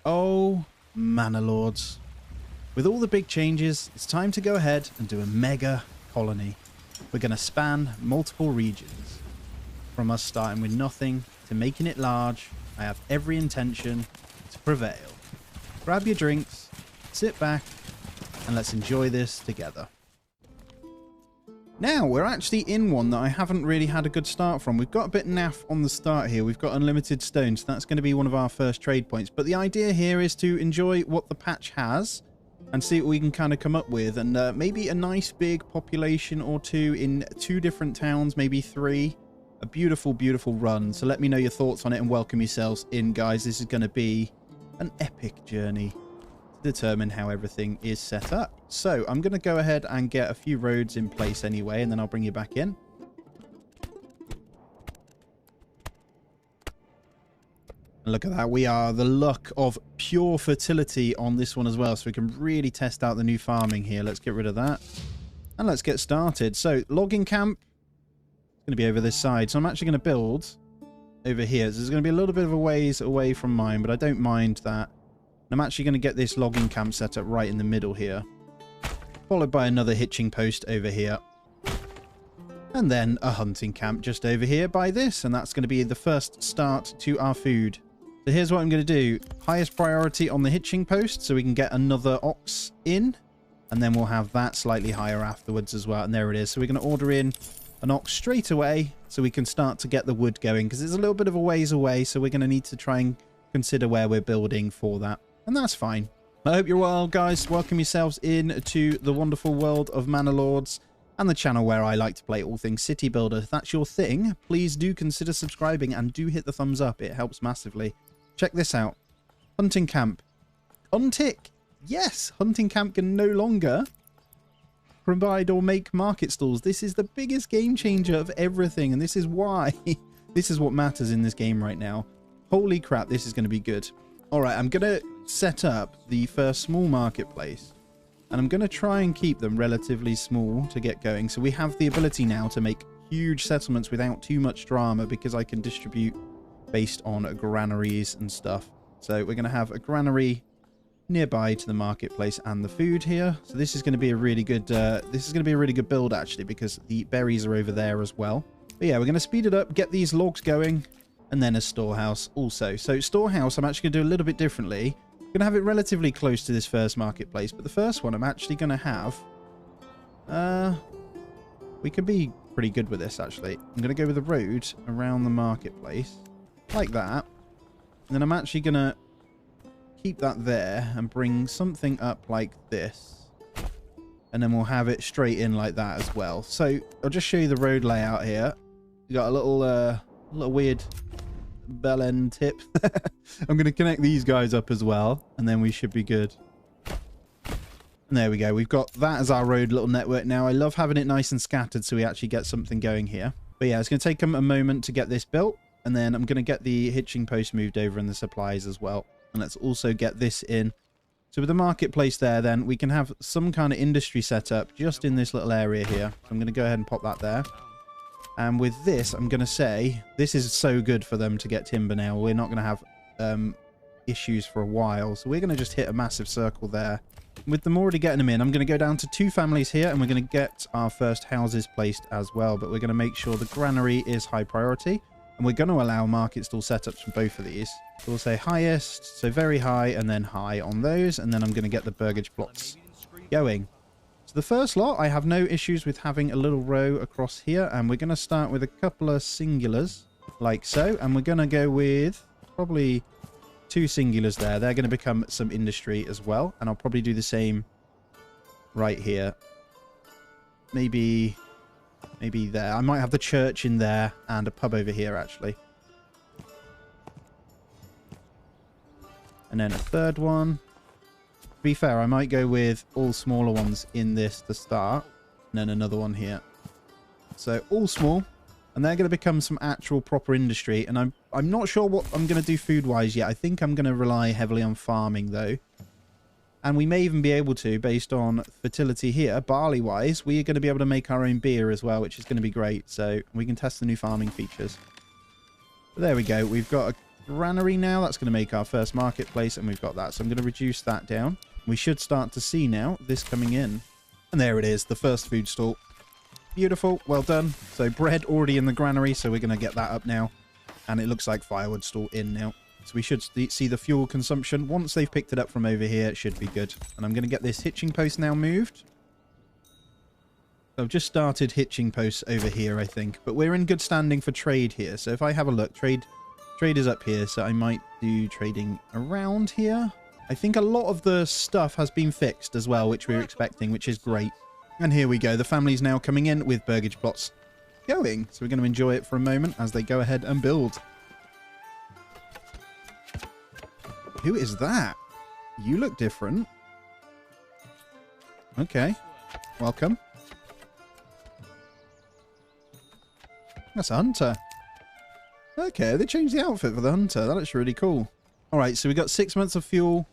Oh, Manor Lords. With all the big changes, it's time to go ahead and do a mega colony. We're going to span multiple regions. From us starting with nothing to making it large, I have every intention to prevail. Grab your drinks, sit back, and let's enjoy this together. Now, we're actually in one that I haven't really had a good start from. We've got a bit naff on the start here. We've got unlimited stone, so that's going to be one of our first trade points. But the idea here is to enjoy what the patch has and see what we can kind of come up with. And maybe a nice big population or two in 2 different towns, maybe 3. A beautiful, beautiful run. So let me know your thoughts on it and welcome yourselves in, guys. This is going to be an epic journey to determine how everything is set up. So I'm going to go ahead and get a few roads in place anyway, and then I'll bring you back in. And look at that. We are the luck of pure fertility on this one as well, so we can really test out the new farming here. Let's get rid of that. And let's get started. So logging camp is going to be over this side. So I'm actually going to build over here. So there's going to be a little bit of a ways away from mine, but I don't mind that. I'm actually going to get this logging camp set up right in the middle here, followed by another hitching post over here, and then a hunting camp just over here by this, and that's going to be the first start to our food. So here's what I'm going to do. Highest priority on the hitching post so we can get another ox in, and then we'll have that slightly higher afterwards as well. And there it is. So we're going to order in an ox straight away so we can start to get the wood going, because it's a little bit of a ways away, so we're going to need to try and consider where we're building for that. And that's fine. I hope you're well, guys. Welcome yourselves in to the wonderful world of Manor Lords and the channel where I like to play all things city builder. If that's your thing, please do consider subscribing and do hit the thumbs up. It helps massively. Check this out. Hunting camp. Untick. Yes, hunting camp can no longer provide or make market stalls. This is the biggest game changer of everything, and this is why this is what matters in this game right now. Holy crap, this is going to be good. All right, I'm going to set up the first small marketplace, and I'm going to try and keep them relatively small to get going. So we have the ability now to make huge settlements without too much drama, because I can distribute based on granaries and stuff. So we're going to have a granary nearby to the marketplace and the food here. So this is going to be a really good build actually, because the berries are over there as well. But yeah, we're going to speed it up, get these logs going, and then a storehouse also. So storehouse, I'm actually going to do a little bit differently. I'm going to have it relatively close to this first marketplace, but the first one I'm actually going to have... we could be pretty good with this, actually. I'm going to go with a road around the marketplace, like that. And then I'm actually going to keep that there and bring something up like this. And then we'll have it straight in like that as well. So I'll just show you the road layout here. You got a little weird bell end tip. I'm going to connect these guys up as well, and then we should be good. And there we go. We've got that as our road little network now. I love having it nice and scattered so we actually get something going here. But yeah, it's going to take them a moment to get this built, and then I'm going to get the hitching post moved over and the supplies as well. And let's also get this in. So with the marketplace there, then we can have some kind of industry set up just in this little area here. So I'm going to go ahead and pop that there. And with this, I'm going to say, this is so good for them to get timber now. We're not going to have issues for a while. So we're going to just hit a massive circle there. With them already getting them in, I'm going to go down to 2 families here, and we're going to get our first houses placed as well. But we're going to make sure the granary is high priority. And we're going to allow market stall setups from both of these. So we'll say highest, so very high, and then high on those. And then I'm going to get the burgage plots going. So the first lot, I have no issues with having a little row across here. And we're going to start with a couple of singulars, like so. And we're going to go with probably 2 singulars there. They're going to become some industry as well. And I'll probably do the same right here. Maybe there. I might have the church in there and a pub over here, actually. And then a third one. To be fair, I might go with all smaller ones in this to start. And then another one here. So all small. And they're going to become some actual proper industry. And I'm not sure what I'm going to do food-wise yet. I think I'm going to rely heavily on farming, though. And we may even be able to, based on fertility here, barley-wise, we are going to be able to make our own beer as well, which is going to be great. So we can test the new farming features. But there we go. We've got granary now. That's going to make our first marketplace, and we've got that. So I'm going to reduce that down. We should start to see now this coming in. And there it is, the first food stall. Beautiful, well done. So bread already in the granary, so we're going to get that up now. And it looks like firewood stall in now. So we should see the fuel consumption. Once they've picked it up from over here, it should be good. And I'm going to get this hitching post now moved. So I've just started hitching posts over here, I think. But we're in good standing for trade here. So if I have a look, trade is up here. So I might do trading around here. I think a lot of the stuff has been fixed as well, which we were expecting, which is great. And here we go. The family's now coming in with burgage plots going. So we're going to enjoy it for a moment as they go ahead and build. Who is that? You look different. Okay. Welcome. That's a hunter. Okay, they changed the outfit for the hunter. That looks really cool. All right, so we got 6 months of fuel.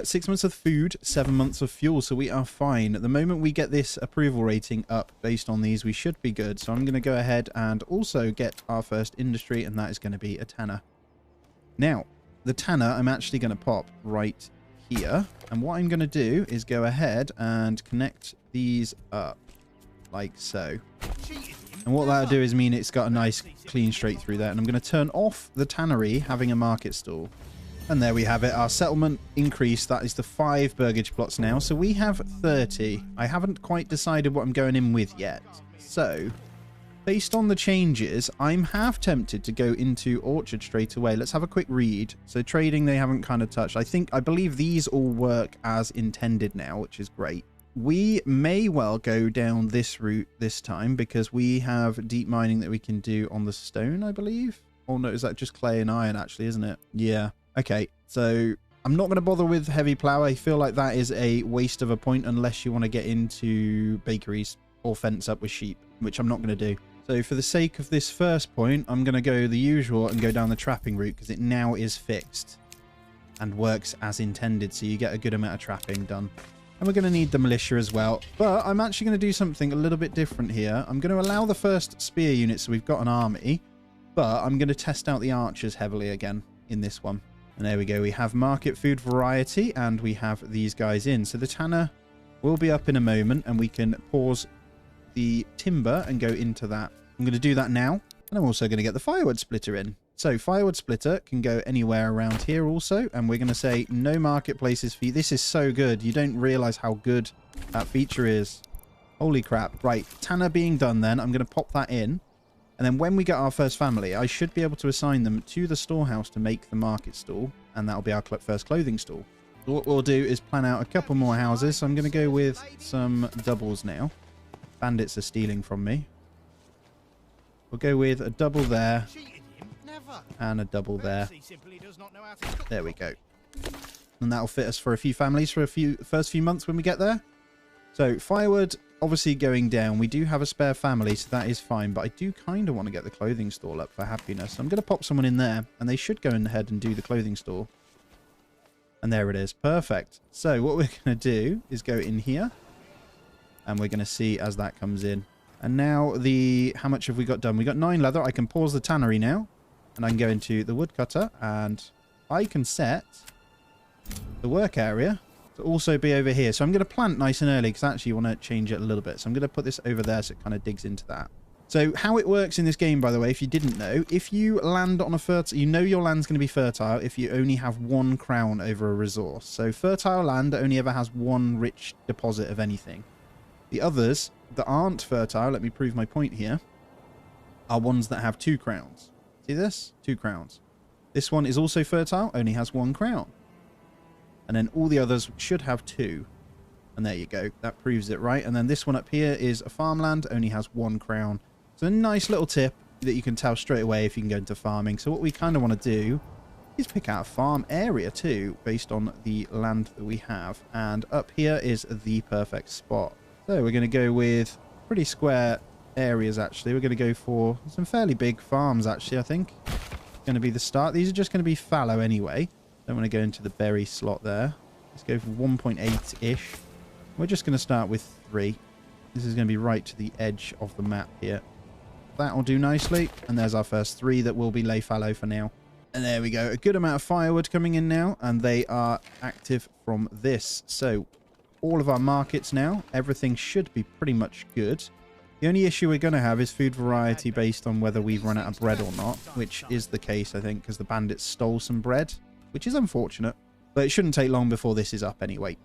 6 months of food, 7 months of fuel, so we are fine. At the moment we get this approval rating up based on these, we should be good. So I'm going to go ahead and also get our first industry, and that is going to be a tanner. Now, the tanner I'm actually going to pop right here. And what I'm going to do is go ahead and connect these up like so. And what that'll do is mean it's got a nice clean straight through there. And I'm going to turn off the tannery having a market stall. And there we have it. Our settlement increased. That is the 5 burgage plots now. So we have 30. I haven't quite decided what I'm going in with yet. So, based on the changes, I'm half tempted to go into orchard straight away. Let's have a quick read. So trading, they haven't kind of touched. I believe these all work as intended now, which is great. We may well go down this route this time because we have deep mining that we can do on the stone, I believe. Oh no, is that just clay and iron actually, isn't it? Yeah. Okay, so I'm not going to bother with heavy plow. I feel like that is a waste of a point unless you want to get into bakeries or fence up with sheep, which I'm not going to do. So for the sake of this first point, I'm going to go the usual and go down the trapping route because it now is fixed and works as intended. So you get a good amount of trapping done. And we're going to need the militia as well. But I'm actually going to do something a little bit different here. I'm going to allow the first spear unit so we've got an army. But I'm going to test out the archers heavily again in this one. And there we go. We have market food variety and we have these guys in. So the tanner will be up in a moment and we can pause the timber and go into that. I'm going to do that now. And I'm also going to get the firewood splitter in. So firewood splitter can go anywhere around here also. And we're going to say no marketplaces for you. This is so good. You don't realize how good that feature is. Holy crap. Right. Tanner being done then. I'm going to pop that in. And then when we get our first family, I should be able to assign them to the storehouse to make the market stall. And that'll be our first clothing stall. So what we'll do is plan out a couple more houses. So I'm going to go with some doubles now. Bandits are stealing from me. We'll go with a double there. And a double there. There we go. And that'll fit us for a few families for first few months when we get there. So firewood obviously going down. We do have a spare family, so that is fine. But I do kind of want to get the clothing stall up for happiness. So I'm going to pop someone in there, and they should go ahead and do the clothing stall. And there it is. Perfect. So what we're going to do is go in here, and we're going to see as that comes in. And now how much have we got done? We got 9 leather. I can pause the tannery now, and I can go into the woodcutter, and I can set the work area to also be over here. So I'm going to plant nice and early because actually you want to change it a little bit. So I'm going to put this over there so it kind of digs into that. So how it works in this game, by the way, if you didn't know, if you land on a fertile, you know your land's going to be fertile if you only have 1 crown over a resource. So fertile land only ever has 1 rich deposit of anything. The others that aren't fertile, let me prove my point here, are ones that have 2 crowns. See this? 2 crowns. This one is also fertile, only has 1 crown. And then all the others should have 2. And there you go. That proves it, right? And then this one up here is a farmland, only has 1 crown. So a nice little tip that you can tell straight away if you can go into farming. So what we kind of want to do is pick out a farm area too, based on the land that we have. And up here is the perfect spot. So we're going to go with pretty square areas, actually. We're going to go for some fairly big farms, actually, I think. Going to be the start. These are just going to be fallow anyway. Don't want to go into the berry slot there. Let's go for 1.8-ish. We're just going to start with 3. This is going to be right to the edge of the map here. That'll do nicely. And there's our first 3 that will be lay fallow for now. And there we go. A good amount of firewood coming in now, and they are active from this. So all of our markets now, everything should be pretty much good. The only issue we're going to have is food variety based on whether we've run out of bread or not, which is the case, I think, because the bandits stole some bread, which is unfortunate. But it shouldn't take long before this is up anyway.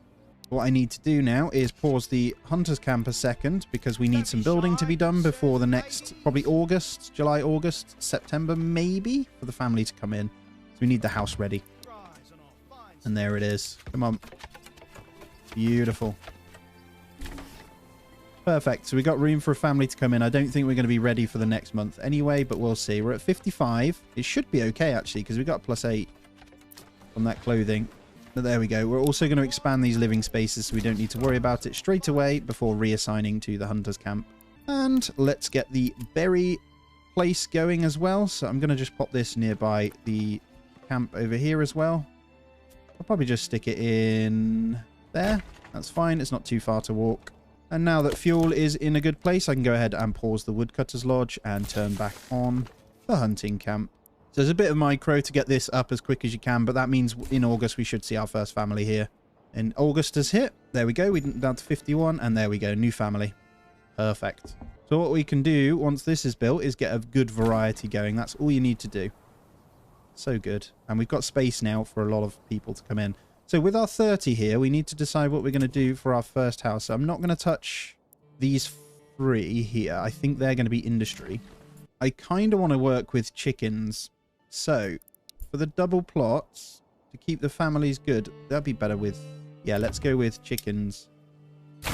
What I need to do now is pause the Hunter's Camp a second, because we need some building to be done before the next, probably August, July, August, September, maybe, for the family to come in. So we need the house ready. And there it is. Come on. Beautiful. Perfect. So we got room for a family to come in. I don't think we're going to be ready for the next month anyway, but we'll see. We're at 55. It should be okay, actually, because we got +8 on that clothing. But there we go. We're also going to expand these living spaces so we don't need to worry about it straight away before reassigning to the Hunter's Camp. And let's get the berry place going as well. So I'm going to just pop this nearby the camp over here as well. I'll probably just stick it in there. That's fine. It's not too far to walk. And now that fuel is in a good place, I can go ahead and pause the Woodcutter's Lodge and turn back on the hunting camp. So there's a bit of micro to get this up as quick as you can, but that means in August we should see our first family here. And August has hit. There we go. We're down to 51, and there we go. New family. Perfect. So what we can do once this is built is get a good variety going. That's all you need to do. So good. And we've got space now for a lot of people to come in. So with our 30 here, we need to decide what we're going to do for our first house. So I'm not going to touch these 3 here. I think they're going to be industry. I kind of want to work with chickens. So for the double plots, to keep the families good, that'd be better with... Yeah, let's go with chickens.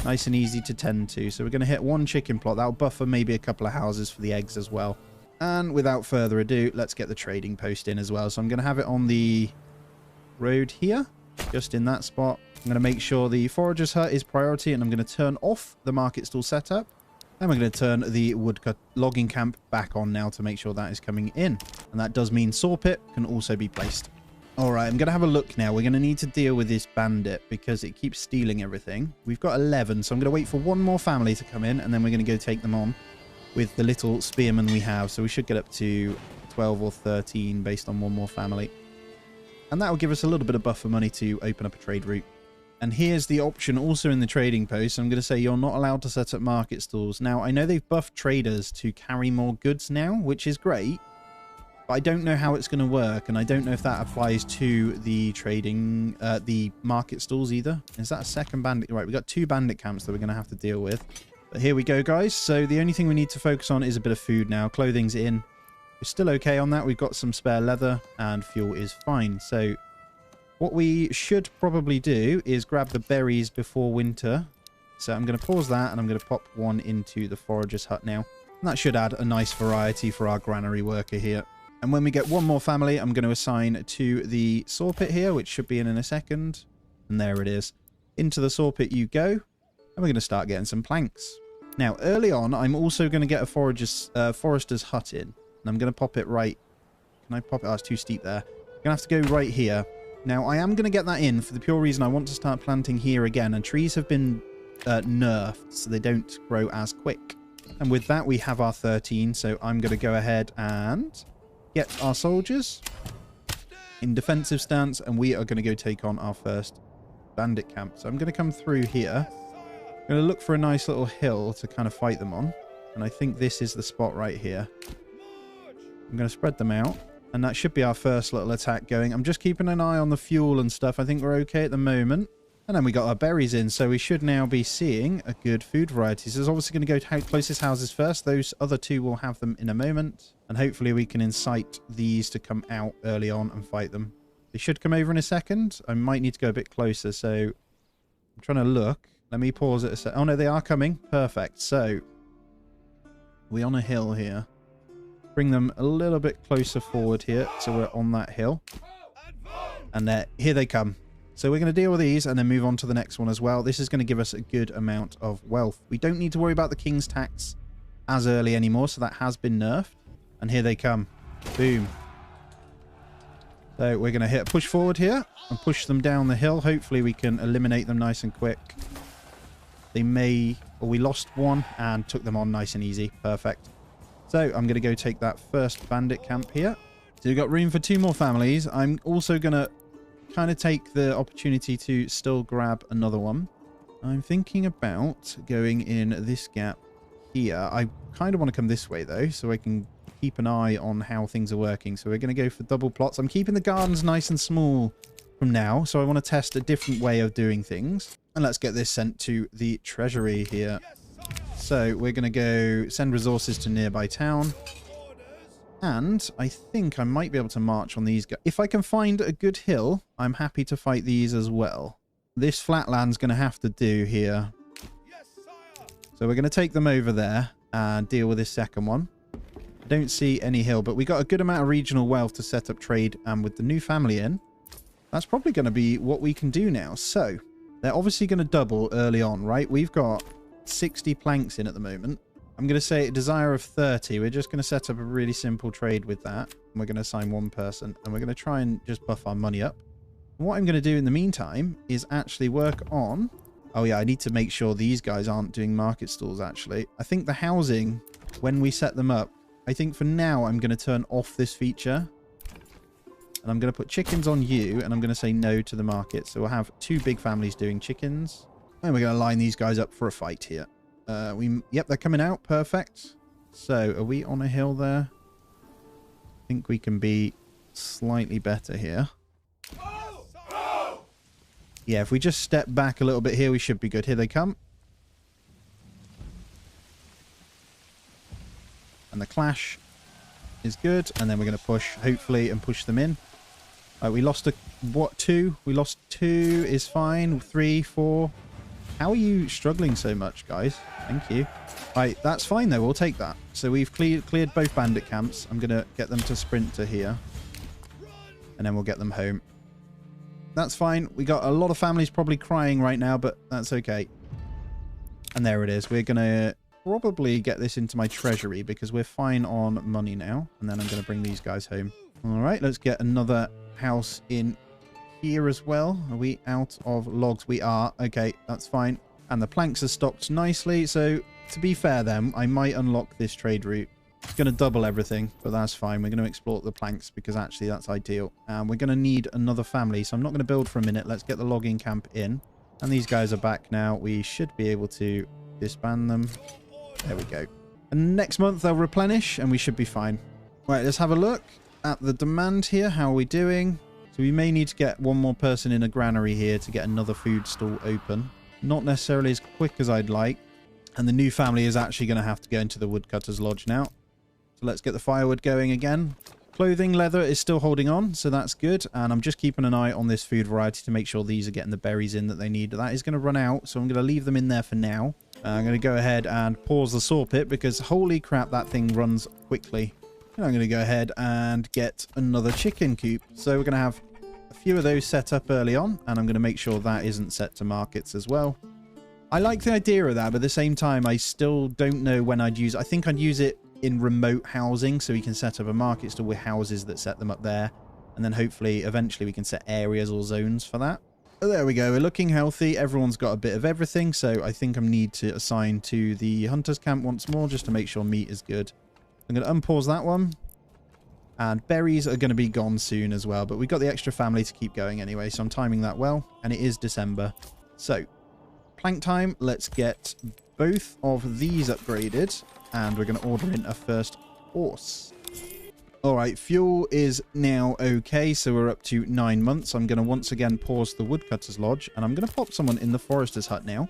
Nice and easy to tend to. So we're going to hit 1 chicken plot. That'll buffer maybe a couple of houses for the eggs as well. And without further ado, let's get the trading post in as well. So I'm going to have it on the road here. Just in that spot. I'm going to make sure the forager's hut is priority, and I'm going to turn off the market stall setup. And we're going to turn the woodcut logging camp back on now to make sure that is coming in. And that does mean saw pit can also be placed. Alright, I'm going to have a look now. We're going to need to deal with this bandit because it keeps stealing everything. We've got 11, so I'm going to wait for 1 more family to come in, and then we're going to go take them on with the little spearmen we have. So we should get up to 12 or 13 based on 1 more family. And that will give us a little bit of buffer money to open up a trade route. And here's the option also in the trading post. I'm going to say you're not allowed to set up market stalls. Now, I know they've buffed traders to carry more goods now, which is great. But I don't know how it's going to work. And I don't know if that applies to the trading, the market stalls either. Is that a second bandit? Right, we've got 2 bandit camps that we're going to have to deal with. But here we go, guys. So the only thing we need to focus on is a bit of food now. Clothing's in. We're still okay on that. We've got some spare leather and fuel is fine. So what we should probably do is grab the berries before winter. So I'm going to pause that, and I'm going to pop 1 into the forager's hut now. And that should add a nice variety for our granary worker here. And when we get 1 more family, I'm going to assign to the saw pit here, which should be in a second. And there it is. Into the saw pit you go. And we're going to start getting some planks. Now, early on, I'm also going to get a forester's hut in. And I'm going to pop it right... Can I pop it? Oh, it's too steep there. I'm going to have to go right here. Now, I am going to get that in for the pure reason I want to start planting here again. And trees have been nerfed, so they don't grow as quick. And with that, we have our 13. So I'm going to go ahead and get our soldiers in defensive stance. And we are going to go take on our first bandit camp. So I'm going to come through here. I'm going to look for a nice little hill to kind of fight them on. And I think this is the spot right here. I'm going to spread them out. And that should be our first little attack going. I'm just keeping an eye on the fuel and stuff. I think we're okay at the moment. And then we got our berries in. So we should now be seeing a good food variety. So it's obviously going to go to closest houses first. Those other 2 will have them in a moment. And hopefully we can incite these to come out early on and fight them. They should come over in a second. I might need to go a bit closer. So I'm trying to look. Let me pause it a sec. Oh no, they are coming. Perfect. So we're on a hill here. Bring them a little bit closer forward here, so we're on that hill. And here they come. So we're going to deal with these and then move on to the next one as well. This is going to give us a good amount of wealth. We don't need to worry about the king's tax as early anymore, so that has been nerfed. And here they come. Boom. So we're going to hit a push forward here and push them down the hill. Hopefully we can eliminate them nice and quick. They may... Or we lost 1 and took them on nice and easy. Perfect. So I'm going to go take that first bandit camp here. So we've got room for 2 more families. I'm also going to kind of take the opportunity to still grab another one. I'm thinking about going in this gap here. I kind of want to come this way, though, so I can keep an eye on how things are working. So we're going to go for double plots. I'm keeping the gardens nice and small from now, so I want to test a different way of doing things. And let's get this sent to the treasury here. So we're going to go send resources to nearby town. And I think I might be able to march on these guys. If I can find a good hill, I'm happy to fight these as well. This flatland's going to have to do here. So we're going to take them over there and deal with this second one. I don't see any hill, but we got a good amount of regional wealth to set up trade. And with the new family in, that's probably going to be what we can do now. So they're obviously going to double early on, right? We've got 60 planks in at the moment. I'm going to say a desire of 30. We're just going to set up a really simple trade with that. And we're going to assign 1 person. And we're going to try and just buff our money up. And what I'm going to do in the meantime is actually work on... Oh, yeah, I need to make sure these guys aren't doing market stalls, actually. I think the housing, when we set them up, I think for now I'm going to turn off this feature. And I'm going to put chickens on you, and I'm going to say no to the market. So we'll have 2 big families doing chickens. And we're going to line these guys up for a fight here. Yep, they're coming out. Perfect. So, are we on a hill there? I think we can be slightly better here. Yeah, if we just step back a little bit here, we should be good. Here they come. And the clash is good. And then we're going to push, hopefully, and push them in. We lost 2? We lost 2 is fine. 3, 4. How are you struggling so much, guys? Thank you. Right, that's fine, though. We'll take that. So we've cleared both bandit camps. I'm going to get them to sprint to here. And then we'll get them home. That's fine. We got a lot of families probably crying right now, but that's okay. And there it is. We're going to probably get this into my treasury because we're fine on money now. And then I'm going to bring these guys home. All right, let's get another house in here as well. Are we out of logs? We are. Okay, that's fine. And the planks are stocked nicely. So to be fair then, I might unlock this trade route. It's going to double everything, but that's fine. We're going to exploit the planks because actually that's ideal. And we're going to need another family. So I'm not going to build for a minute. Let's get the logging camp in. And these guys are back now. We should be able to disband them. There we go. And next month they'll replenish and we should be fine. Right, let's have a look at the demand here. How are we doing? So we may need to get 1 more person in a granary here to get another food stall open. Not necessarily as quick as I'd like. And the new family is actually going to have to go into the woodcutter's lodge now. So let's get the firewood going again. Clothing leather is still holding on, so that's good. And I'm just keeping an eye on this food variety to make sure these are getting the berries in that they need. That is going to run out, so I'm going to leave them in there for now. I'm going to go ahead and pause the saw pit because holy crap, that thing runs quickly. And I'm going to go ahead and get another chicken coop. So we're going to have a few of those set up early on, and I'm going to make sure that isn't set to markets as well. I like the idea of that, but at the same time, I still don't know when I'd use it. I think I'd use it in remote housing so we can set up a market stall with houses that set them up there. And then hopefully, eventually, we can set areas or zones for that. But there we go. We're looking healthy. Everyone's got a bit of everything. So I think I need to assign to the hunter's camp once more just to make sure meat is good. I'm going to unpause that one. And berries are going to be gone soon as well. But we've got the extra family to keep going anyway. So I'm timing that well. And it is December. So plank time. Let's get both of these upgraded. And we're going to order in a first horse. Alright, fuel is now okay, so we're up to 9 months. I'm going to once again pause the woodcutter's lodge, and I'm going to pop someone in the forester's hut now.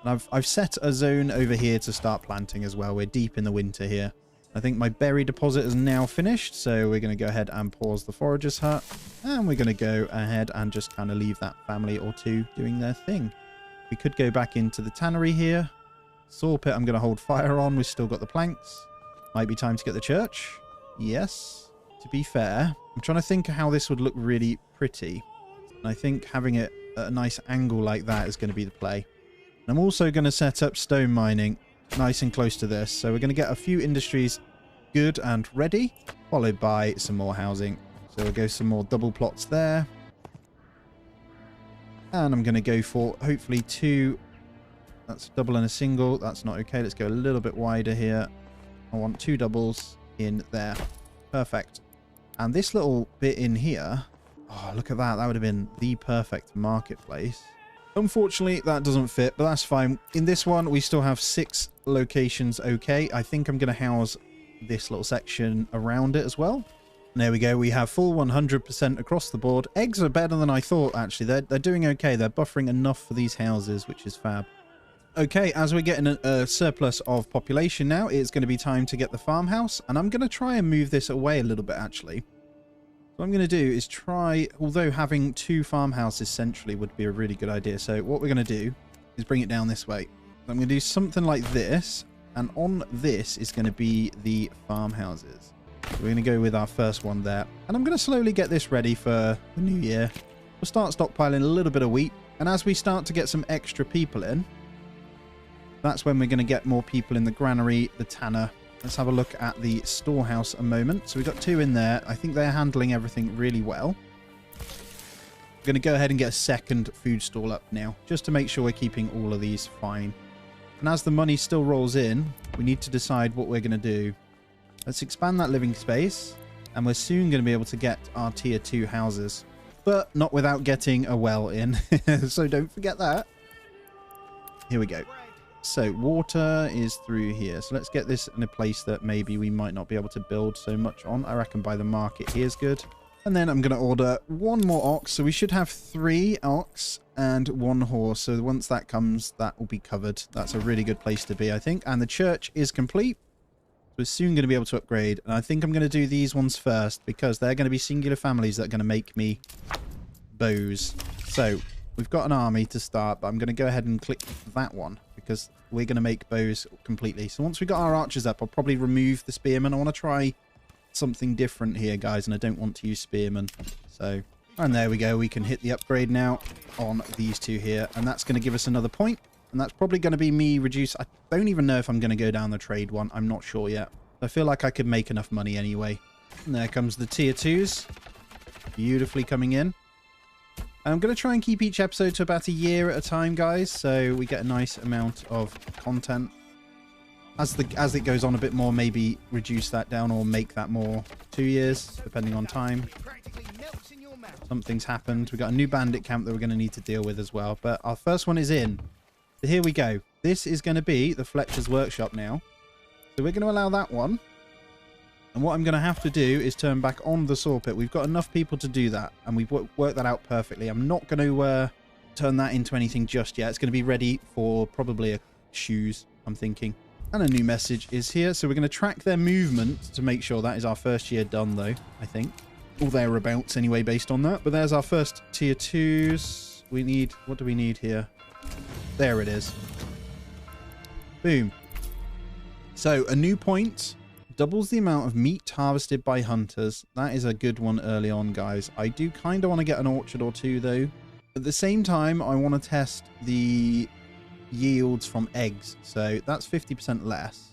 And I've set a zone over here to start planting as well. We're deep in the winter here. I think my berry deposit is now finished, so we're going to go ahead and pause the forager's hut. And we're going to go ahead and just kind of leave that family or two doing their thing. We could go back into the tannery here. Saw pit I'm going to hold fire on. We've still got the planks. Might be time to get the church. Yes. To be fair, I'm trying to think of how this would look really pretty. And I think having it at a nice angle like that is going to be the play. And I'm also going to set up stone mining nice and close to this. So we're going to get a few industries good and ready, followed by some more housing. So we'll go some more double plots there. And I'm going to go for hopefully 2. That's a double and a single. That's not okay. Let's go a little bit wider here. I want 2 doubles in there. Perfect. And this little bit in here, oh, look at that. That would have been the perfect marketplace. Unfortunately, that doesn't fit, but that's fine. In this one, we still have 6 locations okay. I think I'm going to house this little section around it as well. And there we go. We have full 100% across the board. Eggs are better than I thought, actually. They're doing okay. They're buffering enough for these houses, which is fab. Okay, as we're getting a surplus of population now, it's going to be time to get the farmhouse. And I'm going to try and move this away a little bit, actually. What I'm going to do is try, although having 2 farmhouses centrally would be a really good idea. So what we're going to do is bring it down this way. I'm going to do something like this. And on this is going to be the farmhouses. So we're going to go with our first one there. And I'm going to slowly get this ready for the new year. We'll start stockpiling a little bit of wheat. And as we start to get some extra people in, that's when we're going to get more people in the granary, the tanner. Let's have a look at the storehouse a moment. So we've got 2 in there. I think they're handling everything really well. I'm going to go ahead and get a second food stall up now, just to make sure we're keeping all of these fine. And as the money still rolls in, we need to decide what we're going to do. Let's expand that living space, and we're soon going to be able to get our tier 2 houses. But not without getting a well in, so don't forget that. Here we go. So water is through here. So let's get this in a place that maybe we might not be able to build so much on. I reckon by the market here's good. And then I'm going to order 1 more ox. So we should have 3 ox and 1 horse. So once that comes, that will be covered. That's a really good place to be, I think. And the church is complete. We're soon going to be able to upgrade. And I think I'm going to do these ones first because they're going to be singular families that are going to make me bows. So we've got an army to start, but I'm going to go ahead and click that one because we're going to make bows completely. So once we got our archers up, I'll probably remove the spearmen. I want to try something different here, guys, and I don't want to use spearmen. So, and there we go. We can hit the upgrade now on these 2 here, and that's going to give us another point. And that's probably going to be me reduce. I don't even know if I'm going to go down the trade one. I'm not sure yet. I feel like I could make enough money anyway. And there comes the tier 2s. Beautifully coming in. And I'm going to try and keep each episode to about a year at a time, guys, so we get a nice amount of content. As it goes on a bit more, maybe reduce that down or make that more 2 years, depending on time. Something's happened. We've got a new bandit camp that we're going to need to deal with as well. But our first one is in. So here we go. This is going to be the Fletcher's Workshop now. So we're going to allow that one. And what I'm going to have to do is turn back on the saw pit. We've got enough people to do that, and we've worked that out perfectly. I'm not going to turn that into anything just yet. It's going to be ready for probably a shoes, I'm thinking. And a new message is here. So we're going to track their movement to make sure that is our first year done, though, I think. Or thereabouts, anyway, based on that. But there's our first tier 2s. We need... What do we need here? There it is. Boom. So, a new point... doubles the amount of meat harvested by hunters. That is a good one early on, guys. I do kind of want to get an orchard or 2, though. At the same time, I want to test the yields from eggs. So that's 50% less.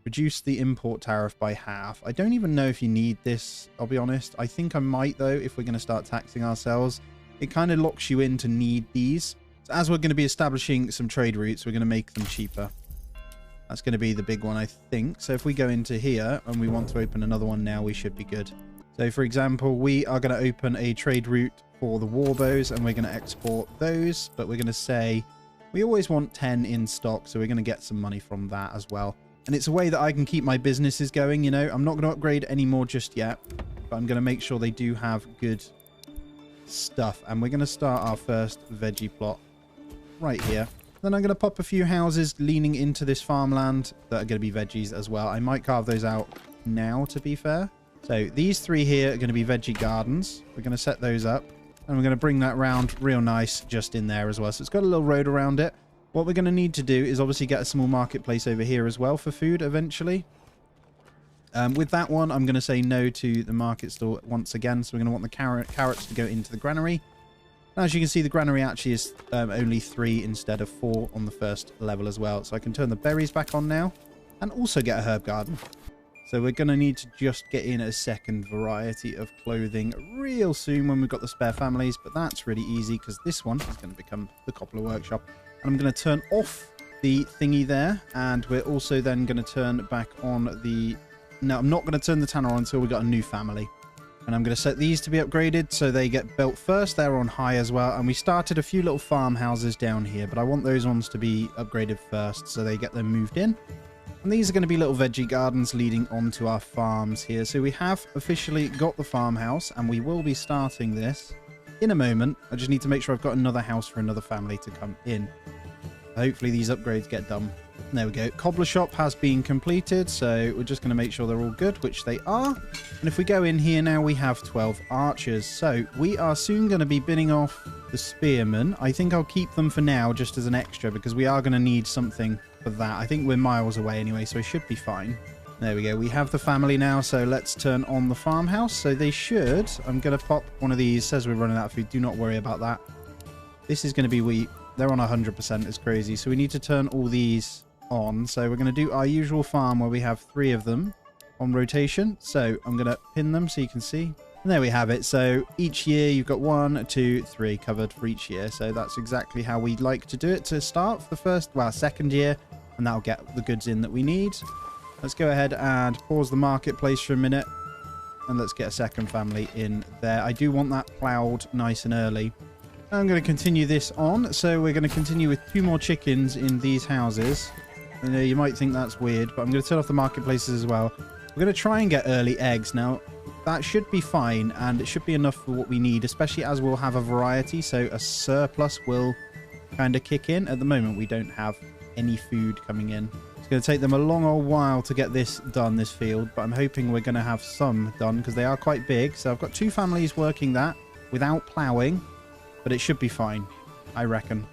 Reduce the import tariff by half. I don't even know if you need this, I'll be honest. I think I might, though, if we're going to start taxing ourselves. It kind of locks you in to need these. So as we're going to be establishing some trade routes, we're going to make them cheaper. That's going to be the big one, I think. So if we go into here and we want to open another one now, we should be good. So, for example, we are going to open a trade route for the war bows, and we're going to export those. But we're going to say we always want 10 in stock, so we're going to get some money from that as well. And it's a way that I can keep my businesses going, you know. I'm not going to upgrade any more just yet, but I'm going to make sure they do have good stuff. And we're going to start our first veggie plot right here. Then I'm going to pop a few houses leaning into this farmland that are going to be veggies as well. I might carve those out now, to be fair. So these 3 here are going to be veggie gardens. We're going to set those up. And we're going to bring that round real nice just in there as well. So it's got a little road around it. What we're going to need to do is obviously get a small marketplace over here as well for food eventually. With that one, I'm going to say no to the market store once again. So we're going to want the carrots to go into the granary. As you can see, the granary actually is only 3 instead of 4 on the first level as well. So I can turn the berries back on now and also get a herb garden. So we're going to need to just get in a second variety of clothing real soon when we've got the spare families. But that's really easy because this one is going to become the Cobbler Workshop. And I'm going to turn off the thingy there. And we're also then going to turn back on the... No, I'm not going to turn the tanner on until we've got a new family. And I'm going to set these to be upgraded so they get built first. They're on high as well. And we started a few little farmhouses down here, but I want those ones to be upgraded first so they get them moved in. And these are going to be little veggie gardens leading onto our farms here. So we have officially got the farmhouse, and we will be starting this in a moment. I just need to make sure I've got another house for another family to come in. Hopefully these upgrades get done. There we go. Cobbler shop has been completed, so we're just going to make sure they're all good, which they are. And if we go in here now, we have 12 archers. So we are soon going to be binning off the spearmen. I think I'll keep them for now just as an extra because we are going to need something for that. I think we're miles away anyway, so it should be fine. There we go. We have the family now, so let's turn on the farmhouse. So they should... I'm going to pop one of these. It says we're running out of food. Do not worry about that. This is going to be wheat. They're on 100%. It's crazy. So we need to turn all these on. So we're going to do our usual farm where we have 3 of them on rotation. So I'm going to pin them so you can see. And there we have it. So each year you've got 1, 2, 3 covered for each year. So that's exactly how we'd like to do it to start for the first, well, second year. And that'll get the goods in that we need. Let's go ahead and pause the marketplace for a minute. And let's get a second family in there. I do want that ploughed nice and early. I'm going to continue this on. So we're going to continue with 2 more chickens in these houses. I know you might think that's weird, but I'm going to turn off the marketplaces as well. We're going to try and get early eggs. Now, that should be fine, and it should be enough for what we need, especially as we'll have a variety, so a surplus will kind of kick in. At the moment, we don't have any food coming in. It's going to take them a long old while to get this done, this field, but I'm hoping we're going to have some done, because they are quite big. So I've got 2 families working that without ploughing, but it should be fine, I reckon.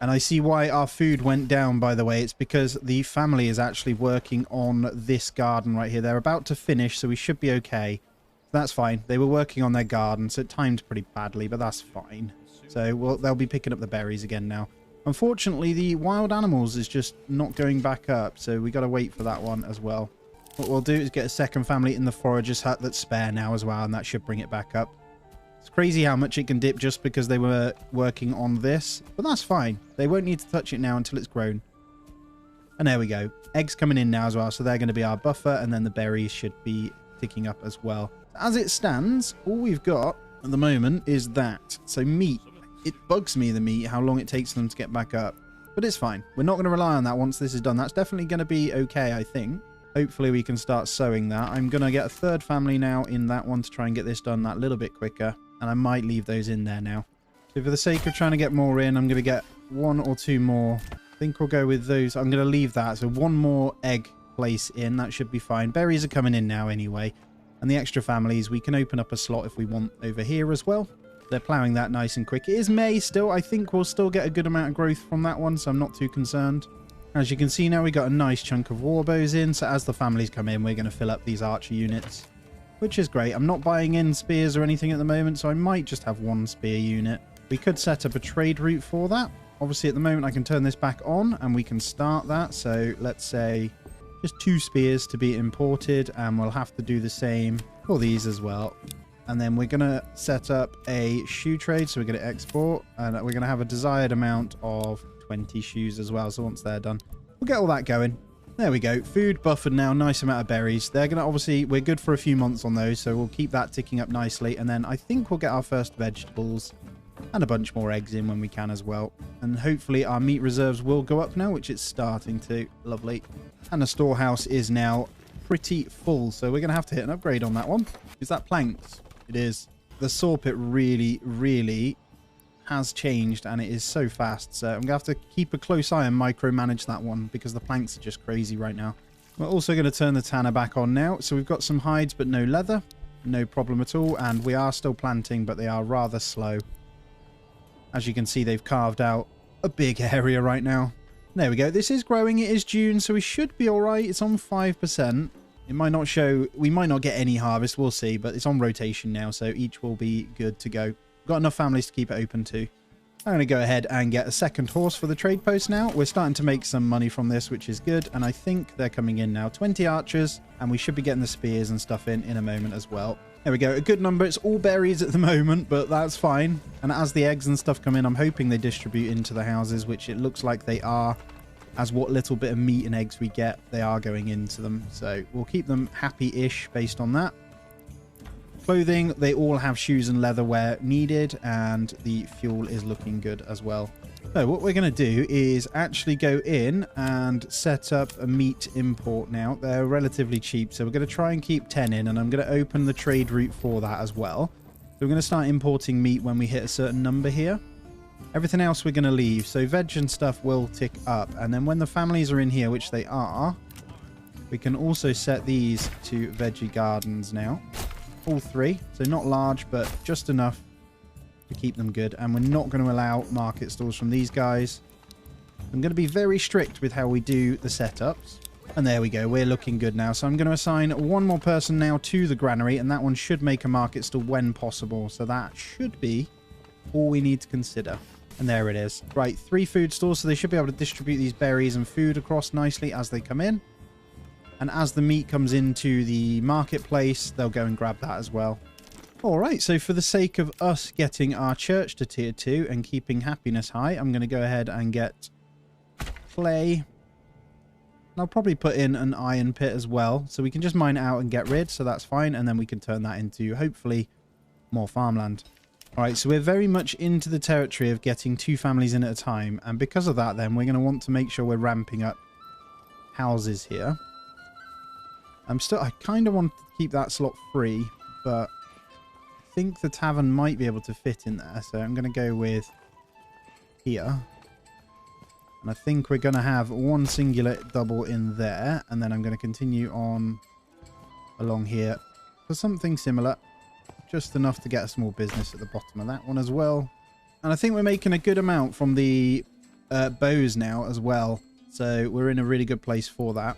And I see why our food went down, by the way. It's because the family is actually working on this garden right here. They're about to finish, so we should be okay. That's fine. They were working on their garden, so it timed pretty badly, but that's fine. So they'll be picking up the berries again now. Unfortunately, the wild animals is just not going back up, so we got to wait for that one as well. What we'll do is get a second family in the forager's hut that's spare now as well, and that should bring it back up. It's crazy how much it can dip just because they were working on this, but that's fine. They won't need to touch it now until it's grown. And there we go. Eggs coming in now as well, so they're going to be our buffer, and then the berries should be ticking up as well. As it stands, all we've got at the moment is that. So meat. It bugs me, the meat, how long it takes them to get back up. But it's fine. We're not going to rely on that once this is done. That's definitely going to be okay, I think. Hopefully we can start sowing that. I'm going to get a 3rd family now in that one to try and get this done that little bit quicker. And I might leave those in there now. So for the sake of trying to get more in, I'm going to get 1 or 2 more. I think we'll go with those. I'm going to leave that. So 1 more egg place in. That should be fine. Berries are coming in now anyway. And the extra families, we can open up a slot if we want over here as well. They're ploughing that nice and quick. It is May still. I think we'll still get a good amount of growth from that one, so I'm not too concerned. As you can see now, we got a nice chunk of warbows in. So as the families come in, we're going to fill up these archer units, which is great. I'm not buying in spears or anything at the moment, so I might just have 1 spear unit. We could set up a trade route for that. Obviously, at the moment, I can turn this back on, and we can start that. So let's say just 2 spears to be imported, and we'll have to do the same for these as well. And then we're going to set up a shoe trade, so we're going to export, and we're going to have a desired amount of 20 shoes as well. So once they're done, we'll get all that going. There we go. Food buffered now. Nice amount of berries. They're going to obviously, we're good for a few months on those, so we'll keep that ticking up nicely. And then I think we'll get our first vegetables and a bunch more eggs in when we can as well. And hopefully our meat reserves will go up now, which it's starting to. Lovely. And the storehouse is now pretty full, so we're going to have to hit an upgrade on that one. Is that planks? It is. The saw pit really, really has changed, and it is so fast. So I'm going to have to keep a close eye and micromanage that one because the planks are just crazy right now. We're also going to turn the tanner back on now. So we've got some hides, but no leather. No problem at all. And we are still planting, but they are rather slow. As you can see, they've carved out a big area right now. There we go. This is growing. It is June, so we should be all right. It's on 5%. It might not show. We might not get any harvest. We'll see, but it's on rotation now, so each will be good to go. Got enough families to keep it open too. I'm going to go ahead and get a second horse for the trade post now. We're starting to make some money from this, which is good. And I think they're coming in now. 20 archers, and we should be getting the spears and stuff in a moment as well. There we go. A good number. It's all berries at the moment, but that's fine. And as the eggs and stuff come in, I'm hoping they distribute into the houses, which it looks like they are. As what little bit of meat and eggs we get, they are going into them. So we'll keep them happy-ish based on that. clothing, they all have shoes and leather wear needed, and the fuel is looking good as well. So what we're going to do is actually go in and set up a meat import now. They're relatively cheap, so we're going to try and keep 10 in, and I'm going to open the trade route for that as well. So we're going to start importing meat when we hit a certain number here. Everything else we're going to leave. So veg and stuff will tick up, and then when the families are in here, which they are, we can also set these to veggie gardens now. All 3, so not large, but just enough to keep them good. And we're not going to allow market stalls from these guys. I'm going to be very strict with how we do the setups. And there we go, we're looking good now. So I'm going to assign one more person now to the granary, and that one should make a market stall when possible. So that should be all we need to consider. And there it is. Right, 3 food stores, so they should be able to distribute these berries and food across nicely as they come in. And as the meat comes into the marketplace, they'll go and grab that as well. Alright, so for the sake of us getting our church to tier 2 and keeping happiness high, I'm going to go ahead and get clay. And I'll probably put in an iron pit as well, so we can just mine it out and get rid, so that's fine. And then we can turn that into, hopefully, more farmland. Alright, so we're very much into the territory of getting 2 families in at a time. And because of that, then, we're going to want to make sure we're ramping up houses here. I kind of want to keep that slot free, but I think the tavern might be able to fit in there. So I'm going to go with here. And I think we're going to have one singular double in there. And then I'm going to continue on along here for something similar. Just enough to get a small business at the bottom of that one as well. And I think we're making a good amount from the bows now as well. So we're in a really good place for that.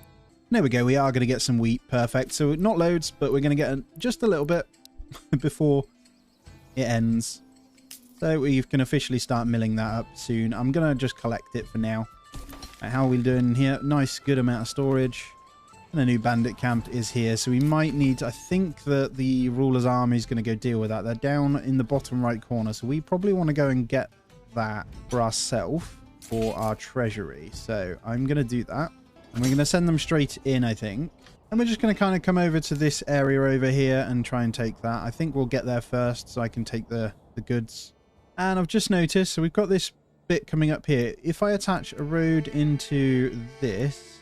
There we go, we are going to get some wheat. Perfect. So not loads, but we're going to get just a little bit before it ends. So we can officially start milling that up soon. I'm going to just collect it for now. Right, how are we doing here? Nice, good amount of storage. And a new bandit camp is here. So we might need, I think that the ruler's army is going to go deal with that. They're down in the bottom right corner. So we probably want to go and get that for ourselves for our treasury. So I'm going to do that. And we're going to send them straight in, I think. And we're just going to kind of come over to this area over here and try and take that. I think we'll get there first so I can take the goods. And I've just noticed, so we've got this bit coming up here. If I attach a road into this,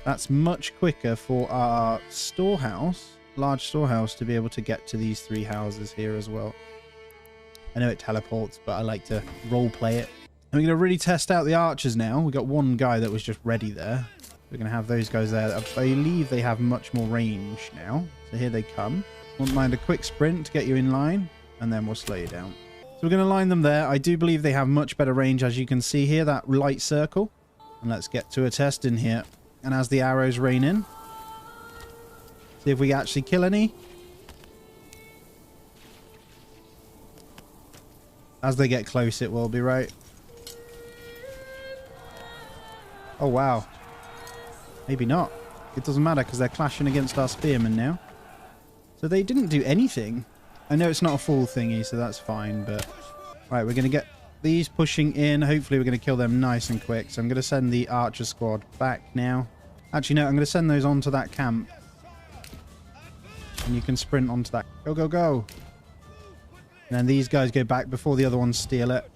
that's much quicker for our storehouse, large storehouse, to be able to get to these 3 houses here as well. I know it teleports, but I like to role play it. And we're going to really test out the archers now. We've got one guy that was just ready there. We're going to have those guys there. I believe they have much more range now. So here they come. Won't mind a quick sprint to get you in line, and then we'll slow you down. So we're going to line them there. I do believe they have much better range, as you can see here, that light circle. And let's get to a test in here. And as the arrows rain in, see if we actually kill any. As they get close, it will be, right? Oh, wow. Maybe not. It doesn't matter because they're clashing against our spearmen now. So they didn't do anything. I know it's not a full thingy, so that's fine, but... Right, we're going to get these pushing in. Hopefully we're going to kill them nice and quick. So I'm going to send the archer squad back now. Actually, no, I'm going to send those onto that camp. And you can sprint onto that. Go, go, go. And then these guys go back before the other ones steal it.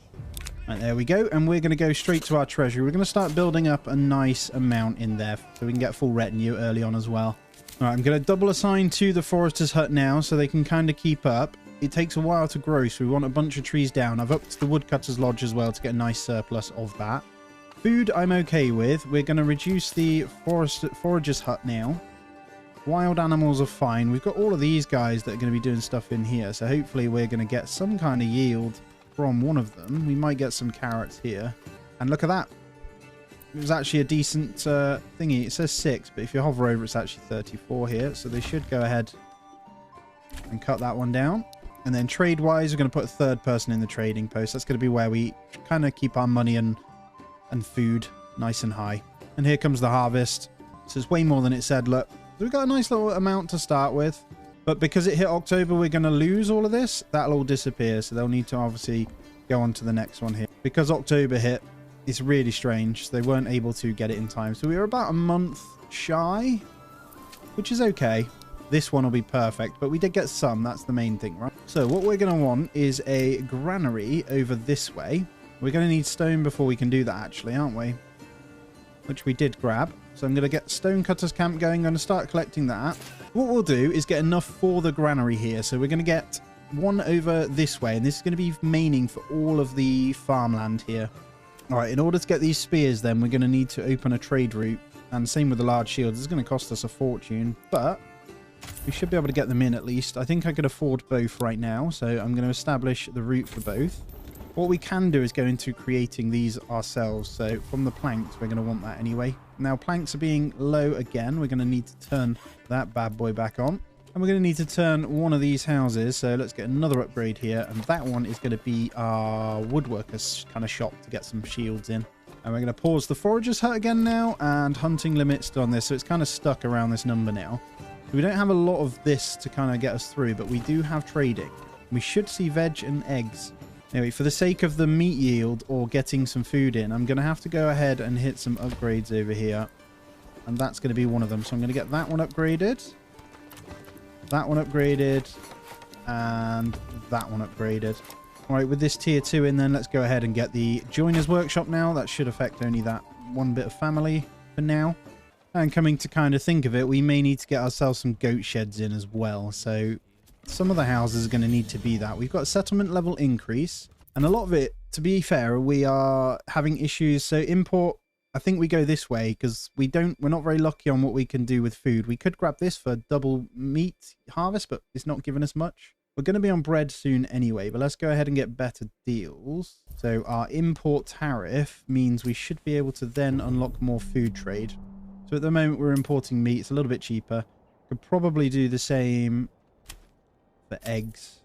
Right, there we go. And we're going to go straight to our treasury. We're going to start building up a nice amount in there so we can get full retinue early on as well. All right, I'm going to double assign to the forester's hut now so they can kind of keep up. It takes a while to grow, so we want a bunch of trees down. I've upped the woodcutter's lodge as well to get a nice surplus of that. Food I'm okay with. We're going to reduce the forager's hut now. Wild animals are fine. We've got all of these guys that are going to be doing stuff in here, so hopefully we're going to get some kind of yield from one of them. We might get some carrots here. And look at that. It was actually a decent thingy. It says 6, but if you hover over, it's actually 34 here. So they should go ahead and cut that one down. And then trade-wise, we're going to put a third person in the trading post. That's going to be where we kind of keep our money and food nice and high. And here comes the harvest. So it's way more than it said. Look, so we've got a nice little amount to start with. But because it hit October, we're going to lose all of this. That'll all disappear. So they'll need to obviously go on to the next one here. Because October hit, it's really strange. So they weren't able to get it in time. So we were about a month shy, which is okay. this one will be perfect. But we did get some. That's the main thing, right? So what we're going to want is a granary over this way. We're going to need stone before we can do that, actually, aren't we? Which we did grab. So I'm going to get Stonecutter's Camp going. I'm going to start collecting that. What we'll do is get enough for the granary here. So we're going to get one over this way. And this is going to be maining for all of the farmland here. All right, in order to get these spears, then, we're going to need to open a trade route. And same with the large shields. It's going to cost us a fortune. But we should be able to get them in at least. I think I could afford both right now. So I'm going to establish the route for both. What we can do is go into creating these ourselves. So from the planks, we're going to want that anyway. Now, planks are being low again. We're going to need to turn that bad boy back on. And we're going to need to turn one of these houses. So let's get another upgrade here. And that one is going to be our woodworker's kind of shop to get some shields in. And we're going to pause the forager's hut again now. And hunting limit still on this. So it's kind of stuck around this number now. We don't have a lot of this to kind of get us through. But we do have trading. We should see veg and eggs. Anyway, for the sake of the meat yield or getting some food in, I'm going to have to go ahead and hit some upgrades over here. And that's going to be one of them. So I'm going to get that one upgraded. That one upgraded. And that one upgraded. All right, with this tier 2 in then, let's go ahead and get the joiner's workshop now. That should affect only that one bit of family for now. And coming to kind of think of it, we may need to get ourselves some goat sheds in as well. So some of the houses are going to need to be that. We've got a settlement level increase. And a lot of it, to be fair, we are having issues. So import, I think we go this way because we're not very lucky on what we can do with food. We could grab this for double meat harvest, but it's not giving us much. We're going to be on bread soon anyway, but let's go ahead and get better deals. So our import tariff means we should be able to then unlock more food trade. So at the moment we're importing meat. It's a little bit cheaper. Could probably do the same for eggs.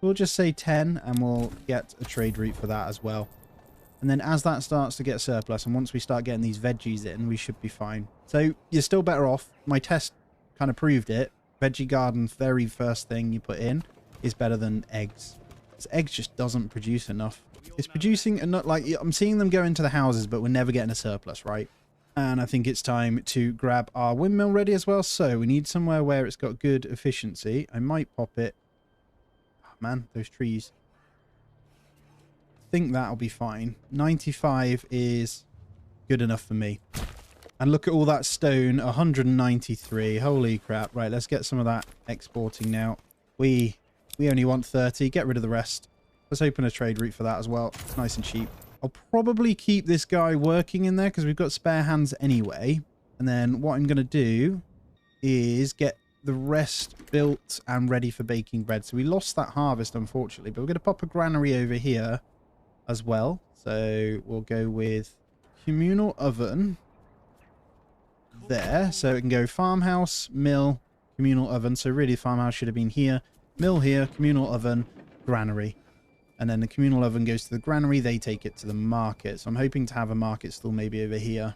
We'll just say 10 and we'll get a trade route for that as well. And then as that starts to get surplus and once we start getting these veggies in, we should be fine. So you're still better off. My test kind of proved it. Veggie garden, very first thing you put in, is better than eggs. Because eggs just doesn't produce enough. It's producing enough, like I'm seeing them go into the houses, but we're never getting a surplus, right? And I think it's time to grab our windmill ready as well. So we need somewhere where it's got good efficiency. I might pop it. Oh, man, those trees. I think that'll be fine. 95 is good enough for me. And look at all that stone, 193. Holy crap. Right, let's get some of that exporting now. We only want 30. Get rid of the rest. Let's open a trade route for that as well. It's nice and cheap. I'll probably keep this guy working in there because we've got spare hands anyway. And then what I'm going to do is get the rest built and ready for baking bread. So we lost that harvest, unfortunately. But we're going to pop a granary over here as well. So we'll go with communal oven there. So it can go farmhouse, mill, communal oven. So really farmhouse should have been here. Mill here, communal oven, granary. And then the communal oven goes to the granary. They take it to the market. So I'm hoping to have a market still maybe over here.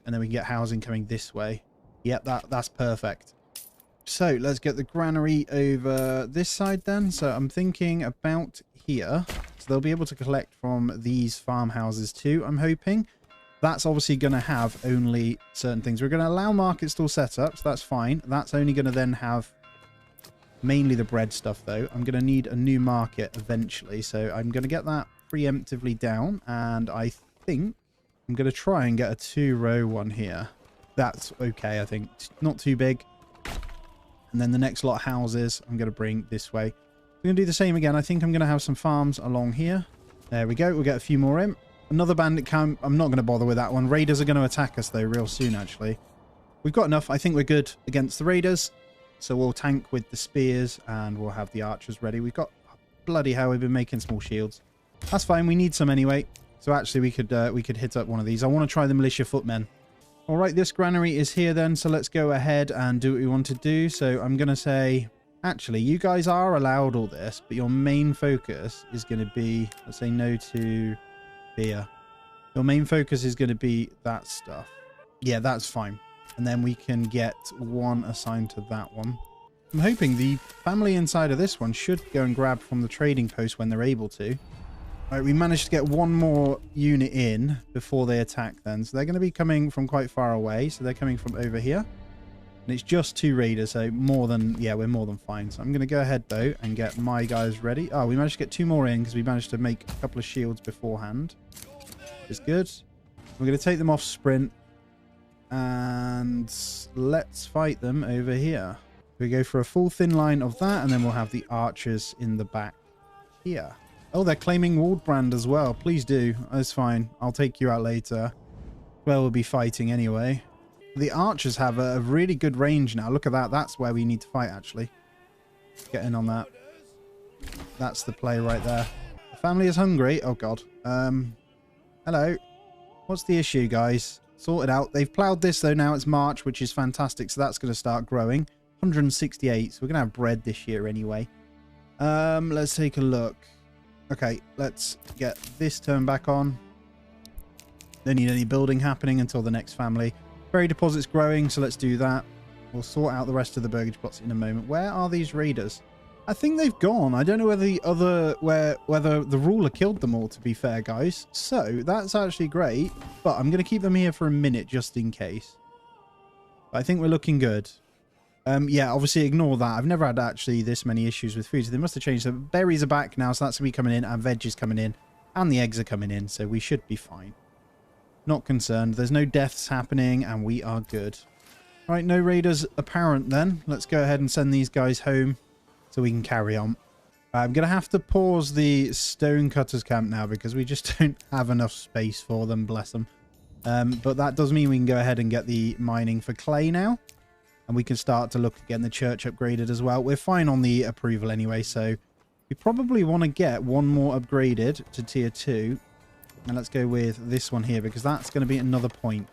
And then we can get housing coming this way. Yep, that's perfect. So let's get the granary over this side then. So I'm thinking about here. So they'll be able to collect from these farmhouses too, I'm hoping. That's obviously going to have only certain things. We're going to allow market stall setup, so that's fine. That's only going to then have mainly the bread stuff, though. I'm going to need a new market eventually, so I'm going to get that preemptively down. And I think I'm going to try and get a 2-row one here. That's okay, I think. Not too big. And then the next lot of houses I'm going to bring this way. I'm going to do the same again. I think I'm going to have some farms along here. There we go. We'll get a few more in. Another bandit camp. I'm not going to bother with that one. Raiders are going to attack us, though, real soon, actually. We've got enough. I think we're good against the raiders. So we'll tank with the spears, and we'll have the archers ready. We've got... Bloody hell, we've been making small shields. That's fine. We need some anyway. So actually, we could hit up one of these. I want to try the militia footmen. All right, this granary is here then. So let's go ahead and do what we want to do. So I'm going to say... Actually, you guys are allowed all this, but your main focus is going to be... Let's say no to... beer. Your main focus is going to be that stuff. Yeah, that's fine. And then we can get one assigned to that one. I'm hoping the family inside of this one should go and grab from the trading post when they're able to. All right, we managed to get one more unit in before they attack then. So they're going to be coming from quite far away. So they're coming from over here. And it's just 2 raiders, so more than, yeah, we're more than fine. So I'm going to go ahead, though, and get my guys ready. Oh, we managed to get 2 more in because we managed to make a couple of shields beforehand. It's good. We're going to take them off sprint. And let's fight them over here. We go for a full thin line of that, and then we'll have the archers in the back here. Oh, they're claiming Waldbrand as well. Please do. That's fine. I'll take you out later. Well, we'll be fighting anyway. The archers have a really good range now. Look at that. That's where we need to fight, actually. Get in on that. That's the play right there. The family is hungry. Oh, God. Hello. What's the issue, guys? Sort it out. They've ploughed this, though. Now it's March, which is fantastic. So that's going to start growing. 168. So we're going to have bread this year anyway. Let's take a look. Okay, let's get this turn back on. Don't need any building happening until the next family. Berry deposit's growing, so let's do that. We'll sort out the rest of the burgage plots in a moment. Where are these raiders? I think they've gone. I don't know whether the ruler killed them all, to be fair, guys. So that's actually great, but I'm going to keep them here for a minute just in case. But I think we're looking good. Yeah, obviously ignore that. I've never had actually this many issues with food, so they must have changed. So berries are back now, so that's going to be coming in, and veg is coming in, and the eggs are coming in, so we should be fine. Not concerned. There's no deaths happening, and we are good. Right, no raiders apparent then. Let's go ahead and send these guys home so we can carry on. I'm going to have to pause the stonecutters camp now because we just don't have enough space for them, bless them. But that does mean we can go ahead and get the mining for clay now. And we can start to look at getting the church upgraded as well. We're fine on the approval anyway, so we probably want to get one more upgraded to tier 2. And let's go with this one here because that's going to be another point.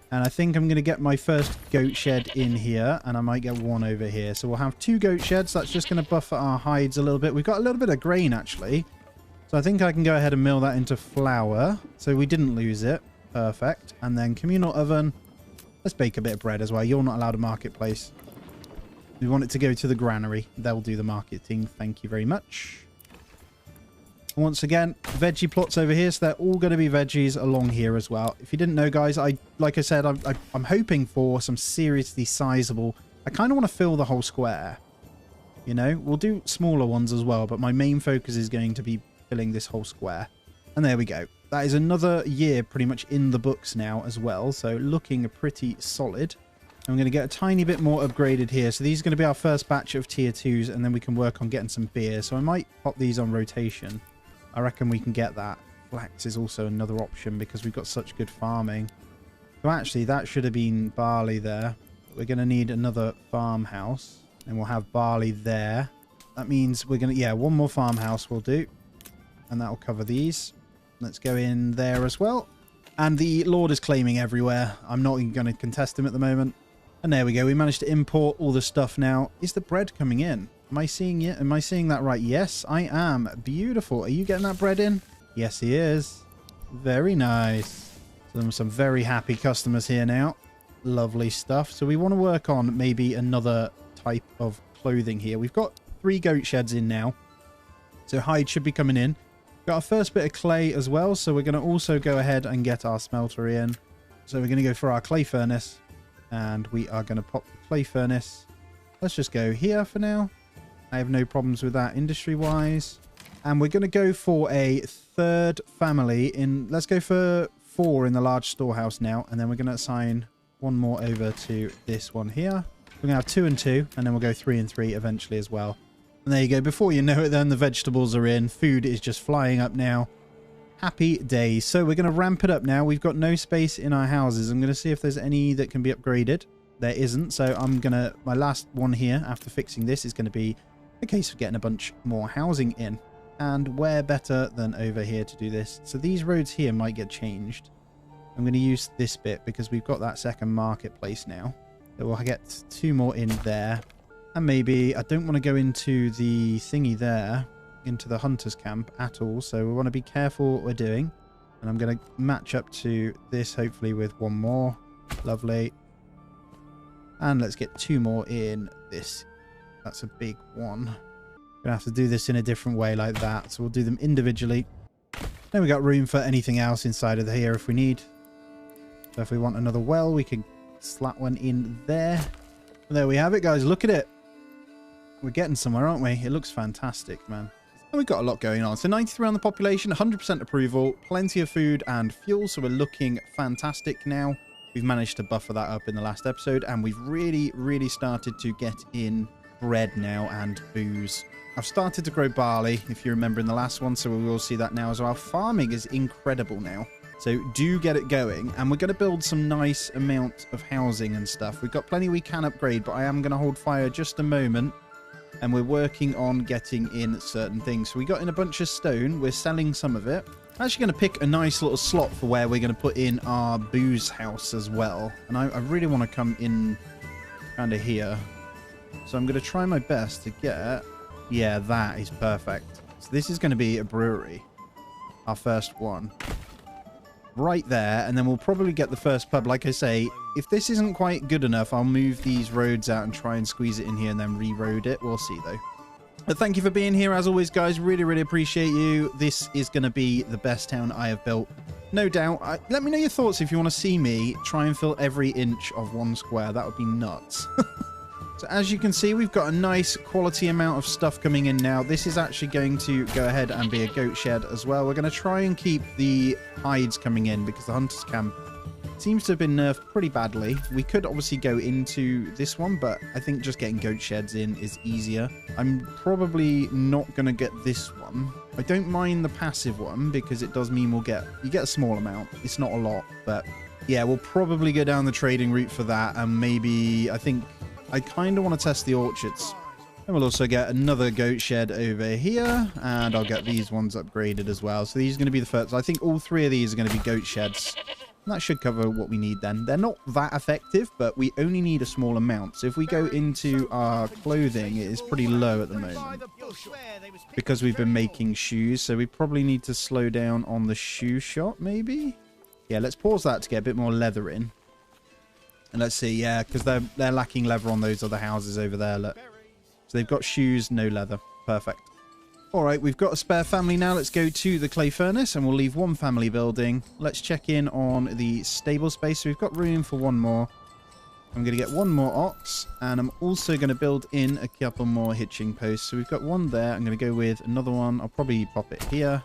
And I think I'm going to get my first goat shed in here, and I might get one over here. So we'll have 2 goat sheds. That's just going to buffer our hides a little bit. We've got a little bit of grain, actually. So I think I can go ahead and mill that into flour. So we didn't lose it. Perfect. And then communal oven. Let's bake a bit of bread as well. You're not allowed a marketplace. We want it to go to the granary. They'll do the marketing. Thank you very much. Once again, veggie plots over here, so they're all going to be veggies along here as well. If you didn't know, guys, like I said, I'm hoping for some seriously sizable. I kind of want to fill the whole square. You know, we'll do smaller ones as well, but my main focus is going to be filling this whole square. And there we go. That is another year pretty much in the books now as well, so looking pretty solid. I'm going to get a tiny bit more upgraded here. So these are going to be our first batch of tier 2s, and then we can work on getting some beer. So I might pop these on rotation. I reckon we can get that. Flax is also another option because we've got such good farming. So actually, that should have been barley there. We're going to need another farmhouse. And we'll have barley there. That means we're going to... Yeah, one more farmhouse will do. And that will cover these. Let's go in there as well. And the Lord is claiming everywhere. I'm not even going to contest him at the moment. And there we go. We managed to import all the stuff now. Is the bread coming in? Am I seeing it? Am I seeing that right? Yes, I am. Beautiful. Are you getting that bread in? Yes, he is. Very nice. So some very happy customers here now. Lovely stuff. So we want to work on maybe another type of clothing here. We've got 3 goat sheds in now. So hide should be coming in. Got our first bit of clay as well. So we're going to also go ahead and get our smelter in. So we're going to go for our clay furnace. And we are going to pop the clay furnace. Let's just go here for now. I have no problems with that industry-wise. And we're going to go for a 3rd family in... Let's go for 4 in the large storehouse now. And then we're going to assign one more over to this one here. We're going to have 2 and 2. And then we'll go 3 and 3 eventually as well. And there you go. Before you know it then, the vegetables are in. Food is just flying up now. Happy days. So we're going to ramp it up now. We've got no space in our houses. I'm going to see if there's any that can be upgraded. There isn't. So I'm going to... My last one here after fixing this is going to be a case of getting a bunch more housing in. And where better than over here to do this? So these roads here might get changed. I'm going to use this bit because we've got that second marketplace now. So we'll get 2 more in there. And maybe I don't want to go into the thingy there, into the hunter's camp at all. So we want to be careful what we're doing. And I'm going to match up to this hopefully with 1 more. Lovely. And let's get 2 more in this. That's a big one. Gonna have to do this in a different way like that. So we'll do them individually. Then we got room for anything else inside of here if we need. So if we want another well, we can slap one in there. There we have it, guys. Look at it. We're getting somewhere, aren't we? It looks fantastic, man. And we've got a lot going on. So 93 on the population, 100% approval, plenty of food and fuel. So we're looking fantastic now. We've managed to buffer that up in the last episode. And we've really, really started to get in bread now and booze. I've started to grow barley, if you remember in the last one. So we will see that now as well. Farming is incredible now. So do get it going. And we're going to build some nice amount of housing and stuff. We've got plenty we can upgrade, but I am going to hold fire just a moment. And we're working on getting in certain things. So we got in a bunch of stone. We're selling some of it. I'm actually going to pick a nice little slot for where we're going to put in our booze house as well. And I really want to come in kind of here. So I'm going to try my best to get... Yeah, that is perfect. So this is going to be a brewery. Our first one. Right there, and then we'll probably get the first pub. Like I say, if this isn't quite good enough, I'll move these roads out and try and squeeze it in here and then re-road it. We'll see, though. But thank you for being here, as always, guys. Really, really appreciate you. This is going to be the best town I have built. No doubt. Let me know your thoughts if you want to see me try and fill every inch of one square. That would be nuts. So as you can see, we've got a nice quality amount of stuff coming in now. This is actually going to go ahead and be a goat shed as well. We're going to try and keep the hides coming in because the hunter's camp seems to have been nerfed pretty badly. We could obviously go into this one, but I think just getting goat sheds in is easier. I'm probably not going to get this one. I don't mind the passive one because it does mean you get a small amount. It's not a lot, but yeah, we'll probably go down the trading route for that. And maybe, I kind of want to test the orchards. And we'll also get another goat shed over here. And I'll get these ones upgraded as well. So these are going to be the first. I think all three of these are going to be goat sheds. And that should cover what we need then. They're not that effective, but we only need a small amount. So if we go into our clothing, it is pretty low at the moment. Because we've been making shoes. So we probably need to slow down on the shoe shop, maybe? Yeah, let's pause that to get a bit more leather in. And let's see, yeah, because they're lacking leather on those other houses over there, look. So they've got shoes, no leather. Perfect. All right, we've got a spare family now. Let's go to the clay furnace, and we'll leave one family building. Let's check in on the stable space. So we've got room for one more. I'm going to get one more ox, and I'm also going to build in a couple more hitching posts. So we've got one there. I'm going to go with another one. I'll probably pop it here,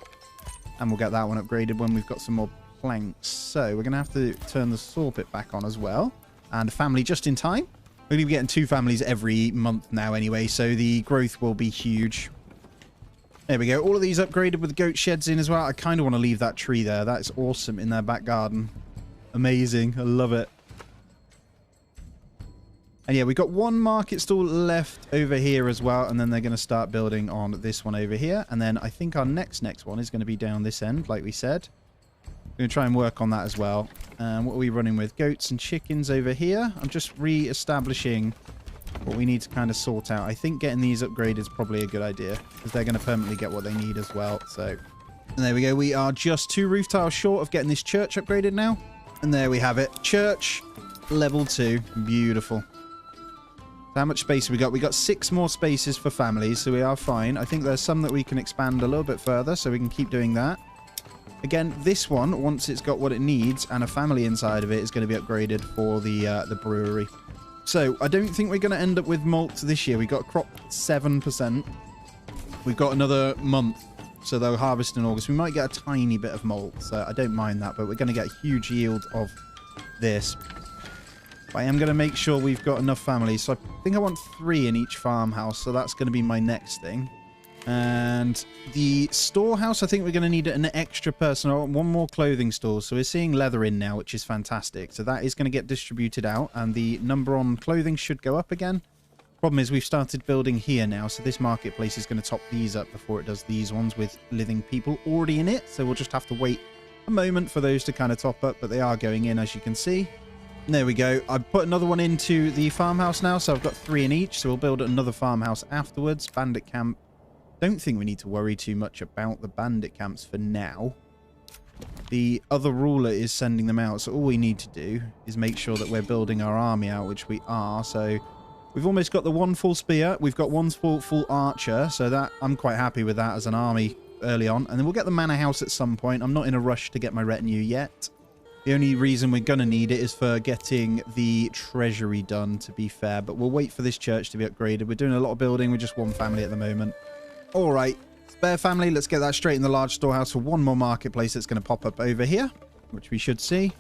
and we'll get that one upgraded when we've got some more planks. So we're going to have to turn the saw pit back on as well. And a family just in time. We're going to be getting 2 families every month now anyway, so the growth will be huge. There we go. All of these upgraded with goat sheds in as well. I kind of want to leave that tree there. That's awesome in their back garden. Amazing. I love it. And yeah, we've got one market stall left over here as well, and then they're going to start building on this one over here. And then I think our next one is going to be down this end, like we said. We're going to try and work on that as well. And what are we running with? Goats and chickens over here. I'm just re-establishing what we need to kind of sort out. I think getting these upgraded is probably a good idea because they're going to permanently get what they need as well. So, and there we go. We are just 2 roof tiles short of getting this church upgraded now. And there we have it. Church level 2. Beautiful. So how much space have we got? We got 6 more spaces for families, so we are fine. I think there's some that we can expand a little bit further, so we can keep doing that. Again, this one, once it's got what it needs and a family inside of it, is going to be upgraded for the brewery. So, I don't think we're going to end up with malt this year. We got crop 7%. We've got another month, so they'll harvest in August. We might get a tiny bit of malt, so I don't mind that, but we're going to get a huge yield of this. But I am going to make sure we've got enough families. So, I think I want 3 in each farmhouse, so that's going to be my next thing. And the storehouse, I think we're going to need an extra person. I want 1 more clothing store. So we're seeing leather in now, which is fantastic. So that is going to get distributed out. And the number on clothing should go up again. Problem is we've started building here now. So this marketplace is going to top these up before it does these ones with living people already in it. So we'll just have to wait a moment for those to kind of top up. But they are going in, as you can see. And there we go. I've put another one into the farmhouse now. So I've got 3 in each. So we'll build another farmhouse afterwards. Bandit camp. Don't think we need to worry too much about the bandit camps for now. The other ruler is sending them out, so all we need to do is make sure that we're building our army out, which we are. So we've almost got the 1 full spear. We've got 1 full archer, so that I'm quite happy with that as an army early on. And then we'll get the manor house at some point. I'm not in a rush to get my retinue yet. The only reason we're going to need it is for getting the treasury done, to be fair. But we'll wait for this church to be upgraded. We're doing a lot of building with just one family at the moment. All right. Spare family. Let's get that straight in the large storehouse for one more marketplace that's going to pop up over here, which we should see.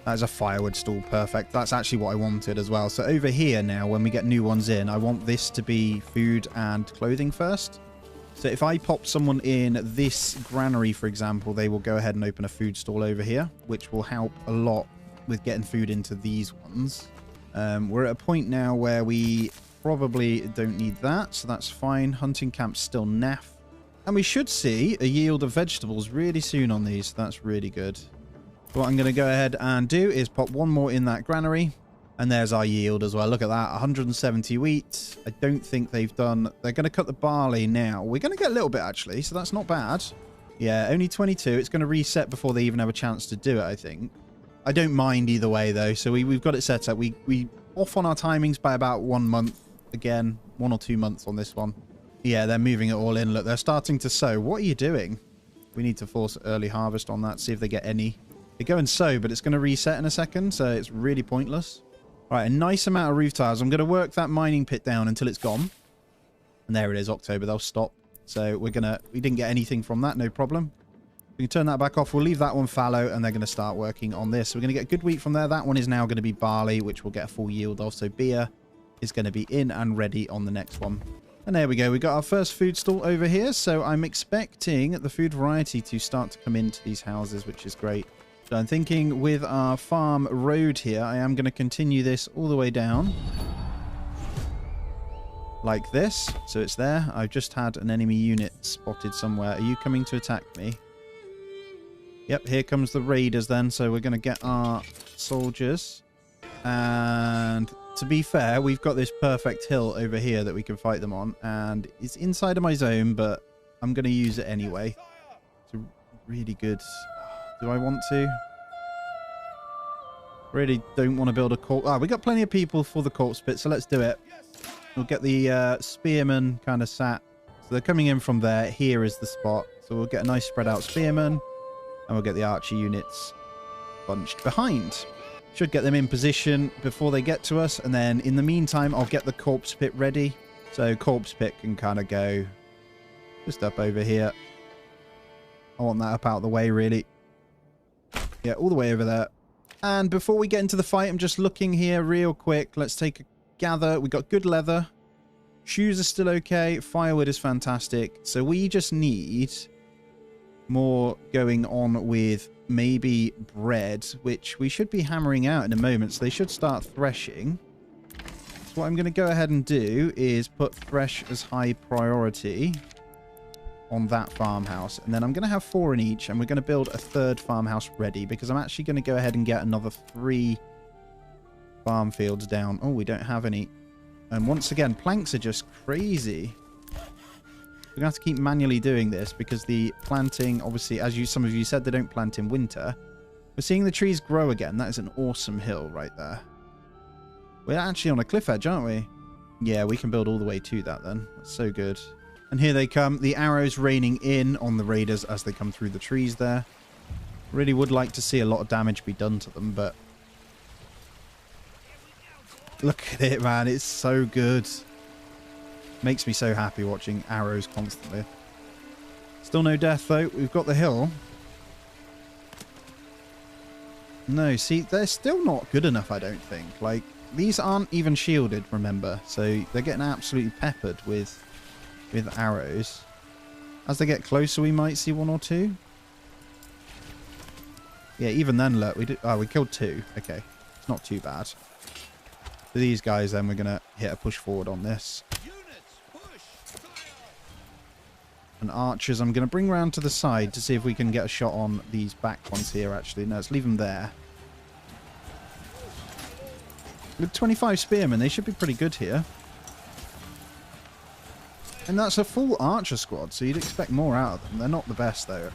That is a firewood stall. Perfect. That's actually what I wanted as well. So over here now, when we get new ones in, I want this to be food and clothing first. So if I pop someone in this granary, for example, they will go ahead and open a food stall over here, which will help a lot with getting food into these ones. We're at a point now where we probably don't need that, so that's fine. Hunting camp's still naff. And we should see a yield of vegetables really soon on these. So that's really good. What I'm going to go ahead and do is pop one more in that granary. And there's our yield as well. Look at that. 170 wheat. I don't think they've done... They're going to cut the barley now. We're going to get a little bit, actually. So that's not bad. Yeah, only 22. It's going to reset before they even have a chance to do it, I think. I don't mind either way, though. So we've got it set up. We off on our timings by about 1 month. Again, 1 or 2 months on this one. Yeah, they're moving it all in. Look, they're starting to sow. What are you doing? We need to force early harvest on that. See if they get any. They go and sow, but it's going to reset in a second, so it's really pointless. All right, a nice amount of roof tiles. I'm going to work that mining pit down until it's gone. And there it is, October. They'll stop. So we didn't get anything from that, no problem. We can turn that back off. We'll leave that one fallow, and they're going to start working on this. So we're going to get good wheat from there. That one is now going to be barley, which we'll get a full yield of. So beer is going to be in and ready on the next one. And there we go. We got our first food stall over here. So I'm expecting the food variety to start to come into these houses, which is great. So I'm thinking with our farm road here, I am going to continue this all the way down. Like this. So it's there. I've just had an enemy unit spotted somewhere. Are you coming to attack me? Yep, here comes the raiders then. So we're going to get our soldiers. And to be fair, we've got this perfect hill over here that we can fight them on. And it's inside of my zone, but I'm going to use it anyway. It's a really good... Do I want to? Really don't want to build a corpse. Ah, we got plenty of people for the corpse pit, so let's do it. We'll get the spearmen kind of sat. So they're coming in from there. Here is the spot. So we'll get a nice spread out spearmen. And we'll get the archer units bunched behind. Should get them in position before they get to us. And then in the meantime, I'll get the corpse pit ready. So corpse pit can kind of go just up over here. I want that up out of the way, really. Yeah, all the way over there. And before we get into the fight, I'm just looking here real quick. Let's take a gather. We got good leather. Shoes are still okay. Firewood is fantastic. So we just need more going on with maybe bread, which we should be hammering out in a moment. So they should start threshing. So what I'm going to go ahead and do is put thresh as high priority on that farmhouse, and then I'm going to have 4 in each, and we're going to build a 3rd farmhouse ready, because I'm actually going to go ahead and get another 3 farm fields down. Oh, we don't have any. And once again, planks are just crazy. We're going to have to keep manually doing this, because the planting, obviously, as some of you said, they don't plant in winter. We're seeing the trees grow again. That is an awesome hill right there. We're actually on a cliff edge, aren't we? Yeah, we can build all the way to that then. That's so good. And here they come, the arrows raining in on the raiders as they come through the trees there. Really would like to see a lot of damage be done to them, but... Look at it, man. It's so good. Makes me so happy watching arrows constantly. Still no death, though. We've got the hill. No, see, they're still not good enough, I don't think. Like, these aren't even shielded, remember? So they're getting absolutely peppered with arrows. As they get closer, we might see 1 or 2. Yeah, even then, look, we killed 2. Okay, it's not too bad. For these guys, then we're gonna hit a push forward on this. And archers, I'm gonna bring round to the side to see if we can get a shot on these back ones here. Actually, no, let's leave them there. With 25 spearmen, they should be pretty good here. And that's a full archer squad, so you'd expect more out of them. They're not the best, though.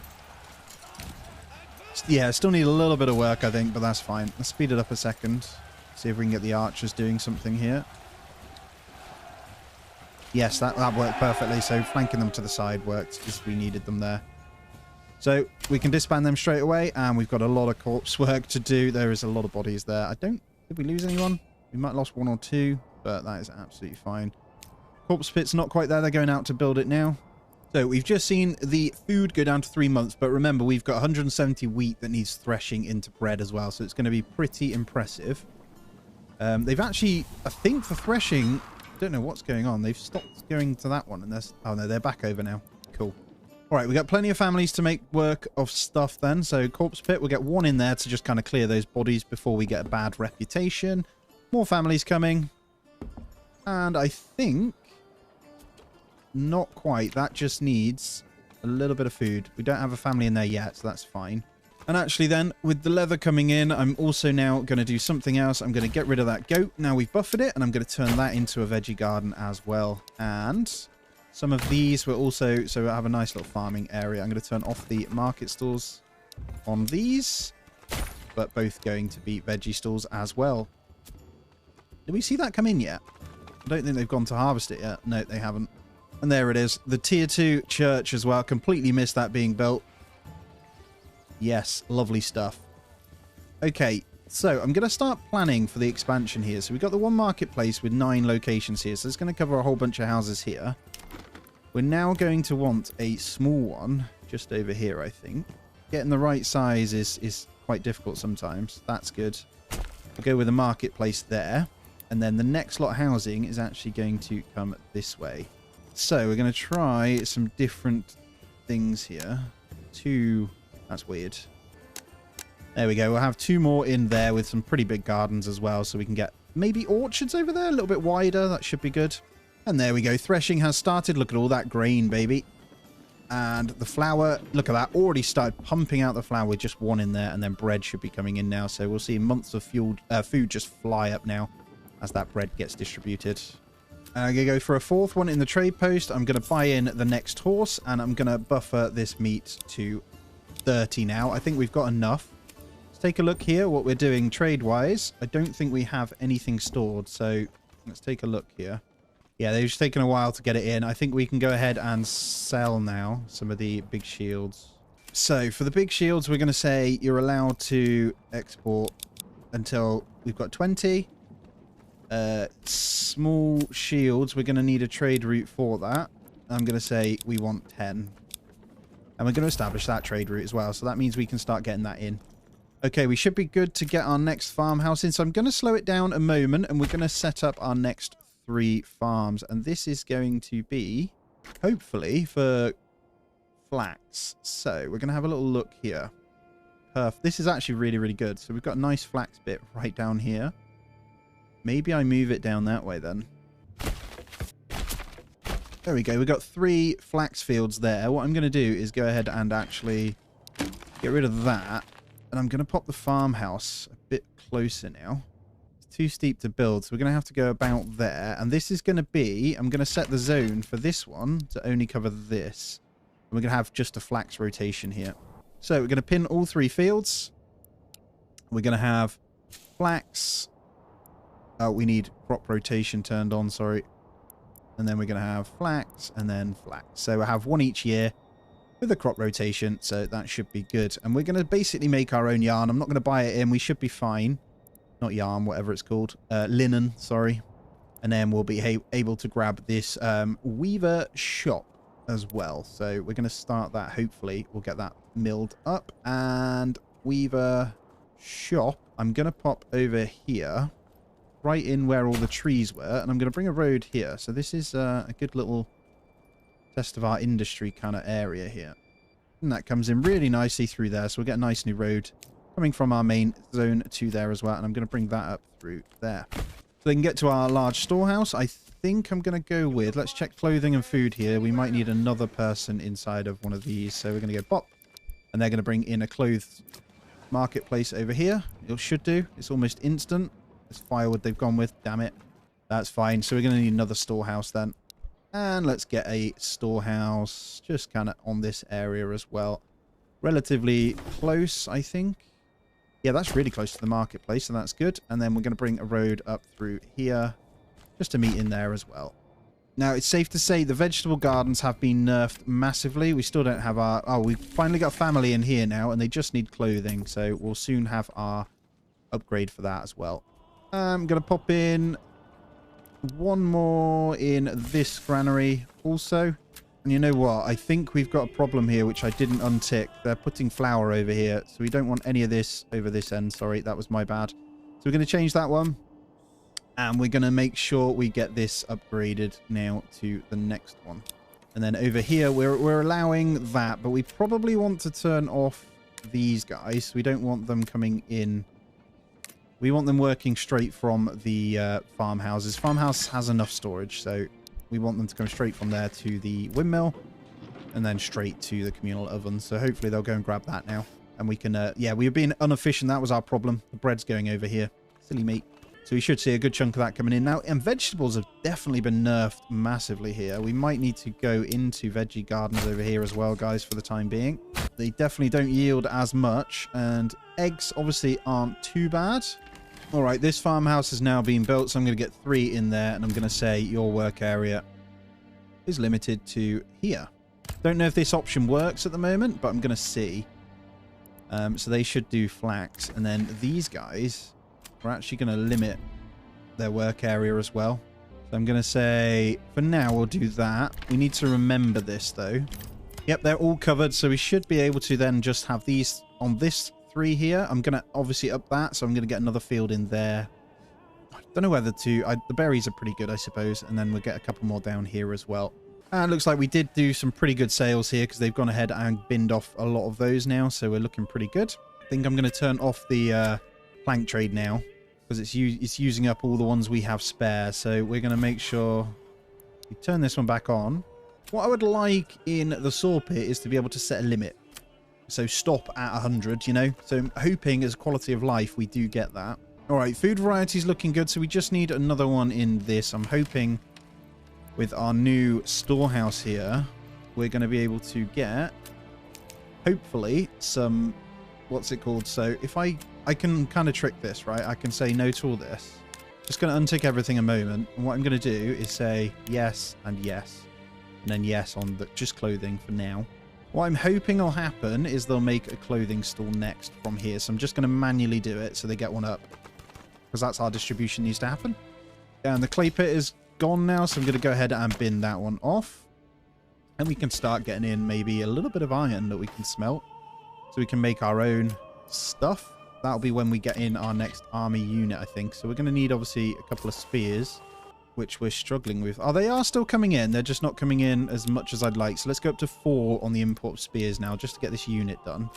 Yeah, still need a little bit of work, I think, but that's fine. Let's speed it up a second. See if we can get the archers doing something here. Yes, that worked perfectly. So flanking them to the side worked because we needed them there. So we can disband them straight away, and we've got a lot of corpse work to do. There is a lot of bodies there. Did we lose anyone? We might have lost 1 or 2, but that is absolutely fine. Corpse pit's not quite there. They're going out to build it now. So we've just seen the food go down to 3 months, but remember, we've got 170 wheat that needs threshing into bread as well, so it's going to be pretty impressive. They've actually, I think for threshing, I don't know what's going on. They've stopped going to that one, and there's, oh no, they're back over now. Cool. All right, we've got plenty of families to make work of stuff then. So corpse pit, we'll get 1 in there to just kind of clear those bodies before we get a bad reputation. More families coming. And I think, not quite. That just needs a little bit of food. We don't have a family in there yet, so that's fine. And actually then, with the leather coming in, I'm also now going to do something else. I'm going to get rid of that goat. Now we've buffered it, and I'm going to turn that into a veggie garden as well. And some of these will also, so we'll have a nice little farming area. I'm going to turn off the market stalls on these, but both going to be veggie stalls as well. Did we see that come in yet? I don't think they've gone to harvest it yet. No, they haven't. And there it is. The tier 2 church as well. Completely missed that being built. Yes, lovely stuff. Okay, so I'm going to start planning for the expansion here. So we've got the one marketplace with 9 locations here. So it's going to cover a whole bunch of houses here. We're now going to want a small one just over here, I think. Getting the right size is quite difficult sometimes. That's good. We'll go with a marketplace there. And then the next lot of housing is actually going to come this way. So we're going to try some different things here. 2... That's weird. There we go. We'll have 2 more in there with some pretty big gardens as well. So we can get maybe orchards over there. A little bit wider. That should be good. And there we go. Threshing has started. Look at all that grain, baby. And the flour. Look at that. Already started pumping out the flour with just 1 in there. And then bread should be coming in now. So we'll see months of food just fly up now as that bread gets distributed. I'm going to go for a 4th one in the trade post. I'm going to buy in the next horse. And I'm going to buffer this meat to 30 now. I think we've got enough. Let's take a look here what we're doing trade-wise. I don't think we have anything stored, so let's take a look here. Yeah, they've just taken a while to get it in. I think we can go ahead and sell now some of the big shields. So for the big shields, we're going to say you're allowed to export until we've got 20. Small shields, we're going to need a trade route for that. I'm going to say we want 10. And we're going to establish that trade route as well. So that means we can start getting that in. Okay, we should be good to get our next farmhouse in. So I'm going to slow it down a moment. And we're going to set up our next 3 farms. And this is going to be, hopefully, for flax. So we're going to have a little look here. This is actually really, really good. So we've got a nice flax bit right down here. Maybe I move it down that way then. There we go. We've got 3 flax fields there. What I'm going to do is go ahead and actually get rid of that. And I'm going to pop the farmhouse a bit closer now. It's too steep to build, so we're going to have to go about there. And this is going to be... I'm going to set the zone for this one to only cover this. And we're going to have just a flax rotation here. So we're going to pin all 3 fields. We're going to have flax. Oh, we need crop rotation turned on, sorry. And then we're going to have flax and then flax. So we'll have 1 each year with a crop rotation. So that should be good. And we're going to basically make our own yarn. I'm not going to buy it in. We should be fine. Not yarn, whatever it's called. Linen, sorry. And then we'll be able to grab this weaver shop as well. So we're going to start that. Hopefully we'll get that milled up. And weaver shop, I'm going to pop over here. Right in where all the trees were, and I'm going to bring a road here. So this is a good little test of our industry kind of area here. And that comes in really nicely through there, so we'll get a nice new road coming from our main zone to there as well, and I'm going to bring that up through there. So they can get to our large storehouse. I think I'm going to go with, let's check clothing and food here. We might need another person inside of one of these, so we're going to go pop, and they're going to bring in a clothes marketplace over here. It should do. It's almost instant. This firewood they've gone with, damn it. That's fine. So we're going to need another storehouse then. And let's get a storehouse just kind of on this area as well. Relatively close, I think. Yeah, that's really close to the marketplace, so that's good. And then we're going to bring a road up through here just to meet in there as well. Now, it's safe to say the vegetable gardens have been nerfed massively. We still don't have our... Oh, we've finally got family in here now, and they just need clothing. So we'll soon have our upgrade for that as well. I'm going to pop in one more in this granary also. And you know what? I think we've got a problem here, which I didn't untick. They're putting flour over here, so we don't want any of this over this end. Sorry, that was my bad. So we're going to change that one. And we're going to make sure we get this upgraded now to the next one. And then over here, we're allowing that, but we probably want to turn off these guys. We don't want them coming in. We want them working straight from the farmhouses. Farmhouse has enough storage, so we want them to come straight from there to the windmill and then straight to the communal oven. So hopefully they'll go and grab that now. And we can, yeah, we were being inefficient. That was our problem. The bread's going over here. Silly mate. So we should see a good chunk of that coming in now. And vegetables have definitely been nerfed massively here. We might need to go into veggie gardens over here as well, guys, for the time being. They definitely don't yield as much. And eggs obviously aren't too bad. All right, this farmhouse has now been built, so I'm going to get 3 in there. And I'm going to say your work area is limited to here. Don't know if this option works at the moment, but I'm going to see. So they should do flax. And then these guys... We're actually going to limit their work area as well. So I'm going to say, for now, we'll do that. We need to remember this, though. Yep, they're all covered, so we should be able to then just have these on this 3 here. I'm going to obviously up that, so I'm going to get another field in there. I don't know whether to... the berries are pretty good, I suppose, and then we'll get a couple more down here as well. And it looks like we did do some pretty good sales here, because they've gone ahead and binned off a lot of those now, so we're looking pretty good. I think I'm going to turn off the plank trade now, because it's using up all the ones we have spare. So we're going to make sure we turn this one back on. What I would like in the saw pit is to be able to set a limit. So stop at 100, you know. So I'm hoping as quality of life we do get that. All right, food variety is looking good. So we just need another one in this. I'm hoping with our new storehouse here, we're going to be able to get, hopefully, some... What's it called? So if I can kind of trick this, right? I can say no to all this. Just going to untick everything a moment. And what I'm going to do is say yes and yes. And then yes on the just clothing for now. What I'm hoping will happen is they'll make a clothing store next from here. So I'm just going to manually do it so they get one up. Because that's how distribution needs to happen. And the clay pit is gone now. So I'm going to go ahead and bin that one off. And we can start getting in maybe a little bit of iron that we can smelt. So we can make our own stuff. That'll be when we get in our next army unit, I think. So we're going to need, obviously, a couple of spears, which we're struggling with. Oh, they are still coming in. They're just not coming in as much as I'd like. So let's go up to 4 on the import of spears now, just to get this unit done.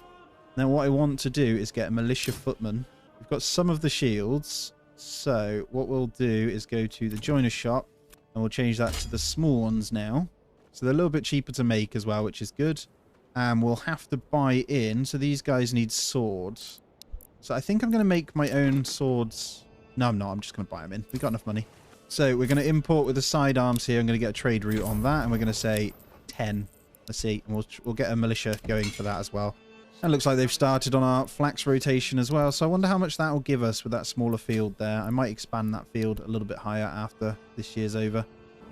Now, what I want to do is get a militia footman. We've got some of the shields. So what we'll do is go to the joiner shop, and we'll change that to the small ones now. So they're a little bit cheaper to make as well, which is good. And we'll have to buy in. So these guys need swords. So I think I'm going to make my own swords. No, I'm not. I'm just going to buy them in. We've got enough money. So we're going to import with the sidearms here. I'm going to get a trade route on that. And we're going to say 10. Let's see. And we'll get a militia going for that as well. And it looks like they've started on our flax rotation as well. So I wonder how much that will give us with that smaller field there. I might expand that field a little bit higher after this year's over.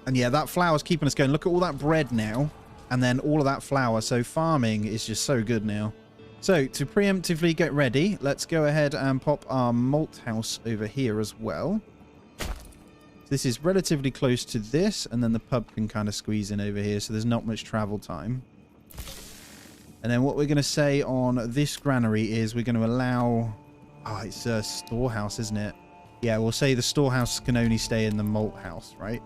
And yeah, that flour's keeping us going. Look at all that bread now. And then all of that flour. So farming is just so good now. So to preemptively get ready, let's go ahead and pop our malt house over here as well. This is relatively close to this. And then the pub can kind of squeeze in over here. So there's not much travel time. And then what we're going to say on this granary is we're going to allow... Oh, it's a storehouse, isn't it? Yeah, we'll say the storehouse can only stay in the malt house, right?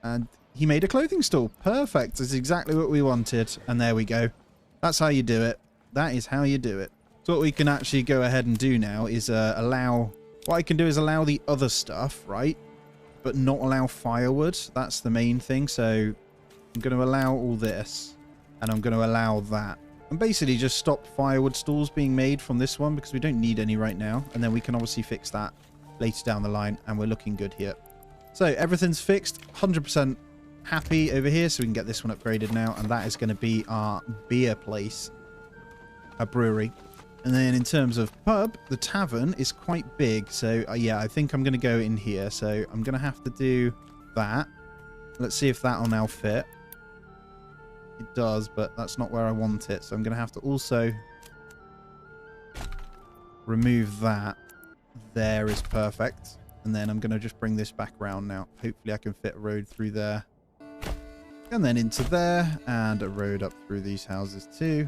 And... he made a clothing store. Perfect. That's exactly what we wanted. And there we go. That's how you do it. That is how you do it. So what we can actually go ahead and do now is allow... What I can do is allow the other stuff, right? But not allow firewood. That's the main thing. So I'm going to allow all this. And I'm going to allow that. And basically just stop firewood stalls being made from this one. Because we don't need any right now. And then we can obviously fix that later down the line. And we're looking good here. So everything's fixed. 100% happy over here, so we can get this one upgraded now, and that is going to be our beer place, a brewery. And then in terms of pub, the tavern is quite big, so yeah, I think I'm going to go in here. So I'm going to have to do that. Let's see if that'll now fit. It does, but that's not where I want it. So I'm going to have to also remove that. There is perfect. And then I'm going to just bring this back around now. Hopefully I can fit a road through there. And then into there. And a road up through these houses too.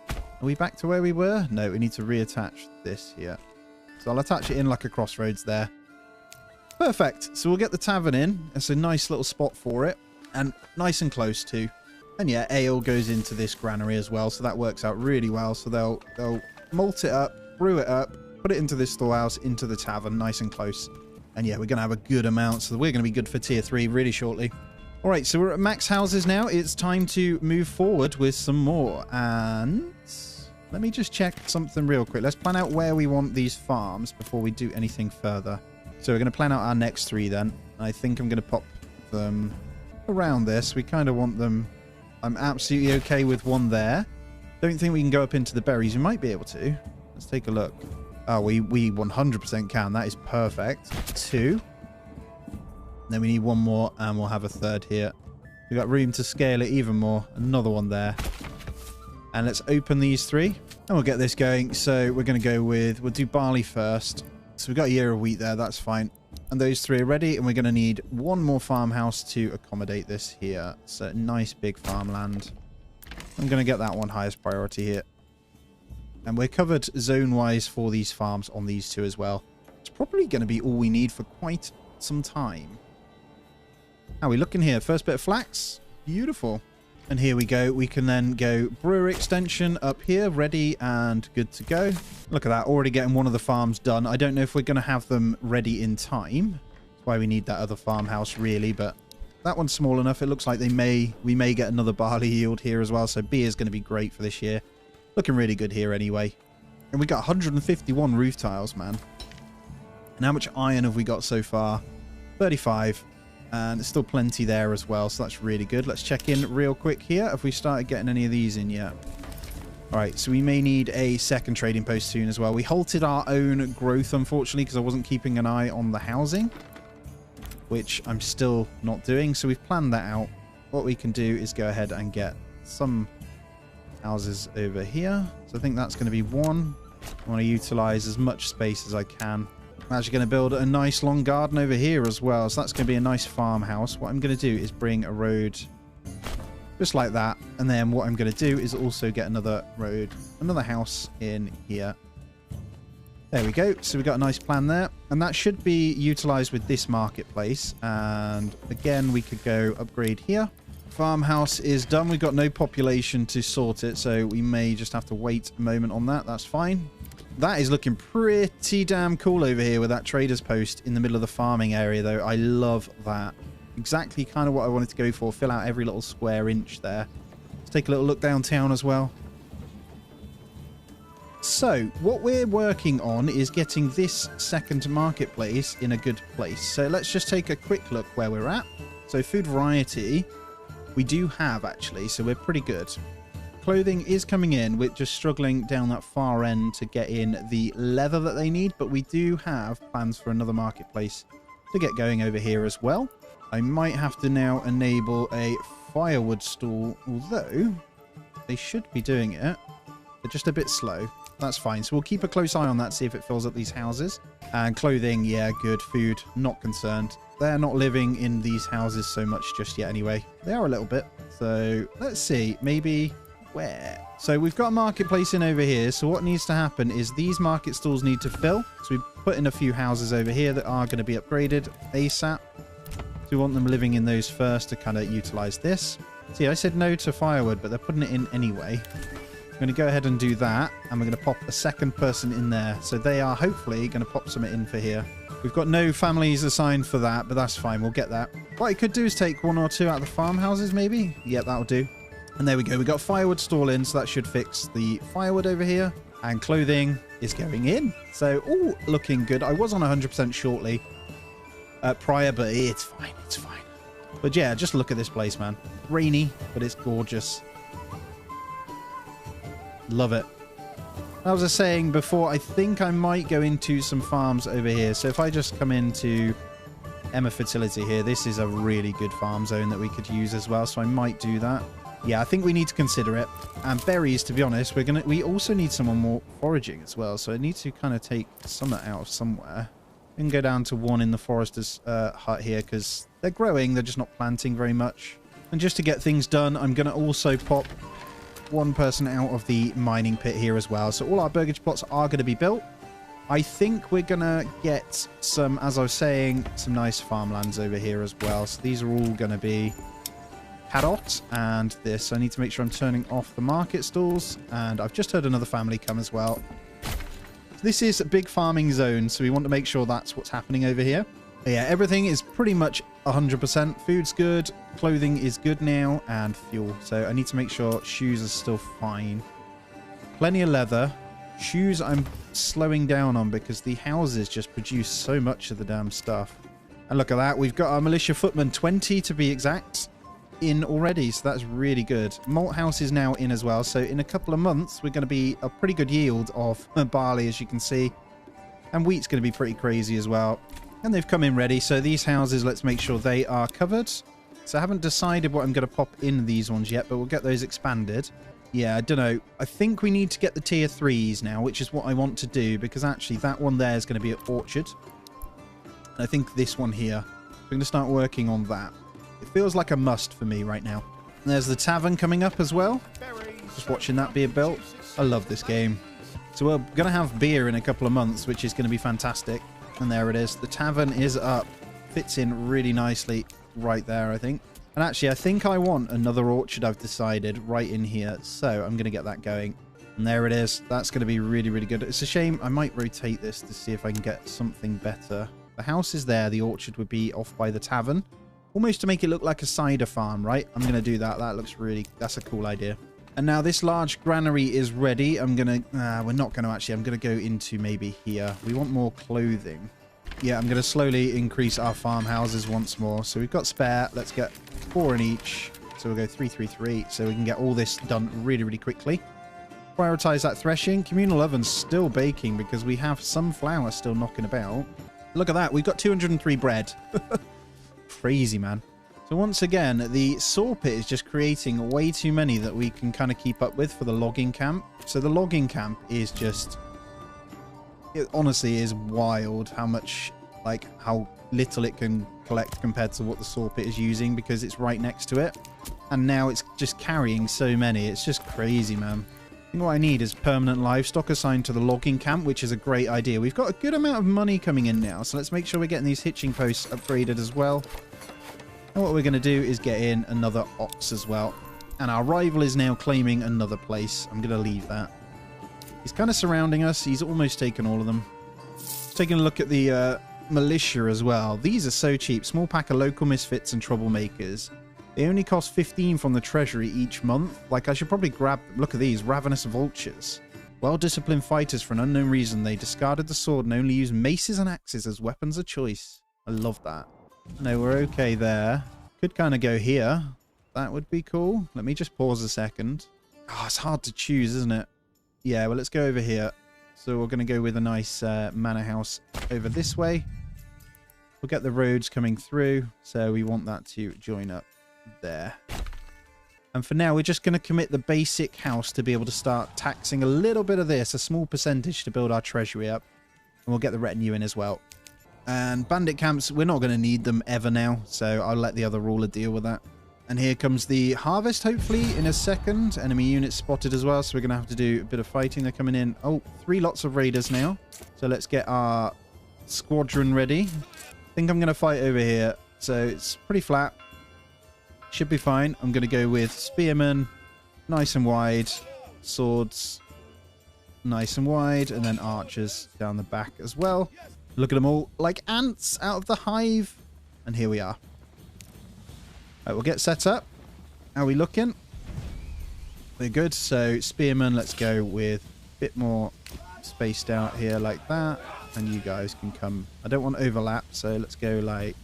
Are we back to where we were? No, we need to reattach this here. So I'll attach it in like a crossroads there. Perfect. So we'll get the tavern in. It's a nice little spot for it. And nice and close too. And yeah, ale goes into this granary as well. So that works out really well. So they'll malt it up, brew it up, put it into this storehouse, into the tavern, nice and close. And yeah, we're going to have a good amount. So we're going to be good for tier 3 really shortly. All right, so we're at max houses now. It's time to move forward with some more. And let me just check something real quick. Let's plan out where we want these farms before we do anything further. So we're going to plan out our next 3 then. I think I'm going to pop them around this. We kind of want them... I'm absolutely okay with one there. Don't think we can go up into the berries. We might be able to. Let's take a look. Oh, we 100% can. That is perfect. 2. Then we need one more, and we'll have a 3rd here. We've got room to scale it even more. Another one there. And let's open these 3. And we'll get this going. So we're going to go with... We'll do barley first. So we've got a year of wheat there. That's fine. And those 3 are ready. And we're going to need one more farmhouse to accommodate this here. So nice big farmland. I'm going to get that one highest priority here. And we're covered zone-wise for these farms on these 2 as well. It's probably going to be all we need for quite some time. How are we looking here? First bit of flax. Beautiful. And here we go. We can then go brewery extension up here, ready and good to go. Look at that, already getting one of the farms done. I don't know if we're going to have them ready in time. That's why we need that other farmhouse, really. But that one's small enough. It looks like we may get another barley yield here as well. So beer is going to be great for this year. Looking really good here anyway. And we got 151 roof tiles, man. And how much iron have we got so far? 35. And there's still plenty there as well, so that's really good. Let's check in real quick here. Have we started getting any of these in yet? All right, so we may need a second trading post soon as well. We halted our own growth, unfortunately, because I wasn't keeping an eye on the housing, which I'm still not doing. So we've planned that out. What we can do is go ahead and get some houses over here. So I think that's going to be 1. I want to utilize as much space as I can. I'm actually going to build a nice long garden over here as well. So that's going to be a nice farmhouse. What I'm going to do is bring a road just like that. And then what I'm going to do is also get another road, another house in here. There we go. So we've got a nice plan there. And that should be utilized with this marketplace. And again, we could go upgrade here. Farmhouse is done. We've got no population to sort it. So we may just have to wait a moment on that. That's fine. That is looking pretty damn cool over here with that trader's post in the middle of the farming area, though. I love that. Exactly kind of what I wanted to go for. Fill out every little square inch there. Let's take a little look downtown as well. So, what we're working on is getting this second marketplace in a good place. So, let's just take a quick look where we're at. So, food variety, we do have, actually. So, we're pretty good. Clothing is coming in. We're just struggling down that far end to get in the leather that they need, but we do have plans for another marketplace to get going over here as well. I might have to now enable a firewood stall, although they should be doing it. They're just a bit slow. That's fine. So we'll keep a close eye on that, see if it fills up these houses. And clothing, yeah, good. Food, not concerned. They're not living in these houses so much just yet anyway. They are a little bit. So let's see. Maybe... where? So we've got a marketplace in over here. So what needs to happen is these market stalls need to fill. So we put in a few houses over here that are going to be upgraded ASAP. So we want them living in those first to kind of utilize this. See, I said no to firewood, but they're putting it in anyway. I'm going to go ahead and do that. And we're going to pop a second person in there. So they are hopefully going to pop something in for here. We've got no families assigned for that, but that's fine. We'll get that. What I could do is take 1 or 2 out of the farmhouses maybe. Yeah, that'll do. And there we go. We got firewood stall in, so that should fix the firewood over here. And clothing is going in. So, all looking good. I was on 100% shortly prior, but it's fine. It's fine. But yeah, just look at this place, man. Rainy, but it's gorgeous. Love it. As I was saying before, I think I might go into some farms over here. So if I just come into Emma Fertility here. This is a really good farm zone that we could use as well, so I might do that. Yeah, I think we need to consider it. And berries, to be honest, we also need some more foraging as well, so I need to kind of take some out of somewhere. We can go down to one in the forester's hut here, because they're growing, they're just not planting very much. And just to get things done, I'm going to also pop one person out of the mining pit here as well. So all our burgage plots are going to be built. I think we're going to get some, as I was saying, some nice farmlands over here as well. So these are all going to be carrot and this. I need to make sure I'm turning off the market stalls. And I've just heard another family come as well. So this is a big farming zone, so we want to make sure that's what's happening over here. But yeah, everything is pretty much 100%. Food's good, clothing is good now, and fuel. So I need to make sure shoes are still fine. Plenty of leather. Shoes I'm slowing down on because the houses just produce so much of the damn stuff. And look at that. We've got our militia footmen, 20 to be exact, in already. So that's really good. Malt house is now in as well. So in a couple of months, we're going to be a pretty good yield of barley, as you can see. And wheat's going to be pretty crazy as well. And they've come in ready. So these houses, let's make sure they are covered. So I haven't decided what I'm going to pop in these ones yet, but we'll get those expanded. Yeah, I don't know. I think we need to get the tier 3s now, which is what I want to do, because actually that one there is going to be an orchard. And I think this one here, we're going to start working on that. It feels like a must for me right now. And there's the tavern coming up as well. Just watching that beer built. I love this game. So we're going to have beer in a couple of months, which is going to be fantastic. And there it is. The tavern is up. Fits in really nicely right there, I think. And actually, I think I want another orchard, I've decided, right in here. So I'm going to get that going. And there it is. That's going to be really, really good. It's a shame. I might rotate this to see if I can get something better. The house is there. The orchard would be off by the tavern. Almost to make it look like a cider farm, right? I'm going to do that. That looks really... That's a cool idea. And now this large granary is ready. I'm going to... we're not going to actually. I'm going to go into maybe here. We want more clothing. Yeah, I'm going to slowly increase our farmhouses once more. So we've got spare. Let's get 4 in each. So we'll go 3, 3, 3. So we can get all this done really, really quickly. Prioritize that threshing. Communal oven's still baking because we have some flour still knocking about. Look at that. We've got 203 bread. Crazy, man. So once again, the saw pit is just creating way too many that we can kind of keep up with for the logging camp. So the logging camp is just... It honestly is wild how much, like, how little it can collect compared to what the saw pit is using because it's right next to it. And now it's just carrying so many. It's just crazy, man. I think what I need is permanent livestock assigned to the logging camp, which is a great idea. We've got a good amount of money coming in now, so let's make sure we're getting these hitching posts upgraded as well. And what we're going to do is get in another ox as well. And our rival is now claiming another place. I'm going to leave that. He's kind of surrounding us. He's almost taken all of them. Taking a look at the militia as well. These are so cheap. Small pack of local misfits and troublemakers. They only cost 15 from the treasury each month. Like, I should probably grab... Look at these. Ravenous vultures. Well-disciplined fighters for an unknown reason. They discarded the sword and only use maces and axes as weapons of choice. I love that. No, we're okay there. Could kind of go here. That would be cool. Let me just pause a second. Oh, it's hard to choose, isn't it? Yeah, well, let's go over here. So we're going to go with a nice manor house over this way. We'll get the roads coming through. So we want that to join up there. And for now, we're just going to commit the basic house to be able to start taxing a little bit of this, a small percentage to build our treasury up. And we'll get the retinue in as well. And bandit camps, we're not going to need them ever now. So I'll let the other ruler deal with that. And here comes the harvest, hopefully, in a second. Enemy units spotted as well, so we're going to have to do a bit of fighting. They're coming in. Oh, 3 lots of raiders now. So let's get our squadron ready. I think I'm going to fight over here. So it's pretty flat. Should be fine. I'm going to go with spearmen, nice and wide. Swords, nice and wide. And then archers down the back as well. Look at them all like ants out of the hive. And here we are. Right, we'll get set up. How are we looking? We're good. So spearmen, let's go with a bit more spaced out here like that. And you guys can come. I don't want overlap, so let's go like...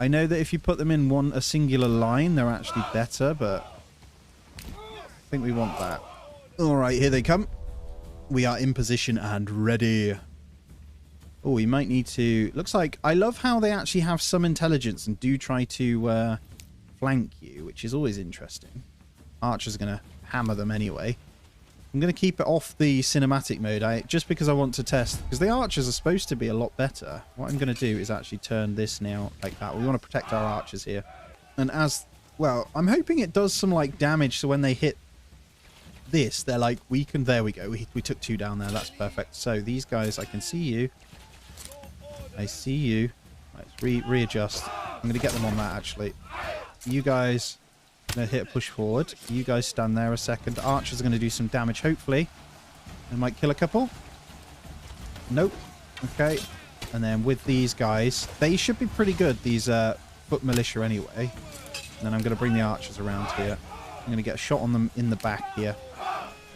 I know that if you put them in a singular line, they're actually better, but I think we want that. All right, here they come. We are in position and ready. Oh, we might need to... Looks like... I love how they actually have some intelligence and do try to flank you, which is always interesting. Archer's going to hammer them anyway. I'm going to keep it off the cinematic mode, just because I want to test. Because the archers are supposed to be a lot better. What I'm going to do is actually turn this now like that. We want to protect our archers here. And as... Well, I'm hoping it does some, like, damage, so when they hit this, they're, like, weakened. There we go. We took 2 down there. That's perfect. So, these guys, I can see you. I see you. Right, let's readjust. I'm going to get them on that, actually. You guys... going to hit a push forward. You guys stand there a second. Archers are going to do some damage, hopefully. They might kill a couple. Nope. Okay. And then with these guys, they should be pretty good, these foot militia anyway. And then I'm going to bring the archers around here. I'm going to get a shot on them in the back here.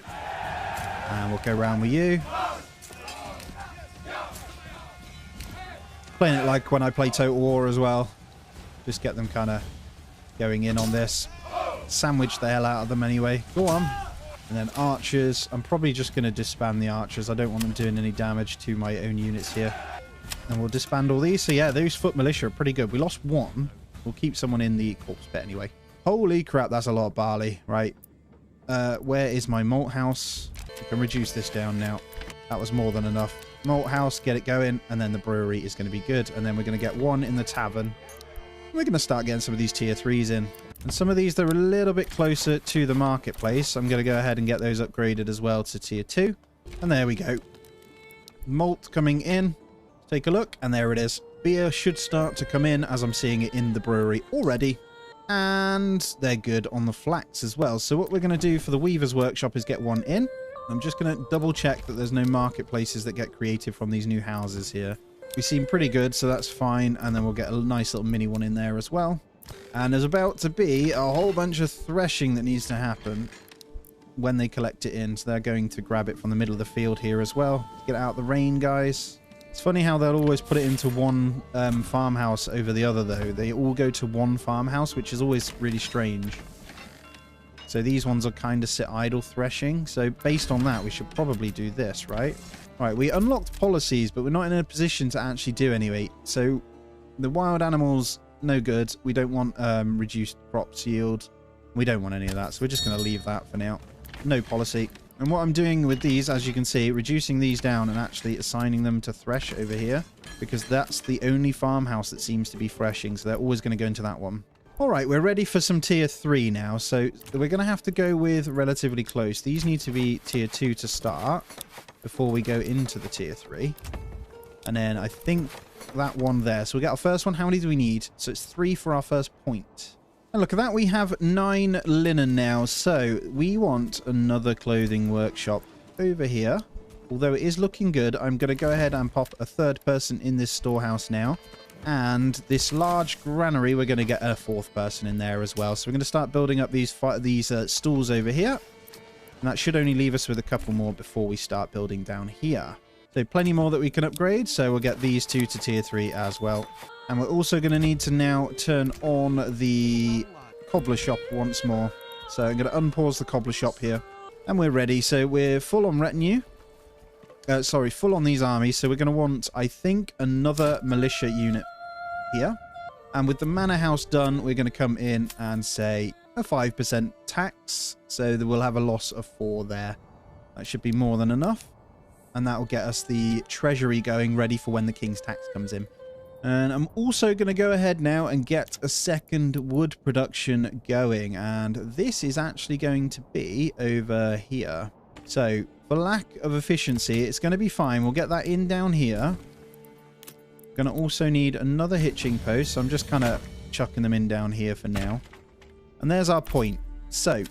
And we'll go around with you. Playing it like when I play Total War as well. Just get them kind of going in on this. Sandwich the hell out of them anyway. Go on. And then archers. I'm probably just going to disband the archers. I don't want them doing any damage to my own units here. And we'll disband all these. So yeah, those foot militia are pretty good. We lost 1. We'll keep someone in the corpse pit anyway. Holy crap, that's a lot of barley. Right. Where is my malt house? I can reduce this down now. That was more than enough. Malt house, get it going. And then the brewery is going to be good. And then we're going to get 1 in the tavern. We're going to start getting some of these tier 3s in. And some of these, they're a little bit closer to the marketplace. I'm going to go ahead and get those upgraded as well to tier 2. And there we go. Malt coming in. Take a look. And there it is. Beer should start to come in as I'm seeing it in the brewery already. And they're good on the flax as well. So what we're going to do for the Weaver's Workshop is get 1 in. I'm just going to double check that there's no marketplaces that get created from these new houses here. We seem pretty good, so that's fine. And then we'll get a nice little mini one in there as well. And there's about to be a whole bunch of threshing that needs to happen when they collect it in. So they're going to grab it from the middle of the field here as well. Get out the rain, guys. It's funny how they'll always put it into one farmhouse over the other, though. They all go to one farmhouse, which is always really strange. So these ones are kind of sit idle threshing. So based on that, we should probably do this, right? Right, we unlocked policies, but we're not in a position to actually do any. So the wild animals, no good. We don't want reduced crops yield. We don't want any of that, so we're just going to leave that for now. No policy. And what I'm doing with these, as you can see, reducing these down and actually assigning them to thresh over here, because that's the only farmhouse that seems to be threshing, so they're always going to go into that one. All right, we're ready for some tier 3 now, so we're going to have to go with relatively close. These need to be tier 2 to start before we go into the tier 3. And then I think that one there. So we get our first one. How many do we need? So it's 3 for our first point. And look at that. We have 9 linen now. So we want another clothing workshop over here. Although it is looking good, I'm going to go ahead and pop a 3rd person in this storehouse now. And this large granary, we're going to get a 4th person in there as well. So we're going to start building up these stalls over here. And that should only leave us with a couple more before we start building down here. So plenty more that we can upgrade. So we'll get these 2 to tier 3 as well. And we're also going to need to now turn on the cobbler shop once more. So I'm going to unpause the cobbler shop here. And we're ready. So we're full on retinue. Full on these armies. So we're going to want, I think, another militia unit here. And with the manor house done, we're going to come in and say a 5% tax. So that we'll have a loss of 4 there. That should be more than enough. And that will get us the treasury going ready for when the king's tax comes in. And I'm also going to go ahead now and get a 2nd wood production going. And this is actually going to be over here. So for lack of efficiency, it's going to be fine. We'll get that in down here. Going to also need another hitching post. So I'm just kind of chucking them in down here for now. And there's our point. So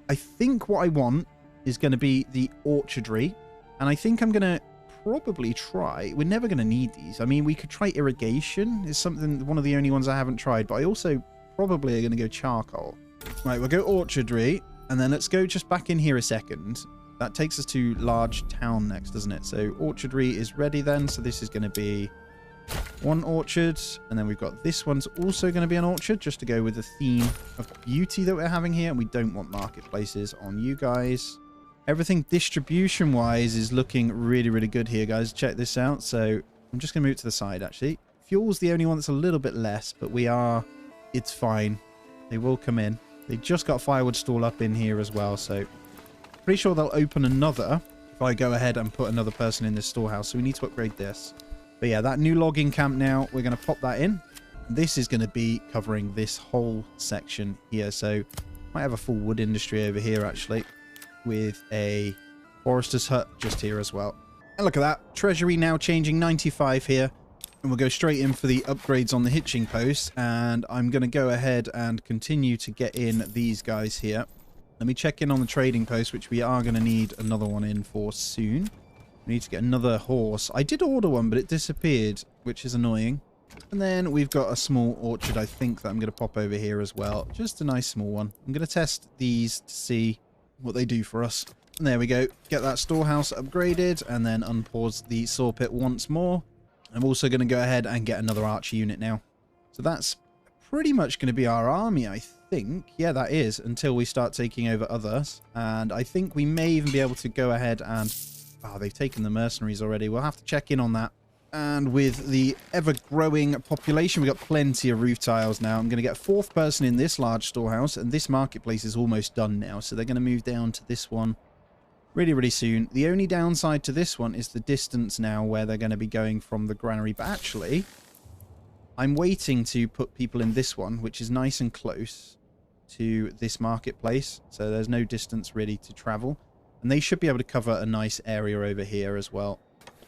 I think what I want is going to be the orchardry. And I think I'm going to probably try... We're never going to need these. I mean, we could try irrigation. It's something, one of the only ones I haven't tried. But I also probably are going to go charcoal. Right, we'll go orchardry. And then let's go just back in here a second. That takes us to large town next, doesn't it? So orchardry is ready then. So this is going to be 1 orchard. And then we've got this one's also going to be an orchard, just to go with the theme of beauty that we're having here. And we don't want marketplaces on you guys. Everything distribution-wise is looking really, really good here, guys. Check this out. So I'm just going to move to the side, actually. Fuel's the only one that's a little bit less, but it's fine. They will come in. They just got firewood stall up in here as well, so pretty sure they'll open another if I go ahead and put another person in this storehouse. So we need to upgrade this. But yeah, that new logging camp now, we're going to pop that in. This is going to be covering this whole section here. So might have a full wood industry over here, actually, with a forester's hut just here as well. And look at that. Treasury now changing 95 here. And we'll go straight in for the upgrades on the hitching post. And I'm going to go ahead and continue to get in these guys here. Let me check in on the trading post, which we are going to need another one in for soon. We need to get another horse. I did order one, but it disappeared, which is annoying. And then we've got a small orchard, I think, that I'm going to pop over here as well. Just a nice small one. I'm going to test these to see what they do for us. And there we go. Get that storehouse upgraded and then unpause the saw pit once more. I'm also going to go ahead and get another archer unit now. So that's pretty much going to be our army, I think. Yeah, that is, until we start taking over others. And I think we may even be able to go ahead and... Oh, they've taken the mercenaries already. We'll have to check in on that. And with the ever-growing population, we've got plenty of roof tiles now. I'm going to get a fourth person in this large storehouse, and this marketplace is almost done now. So they're going to move down to this one really, really soon. The only downside to this one is the distance now where they're going to be going from the granary. But actually, I'm waiting to put people in this one, which is nice and close to this marketplace. So there's no distance really to travel. And they should be able to cover a nice area over here as well.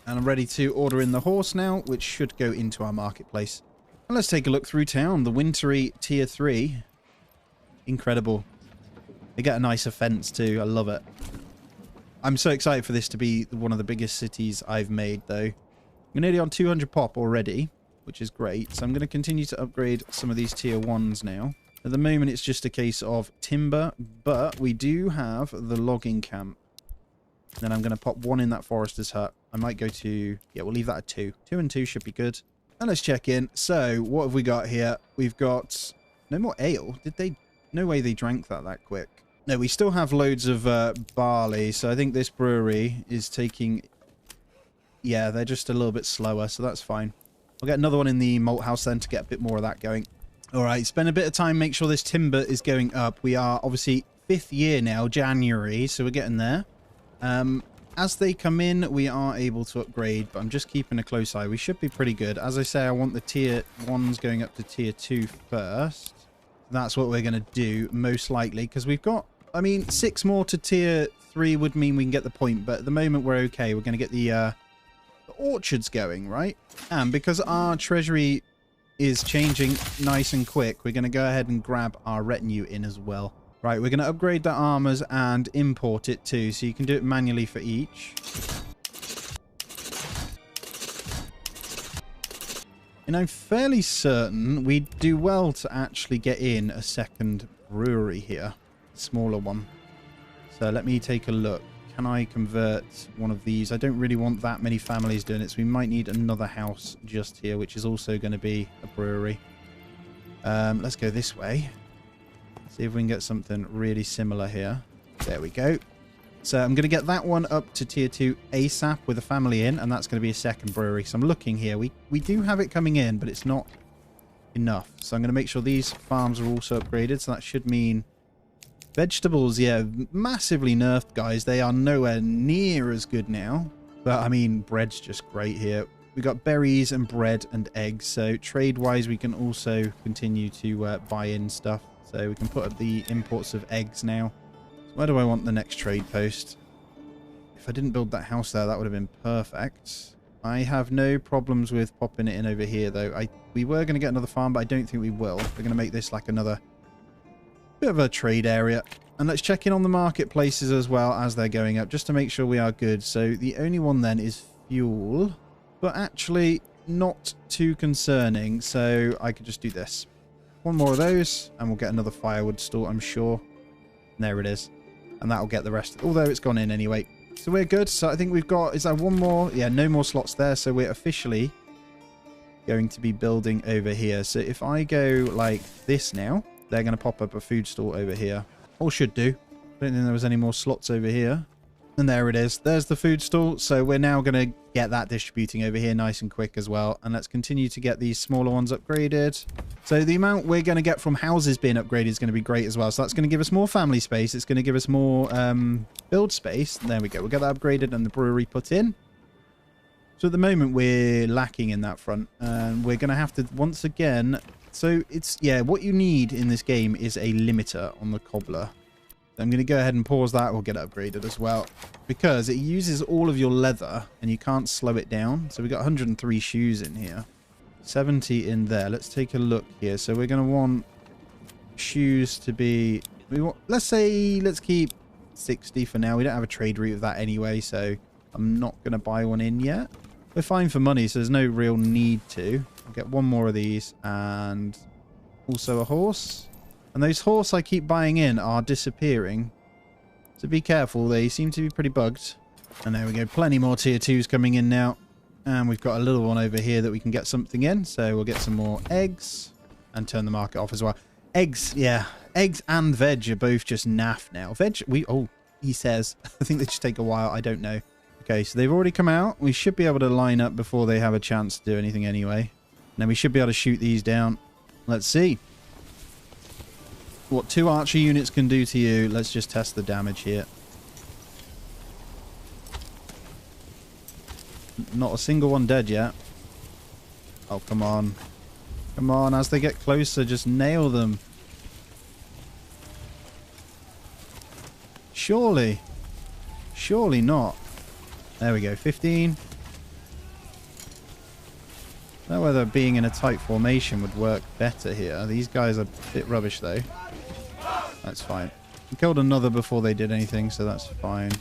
And I'm ready to order in the horse now, which should go into our marketplace. And let's take a look through town. The wintry tier 3. Incredible. They get a nicer fence too. I love it. I'm so excited for this to be one of the biggest cities I've made, though. We're nearly on 200 pop already, which is great. So I'm going to continue to upgrade some of these tier 1s now. At the moment, it's just a case of timber, but we do have the logging camp. Then I'm going to pop one in that forester's hut. I might go to... Yeah, we'll leave that at 2. 2 and 2 should be good. And let's check in. So, what have we got here? We've got... No more ale. Did they... No way they drank that quick. No, we still have loads of barley. So I think this brewery is taking... Yeah, they're just a little bit slower, so that's fine. I'll get another one in the malt house then to get a bit more of that going. All right, spend a bit of time, make sure this timber is going up. We are obviously 5th year now, January, so we're getting there. As they come in, we are able to upgrade, but I'm just keeping a close eye. We should be pretty good. As I say, I want the tier 1s going up to tier 2 first. That's what we're going to do, most likely, because we've got... I mean, 6 more to tier 3 would mean we can get the point, but at the moment we're okay. We're going to get the orchards going, right? And because our treasury is changing nice and quick, we're going to go ahead and grab our retinue in as well. Right, we're going to upgrade the armors and import it too, so you can do it manually for each. And I'm fairly certain we'd do well to actually get in a second brewery here. A smaller one. So let me take a look. Can I convert one of these? I don't really want that many families doing it, so we might need another house just here, which is also going to be a brewery. Let's go this way. See if we can get something really similar here. There we go. So I'm going to get that one up to tier 2 ASAP with a family in, and that's going to be a second brewery. So I'm looking here. We do have it coming in, but it's not enough. So I'm going to make sure these farms are also upgraded. So that should mean vegetables, yeah, massively nerfed, guys. They are nowhere near as good now. But, I mean, bread's just great here. We've got berries and bread and eggs. So trade-wise, we can also continue to buy in stuff. So we can put up the imports of eggs now. So where do I want the next trade post? If I didn't build that house there, that would have been perfect. I have no problems with popping it in over here, though. We were going to get another farm, but I don't think we will. We're going to make this like another bit of a trade area. And let's check in on the marketplaces as well as they're going up, just to make sure we are good. So the only one then is fuel, but actually not too concerning. So I could just do this. One more of those, and we'll get another firewood store, I'm sure. And there it is. And that'll get the rest, although it's gone in anyway. So we're good. So I think we've got, is there one more? Yeah, no more slots there. So we're officially going to be building over here. So if I go like this now, they're going to pop up a food store over here. Or should do. I don't think there was any more slots over here. And there it is. There's the food stall. So we're now going to get that distributing over here nice and quick as well. And let's continue to get these smaller ones upgraded. So the amount we're going to get from houses being upgraded is going to be great as well. So that's going to give us more family space. It's going to give us more build space. There we go. We'll get that upgraded and the brewery put in. So at the moment, we're lacking in that front. And we're going to have to, once again... So it's, yeah, what you need in this game is a limiter on the cobbler. I'm going to go ahead and pause that. We'll get it upgraded as well. Because it uses all of your leather and you can't slow it down. So we've got 103 shoes in here. 70 in there. Let's take a look here. So we're going to want shoes to be... let's keep 60 for now. We don't have a trade route of that anyway. So I'm not going to buy one in yet. We're fine for money. So there's no real need to. I'll get one more of these. And also a horse. And those horse I keep buying in are disappearing. So be careful. They seem to be pretty bugged. And there we go. Plenty more tier 2s coming in now. And we've got a little one over here that we can get something in. So we'll get some more eggs. And turn the market off as well. Eggs, yeah. Eggs and veg are both just naff now. Veg, he says. I think they just take a while. I don't know. Okay, so they've already come out. We should be able to line up before they have a chance to do anything anyway. And then we should be able to shoot these down. Let's see what 2 archer units can do to you. Let's just test the damage here. Not a single one dead yet. Oh, come on. Come on, as they get closer, just nail them. Surely. Surely not. There we go, 15. I don't know whether being in a tight formation would work better here. These guys are a bit rubbish, though. That's fine. We killed another before they did anything, so that's fine.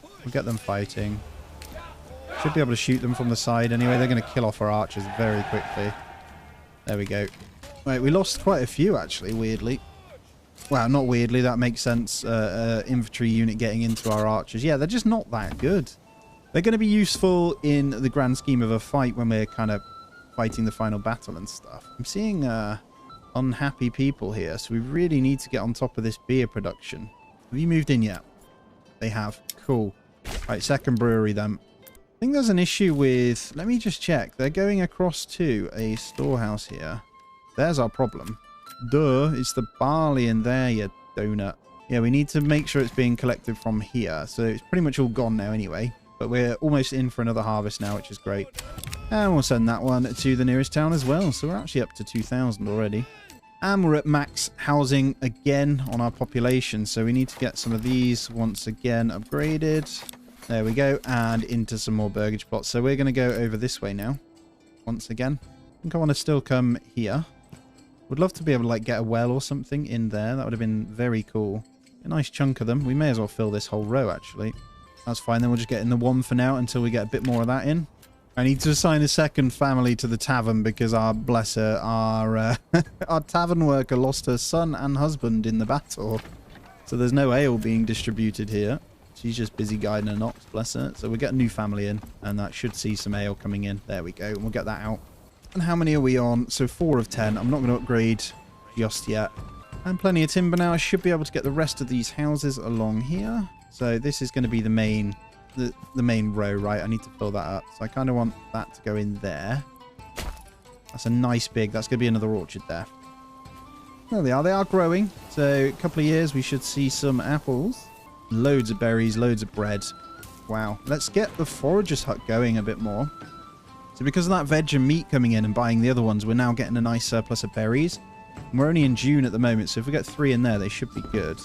We'll get them fighting. Should be able to shoot them from the side anyway. They're going to kill off our archers very quickly. There we go. Right, we lost quite a few, actually, weirdly. Well, not weirdly. That makes sense. Infantry unit getting into our archers. Yeah, they're just not that good. They're going to be useful in the grand scheme of a fight when we're kind of fighting the final battle and stuff. I'm seeing unhappy people here, so we really need to get on top of this beer production. Have you moved in yet? They have. Cool. Right, second brewery then. I think there's an issue with... Let me just check. They're going across to a storehouse here. There's our problem. Duh, it's the barley in there, you donut. Yeah, we need to make sure it's being collected from here. So it's pretty much all gone now anyway. But we're almost in for another harvest now, which is great. And we'll send that one to the nearest town as well. So we're actually up to 2,000 already. And we're at max housing again on our population. So we need to get some of these once again upgraded. There we go. And into some more burgage plots. So we're going to go over this way now. Once again. I think I want to still come here. Would love to be able to like get a well or something in there. That would have been very cool. A nice chunk of them. We may as well fill this whole row actually. That's fine. Then we'll just get in the one for now until we get a bit more of that in. I need to assign a second family to the tavern because our our tavern worker lost her son and husband in the battle. So there's no ale being distributed here. She's just busy guiding an ox, bless her. So we'll get a new family in and that should see some ale coming in. There we go. And we'll get that out. And how many are we on? So 4 of 10. I'm not going to upgrade just yet. And plenty of timber now. I should be able to get the rest of these houses along here. So this is going to be the main row, right? I need to fill that up. So I kind of want that to go in there. That's a nice big... That's going to be another orchard there. There they are. They are growing. So a couple of years we should see some apples. Loads of berries, loads of bread. Wow. Let's get the forager's hut going a bit more. So because of that veg and meat coming in and buying the other ones, we're now getting a nice surplus of berries. And we're only in June at the moment, so if we get 3 in there, they should be good.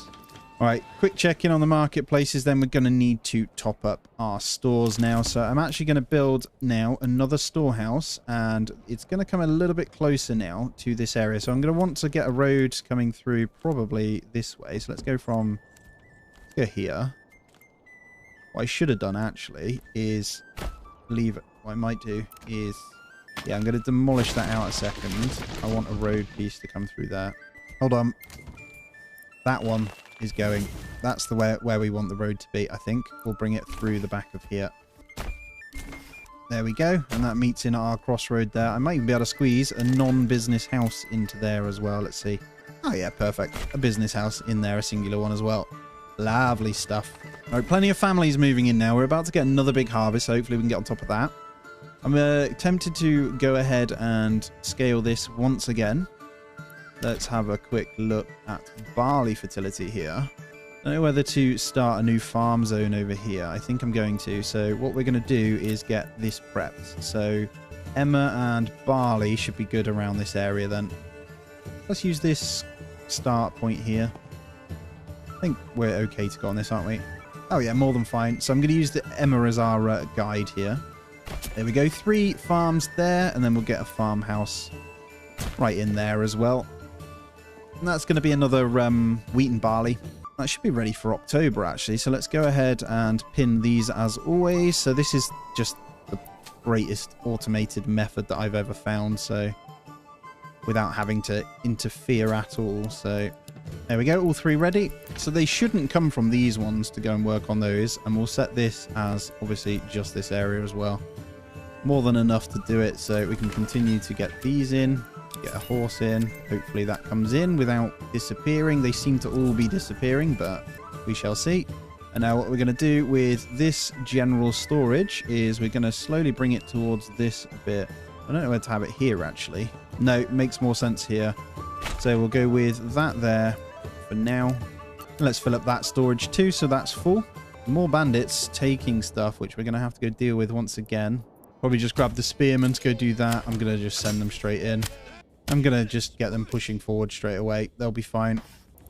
All right, quick check-in on the marketplaces. Then we're going to need to top up our stores now. So I'm actually going to build now another storehouse, and it's going to come a little bit closer now to this area. So I'm going to want to get a road coming through probably this way. So let's go from here. What I should have done actually is leave it. What I might do is, yeah, I'm going to demolish that out a second. I want a road piece to come through there. Hold on. That one is going. That's the where we want the road to be, I think. We'll bring it through the back of here. There we go. And that meets in our crossroad there. I might even be able to squeeze a non-business house into there as well. Let's see. Oh, yeah, perfect. A business house in there, a singular one as well. Lovely stuff. All right, plenty of families moving in now. We're about to get another big harvest, so hopefully we can get on top of that. I'm tempted to go ahead and scale this once again. Let's have a quick look at barley fertility here. I don't know whether to start a new farm zone over here. I think I'm going to. So what we're going to do is get this prepped. So emmer and barley should be good around this area then. Let's use this start point here. I think we're okay to go on this, aren't we? Oh yeah, more than fine. So I'm going to use the emmer as our guide here. There we go. 3 farms there, and then we'll get a farmhouse right in there as well. And that's going to be another wheat and barley. That should be ready for October, actually. So let's go ahead and pin these as always. So this is just the greatest automated method that I've ever found. So without having to interfere at all. So there we go. All 3 ready. So they shouldn't come from these ones to go and work on those. And we'll set this as obviously just this area as well. More than enough to do it. So we can continue to get these in. Get a horse in. Hopefully that comes in without disappearing. They seem to all be disappearing, but we shall see. And now what we're going to do with this general storage is we're going to slowly bring it towards this bit. I don't know where to have it here, actually. No, it makes more sense here. So we'll go with that there for now. Let's fill up that storage too, so that's full. More bandits taking stuff, which we're going to have to go deal with once again. Probably just grab the spearmen to go do that. I'm going to just send them straight in. I'm going to just get them pushing forward straight away. They'll be fine.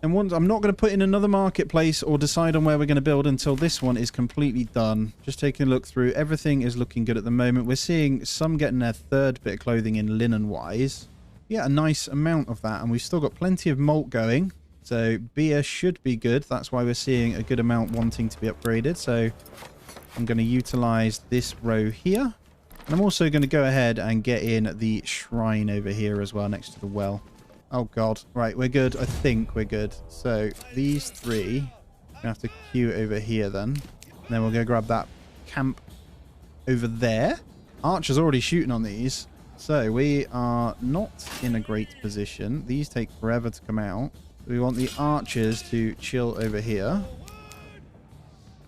And once I'm not going to put in another marketplace or decide on where we're going to build until this one is completely done. Just taking a look through. Everything is looking good at the moment. We're seeing some getting their 3rd bit of clothing in linen-wise. Yeah, a nice amount of that. And we've still got plenty of malt going. So beer should be good. That's why we're seeing a good amount wanting to be upgraded. So I'm going to utilize this row here. And I'm also going to go ahead and get in the shrine over here as well next to the well. Oh, God. Right, we're good. I think we're good. So these 3, we're going to have to queue over here then. And then we'll go grab that camp over there. Archer's already shooting on these. So we are not in a great position. These take forever to come out. We want the archers to chill over here.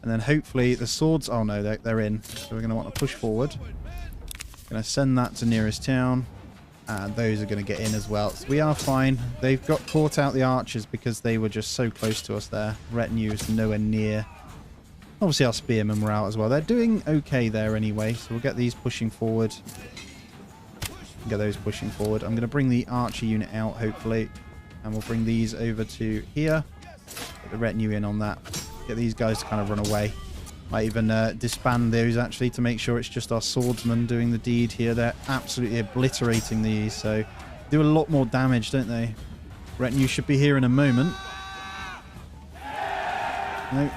And then hopefully the swords... Oh, no, they're in. So we're going to want to push forward. Going to send that to nearest town. And those are going to get in as well. So we are fine. They've got caught out the archers because they were just so close to us there. Retinue is nowhere near. Obviously our spearmen were out as well. They're doing okay there anyway. So we'll get these pushing forward. Get those pushing forward. I'm going to bring the archer unit out hopefully. And we'll bring these over to here. Get the retinue in on that. Get these guys to kind of run away. Might even disband those actually to make sure it's just our swordsmen doing the deed here. They're absolutely obliterating these, so do a lot more damage, don't they? Retinue should be here in a moment. No,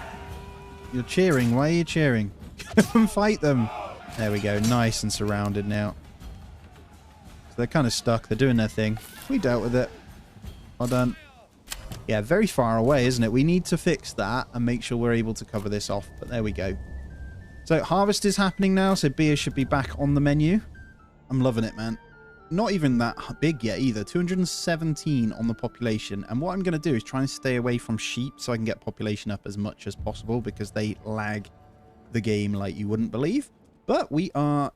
you're cheering. Why are you cheering? Come and fight them. There we go. Nice and surrounded now. So they're kind of stuck. They're doing their thing. We dealt with it. Well done. Yeah, very far away, isn't it? We need to fix that and make sure we're able to cover this off. But there we go. So harvest is happening now. So beer should be back on the menu. I'm loving it, man. Not even that big yet either. 217 on the population. And what I'm going to do is try and stay away from sheep so I can get population up as much as possible because they lag the game like you wouldn't believe. But we are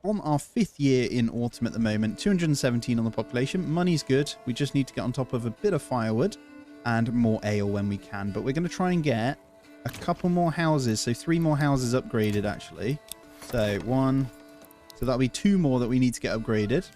on our 5th year in autumn at the moment. 217 on the population. Money's good. We just need to get on top of a bit of firewood and more ale when we can. But we're going to try and get a couple more houses. So 3 more houses upgraded, actually. So 1. So that'll be 2 more that we need to get upgraded.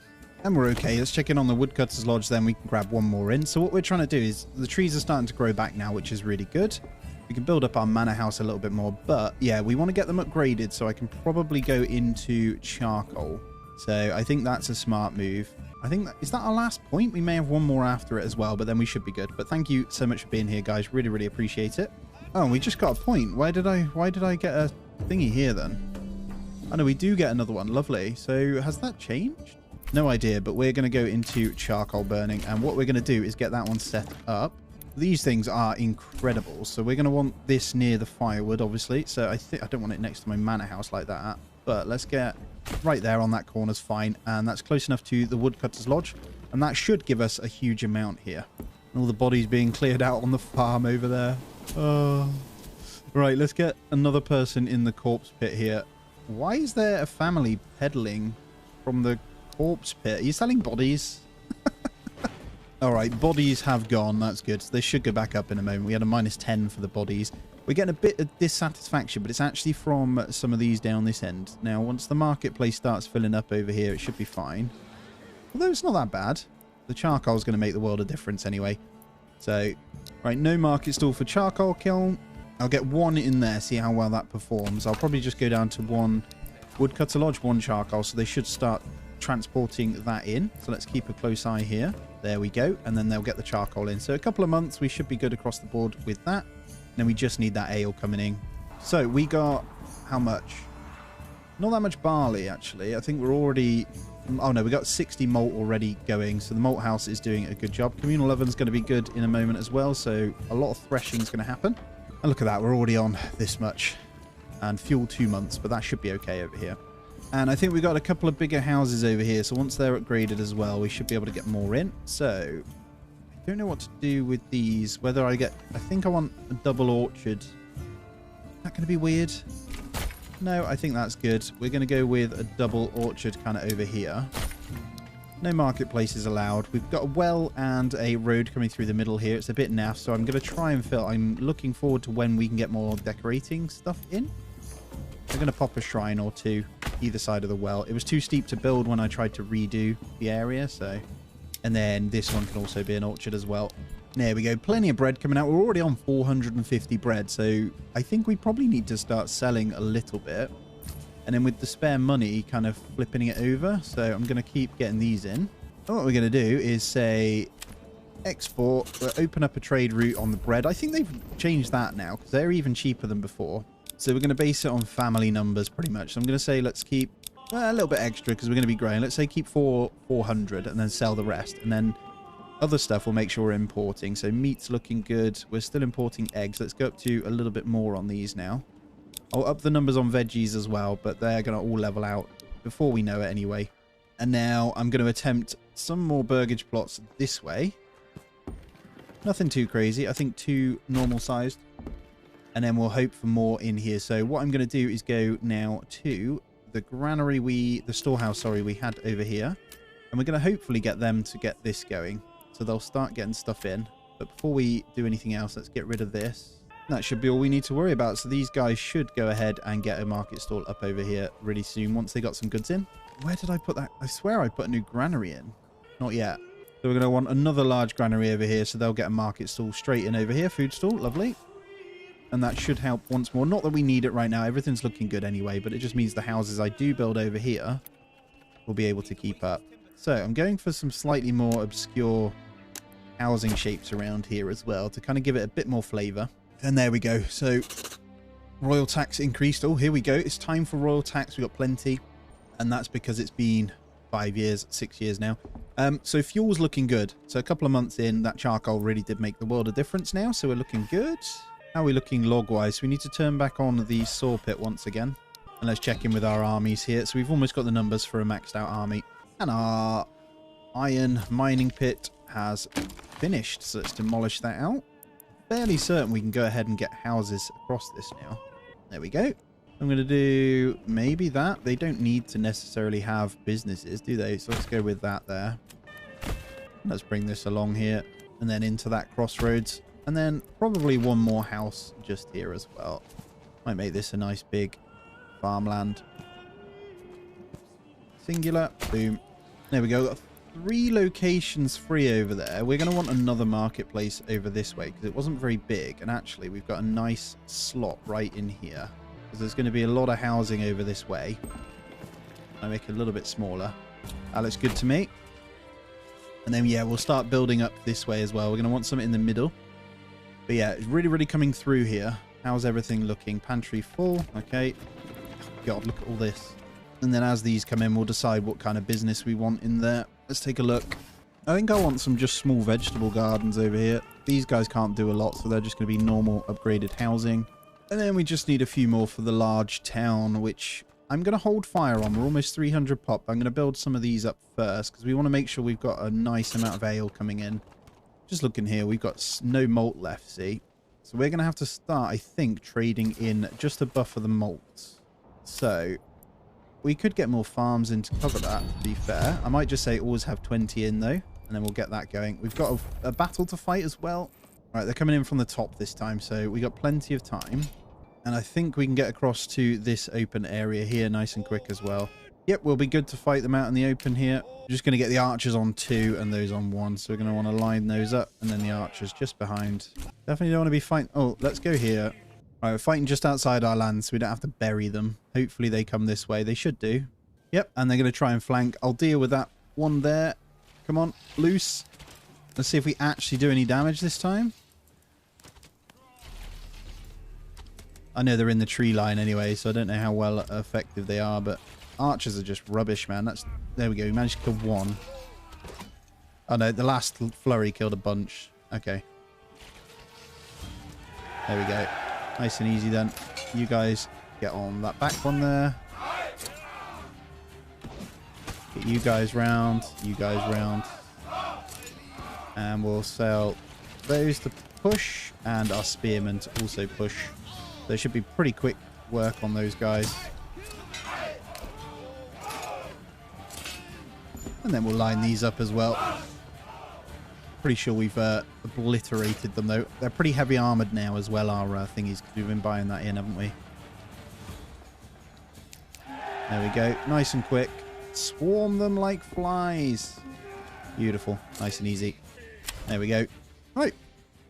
And we're okay. Let's check in on the woodcutter's lodge. Then we can grab 1 more in. So what we're trying to do is the trees are starting to grow back now, which is really good. We can build up our manor house a little bit more. But yeah, we want to get them upgraded. So I can probably go into charcoal. So I think that's a smart move. I think is that our last point? We may have 1 more after it as well, but then we should be good. But thank you so much for being here, guys. Really, really appreciate it. Oh, we just got a point. Why did I get a thingy here then? Oh no, we do get another one. Lovely. So has that changed? No idea, but we're going to go into charcoal burning. And what we're going to do is get that one set up. These things are incredible. So we're going to want this near the firewood, obviously. So I don't want it next to my manor house like that. But let's get right there on that corner's fine. And that's close enough to the woodcutter's lodge. And that should give us a huge amount here. And all the bodies being cleared out on the farm over there. Right, let's get another person in the corpse pit here. Why is there a family peddling from the corpse pit? Are you selling bodies? All right, bodies have gone. That's good. So they should go back up in a moment. We had a -10 for the bodies. We're getting a bit of dissatisfaction, but it's actually from some of these down this end. Now, once the marketplace starts filling up over here, it should be fine. Although it's not that bad. The charcoal is going to make the world of difference anyway. So, right, no market stall for charcoal kiln. I'll get one in there, see how well that performs. I'll probably just go down to one woodcutter lodge, one charcoal, so they should start transporting that in. So let's keep a close eye here. There we go. And then they'll get the charcoal in. So a couple of months, we should be good across the board with that. And then we just need that ale coming in. So we got how much? Not that much barley, actually. I think we're already... Oh, no, we got 60 malt already going. So the malt house is doing a good job. Communal oven's going to be good in a moment as well. So a lot of threshing is going to happen. And look at that. We're already on this much. And fuel 2 months, but that should be okay over here. And I think we've got a couple of bigger houses over here. So once they're upgraded as well, we should be able to get more in. So I don't know what to do with these. Whether I get... I think I want a double orchard. Is that going to be weird? No, I think that's good. We're going to go with a double orchard kind of over here. No marketplaces allowed. We've got a well and a road coming through the middle here. It's a bit naff, so I'm going to try and fill. I'm looking forward to when we can get more decorating stuff in. We're going to pop a shrine or two either side of the well. It was too steep to build when I tried to redo the area, so... And then this one can also be an orchard as well. There we go. Plenty of bread coming out. We're already on 450 bread, so I think we probably need to start selling a little bit. And then with the spare money, kind of flipping it over. So I'm going to keep getting these in. And what we're going to do is say export. We'll open up a trade route on the bread. I think they've changed that now because they're even cheaper than before. So we're going to base it on family numbers pretty much. So I'm going to say let's keep a little bit extra because we're going to be growing. Let's say keep 400 and then sell the rest. And then other stuff we'll make sure we're importing. So meat's looking good. We're still importing eggs. Let's go up to a little bit more on these now. I'll up the numbers on veggies as well, but they're going to all level out before we know it anyway. And now I'm going to attempt some more burgage plots this way. Nothing too crazy. I think 2 normal sized. And then we'll hope for more in here. So what I'm going to do is go now to the granary the storehouse, sorry, we had over here. And we're going to hopefully get them to get this going. So they'll start getting stuff in. But before we do anything else, let's get rid of this. That should be all we need to worry about. So these guys should go ahead and get a market stall up over here really soon once they got some goods in. Where did I put that? I swear I put a new granary in. Not yet. So we're going to want another large granary over here. So they'll get a market stall straight in over here. Food stall. Lovely. And that should help once more. Not that we need it right now. Everything's looking good anyway. But it just means the houses I do build over here will be able to keep up. So I'm going for some slightly more obscure housing shapes around here as well to kind of give it a bit more flavour. And there we go. So royal tax increased. Oh, here we go. It's time for royal tax. We've got plenty. And that's because it's been 5 years, 6 years now. So fuel's looking good. So a couple of months in, that charcoal really did make the world a difference now. So we're looking good. How are we looking log-wise? We need to turn back on the saw pit once again. And let's check in with our armies here. So we've almost got the numbers for a maxed out army. And our iron mining pit has finished. So let's demolish that out. Fairly certain we can go ahead and get houses across this now. There we go. I'm going to do maybe that. They don't need to necessarily have businesses, do they? So let's go with that there. Let's bring this along here and then into that crossroads. And then probably one more house just here as well. Might make this a nice big farmland. Singular. Boom. There we go. Got 3 locations free over there. We're going to want another marketplace over this way because it wasn't very big. And actually, we've got a nice slot right in here because there's going to be a lot of housing over this way. I make it a little bit smaller. That looks good to me. And then, yeah, we'll start building up this way as well. We're going to want something in the middle. But yeah, it's really, really coming through here. How's everything looking? Pantry full. Okay. God, look at all this. And then as these come in, we'll decide what kind of business we want in there. Let's take a look. I think I want some just small vegetable gardens over here. These guys can't do a lot, so they're just going to be normal upgraded housing. And then we just need a few more for the large town, which I'm going to hold fire on. We're almost 300 pop. I'm going to build some of these up first because we want to make sure we've got a nice amount of ale coming in. Just looking here, we've got no malt left, see? So we're going to have to start, I think, trading in just to buffer the malt. So we could get more farms in to cover that, to be fair. I might just say always have 20 in, though, and then we'll get that going. We've got a battle to fight as well. All right, they're coming in from the top this time, so we got plenty of time. And I think we can get across to this open area here nice and quick as well. Yep, we'll be good to fight them out in the open here. We're just going to get the archers on 2 and those on 1. So we're going to want to line those up and then the archers just behind. Definitely don't want to be fighting. Oh, let's go here. All right, we're fighting just outside our land so we don't have to bury them. Hopefully they come this way. They should do. Yep, and they're going to try and flank. I'll deal with that one there. Come on, loose. Let's see if we actually do any damage this time. I know they're in the tree line anyway, so I don't know how well effective they are, but archers are just rubbish, man. There we go. We managed to kill 1. Oh, no. The last flurry killed a bunch. Okay. There we go. Nice and easy then. You guys get on that back one there. Get you guys round. You guys round. And we'll sell those to push and our spearmen to also push. There should be pretty quick work on those guys. And then we'll line these up as well. Pretty sure we've obliterated them, though. They're pretty heavy armored now as well, our thingies, because we've been buying that in, haven't we? There we go. Nice and quick. Swarm them like flies. Beautiful. Nice and easy. There we go. Right.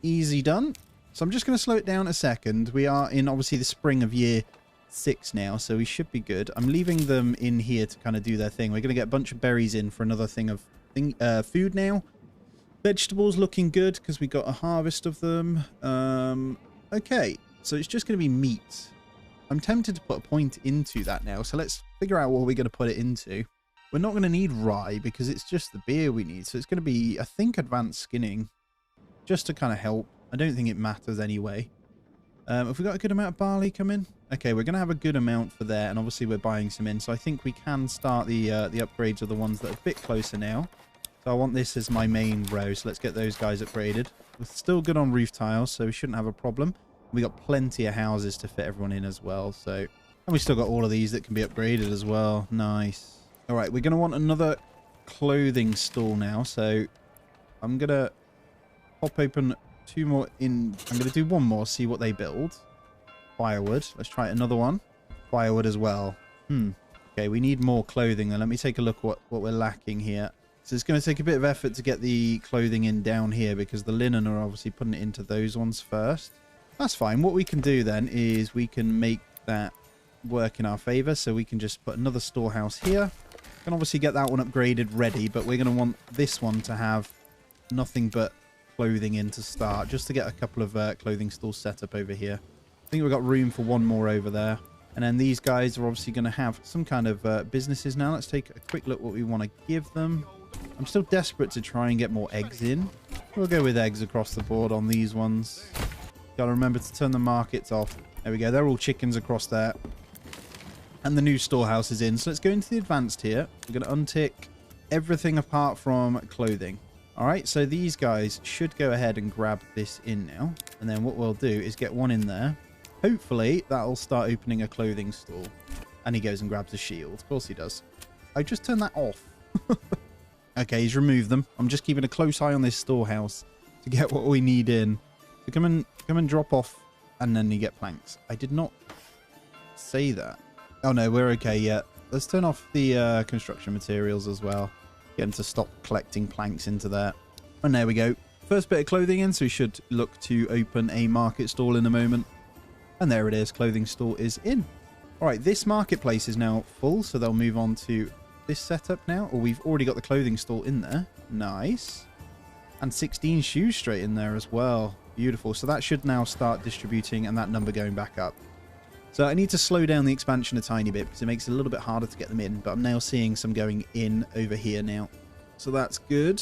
Easy done. So I'm just going to slow it down a second. We are in, obviously, the spring of year 6 now, so we should be good. I'm leaving them in here to kind of do their thing. We're going to get a bunch of berries in for another thing of food now. Vegetables looking good because we got a harvest of them. Okay, so it's just going to be meat. I'm tempted to put a point into that now, so let's figure out what we're going to put it into. We're not going to need rye because it's just the beer we need, so it's going to be, I think, advanced skinning just to kind of help. I don't think it matters anyway. Have we got a good amount of barley coming? Okay, we're going to have a good amount for there, and obviously we're buying some in, so I think we can start the upgrades of the ones that are a bit closer now. So I want this as my main row, so let's get those guys upgraded. We're still good on roof tiles, so we shouldn't have a problem. We got plenty of houses to fit everyone in as well, so... And we still got all of these that can be upgraded as well. Nice. All right, we're going to want another clothing store now, so I'm going to pop open 2 more in. I'm going to do 1 more, see what they build. Firewood. Let's try another one. Firewood as well. Okay, we need more clothing then. Let me take a look what we're lacking here. So it's going to take a bit of effort to get the clothing in down here because the linen are obviously putting it into those ones first. That's fine. What we can do then is we can make that work in our favor. So we can just put another storehouse here. Can obviously get that one upgraded ready, but we're going to want this one to have nothing but clothing in to start, just to get a couple of clothing stores set up over here. I think we've got room for 1 more over there. And then these guys are obviously going to have some kind of businesses now. Let's take a quick look what we want to give them. I'm still desperate to try and get more eggs in. We'll go with eggs across the board on these ones. Got to remember to turn the markets off. There we go. They're all chickens across there. And the new storehouse is in. So let's go into the advanced here. We're going to untick everything apart from clothing. All right. So these guys should go ahead and grab this in now. And then what we'll do is get 1 in there. Hopefully that'll start opening a clothing store. And he goes and grabs a shield. Of course he does. I just turned that off. Okay, he's removed them. I'm just keeping a close eye on this storehouse to get what we need in. So come and drop off, and then you get planks. I did not say that. Oh no, we're okay yet. Let's turn off the construction materials as well. Get him to stop collecting planks into there. And there we go. First bit of clothing in, so we should look to open a market stall in a moment. And there it is. Clothing store is in. All right, this marketplace is now full, so they'll move on to this setup now. Or we've already got the clothing stall in there. Nice. And 16 shoes straight in there as well. Beautiful. So that should now start distributing and that number going back up. So I need to slow down the expansion a tiny bit because it makes it a little bit harder to get them in. But I'm now seeing some going in over here now. So that's good.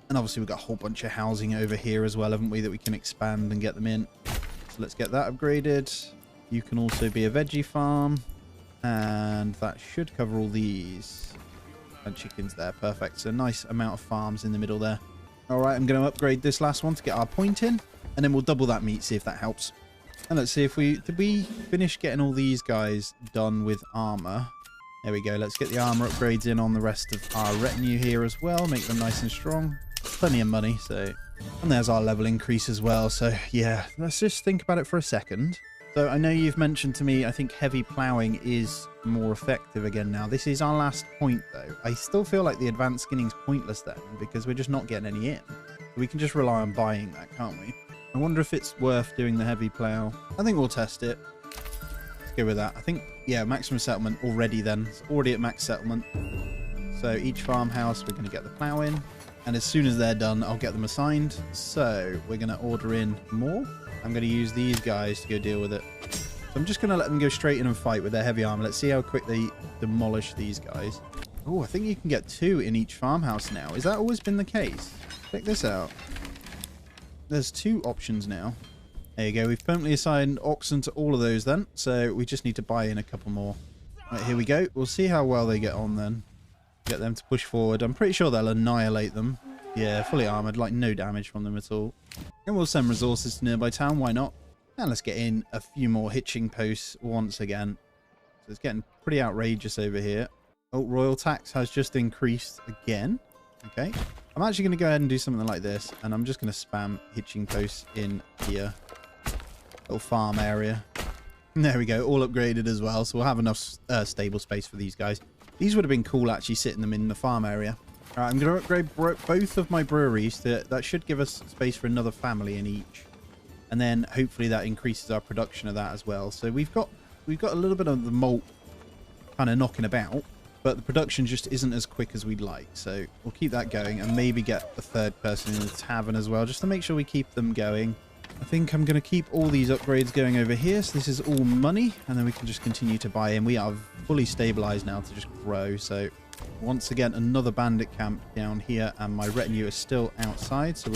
And obviously we've got a whole bunch of housing over here as well, haven't we, that we can expand and get them in. So let's get that upgraded. You can also be a veggie farm. And that should cover all these. And chickens there. Perfect. So nice amount of farms in the middle there. All right, I'm going to upgrade this last one to get our point in. And then we'll double that meat, see if that helps. And let's see if did we finish getting all these guys done with armor? There we go. Let's get the armor upgrades in on the rest of our retinue here as well. Make them nice and strong. Plenty of money, so... And there's our level increase as well. So, yeah, let's just think about it for a second. So, I know you've mentioned to me, I think heavy ploughing is more effective again now. This is our last point, though. I still feel like the advanced skinning's pointless then, because we're just not getting any in. We can just rely on buying that, can't we? I wonder if it's worth doing the heavy plough. I think we'll test it. Let's go with that. I think, yeah, maximum settlement already then. It's already at max settlement. So, each farmhouse, we're going to get the plough in. And as soon as they're done, I'll get them assigned. So we're going to order in more. I'm going to use these guys to go deal with it. So I'm just going to let them go straight in and fight with their heavy armor. Let's see how quick they demolish these guys. Oh, I think you can get 2 in each farmhouse now. Has that always been the case? Check this out. There's 2 options now. There you go. We've permanently assigned oxen to all of those then. So we just need to buy in a couple more. Right, here we go. We'll see how well they get on then. Get them to push forward. I'm pretty sure they'll annihilate them. Yeah, fully armored, like no damage from them at all. And we'll send resources to nearby town, why not? And let's get in a few more hitching posts once again. So it's getting pretty outrageous over here. Oh, royal tax has just increased again. Okay. I'm actually going to go ahead and do something like this. And I'm just going to spam hitching posts in here. Little farm area. And there we go, all upgraded as well. So we'll have enough stable space for these guys. These would have been cool, actually, sitting them in the farm area. All right, I'm going to upgrade both of my breweries. That should give us space for another family in each. And then, hopefully, that increases our production of that as well. So we've got a little bit of the malt kind of knocking about. But the production just isn't as quick as we'd like. So we'll keep that going and maybe get a 3rd person in the tavern as well. Just to make sure we keep them going. I think I'm going to keep all these upgrades going over here. So this is all money. And then we can just continue to buy in. We are fully stabilized now to just grow. So once again, another bandit camp down here. And my retinue is still outside. So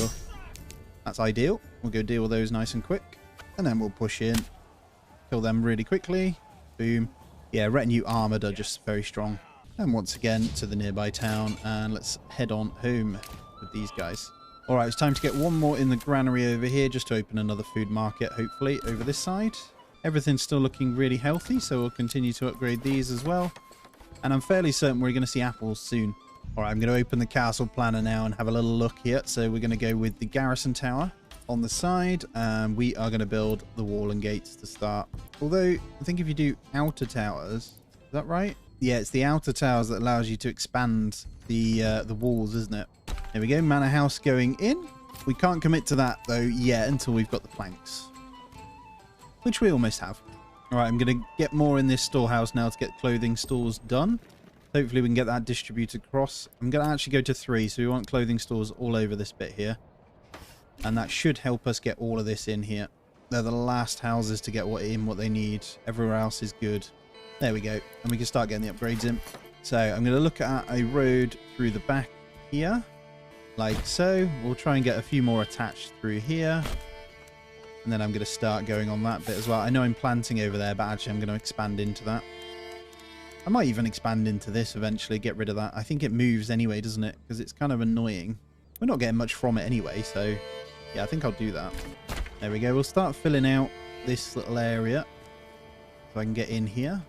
that's ideal. We'll go deal with those nice and quick. And then we'll push in. Kill them really quickly. Boom. Yeah, retinue armored are just very strong. And once again to the nearby town. And let's head on home with these guys. Alright, it's time to get one more in the granary over here just to open another food market, hopefully, over this side. Everything's still looking really healthy, so we'll continue to upgrade these as well. And I'm fairly certain we're going to see apples soon. Alright, I'm going to open the castle planner now and have a little look here. So we're going to go with the garrison tower on the side, and we are going to build the wall and gates to start. Although, I think if you do outer towers, is that right? Yeah, it's the outer towers that allows you to expand the walls, isn't it? There we go, manor house going in. We can't commit to that, though, yet until we've got the planks. Which we almost have. All right, I'm going to get more in this storehouse now to get clothing stores done. Hopefully we can get that distributed across. I'm going to actually go to 3, so we want clothing stores all over this bit here. And that should help us get all of this in here. They're the last houses to get what they need. Everywhere else is good. There we go. And we can start getting the upgrades in. So I'm going to look at a road through the back here. Like so. We'll try and get a few more attached through here. And then I'm going to start going on that bit as well. I know I'm planting over there, but actually I'm going to expand into that. I might even expand into this eventually, get rid of that. I think it moves anyway, doesn't it? Because it's kind of annoying. We're not getting much from it anyway, so yeah, I think I'll do that. There we go. We'll start filling out this little area so I can get in here.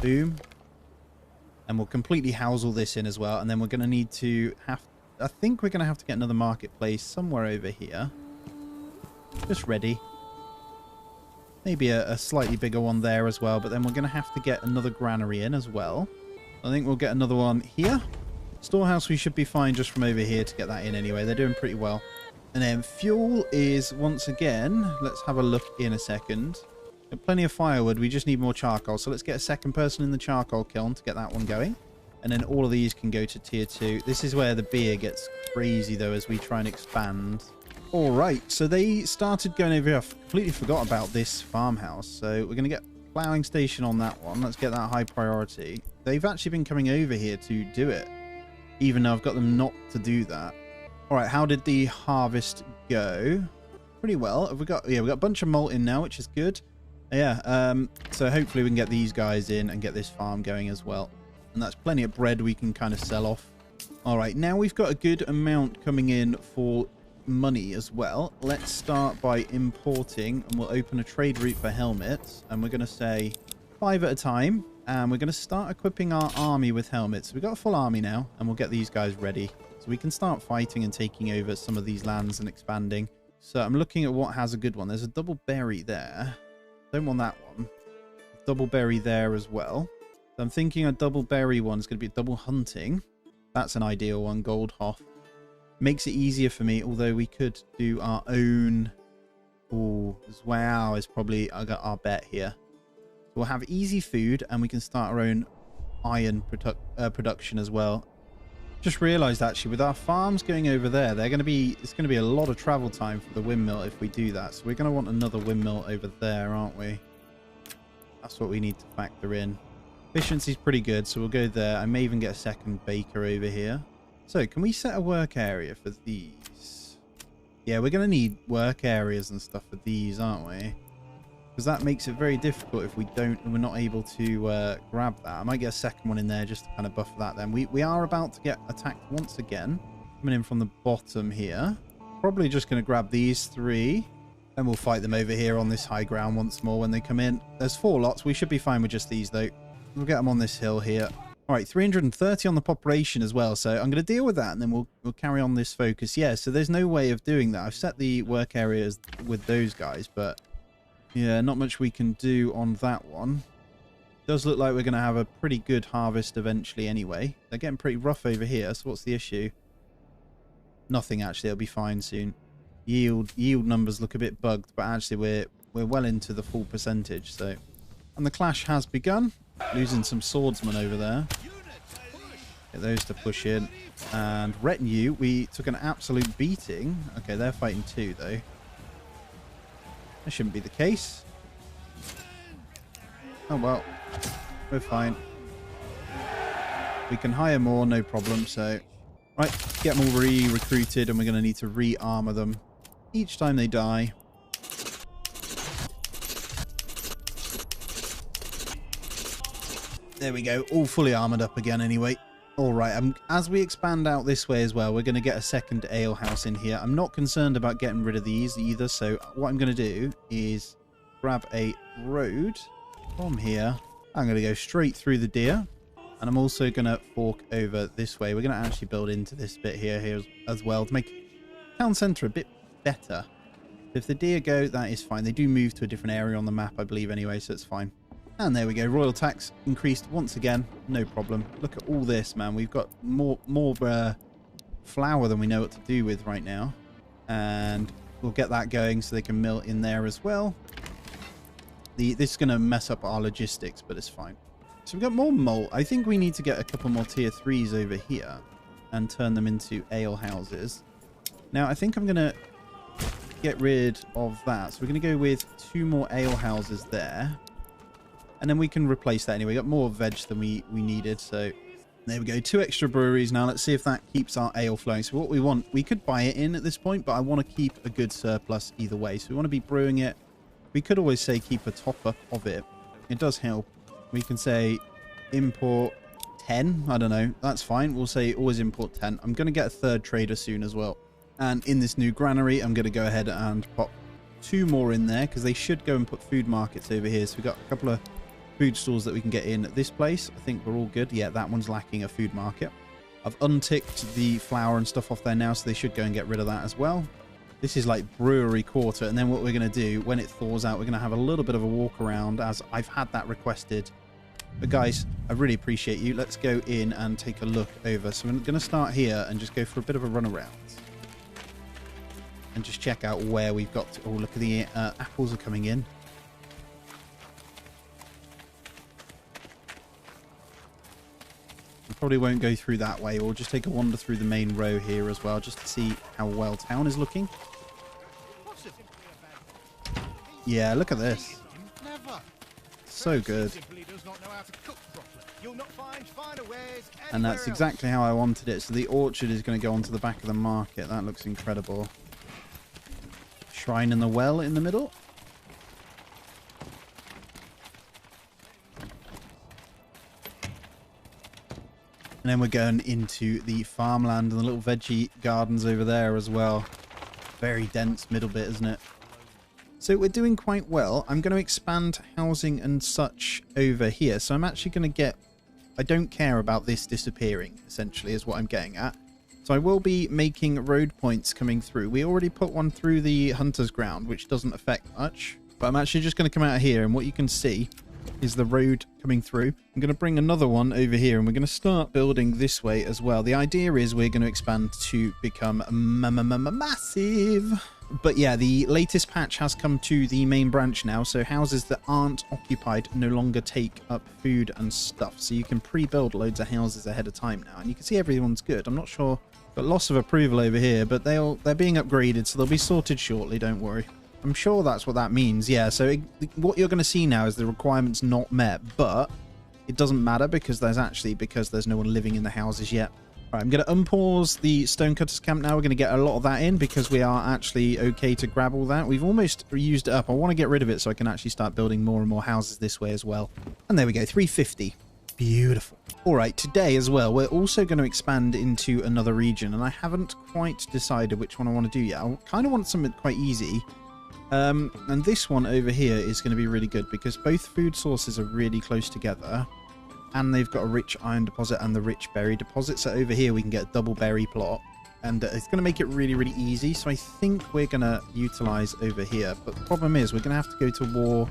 Boom. And we'll completely house all this in as well. And then we're going to need to I think we're going to have to get another marketplace somewhere over here. Just ready. Maybe a slightly bigger one there as well. But then we're going to have to get another granary in as well. I think we'll get another one here. Storehouse, we should be fine just from over here to get that in anyway. They're doing pretty well. And then fuel is, once again, let's have a look in a second. Got plenty of firewood. We just need more charcoal. So let's get a second person in the charcoal kiln to get that one going. And then all of these can go to tier 2. This is where the beer gets crazy, though, as we try and expand. All right. So they started going over here. I completely forgot about this farmhouse. So we're going to get a ploughing station on that one. Let's get that high priority. They've actually been coming over here to do it, even though I've got them not to do that. All right. How did the harvest go? Pretty well. Have we got? Yeah, we got a bunch of malt in now, which is good. Yeah, so hopefully we can get these guys in and get this farm going as well. And that's plenty of bread we can kind of sell off. All right, now we've got a good amount coming in for money as well. Let's start by importing, and we'll open a trade route for helmets. And we're going to say 5 at a time. And we're going to start equipping our army with helmets. We've got a full army now, and we'll get these guys ready. So we can start fighting and taking over some of these lands and expanding. So I'm looking at what has a good one. There's a double berry there. Don't want that one. Double berry there as well. So I'm thinking a double berry one is going to be double hunting. That's an ideal one. Gold Hoff. Makes it easier for me, although we could do our own. Oh, wow, is probably our bet here. So we'll have easy food, and we can start our own iron production as well. Just realised actually, with our farms going over there, it's going to be a lot of travel time for the windmill if we do that. So we're going to want another windmill over there, aren't we? That's what we need to factor in. Efficiency's pretty good, so we'll go there. I may even get a second baker over here. So, can we set a work area for these? Yeah, we're going to need work areas and stuff for these, aren't we? Because that makes it very difficult if we're not able to grab that. I might get a second one in there just to kind of buffer that then. We are about to get attacked once again. Coming in from the bottom here. Probably just going to grab these 3. And we'll fight them over here on this high ground once more when they come in. There's 4 lots. We should be fine with just these, though. We'll get them on this hill here. All right, 330 on the population as well. So I'm going to deal with that, and then we'll carry on this focus. Yeah, so there's no way of doing that. I've set the work areas with those guys, but yeah, not much we can do on that one. Does look like we're going to have a pretty good harvest eventually anyway. They're getting pretty rough over here, so what's the issue? Nothing, actually. It'll be fine soon. Yield numbers look a bit bugged, but actually we're well into the full percentage. So, and the clash has begun. Losing some swordsmen over there. Get those to push in. And retinue, we took an absolute beating. Okay, they're fighting 2 though. That shouldn't be the case. Oh well, we're fine. We can hire more, no problem. So, right, get them all re-recruited, and we're going to need to re-armor them each time they die. There we go, all fully armored up again anyway. All right, as we expand out this way as well, we're going to get a second ale house in here. I'm not concerned about getting rid of these either, so what I'm going to do is grab a road from here. I'm going to go straight through the deer, and I'm also going to fork over this way. We're going to actually build into this bit here as well to make town centre a bit better. If the deer go, that is fine. They do move to a different area on the map, I believe, anyway, so it's fine. And there we go. Royal tax increased once again. No problem. Look at all this, man. We've got more flour than we know what to do with right now. And we'll get that going so they can mill in there as well. This is going to mess up our logistics, but it's fine. So we've got more malt. I think we need to get a couple more tier 3s over here and turn them into ale houses. Now, I think I'm going to get rid of that. So we're going to go with 2 more ale houses there. And then we can replace that anyway. We got more veg than we needed. So there we go. 2 extra breweries now. Let's see if that keeps our ale flowing. So what we want, we could buy it in at this point, but I want to keep a good surplus either way. So we want to be brewing it. We could always say keep a top up of it. It does help. We can say import 10. I don't know. That's fine. We'll say always import 10. I'm going to get a 3rd trader soon as well. And in this new granary, I'm going to go ahead and pop 2 more in there because they should go and put food markets over here. So we've got a couple of food stores that we can get in at this place. I think we're all good. Yeah, that one's lacking a food market. I've unticked the flour and stuff off there now, so they should go and get rid of that as well. This is like brewery quarter, and then what we're going to do when it thaws out, we're going to have a little bit of a walk around as I've had that requested. But guys, I really appreciate you. Let's go in and take a look over. So we're going to start here and just go for a bit of a run around and just check out where we've got to. Oh, look at the apples are coming in. Probably won't go through that way. We'll just take a wander through the main row here as well, just to see how well town is looking. Yeah, look at this. So good. And that's exactly how I wanted it. So the orchard is going to go onto the back of the market. That looks incredible. Shrine in the well in the middle. And then we're going into the farmland and the little veggie gardens over there as well. Very dense middle bit, isn't it? So we're doing quite well. I'm going to expand housing and such over here. So I'm actually going to get... I don't care about this disappearing, essentially, is what I'm getting at. So I will be making road points coming through. We already put one through the Hunter's Ground, which doesn't affect much. But I'm actually just going to come out here, and what you can see is the road coming through. I'm going to bring another one over here, and we're going to start building this way as well. The idea is we're going to expand to become massive. But yeah, the latest patch has come to the main branch now, so houses that aren't occupied no longer take up food and stuff. So you can pre-build loads of houses ahead of time now, and you can see everyone's good. I'm not sure, but loss of approval over here, but they're being upgraded, so they'll be sorted shortly, don't worry. I'm sure that's what that means, yeah. So what you're going to see now is the requirements not met, but it doesn't matter because there's no one living in the houses yet. Right, I'm going to unpause the Stonecutters camp now. We're going to get a lot of that in because we are actually okay to grab all that. We've almost used it up. I want to get rid of it so I can actually start building more and more houses this way as well. And there we go, 350. Beautiful. All right, today as well, we're also going to expand into another region, and I haven't quite decided which one I want to do yet. I kind of want something quite easy. And this one over here is going to be really good because both food sources are really close together. And they've got a rich iron deposit and the rich berry deposit. So over here we can get a double berry plot. And it's going to make it really, really easy. So I think we're going to utilize over here. But the problem is we're going to have to go to war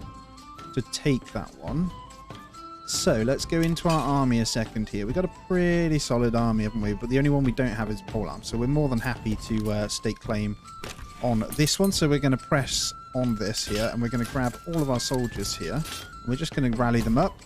to take that one. So let's go into our army a second here. We've got a pretty solid army, haven't we? But the only one we don't have is polearm. So we're more than happy to stake claim on this one. So we're going to press on this here. And we're going to grab all of our soldiers here. We're just going to rally them up.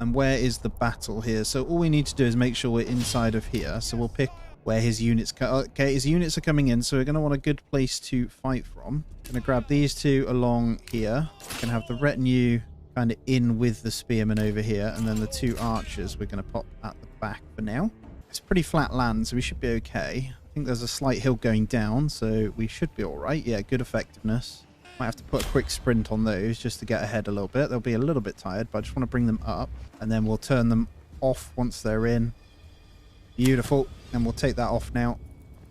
And where is the battle here? So all we need to do is make sure we're inside of here. So we'll pick where his units... Okay, his units are coming in, so we're going to want a good place to fight from. Going to grab these two along here. We can have the retinue kind of in with the spearmen over here. And then the two archers we're going to pop at the back for now. It's pretty flat land, so we should be okay. I think there's a slight hill going down, so we should be all right. Yeah, good effectiveness. Might have to put a quick sprint on those just to get ahead a little bit. They'll be a little bit tired, but I just want to bring them up. And then we'll turn them off once they're in. Beautiful. And we'll take that off now.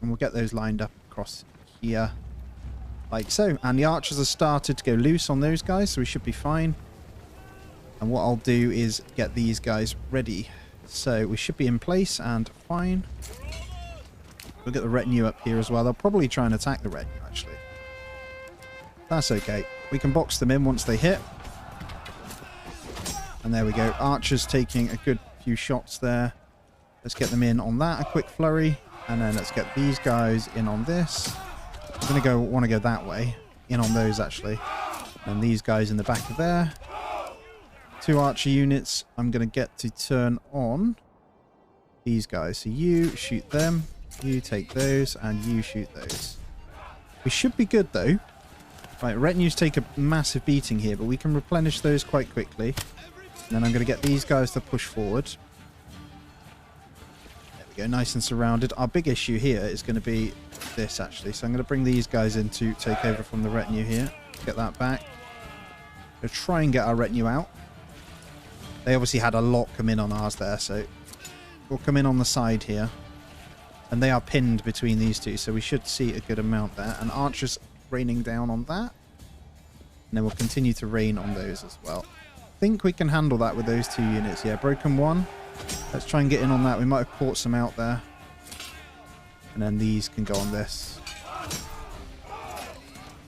And we'll get those lined up across here. Like so. And the archers have started to go loose on those guys, so we should be fine. And what I'll do is get these guys ready. So we should be in place and fine. We'll get the retinue up here as well. They'll probably try and attack the retinue, actually. That's okay. We can box them in once they hit. And there we go. Archers taking a good few shots there. Let's get them in on that. A quick flurry. And then let's get these guys in on this. I'm going to want to go that way. In on those, actually. And these guys in the back of there. Two archer units. I'm going to get to turn on these guys. So you shoot them. You take those. And you shoot those. We should be good, though. Right, retinues take a massive beating here, but we can replenish those quite quickly. And then I'm going to get these guys to push forward. There we go, nice and surrounded. Our big issue here is going to be this, actually. So I'm going to bring these guys in to take over from the retinue here. Get that back. We'll try and get our retinue out. They obviously had a lot come in on ours there, so we'll come in on the side here. And they are pinned between these two, so we should see a good amount there. And archers raining down on that. And then we'll continue to rain on those as well. I think we can handle that with those two units. Yeah, broken one. Let's try and get in on that. We might have caught some out there. And then these can go on this.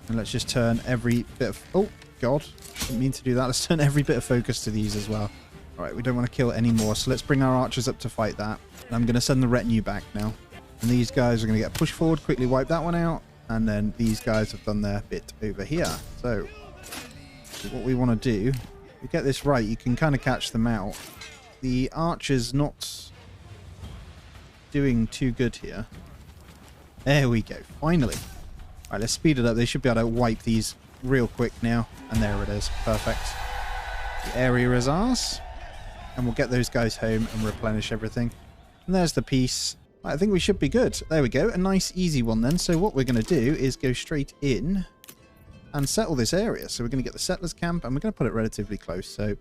And let's just turn every bit of... Oh, God. Didn't mean to do that. Let's turn every bit of focus to these as well. Alright, we don't want to kill any more. So let's bring our archers up to fight that. And I'm going to send the retinue back now. And these guys are going to get pushed forward. Quickly wipe that one out. And then these guys have done their bit over here. So what we want to do, if we get this right, you can kind of catch them out. The archer's not doing too good here. There we go. Finally. All right, let's speed it up. They should be able to wipe these real quick now. And there it is. Perfect. The area is ours. And we'll get those guys home and replenish everything. And there's the piece. I think we should be good. There we go. A nice, easy one then. So what we're going to do is go straight in and settle this area. So we're going to get the settlers camp and we're going to put it relatively close. So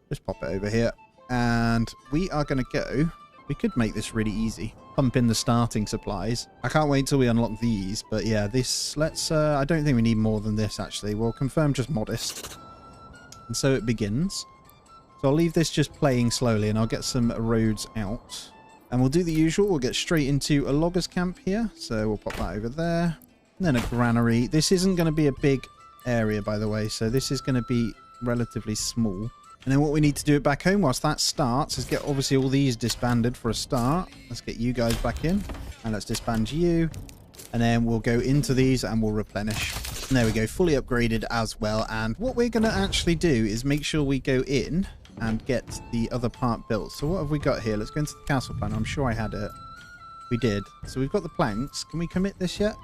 just pop it over here. And we are going to go... We could make this really easy. pump in the starting supplies. I can't wait till we unlock these, but yeah, this, let's, I don't think we need more than this, actually. We'll confirm just modest. And so it begins. So I'll leave this just playing slowly, and I'll get some roads out. And we'll do the usual. We'll get straight into a loggers camp here. So we'll pop that over there. And then a granary. This isn't going to be a big area, by the way. So this is going to be relatively small. And then what we need to do back home whilst that starts is get obviously all these disbanded for a start. Let's get you guys back in. And let's disband you. And then we'll go into these and we'll replenish. And there we go. Fully upgraded as well. And what we're going to actually do is make sure we go in and get the other part built. So what have we got here? Let's go into the castle plan. I'm sure I had it. We did. So we've got the planks. Can we commit this yet?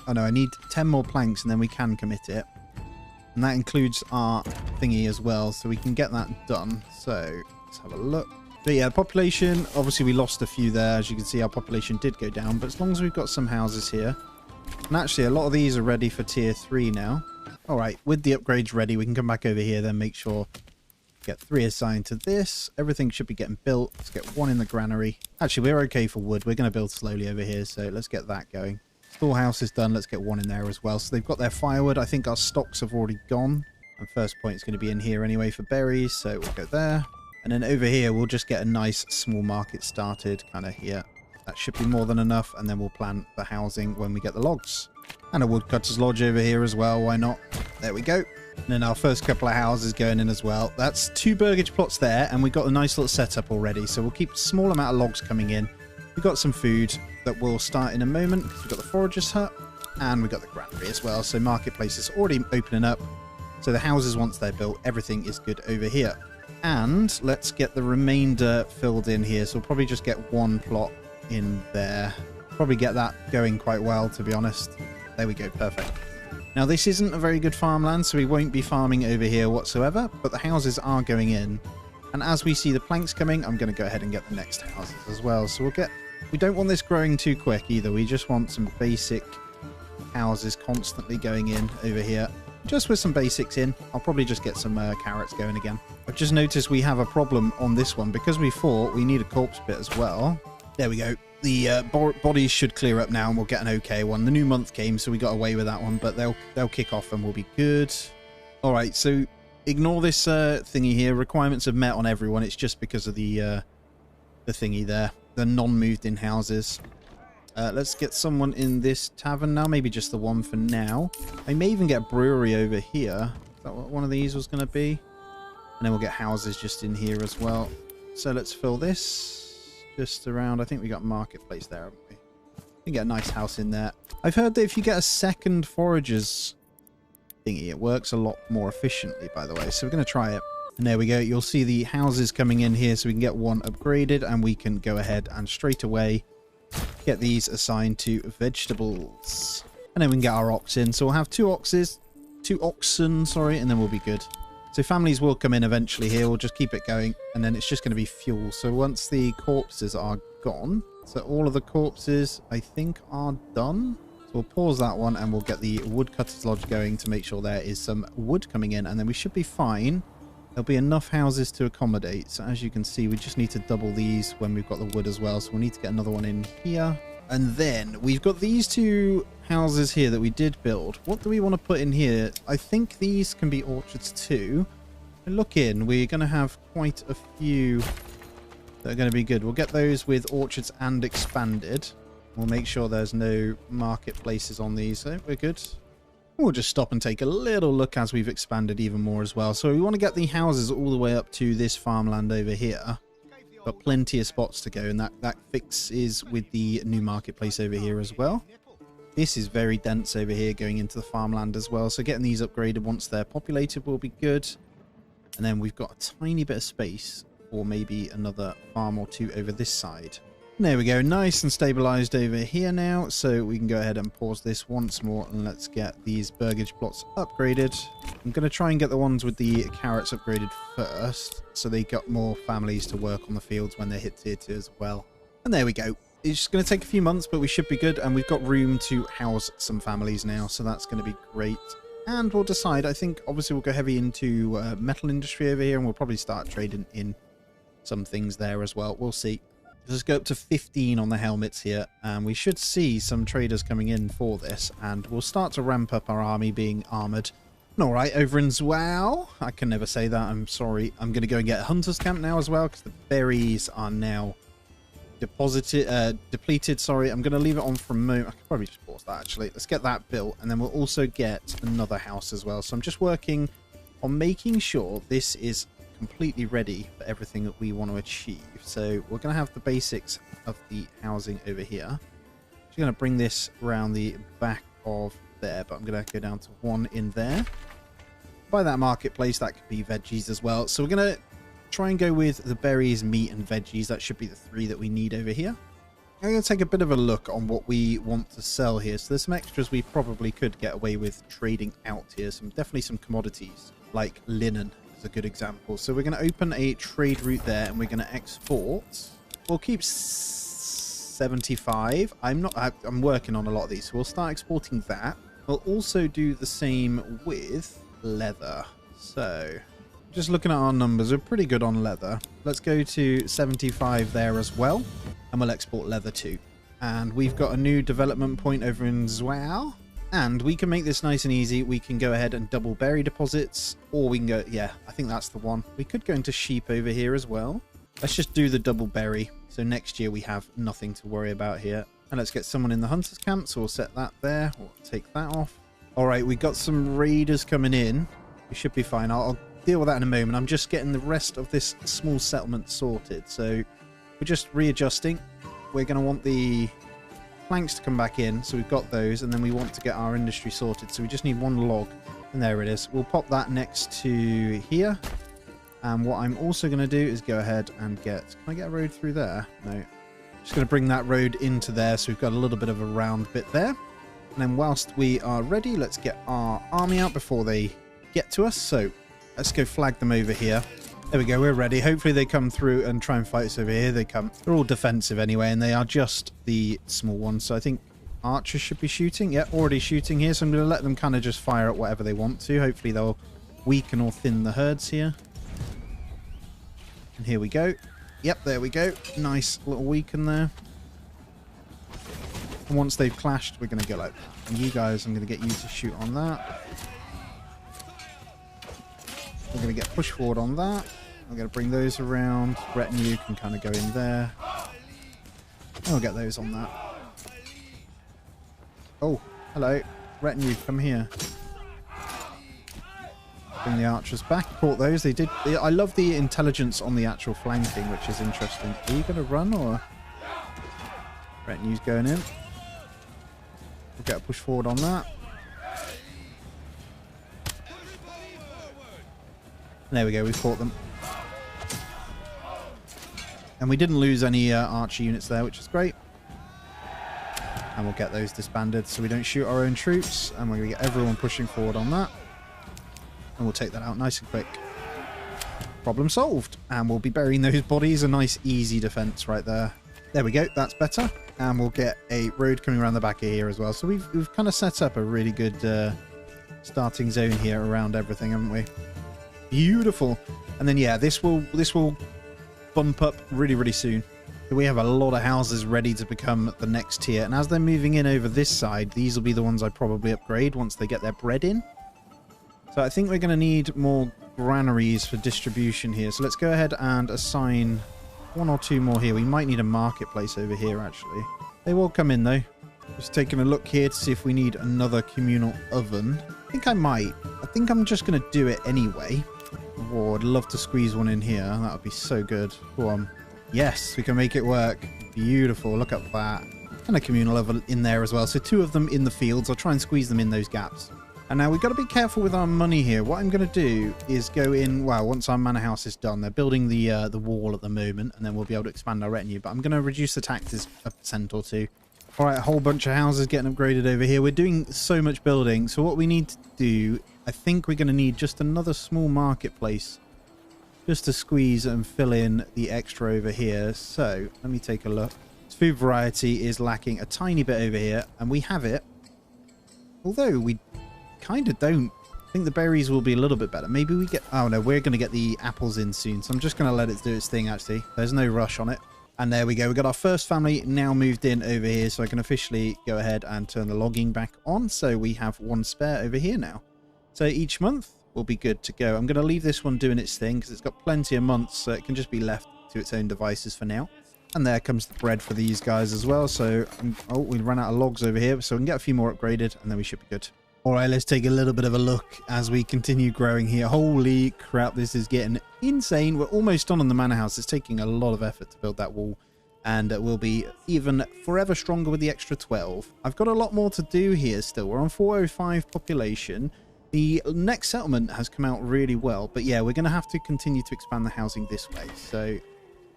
Oh no, I need 10 more planks and then we can commit it. And that includes our thingy as well. So we can get that done. So let's have a look. But yeah, population, obviously we lost a few there. As you can see, our population did go down. But as long as we've got some houses here. And actually, a lot of these are ready for tier 3 now. All right, with the upgrades ready, we can come back over here, then make sure get 3 assigned to this. Everything should be getting built. Let's get 1 in the granary. Actually, we're okay for wood. We're going to build slowly over here, so let's get that going. Storehouse is done. Let's get 1 in there as well. So they've got their firewood. I think our stocks have already gone. And first point is going to be in here anyway for berries, so we'll go there. And then over here, we'll just get a nice small market started kind of here. That should be more than enough, and then we'll plant the housing when we get the logs. And a woodcutter's lodge over here as well. Why not? There we go. And then our first couple of houses going in as well. That's 2 burgage plots there, and we've got a nice little setup already. So we'll keep a small amount of logs coming in. We've got some food that we'll start in a moment, because we've got the forager's hut, and we've got the granary as well. So marketplace is already opening up. So the houses, once they're built, everything is good over here. And let's get the remainder filled in here. So we'll probably just get 1 plot in there. Probably get that going quite well, to be honest. There we go. Perfect. Now, this isn't a very good farmland, so we won't be farming over here whatsoever, but the houses are going in. And as we see the planks coming, I'm going to go ahead and get the next houses as well. So we'll get... We don't want this growing too quick either. We just want some basic houses constantly going in over here. Just with some basics in. I'll probably just get some carrots going again. I've just noticed we have a problem on this one. Because we fought, we need a corpse bit as well. There we go. The bodies should clear up now and we'll get an okay one. The new month came, so we got away with that one, but they'll kick off and we'll be good. All right, so ignore this thingy here. Requirements have met on everyone. It's just because of the thingy there. The non-moved in houses. Let's get someone in this tavern now. Maybe just the one for now. I may even get a brewery over here. Is that what one of these was going to be? And then we'll get houses just in here as well. So let's fill this. Just around, I think we got marketplace there, haven't we? We can get a nice house in there. I've heard that if you get a second forager's thingy, it works a lot more efficiently, by the way. So we're going to try it. And there we go. You'll see the houses coming in here, so we can get 1 upgraded, and we can go ahead and straight away get these assigned to vegetables. And then we can get our ox in. So we'll have 2 oxen, sorry, and then we'll be good. So families will come in eventually here. We'll just keep it going. And then it's just going to be fuel. So once the corpses are gone. So all of the corpses, I think, are done. So we'll pause that one and we'll get the woodcutter's lodge going to make sure there is some wood coming in. And then we should be fine. There'll be enough houses to accommodate. So as you can see, we just need to double these when we've got the wood as well. So we'll need to get another one in here. And then we've got these 2 houses here that we did build. What do we want to put in here? I think these can be orchards too. Look in, we're going to have quite a few that are going to be good. We'll get those with orchards and expanded. We'll make sure there's no marketplaces on these. So we're good. We'll just stop and take a little look as we've expanded even more as well. So we want to get the houses all the way up to this farmland over here. Got plenty of spots to go, and that fixes with the new marketplace over here as well. This is very dense over here going into the farmland as well. So getting these upgraded once they're populated will be good. And then we've got a tiny bit of space for maybe another farm or 2 over this side. And there we go. Nice and stabilized over here now. So we can go ahead and pause this once more. And let's get these burgage plots upgraded. I'm going to try and get the ones with the carrots upgraded first. So they got more families to work on the fields when they hit tier 2 as well. And there we go. It's just going to take a few months, but we should be good. And we've got room to house some families now. So that's going to be great. And we'll decide, I think, obviously we'll go heavy into metal industry over here, and we'll probably start trading in some things there as well. We'll see. Let's go up to 15 on the helmets here, and we should see some traders coming in for this, and we'll start to ramp up our army being armored. All right, over in Zwau, I can never say that, I'm sorry. I'm going to go and get a hunter's camp now as well, because the berries are now depleted. Sorry, I'm going to leave it on for a moment. I could probably just pause that, actually. Let's get that built, and then we'll also get another house as well. So I'm just working on making sure this is completely ready for everything that we want to achieve. So we're going to have the basics of the housing over here. Just going to bring this around the back of there, but I'm going to go down to 1 in there. By that marketplace, that could be veggies as well. So we're going to try and go with the berries, meat, and veggies. That should be the 3 that we need over here. I'm going to take a bit of a look on what we want to sell here. So there's some extras we probably could get away with trading out here. Definitely some commodities like linen is a good example. So we're going to open a trade route there, and we're going to export. We'll keep 75. I'm working on a lot of these, so we'll start exporting that. We'll also do the same with leather. So just looking at our numbers, we're pretty good on leather. Let's go to 75 there as well, and we'll export leather too. And we've got a new development point over in Zwau, and we can make this nice and easy. We can go ahead and double berry deposits, or we can go, yeah, I think that's the one. We could go into sheep over here as well. Let's just do the double berry, so next year we have nothing to worry about here. And let's get someone in the hunter's camp, so we'll set that there. We'll take that off. All right, we got some raiders coming in. We should be fine. I'll deal with that in a moment. I'm just getting the rest of this small settlement sorted. So we're just readjusting. We're going to want the planks to come back in. So we've got those, and then we want to get our industry sorted. So we just need 1 log, and there it is. We'll pop that next to here. And what I'm also going to do is go ahead and get... Can I get a road through there? No. Just going to bring that road into there, so we've got a little bit of a round bit there. And then whilst we are ready, let's get our army out before they get to us. So let's go flag them over here. There we go, we're ready. Hopefully they come through and try and fight us over here. They come. They're all defensive anyway, and they are just the small ones. So I think archers should be shooting. Yeah, already shooting here. So I'm going to let them kind of just fire at whatever they want to. Hopefully they'll weaken or thin the herds here. And here we go. Yep, there we go. Nice little weaken there. And once they've clashed, we're going to go like, and you guys, I'm going to get you to shoot on that. We're going to get pushed forward on that. I'm going to bring those around. Retinue can kind of go in there. And we'll get those on that. Oh, hello. Retinue, come here. Bring the archers back. Caught those. They did. I love the intelligence on the actual flanking, which is interesting. Are you going to run, or? Retinue's going in. We'll get a push forward on that. There we go, we fought them. And we didn't lose any archer units there, which is great. And we'll get those disbanded so we don't shoot our own troops. And we're going to get everyone pushing forward on that. And we'll take that out nice and quick. Problem solved. And we'll be burying those bodies. A nice, easy defense right there. There we go, that's better. And we'll get a road coming around the back of here as well. So we've kind of set up a really good starting zone here around everything, haven't we? Beautiful. And then yeah, this will bump up really, really soon. We have a lot of houses ready to become the next tier, and as they're moving in over this side, these will be the ones I probably upgrade once they get their bread in. So I think we're going to need more granaries for distribution here. So let's go ahead and assign 1 or 2 more here. We might need a marketplace over here, actually. They will come in though. Just taking a look here to see if we need another communal oven. I think I might. I think I'm just going to do it anyway. Oh, I'd love to squeeze one in here. That would be so good. Go on. Yes, we can make it work. Beautiful. Look at that. And a communal oven in there as well. So 2 of them in the fields. I'll try and squeeze them in those gaps. And now we've got to be careful with our money here. What I'm going to do is go in... Well, once our manor house is done, they're building the wall at the moment, and then we'll be able to expand our retinue. But I'm going to reduce the taxes 1% or 2. All right, a whole bunch of houses getting upgraded over here. We're doing so much building. So what we need to do... I think we're going to need just another small marketplace just to squeeze and fill in the extra over here. So let me take a look. Food variety is lacking a tiny bit over here, and we have it. Although we kind of don't. I think the berries will be a little bit better. Maybe we get... Oh no, we're going to get the apples in soon. So I'm just going to let it do its thing, actually. There's no rush on it. And there we go. We've got our first family now moved in over here, so I can officially go ahead and turn the logging back on. So we have one spare over here now. So each month will be good to go. I'm going to leave this one doing its thing because it's got plenty of months, so it can just be left to its own devices for now. And there comes the bread for these guys as well. So, oh, we ran out of logs over here, so we can get a few more upgraded, and then we should be good. All right, let's take a little bit of a look as we continue growing here. Holy crap, this is getting insane. We're almost done on the manor house. It's taking a lot of effort to build that wall, and we'll be even forever stronger with the extra 12. I've got a lot more to do here still. We're on 405 population. The next settlement has come out really well, but yeah, we're going to have to continue to expand the housing this way. So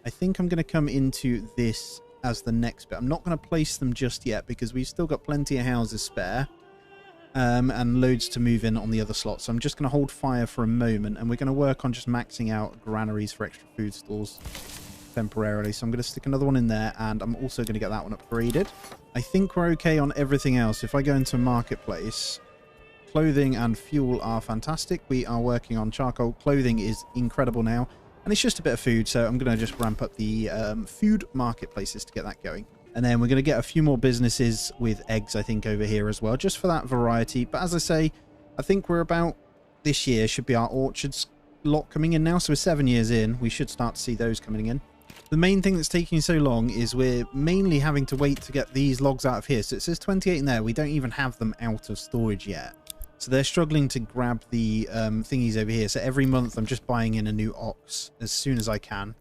I think I'm going to come into this as the next bit. I'm not going to place them just yet because we've still got plenty of houses spare. And loads to move in on the other slots. So I'm just going to hold fire for a moment, and we're going to work on just maxing out granaries for extra food stores temporarily. So I'm going to stick another one in there, and I'm also going to get that one upgraded. I think we're okay on everything else. If I go into marketplace, clothing and fuel are fantastic. We are working on charcoal. Clothing is incredible now, and it's just a bit of food, so I'm going to just ramp up the food marketplaces to get that going. And then we're going to get a few more businesses with eggs, I think, over here as well, just for that variety. But as I say, I think we're about, this year should be our orchards lot coming in now. So we're 7 years in. We should start to see those coming in. The main thing that's taking so long is we're mainly having to wait to get these logs out of here. So it says 28 in there. We don't even have them out of storage yet. So they're struggling to grab the thingies over here. So every month I'm just buying in a new ox as soon as I can.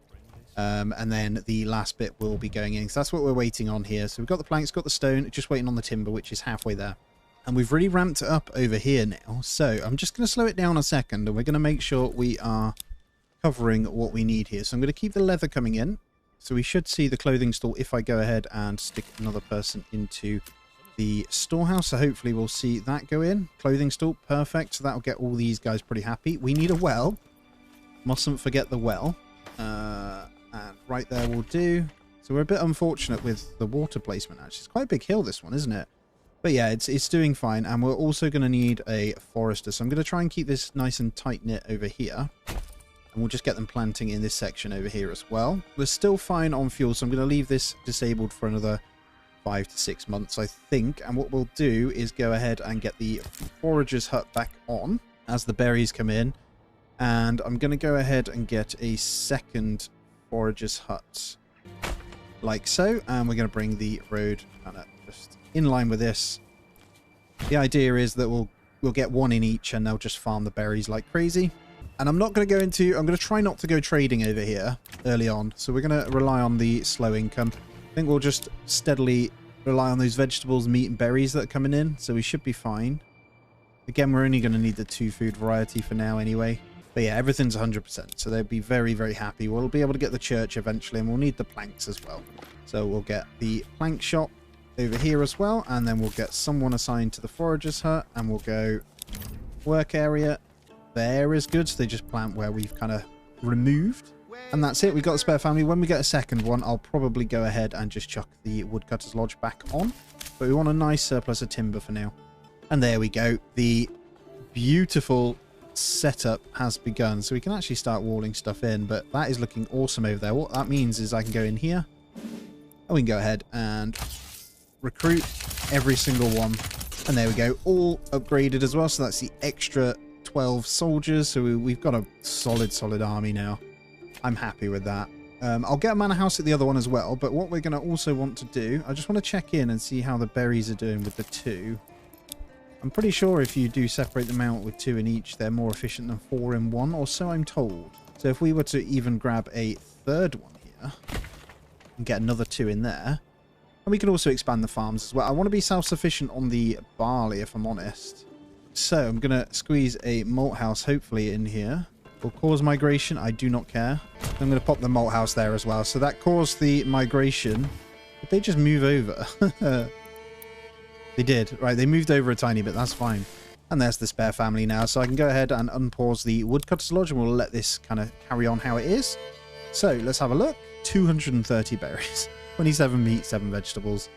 And then the last bit will be going in. So that's what we're waiting on here. So we've got the planks, got the stone, just waiting on the timber, which is halfway there. And we've really ramped it up over here now. So I'm just going to slow it down a second, and we're going to make sure we are covering what we need here. So I'm going to keep the leather coming in. So we should see the clothing store if I go ahead and stick another person into the storehouse. So hopefully we'll see that go in. Clothing store, perfect. So that'll get all these guys pretty happy. We need a well. Mustn't forget the well. And right there will do. So we're a bit unfortunate with the water placement, actually. It's quite a big hill, this one, isn't it? But yeah, it's doing fine. And we're also going to need a forester. So I'm going to try and keep this nice and tight-knit over here. And we'll just get them planting in this section over here as well. We're still fine on fuel, so I'm going to leave this disabled for another 5 to 6 months, I think. And what we'll do is go ahead and get the forager's hut back on as the berries come in. And I'm going to go ahead and get a second forager's hut like so, and we're going to bring the road kind of just in line with this. The idea is that we'll get one in each, and they'll just farm the berries like crazy. And I'm not going to go into, I'm going to try not to go trading over here early on, so we're going to rely on the slow income. I think we'll just steadily rely on those vegetables, meat and berries that are coming in, so we should be fine. Again, we're only going to need the 2 food variety for now anyway. But yeah, everything's 100%, so they'll be very, very happy. We'll be able to get the church eventually, and we'll need the planks as well. So we'll get the plank shop over here as well, and then we'll get someone assigned to the forager's hut, and we'll go work area. There is good, so they just plant where we've kind of removed. And that's it, we've got a spare family. When we get a second one, I'll probably go ahead and just chuck the woodcutter's lodge back on. But we want a nice surplus of timber for now. And there we go. The beautiful setup has begun, so we can actually start walling stuff in, but that is looking awesome over there. What that means is I can go in here and we can go ahead and recruit every single one, and there we go, all upgraded as well. So that's the extra 12 soldiers, so we've got a solid army now. I'm happy with that. I'll get a manor house at the other one as well, but what we're going to also want to do, I just want to check in and see how the berries are doing with the 2. I'm pretty sure if you do separate them out with 2 in each, they're more efficient than 4 in one, or so I'm told. So if we were to even grab a third one here and get another 2 in there, and we can also expand the farms as well. I want to be self-sufficient on the barley, if I'm honest. So I'm going to squeeze a malt house, hopefully, in here. Will cause migration. I do not care. I'm going to pop the malt house there as well. So that caused the migration. Did they just move over? They did. Right, they moved over a tiny bit. That's fine. And there's the spare family now. So I can go ahead and unpause the woodcutter's lodge, and we'll let this kind of carry on how it is. So let's have a look. 230 berries. 27 meat, 7 vegetables.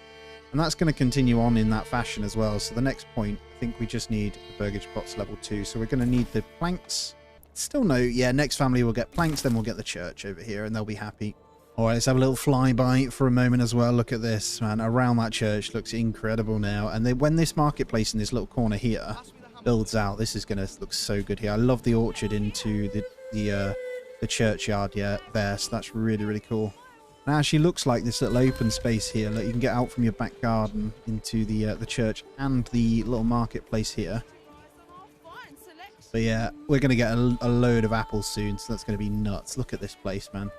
And that's going to continue on in that fashion as well. So the next point, I think we just need the burgage pots level 2. So we're going to need the planks. Still no. Yeah, next family will get planks, then we'll get the church over here, and they'll be happy. All right, let's have a little flyby for a moment as well. Look at this, man. Around that church looks incredible now. And then when this marketplace in this little corner here builds out, this is going to look so good here. I love the orchard into the churchyard there. So that's really, really cool. It actually looks like this little open space here. Look, you can get out from your back garden into the church and the little marketplace here. But yeah, we're going to get a load of apples soon, so that's going to be nuts. Look at this place, man.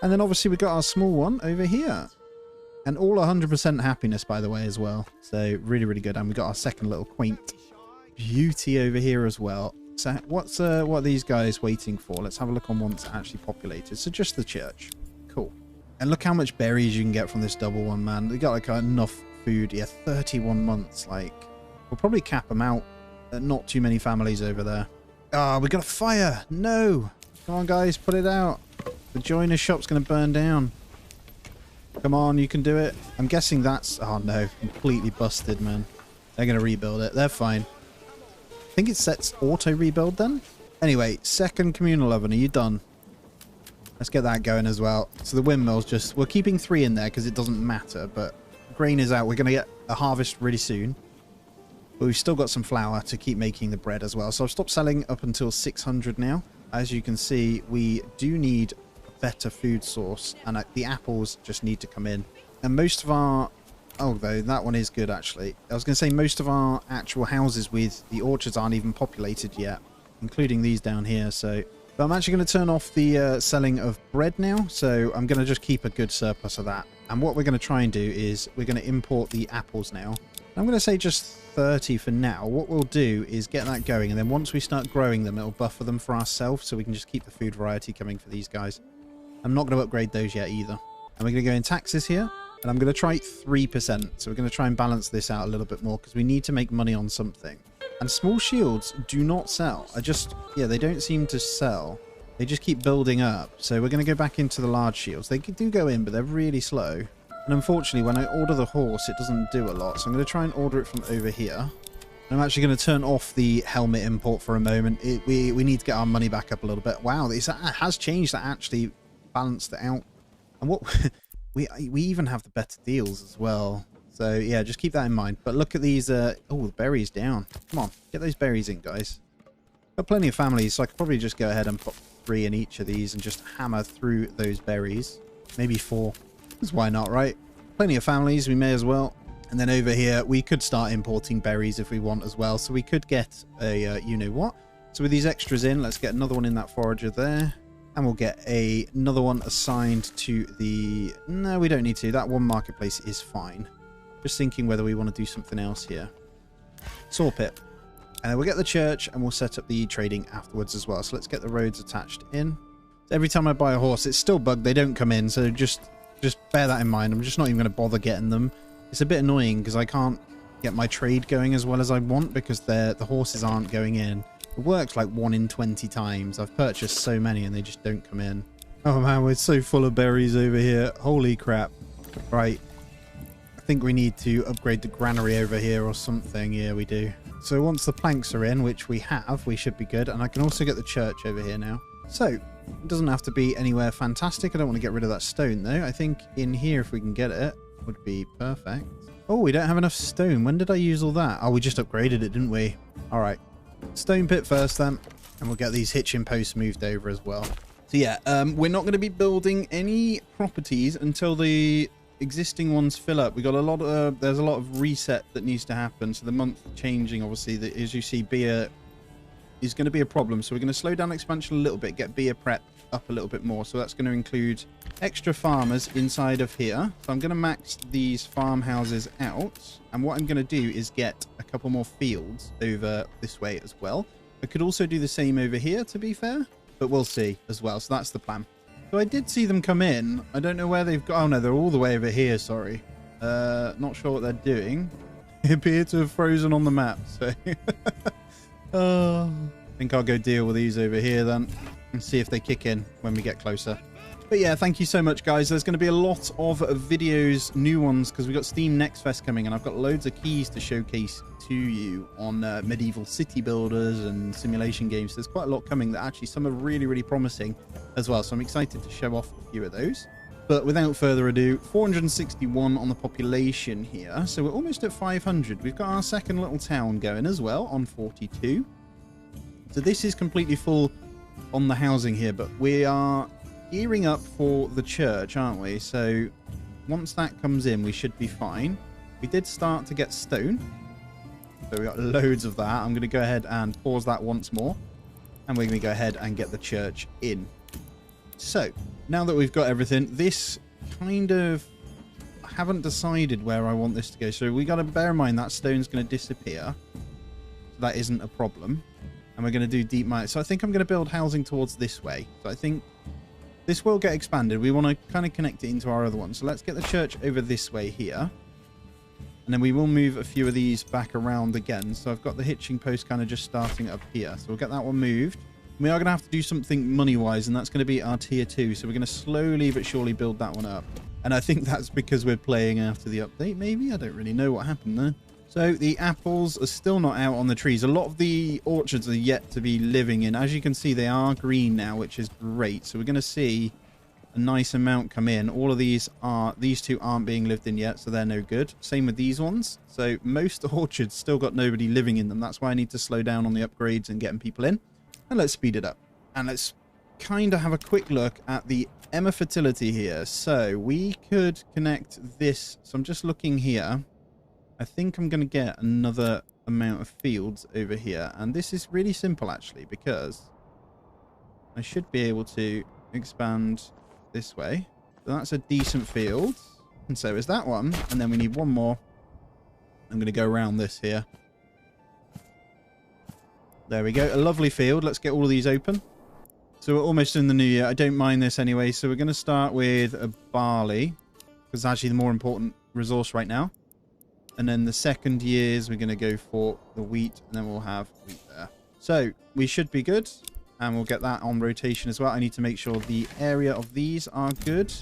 And then obviously we got our small one over here. And all 100% happiness, by the way, as well. So really, really good. And we got our second little quaint beauty over here as well. So what are these guys waiting for? Let's have a look on once actually populated. So just the church. Cool. And look how much berries you can get from this double one, man. They got like enough food. Yeah, 31 months. Like, we'll probably cap them out. Not too many families over there. Ah, we got a fire. No. Come on, guys, put it out. The joiner shop's going to burn down. Come on, you can do it. I'm guessing that's... Oh, no. Completely busted, man. They're going to rebuild it. They're fine. I think it sets auto-rebuild then. Anyway, second communal oven. Are you done? Let's get that going as well. So the windmill's just... We're keeping 3 in there because it doesn't matter, but grain is out. We're going to get a harvest really soon. But we've still got some flour to keep making the bread as well. So I've stopped selling up until 600 now. As you can see, we do need a better food source. And the apples just need to come in. And most of our... Oh, though, that one is good, actually. I was going to say most of our actual houses with the orchards aren't even populated yet. Including these down here, so... But I'm actually going to turn off the selling of bread now. So I'm going to just keep a good surplus of that. And what we're going to try and do is we're going to import the apples now. I'm going to say just 30 for now. What we'll do is get that going, and then once we start growing them, it'll buffer them for ourselves, so we can just keep the food variety coming for these guys. I'm not going to upgrade those yet either. And we're going to go in taxes here, and I'm going to try 3%. So we're going to try and balance this out a little bit more, because we need to make money on something. And small shields do not sell. Yeah, they don't seem to sell. They just keep building up. So we're going to go back into the large shields. They do go in, but they're really slow. And unfortunately, when I order the horse, it doesn't do a lot. So I'm going to try and order it from over here. I'm actually going to turn off the helmet import for a moment. We need to get our money back up a little bit. Wow, it has changed. That actually balanced it out. And what we even have the better deals as well. So yeah, just keep that in mind. But look at these. Oh, the berries down. Come on, get those berries in, guys. Got plenty of families, so I could probably just go ahead and put 3 in each of these and just hammer through those berries. Maybe 4. Because why not, right? Plenty of families, we may as well. And then over here, we could start importing berries if we want as well. So we could get a, you-know-what. So with these extras in, let's get another one in that forager there. And we'll get another one assigned to the... No, we don't need to. That one marketplace is fine. Just thinking whether we want to do something else here. Saw pit. And then we'll get the church and we'll set up the trading afterwards as well. So let's get the roads attached in. Every time I buy a horse, it's still bugged. They don't come in, so just bear that in mind. I'm just not even going to bother getting them. It's a bit annoying because I can't get my trade going as well as I want because the horses aren't going in. It works like 1 in 20 times. I've purchased so many and they just don't come in. Oh man, we're so full of berries over here. Holy crap. Right. I think we need to upgrade the granary over here or something. Yeah, we do. So once the planks are in, which we have, we should be good. And I can also get the church over here now. So, it doesn't have to be anywhere fantastic. I don't want to get rid of that stone, though. I think in here, if we can get it, would be perfect. Oh, we don't have enough stone. When did I use all that? Oh, we just upgraded it, didn't we? All right. Stone pit first, then. And we'll get these hitching posts moved over as well. So, yeah, we're not going to be building any properties until the existing ones fill up. We got a lot of... there's a lot of reset that needs to happen. So, the month changing, obviously, as you see, beer is going to be a problem. So we're going to slow down expansion a little bit, get beer prep up a little bit more. So that's going to include extra farmers inside of here. So I'm going to max these farmhouses out. And what I'm going to do is get a couple more fields over this way as well. I could also do the same over here, to be fair, but we'll see as well. So that's the plan. So I did see them come in. I don't know where they've got. Oh no, they're all the way over here. Sorry. Not sure what they're doing. They appear to have frozen on the map. So I think I'll go deal with these over here then and see if they kick in when we get closer. But yeah, thank you so much, guys. There's going to be a lot of videos, new ones, because we've got Steam Next Fest coming, and I've got loads of keys to showcase to you on medieval city builders and simulation games. There's quite a lot coming that actually some are really, really promising as well. So I'm excited to show off a few of those. But without further ado, 461 on the population here. So we're almost at 500. We've got our second little town going as well on 42. So this is completely full on the housing here, but we are gearing up for the church, aren't we? So once that comes in, we should be fine. We did start to get stone, so we got loads of that. I'm going to go ahead and pause that once more, and we're going to go ahead and get the church in. So now that we've got everything, this kind of, I haven't decided where I want this to go, so we got to bear in mind that stone's going to disappear. That isn't a problem, and we're going to do deep mine. So I think I'm going to build housing towards this way. So I think this will get expanded. We want to kind of connect it into our other one. So let's get the church over this way here. And then we will move a few of these back around again. So I've got the hitching post kind of just starting up here. So we'll get that one moved. We are going to have to do something money-wise, and that's going to be our tier 2. So we're going to slowly but surely build that one up. And I think that's because we're playing after the update, maybe? I don't really know what happened there. So the apples are still not out on the trees. A lot of the orchards are yet to be living in. As you can see, they are green now, which is great. So we're going to see a nice amount come in. All of these two aren't being lived in yet, so they're no good. Same with these ones. So most orchards still got nobody living in them. That's why I need to slow down on the upgrades and getting people in. And let's speed it up. And let's kind of have a quick look at the Emma fertility here. So we could connect this. So I'm just looking here. I think I'm going to get another amount of fields over here. And this is really simple, actually, because I should be able to expand this way. So that's a decent field. And so is that one. And then we need one more. I'm going to go around this here. There we go. A lovely field. Let's get all of these open. So we're almost in the new year. I don't mind this anyway. So we're going to start with a barley, because it's actually the more important resource right now. And then the second years, we're going to go for the wheat, and then we'll have wheat there. So we should be good, and we'll get that on rotation as well. I need to make sure the area of these are good.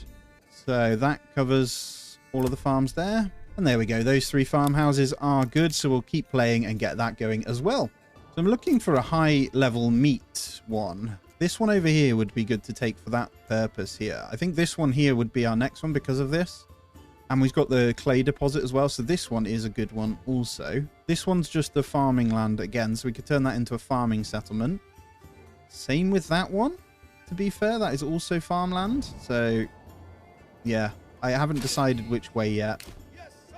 So that covers all of the farms there. And there we go. Those 3 farmhouses are good, so we'll keep playing and get that going as well. So I'm looking for a high-level meat one. This one over here would be good to take for that purpose here. I think this one here would be our next one because of this. And we've got the clay deposit as well, so this one is a good one also. This one's just the farming land again, so we could turn that into a farming settlement. Same with that one, to be fair. That is also farmland. So, yeah, I haven't decided which way yet.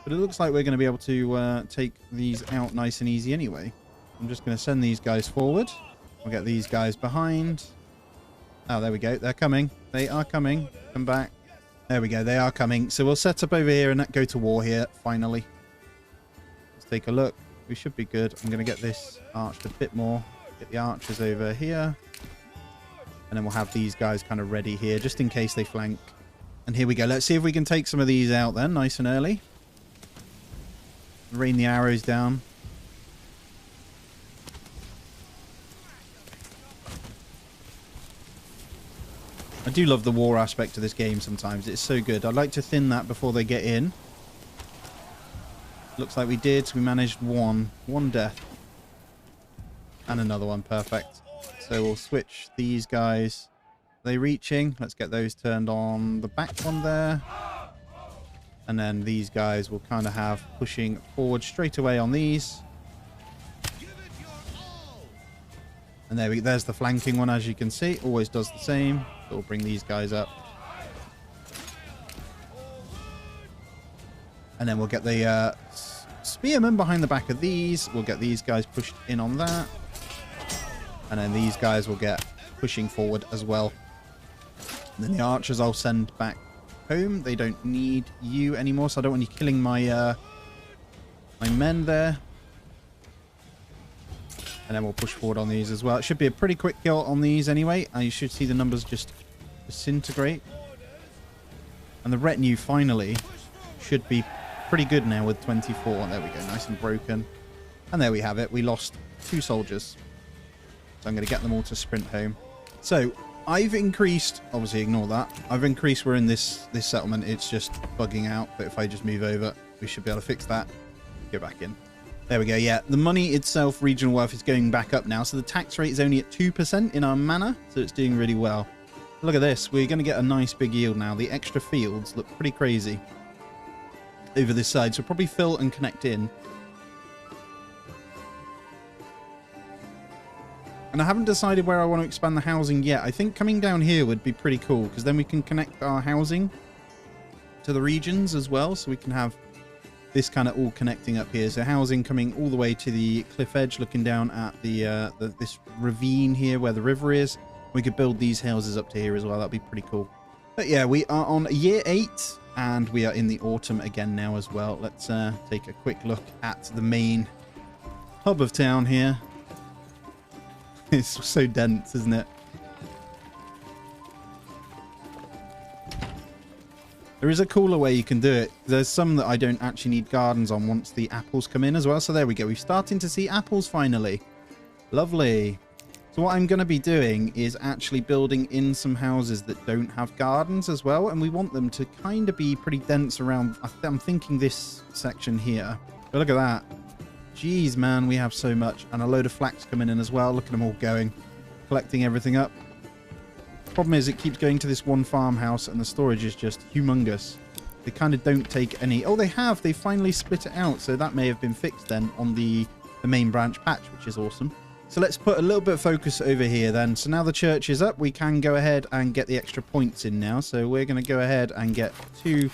But it looks like we're going to be able to take these out nice and easy anyway. I'm just going to send these guys forward. We'll get these guys behind. Oh, there we go. They're coming. They are coming. Come back. There we go. They are coming. So we'll set up over here and go to war here, finally. Let's take a look. We should be good. I'm going to get this arched a bit more. Get the archers over here. And then we'll have these guys kind of ready here, just in case they flank. And here we go. Let's see if we can take some of these out then, nice and early. Rain the arrows down. I do love the war aspect of this game sometimes. It's so good. I'd like to thin that before they get in. Looks like we did. So we managed one death. And another one. Perfect. So we'll switch these guys. Are they reaching? Let's get those turned on the back one there. And then these guys will kind of have pushing forward straight away on these. And there's the flanking one, as you can see. Always does the same. So we'll bring these guys up. And then we'll get the spearmen behind the back of these. We'll get these guys pushed in on that. And then these guys will get pushing forward as well. And then the archers I'll send back home. They don't need you anymore, so I don't want you killing my my men there. And then we'll push forward on these as well. It should be a pretty quick kill on these anyway. And you should see the numbers just disintegrate. And the retinue finally should be pretty good now with 24. There we go. Nice and broken. And there we have it. We lost 2 soldiers. So I'm going to get them all to sprint home. So I've increased, obviously ignore that. I've increased, we're in this settlement. It's just bugging out. But if I just move over, we should be able to fix that. Go back in. There we go. Yeah, the money itself, regional wealth, is going back up now. So the tax rate is only at 2% in our manor. So it's doing really well. Look at this. We're going to get a nice big yield now. The extra fields look pretty crazy over this side. So probably fill and connect in. And I haven't decided where I want to expand the housing yet. I think coming down here would be pretty cool, because then we can connect our housing to the regions as well. So we can have this kind of all connecting up here. So housing coming all the way to the cliff edge, looking down at this ravine here where the river is. We could build these houses up to here as well. That'd be pretty cool. But yeah, we are on year 8 and we are in the autumn again now as well. Let's take a quick look at the main hub of town here. It's so dense, isn't it? There is a cooler way you can do it. There's some that I don't actually need gardens on once the apples come in as well. So there we go. We're starting to see apples finally. Lovely. So what I'm going to be doing is actually building in some houses that don't have gardens as well. And we want them to kind of be pretty dense around, I'm thinking this section here. But look at that. Jeez, man, we have so much. And a load of flax coming in as well. Look at them all going. Collecting everything up. Problem is, it keeps going to this one farmhouse and the storage is just humongous. They kind of don't take any... Oh, they have. They finally split it out. So that may have been fixed then on the main branch patch, which is awesome. So let's put a little bit of focus over here then. So now the church is up, we can go ahead and get the extra points in now. So we're going to go ahead and get 2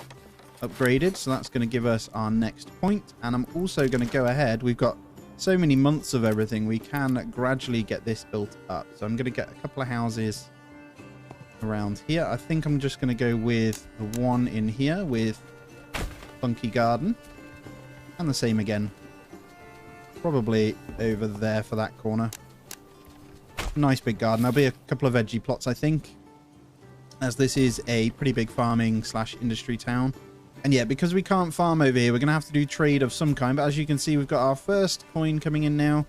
upgraded. So that's going to give us our next point. And I'm also going to go ahead. We've got so many months of everything. We can gradually get this built up. So I'm going to get a couple of houses around here. I think I'm just going to go with the one in here with funky garden. And the same again. Probably over there for that corner. Nice big garden. There'll be a couple of veggie plots, I think, as this is a pretty big farming / industry town. And yeah, because we can't farm over here, we're going to have to do trade of some kind. But as you can see, we've got our first coin coming in now.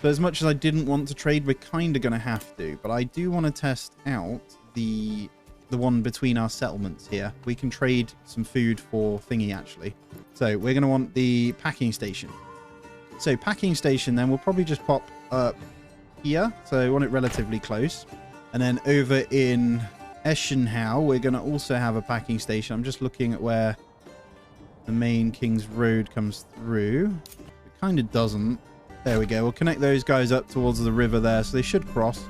So as much as I didn't want to trade, we're kind of going to have to. But I do want to test out the one between our settlements here. We can trade some food for thingy, actually. So we're going to want the packing station. So packing station, then we'll probably just pop up here. So I want it relatively close. And then over in Eschenhau, we're going to also have a packing station. I'm just looking at where the main King's Road comes through. It kind of doesn't. There we go. We'll connect those guys up towards the river there. So they should cross.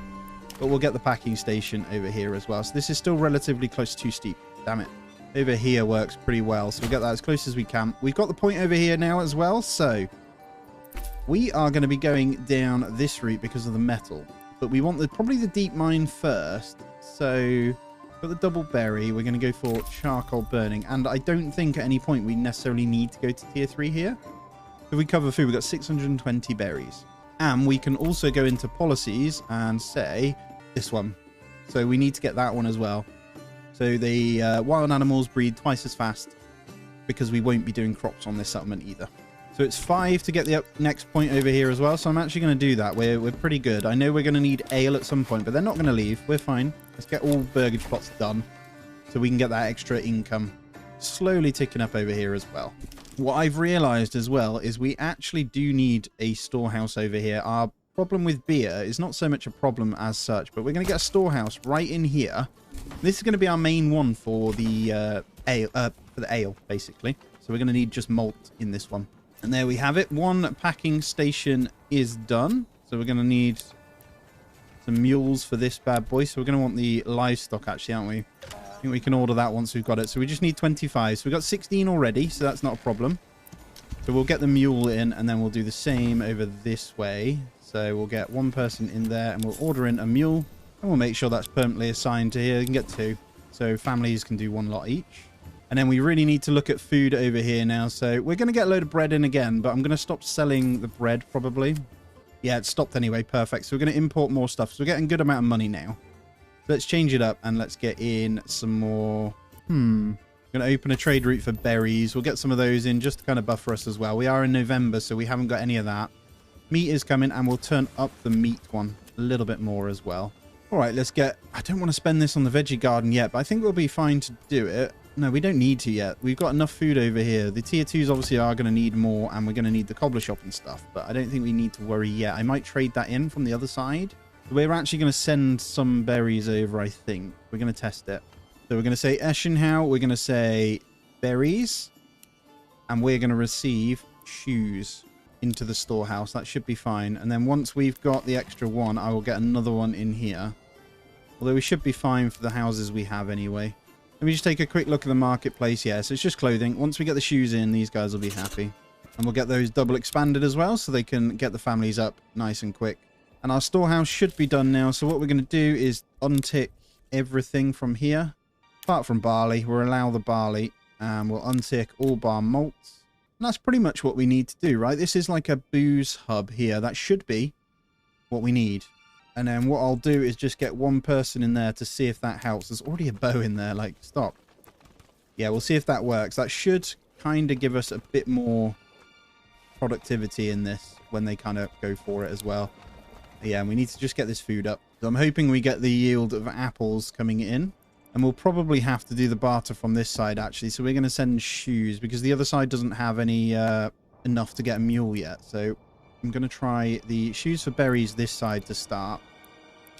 But we'll get the packing station over here as well. So this is still relatively close to steep. Damn it. Over here works pretty well. So we'll get that as close as we can. We've got the point over here now as well. So we are going to be going down this route because of the metal. But we want probably the deep mine first. So for the double berry, we're going to go for charcoal burning. And I don't think at any point we necessarily need to go to tier 3 here. If we cover food, we've got 620 berries. And we can also go into policies and say this one. So we need to get that one as well. So the wild animals breed twice as fast because we won't be doing crops on this settlement either. So it's 5 to get the next point over here as well. So I'm actually going to do that. We're pretty good. I know we're going to need ale at some point, but they're not going to leave. We're fine. Let's get all burgage plots done so we can get that extra income slowly ticking up over here as well. What I've realized as well is we actually do need a storehouse over here. Our problem with beer is not so much a problem as such, but we're going to get a storehouse right in here. This is going to be our main one for the ale, basically. So we're going to need just malt in this one. And there we have it. One packing station is done. So we're going to need some mules for this bad boy. So we're going to want the livestock, actually, aren't we? I think we can order that once we've got it. So we just need 25. So we've got 16 already, so that's not a problem. So we'll get the mule in, and then we'll do the same over this way. So we'll get one person in there, and we'll order in a mule. And we'll make sure that's permanently assigned to here. You can get 2. So families can do 1 lot each. And then we really need to look at food over here now. So we're going to get a load of bread in again, but I'm going to stop selling the bread probably. Yeah, it stopped anyway. Perfect. So we're going to import more stuff. So we're getting a good amount of money now. So let's change it up and let's get in some more. I'm going to open a trade route for berries. We'll get some of those in just to kind of buffer us as well. We are in November, so we haven't got any of that. Meat is coming, and we'll turn up the meat one a little bit more as well. All right, let's get... I don't want to spend this on the veggie garden yet, but I think we'll be fine to do it. No, we don't need to yet. We've got enough food over here. The tier 2s obviously are going to need more, and we're going to need the cobbler shop and stuff, but I don't think we need to worry yet. I might trade that in from the other side. We're actually going to send some berries over, I think. We're going to test it. So we're going to say Eschenhau, we're going to say berries, and we're going to receive shoes into the storehouse. That should be fine. And then once we've got the extra one, I will get another one in here. Although we should be fine for the houses we have anyway. Let me just take a quick look at the marketplace. Yeah, so it's just clothing. Once we get the shoes in, these guys will be happy. And we'll get those double expanded as well, so they can get the families up nice and quick. And our storehouse should be done now. So what we're going to do is untick everything from here. Apart from barley, we'll allow the barley. And we'll untick all bar malts. And that's pretty much what we need to do, right? This is like a booze hub here. That should be what we need. And then what I'll do is just get one person in there to see if that helps. There's already a bow in there. Like, stop. Yeah, we'll see if that works. That should kind of give us a bit more productivity in this when they kind of go for it as well. But yeah, we need to just get this food up. So I'm hoping we get the yield of apples coming in. And we'll probably have to do the barter from this side, actually. So we're going to send shoes because the other side doesn't have any enough to get a mule yet. So I'm going to try the shoes for berries this side to start.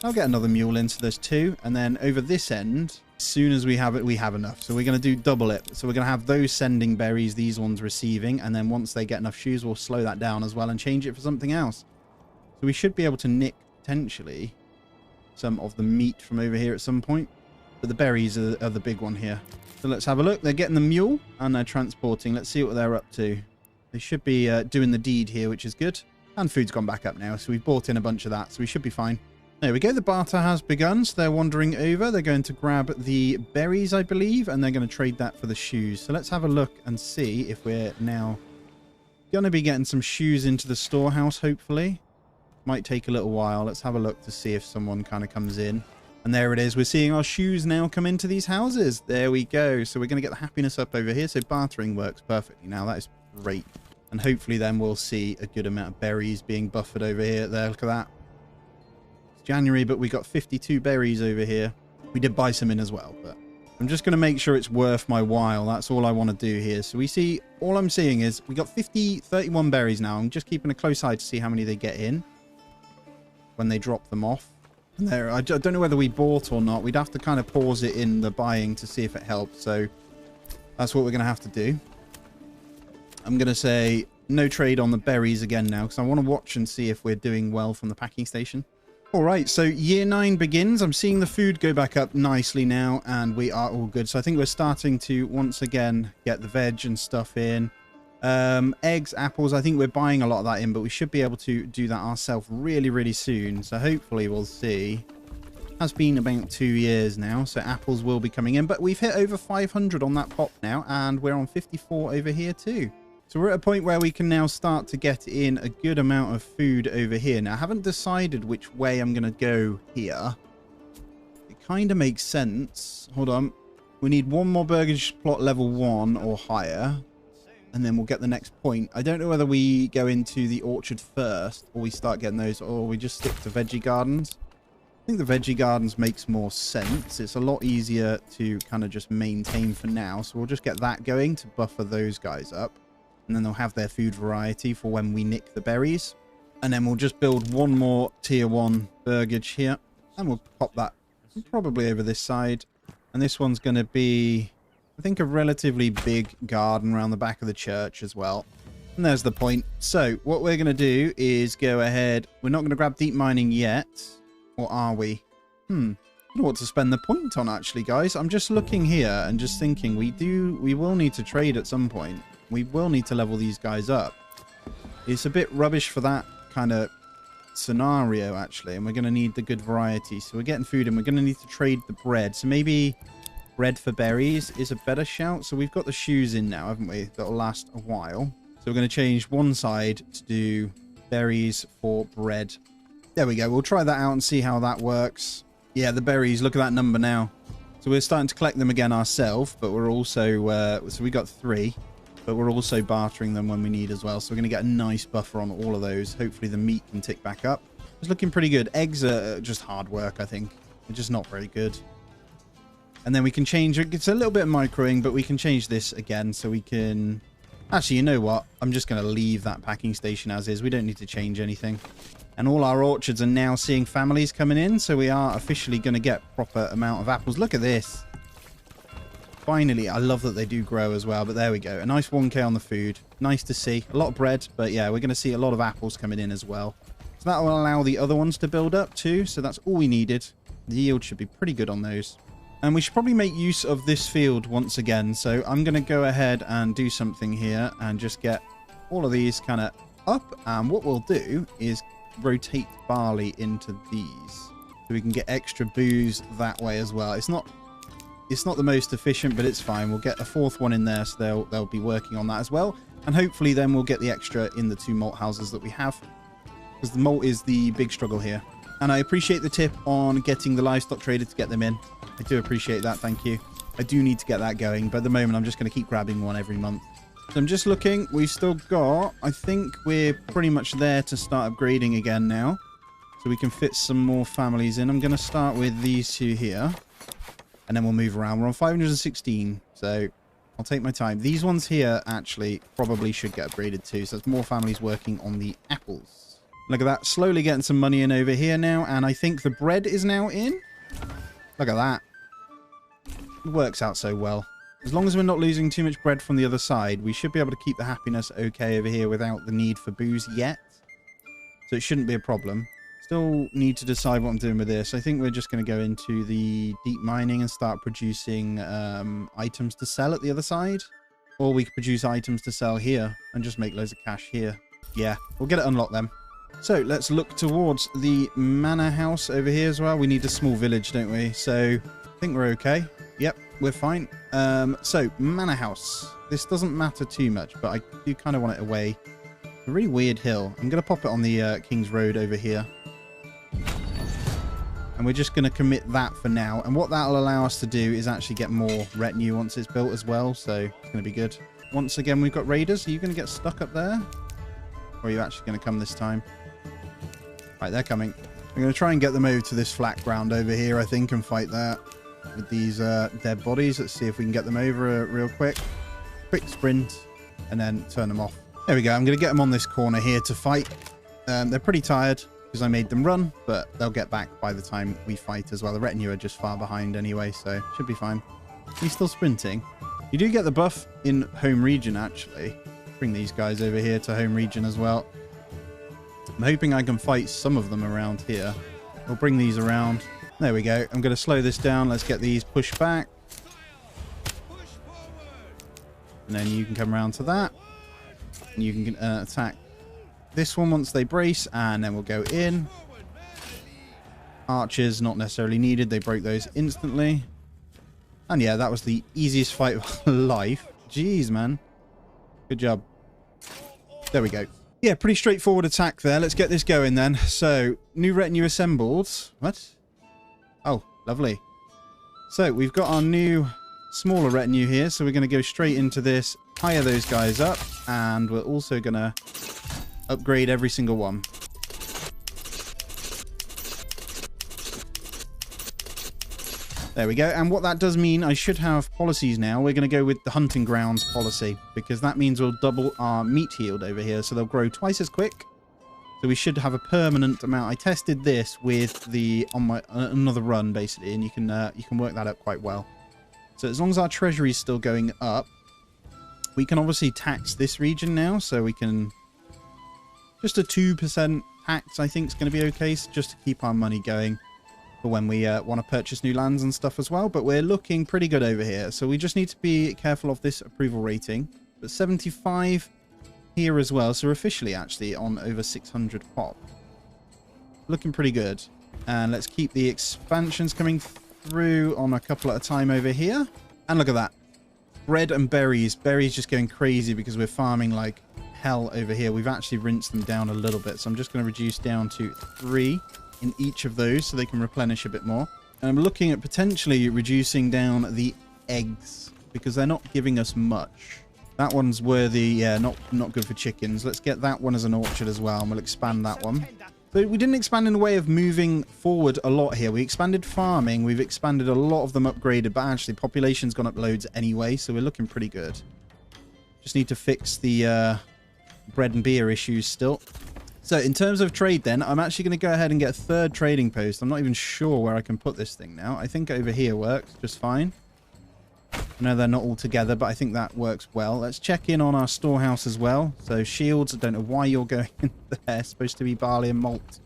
I'll get another mule in, so there's 2. And then over this end, as soon as we have it, we have enough. So we're going to do double it. So we're going to have those sending berries, these ones receiving. And then once they get enough shoes, we'll slow that down as well and change it for something else. So we should be able to nick, potentially, some of the meat from over here at some point. But the berries are the big one here. So let's have a look. They're getting the mule and they're transporting. Let's see what they're up to. They should be doing the deed here, which is good. And food's gone back up now. So we've bought in a bunch of that. So we should be fine. There we go. The barter has begun. So they're wandering over. They're going to grab the berries, I believe. And they're going to trade that for the shoes. So let's have a look and see if we're now going to be getting some shoes into the storehouse, hopefully. Might take a little while. Let's have a look to see if someone kind of comes in. And there it is. We're seeing our shoes now come into these houses. There we go. So we're going to get the happiness up over here. So bartering works perfectly now. That is great. And hopefully then we'll see a good amount of berries being buffered over here. There, look at that. It's January, but we got 52 berries over here. We did buy some in as well, but I'm just going to make sure it's worth my while. That's all I want to do here. So we see, all I'm seeing is we got 31 berries now. I'm just keeping a close eye to see how many they get in when they drop them off. And there, I don't know whether we bought or not. We'd have to kind of pause it in the buying to see if it helps. So that's what we're going to have to do. I'm going to say no trade on the berries again now because I want to watch and see if we're doing well from the packing station. All right, so year 9 begins. I'm seeing the food go back up nicely now and we are all good. So I think we're starting to once again get the veg and stuff in. Eggs, apples, I think we're buying a lot of that in, but we should be able to do that ourselves really, really soon. So hopefully we'll see. It has been about 2 years now, so apples will be coming in. But we've hit over 500 on that pop now, and we're on 54 over here too. So we're at a point where we can now start to get in a good amount of food over here. Now, I haven't decided which way I'm going to go here. It kind of makes sense. Hold on. We need one more burgage plot level 1 or higher. And then we'll get the next point. I don't know whether we go into the orchard first or we start getting those, or we just stick to veggie gardens. I think the veggie gardens makes more sense. It's a lot easier to kind of just maintain for now. So we'll just get that going to buffer those guys up. And then they'll have their food variety for when we nick the berries. And then we'll just build one more tier 1 burgage here. And we'll pop that probably over this side. And this one's going to be, I think, a relatively big garden around the back of the church as well. And there's the point. So what we're going to do is go ahead. We're not going to grab deep mining yet. Or are we? I don't know what to spend the point on, actually, guys. I'm just looking here and just thinking we will need to trade at some point. We will need to level these guys up. It's a bit rubbish for that kind of scenario, actually. And we're going to need the good variety. So we're getting food and we're going to need to trade the bread. So maybe bread for berries is a better shout. So we've got the shoes in now, haven't we? That'll last a while. So we're going to change one side to do berries for bread. There we go. We'll try that out and see how that works. Yeah, the berries. Look at that number now. So we're starting to collect them again ourselves, but we're also... so we got 3. But we're also bartering them when we need as well. So we're going to get a nice buffer on all of those. Hopefully the meat can tick back up. It's looking pretty good. Eggs are just hard work, I think. They're just not very good. And then we can change it. It's a little bit of microing, but we can change this again so we can... Actually, you know what? I'm just going to leave that packing station as is. We don't need to change anything. And all our orchards are now seeing families coming in, so we are officially going to get proper amount of apples. Look at this. Finally, I love that they do grow as well, but there we go. A nice 1k on the food. Nice to see. A lot of bread, but yeah, we're going to see a lot of apples coming in as well. So that will allow the other ones to build up too, so that's all we needed. The yield should be pretty good on those. And we should probably make use of this field once again, so I'm going to go ahead and do something here and just get all of these kind of up. And what we'll do is rotate barley into these so we can get extra booze that way as well. It's not the most efficient, but it's fine. We'll get a fourth one in there, so they'll be working on that as well. And hopefully then we'll get the extra in the 2 malt houses that we have, because the malt is the big struggle here. And I appreciate the tip on getting the livestock trader to get them in. I do appreciate that, thank you. I do need to get that going, but at the moment I'm just going to keep grabbing one every month. So I'm just looking. We've still got... I think we're pretty much there to start upgrading again now. So we can fit some more families in. I'm going to start with these 2 here. And then we'll move around. We're on 516, so I'll take my time. These ones here actually probably should get upgraded too. So there's more families working on the apples. Look at that. Slowly getting some money in over here now. And I think the bread is now in. Look at that. It works out so well. As long as we're not losing too much bread from the other side, we should be able to keep the happiness okay over here without the need for booze yet. So it shouldn't be a problem. Still need to decide what I'm doing with this. I think we're just going to go into the deep mining and start producing items to sell at the other side. Or we could produce items to sell here and just make loads of cash here. Yeah, we'll get it unlocked then. So let's look towards the manor house over here as well. We need a small village, don't we? So I think we're okay. Yep, we're fine. So manor house. This doesn't matter too much, but I do kind of want it away. A really weird hill. I'm going to pop it on the King's Road over here. And we're just going to commit that for now. And what that'll allow us to do is actually get more retinue once it's built as well. So it's going to be good. Once again, we've got raiders. Are you going to get stuck up there? Or are you actually going to come this time? Right, they're coming. I'm going to try and get them over to this flat ground over here, I think, and fight that with these dead bodies. Let's see if we can get them over real quick. Quick sprint, and then turn them off. There we go. I'm going to get them on this corner here to fight. They're pretty tired because I made them run, but they'll get back by the time we fight as well. The retinue are just far behind anyway, so should be fine. He's still sprinting. You do get the buff in home region, actually. Bring these guys over here to home region as well. I'm hoping I can fight some of them around here. We'll bring these around. There we go. I'm going to slow this down. Let's get these pushed back. And then you can come around to that. And you can attack this one once they brace. And then we'll go in. Archers, not necessarily needed. They broke those instantly. And yeah, that was the easiest fight of life. Jeez, man. Good job. There we go. Yeah, pretty straightforward attack there. Let's get this going then. So, new retinue assembled. What? Oh, lovely. So, we've got our new smaller retinue here. So, we're going to go straight into this, hire those guys up, and we're also going to upgrade every single one. There we go. And what that does mean, I should have policies now. We're going to go with the hunting grounds policy, because that means we'll double our meat yield over here. So they'll grow twice as quick. So we should have a permanent amount. I tested this with the on my another run basically, and you can work that out quite well. So as long as our treasury is still going up, we can obviously tax this region now. So we can just a 2% tax. I think is going to be okay, so just to keep our money going for when we want to purchase new lands and stuff as well. But we're looking pretty good over here. So we just need to be careful of this approval rating. But 75 here as well. So we're officially actually on over 600 pop. Looking pretty good. And let's keep the expansions coming through on a couple at a time over here. And look at that. Bread and berries. Berries just going crazy because we're farming like hell over here. We've actually rinsed them down a little bit. So I'm just going to reduce down to 3 in each of those so they can replenish a bit more. And I'm looking at potentially reducing down the eggs because they're not giving us much. That one's worthy. Yeah, not good for chickens. Let's get that one as an orchard as well, and we'll expand that one. So we didn't expand in the way of moving forward a lot here. We expanded farming. We've expanded a lot of them upgraded, but actually population's gone up loads anyway, so we're looking pretty good. Just need to fix the bread and beer issues still. So in terms of trade then, I'm actually going to go ahead and get a third trading post. I'm not even sure where I can put this thing now. I think over here works just fine. I know they're not all together, but I think that works well. Let's check in on our storehouse as well. So shields, I don't know why you're going in there. It's supposed to be barley and malt.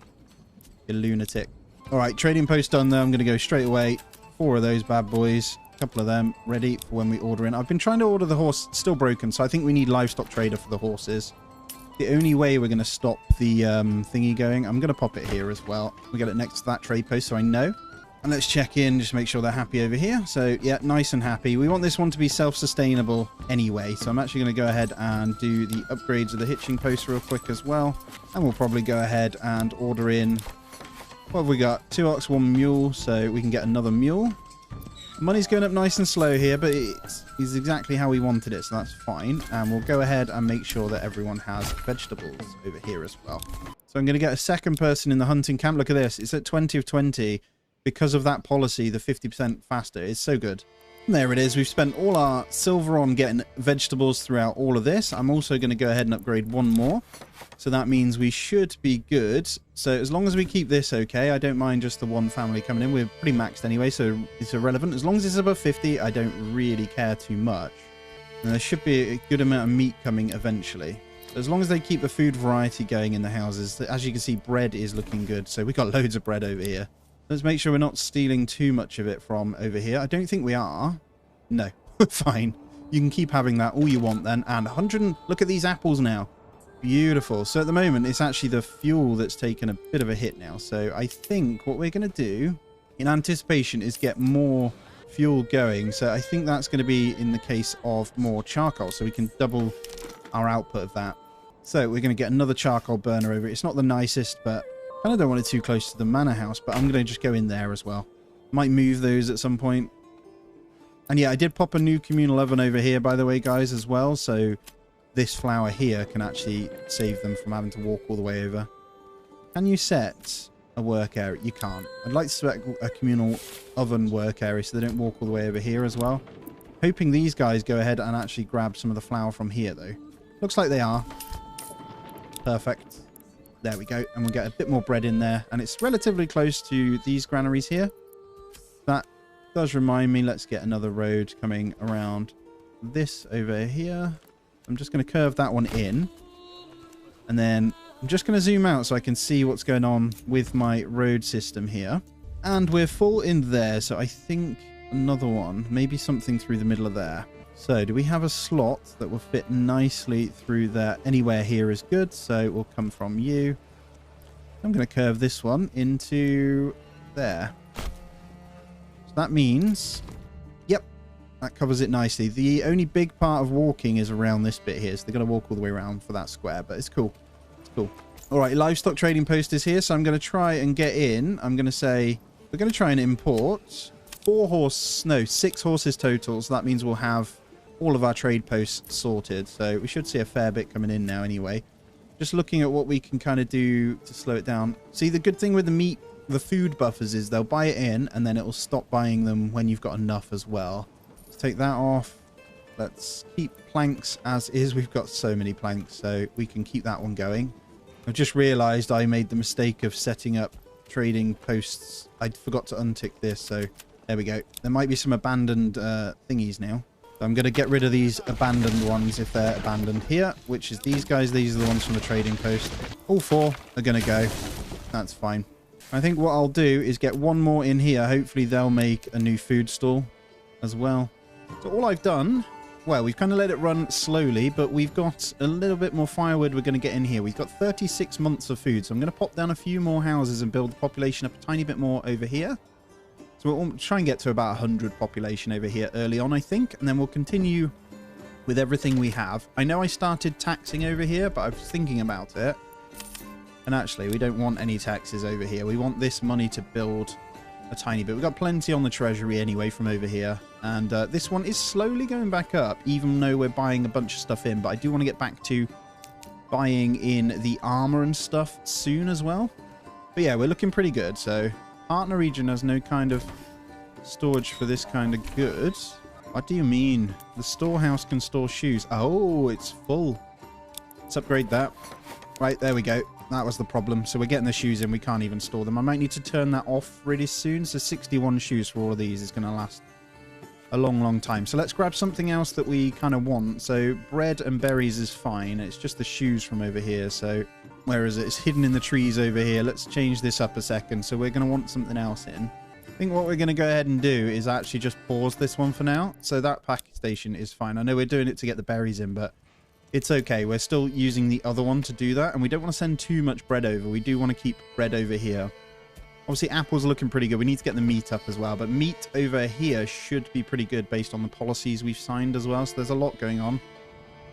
You lunatic. All right, trading post done there. I'm going to go straight away. 4 of those bad boys. A couple of them ready for when we order in. I've been trying to order the horse, still broken, so I think we need livestock trader for the horses. The only way we're going to stop the thingy going, I'm going to pop it here as well. We get it next to that trade post so I know. And let's check in, just make sure they're happy over here. So, yeah, nice and happy. We want this one to be self-sustainable anyway. So I'm actually going to go ahead and do the upgrades of the hitching post real quick as well. And we'll probably go ahead and order in... What have we got? 2 ox, 1 mule, so we can get another mule. Money's going up nice and slow here, but it's exactly how we wanted it, so that's fine. And we'll go ahead and make sure that everyone has vegetables over here as well. So I'm going to get a second person in the hunting camp. Look at this. It's at 20 of 20. Because of that policy, the 50% faster is so good. And there it is. We've spent all our silver on getting vegetables throughout all of this. I'm also going to go ahead and upgrade 1 more. So that means we should be good. So as long as we keep this okay, I don't mind just the 1 family coming in. We're pretty maxed anyway, so it's irrelevant. As long as it's above 50, I don't really care too much. And there should be a good amount of meat coming eventually. As long as they keep the food variety going in the houses. As you can see, bread is looking good. So we've got loads of bread over here. Let's make sure we're not stealing too much of it from over here. I don't think we are. No, fine. You can keep having that all you want then. And 100, look at these apples now. Beautiful. So at the moment, it's actually the fuel that's taken a bit of a hit now. So I think what we're going to do in anticipation is get more fuel going. So I think that's going to be in the case of more charcoal. So we can double our output of that. So we're going to get another charcoal burner over it. It's not the nicest, but... I kind of don't want it too close to the manor house, but I'm going to just go in there as well. Might move those at some point. And yeah, I did pop a new communal oven over here, by the way, guys, as well. So this flour here can actually save them from having to walk all the way over. Can you set a work area? You can't. I'd like to set a communal oven work area so they don't walk all the way over here as well. Hoping these guys go ahead and actually grab some of the flour from here, though. Looks like they are. Perfect. There we go. And we'll get a bit more bread in there. And it's relatively close to these granaries here. That does remind me. Let's get another road coming around this over here. I'm just going to curve that one in. And then I'm just going to zoom out so I can see what's going on with my road system here. And we're full in there. So I think another one. Maybe something through the middle of there. So, do we have a slot that will fit nicely through there? Anywhere here is good, so it will come from you. I'm going to curve this one into there. So that means, yep, that covers it nicely. The only big part of walking is around this bit here, so they're going to walk all the way around for that square, but it's cool. It's cool. All right, livestock trading post is here, so I'm going to try and get in. I'm going to say, we're going to try and import 6 horses total, so that means we'll have all of our trade posts sorted. So we should see a fair bit coming in now anyway. Just looking at what we can kind of do to slow it down. See, the good thing with the food buffers is they'll buy it in and then it will stop buying them when you've got enough as well. Let's take that off. Let's keep planks as is. We've got so many planks, so we can keep that one going. I've just realized I made the mistake of setting up trading posts. I forgot to untick this, so there we go. There might be some abandoned thingies now. I'm going to get rid of these abandoned ones if they're abandoned here, which is these guys. These are the ones from the trading post. All 4 are going to go. That's fine. I think what I'll do is get 1 more in here. Hopefully they'll make a new food stall as well. So all I've done, well, we've kind of let it run slowly, but we've got a little bit more firewood we're going to get in here. We've got 36 months of food, so I'm going to pop down a few more houses and build the population up a tiny bit more over here. So we'll try and get to about 100 population over here early on, I think. And then we'll continue with everything we have. I know I started taxing over here, but I was thinking about it. And actually, we don't want any taxes over here. We want this money to build a tiny bit. We've got plenty on the treasury anyway from over here. And this one is slowly going back up, even though we're buying a bunch of stuff in. But I do want to get back to buying in the armor and stuff soon as well. But yeah, we're looking pretty good. So partner region has no kind of storage for this kind of goods. What do you mean? The storehouse can store shoes. Oh, it's full. Let's upgrade that. Right, there we go. That was the problem. So we're getting the shoes in. We can't even store them. I might need to turn that off really soon. So 61 shoes for all of these is going to last a long, long time. So let's grab something else that we kind of want. So bread and berries is fine. It's just the shoes from over here. So where is it? It's hidden in the trees over here. Let's change this up a second. So we're going to want something else in. I think what we're going to go ahead and do is actually just pause this one for now. So that packing station is fine. I know we're doing it to get the berries in, but it's okay. We're still using the other one to do that. And we don't want to send too much bread over. We do want to keep bread over here. Obviously, apples are looking pretty good. We need to get the meat up as well. But meat over here should be pretty good based on the policies we've signed as well. So there's a lot going on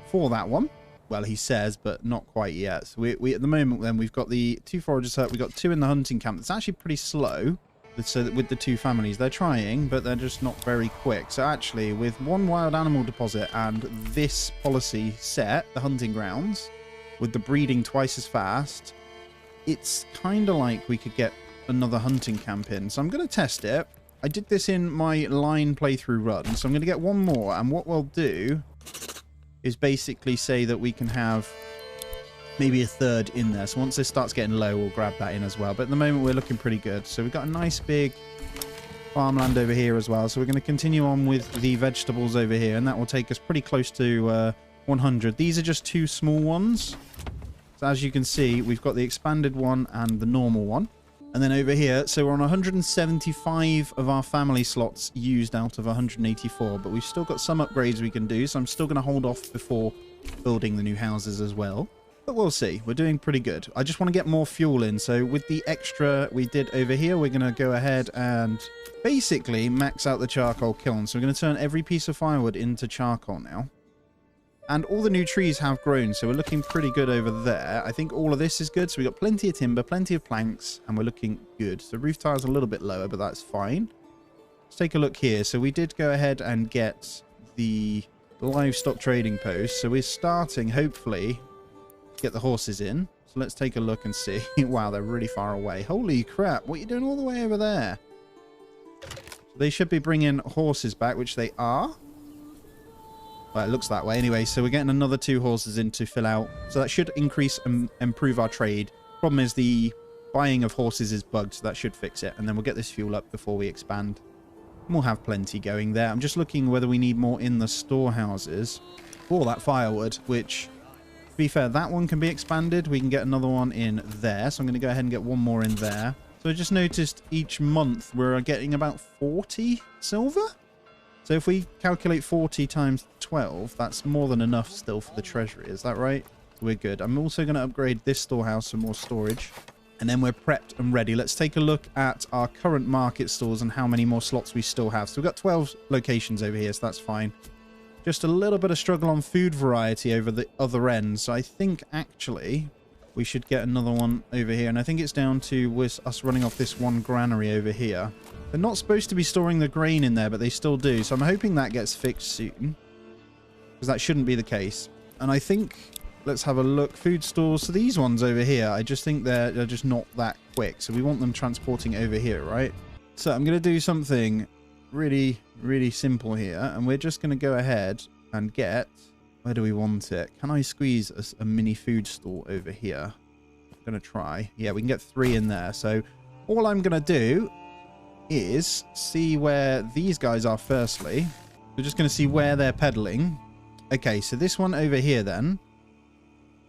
for that one. Well, he says, but not quite yet. So we at the moment, then, we've got the 2 foragers hut. We've got 2 in the hunting camp. That's actually pretty slow. So that with the 2 families, they're trying, but they're just not very quick. So actually, with 1 wild animal deposit and this policy set, the hunting grounds, with the breeding twice as fast, it's kind of like we could get another hunting camp in. So I'm going to test it. I did this in my line playthrough run, so I'm going to get 1 more. And what we'll do is basically say that we can have maybe a 3rd in there. So once this starts getting low, we'll grab that in as well. But at the moment, we're looking pretty good. So we've got a nice big farmland over here as well. So we're going to continue on with the vegetables over here, and that will take us pretty close to 100. These are just 2 small ones. So as you can see, we've got the expanded one and the normal one. And then over here, so we're on 175 of our family slots used out of 184, but we've still got some upgrades we can do. So I'm still going to hold off before building the new houses as well. But we'll see. We're doing pretty good. I just want to get more fuel in. So with the extra we did over here, we're going to go ahead and basically max out the charcoal kiln. So we're going to turn every piece of firewood into charcoal now. And all the new trees have grown, so we're looking pretty good over there. I think all of this is good. So we've got plenty of timber, plenty of planks, and we're looking good. So roof tile's a little bit lower, but that's fine. Let's take a look here. So we did go ahead and get the livestock trading post. So we're starting, hopefully, get the horses in. So let's take a look and see. Wow, they're really far away. Holy crap, what are you doing all the way over there? They should be bringing horses back, which they are. Well, it looks that way anyway. So we're getting another 2 horses in to fill out. So that should increase and improve our trade. Problem is the buying of horses is bugged, so that should fix it. And then we'll get this fuel up before we expand. And we'll have plenty going there. I'm just looking whether we need more in the storehouses for that firewood, which... To be fair, that one can be expanded. We can get another one in there. So I'm going to go ahead and get 1 more in there. So I just noticed each month we're getting about 40 silver. So if we calculate 40 times 12, that's more than enough still for the treasury. Is that right? We're good. I'm also going to upgrade this storehouse for more storage. And then we're prepped and ready. Let's take a look at our current market stores and how many more slots we still have. So we've got 12 locations over here, so that's fine. Just a little bit of struggle on food variety over the other end. So I think, actually, we should get another one over here. And I think it's down to us running off this one granary over here. They're not supposed to be storing the grain in there, but they still do. So I'm hoping that gets fixed soon. Because that shouldn't be the case. And I think, let's have a look. Food stores. So these ones over here, I just think they're just not that quick. So we want them transporting over here, right? So I'm going to do something really, really simple here. And we're just going to go ahead and get... Where do we want it? Can I squeeze a mini food store over here? I'm going to try. Yeah, we can get 3 in there. So all I'm going to do is see where these guys are firstly. We're just going to see where they're peddling. Okay, so this one over here then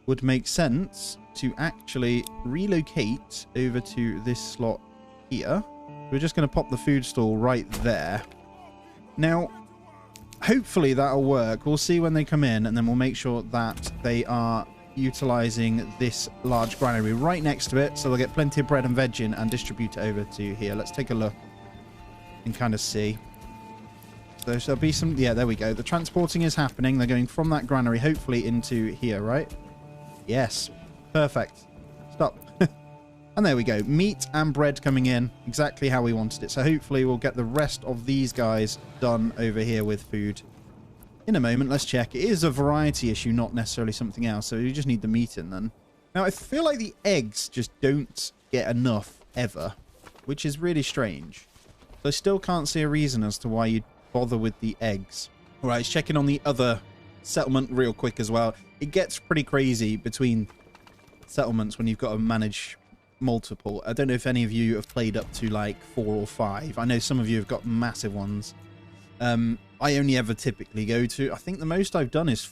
would make sense to actually relocate over to this slot here. We're just going to pop the food stall right there. Now, hopefully that'll work. We'll see when they come in, and then we'll make sure that they are utilizing this large granary right next to it, so they'll get plenty of bread and veg in and distribute it over to here. Let's take a look and kind of see. So there'll be some... Yeah, there we go. The transporting is happening. They're going from that granary, hopefully, into here, right? Yes. Perfect. Stop. And there we go. Meat and bread coming in exactly how we wanted it. So hopefully we'll get the rest of these guys done over here with food in a moment. Let's check. It is a variety issue, not necessarily something else. So you just need the meat in then. Now, I feel like the eggs just don't get enough ever, which is really strange. So I still can't see a reason as to why you'd bother with the eggs. All right, let's check in on the other settlement real quick as well. It gets pretty crazy between settlements when you've got to manage multiple. I don't know if any of you have played up to like 4 or 5. I know some of you have got massive ones. I only ever typically go to, I think the most I've done is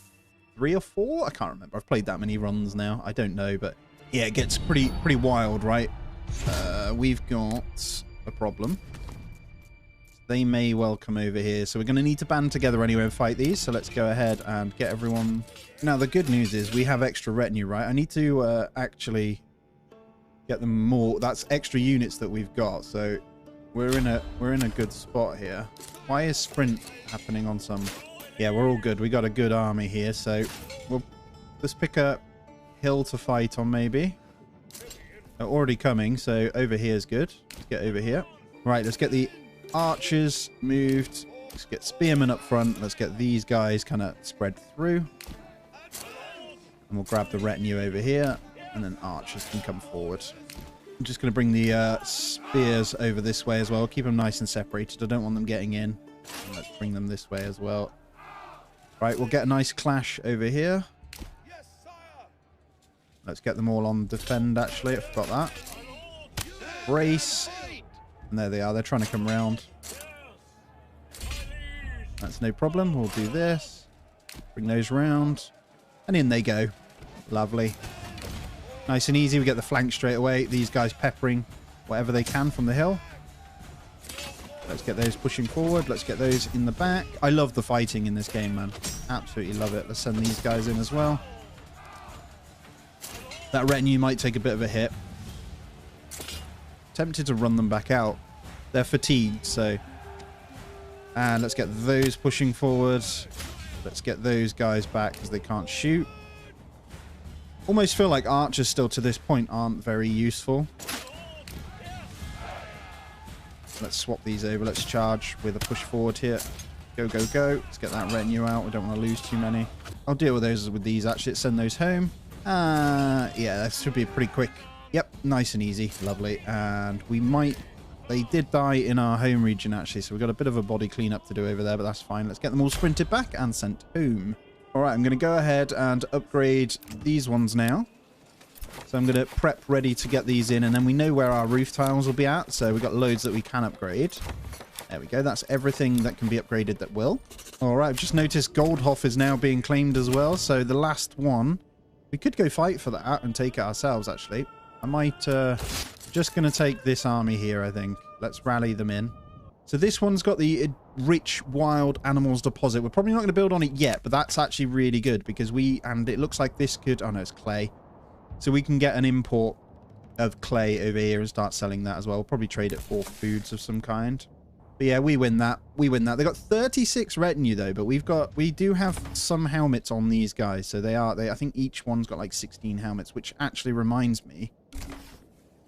3 or 4. I can't remember. I've played that many runs now. I don't know, but yeah, it gets pretty wild, right? We've got a problem. They may well come over here, so we're going to need to band together anyway and fight these. So let's go ahead and get everyone. Now the good news is we have extra retinue, right? I need to actually get them more. That's extra units that we've got, so we're in a good spot here. Why is sprint happening on some? Yeah, we're all good. We got a good army here, so let's pick a hill to fight on maybe. They're already coming, so over here is good. Let's get over here. Right, let's get the archers moved. Let's get spearmen up front. Let's get these guys kind of spread through. And we'll grab the retinue over here. And then archers can come forward. I'm just going to bring the spears over this way as well. Keep them nice and separated. I don't want them getting in. And let's bring them this way as well. Right, we'll get a nice clash over here. Let's get them all on defend, actually. I forgot that. Brace. And there they are. They're trying to come round. That's no problem. We'll do this. Bring those round. And in they go. Lovely. Nice and easy. We get the flank straight away. These guys peppering whatever they can from the hill. Let's get those pushing forward. Let's get those in the back. I love the fighting in this game, man. Absolutely love it. Let's send these guys in as well. That retinue might take a bit of a hit. Tempted to run them back out. They're fatigued, so. And let's get those pushing forward. Let's get those guys back because they can't shoot. Almost feel like archers still to this point aren't very useful. Let's swap these over. Let's charge with a push forward here. Go, go, go. Let's get that retinue out. We don't want to lose too many. I'll deal with those with these, actually. Let's send those home. Yeah, that should be pretty quick. Yep, nice and easy. Lovely. And we might... They did die in our home region, actually, so we've got a bit of a body cleanup to do over there, but that's fine. Let's get them all sprinted back and sent home. All right, I'm going to go ahead and upgrade these ones now. So I'm going to prep ready to get these in, and then we know where our roof tiles will be at, so we've got loads that we can upgrade. There we go. That's everything that can be upgraded that will. All right, I've just noticed Goldhof is now being claimed as well, so the last one... We could go fight for that and take it ourselves, actually. I might... just going to take this army here, I think. Let's rally them in. So this one's got the rich wild animals deposit. We're probably not going to build on it yet, but that's actually really good because we... And it looks like this could... Oh, no, it's clay. So we can get an import of clay over here and start selling that as well. We'll probably trade it for foods of some kind. But yeah, we win that. We win that. They got 36 retinue though, but we do have some helmets on these guys. So I think each one's got like 16 helmets, which actually reminds me,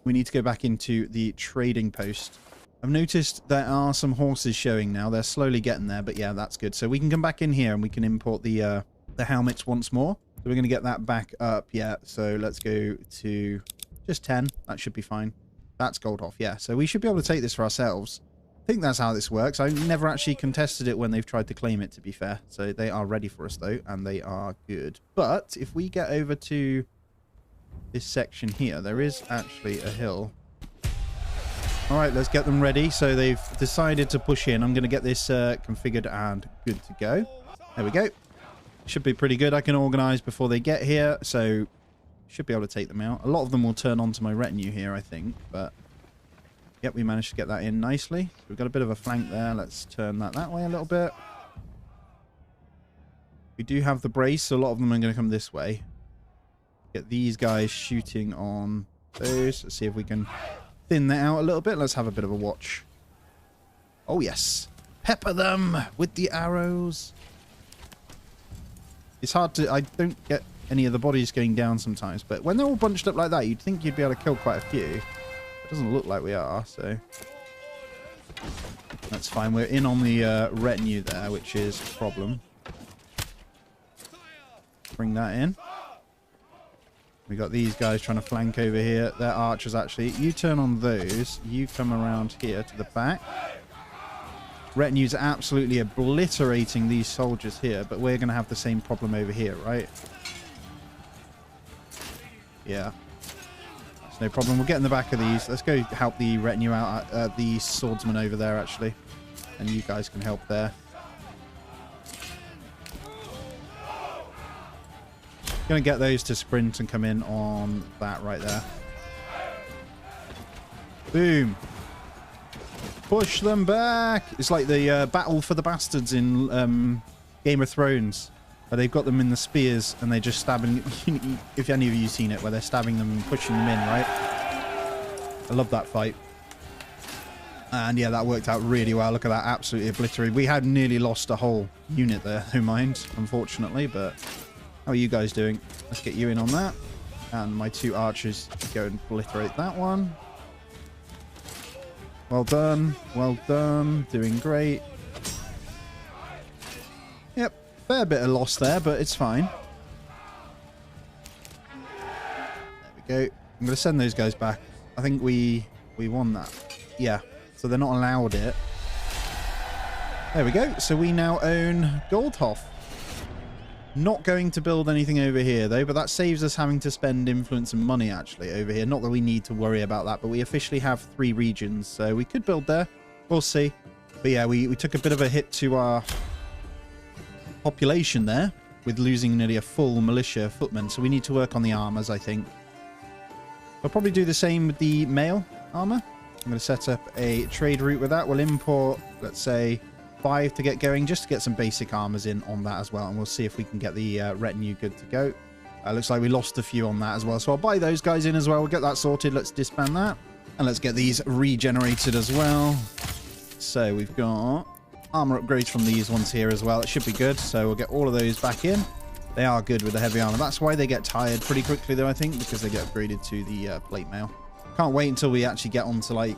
we need to go back into the trading post. I've noticed there are some horses showing now. They're slowly getting there, but yeah, that's good. So we can come back in here and we can import the helmets once more. So we're going to get that back up. Yeah, so let's go to just 10. That should be fine. That's Goldhof, yeah. So we should be able to take this for ourselves. I think that's how this works. I've never actually contested it when they've tried to claim it, to be fair. So they are ready for us, though, and they are good. But if we get over to this section here, there is actually a hill. All right, let's get them ready. So they've decided to push in. I'm going to get this configured and good to go. There we go. Should be pretty good. I can organize before they get here, so should be able to take them out. A lot of them will turn onto my retinue here, I think, but yep, we managed to get that in nicely. So we've got a bit of a flank there. Let's turn that way a little bit. We do have the brace, so a lot of them are going to come this way. Get these guys shooting on those. Let's see if we can thin that out a little bit. Let's have a bit of a watch. Oh, yes. Pepper them with the arrows. It's hard to... I don't get any of the bodies going down sometimes, but when they're all bunched up like that, you'd think you'd be able to kill quite a few. It doesn't look like we are, so... That's fine. We're in on the retinue there, which is a problem. Bring that in. We got these guys trying to flank over here. They're archers, actually. You turn on those. You come around here to the back. Retinue's absolutely obliterating these soldiers here, but we're going to have the same problem over here, right? Yeah. That's no problem. We'll get in the back of these. Let's go help the retinue out, the swordsman over there, actually. And you guys can help there. Going to get those to sprint and come in on that right there. Boom. Push them back. It's like the battle for the bastards in Game of Thrones, where they've got them in the spears and they're just stabbing. If any of you seen it, where they're stabbing them and pushing them in, right? I love that fight. And yeah, that worked out really well. Look at that, absolutely obliterated. We had nearly lost a whole unit there, no mind, unfortunately, but how are you guys doing? Let's get you in on that. And my 2 archers go and obliterate that one. Well done. Well done. Doing great. Yep. Fair bit of loss there, but it's fine. There we go. I'm going to send those guys back. I think we won that. Yeah. So they're not allowed it. There we go. So we now own Goldhof. Not going to build anything over here, though, but that saves us having to spend influence and money, actually, over here. Not that we need to worry about that, but we officially have 3 regions, so we could build there. We'll see. But yeah, we took a bit of a hit to our population there with losing nearly a full militia footman, so we need to work on the armors, I think. I'll probably do the same with the mail armor. I'm going to set up a trade route with that. We'll import, let's say, 5 to get going, just to get some basic armors in on that as well, and we'll see if we can get the retinue good to go. Looks like we lost a few on that as well, so I'll buy those guys in as well. We'll get that sorted. Let's disband that, and let's get these regenerated as well. So we've got armor upgrades from these ones here as well. It should be good, so we'll get all of those back in. They are good with the heavy armor. That's why they get tired pretty quickly, though, I think, because they get upgraded to the plate mail. Can't wait until we actually get onto, like,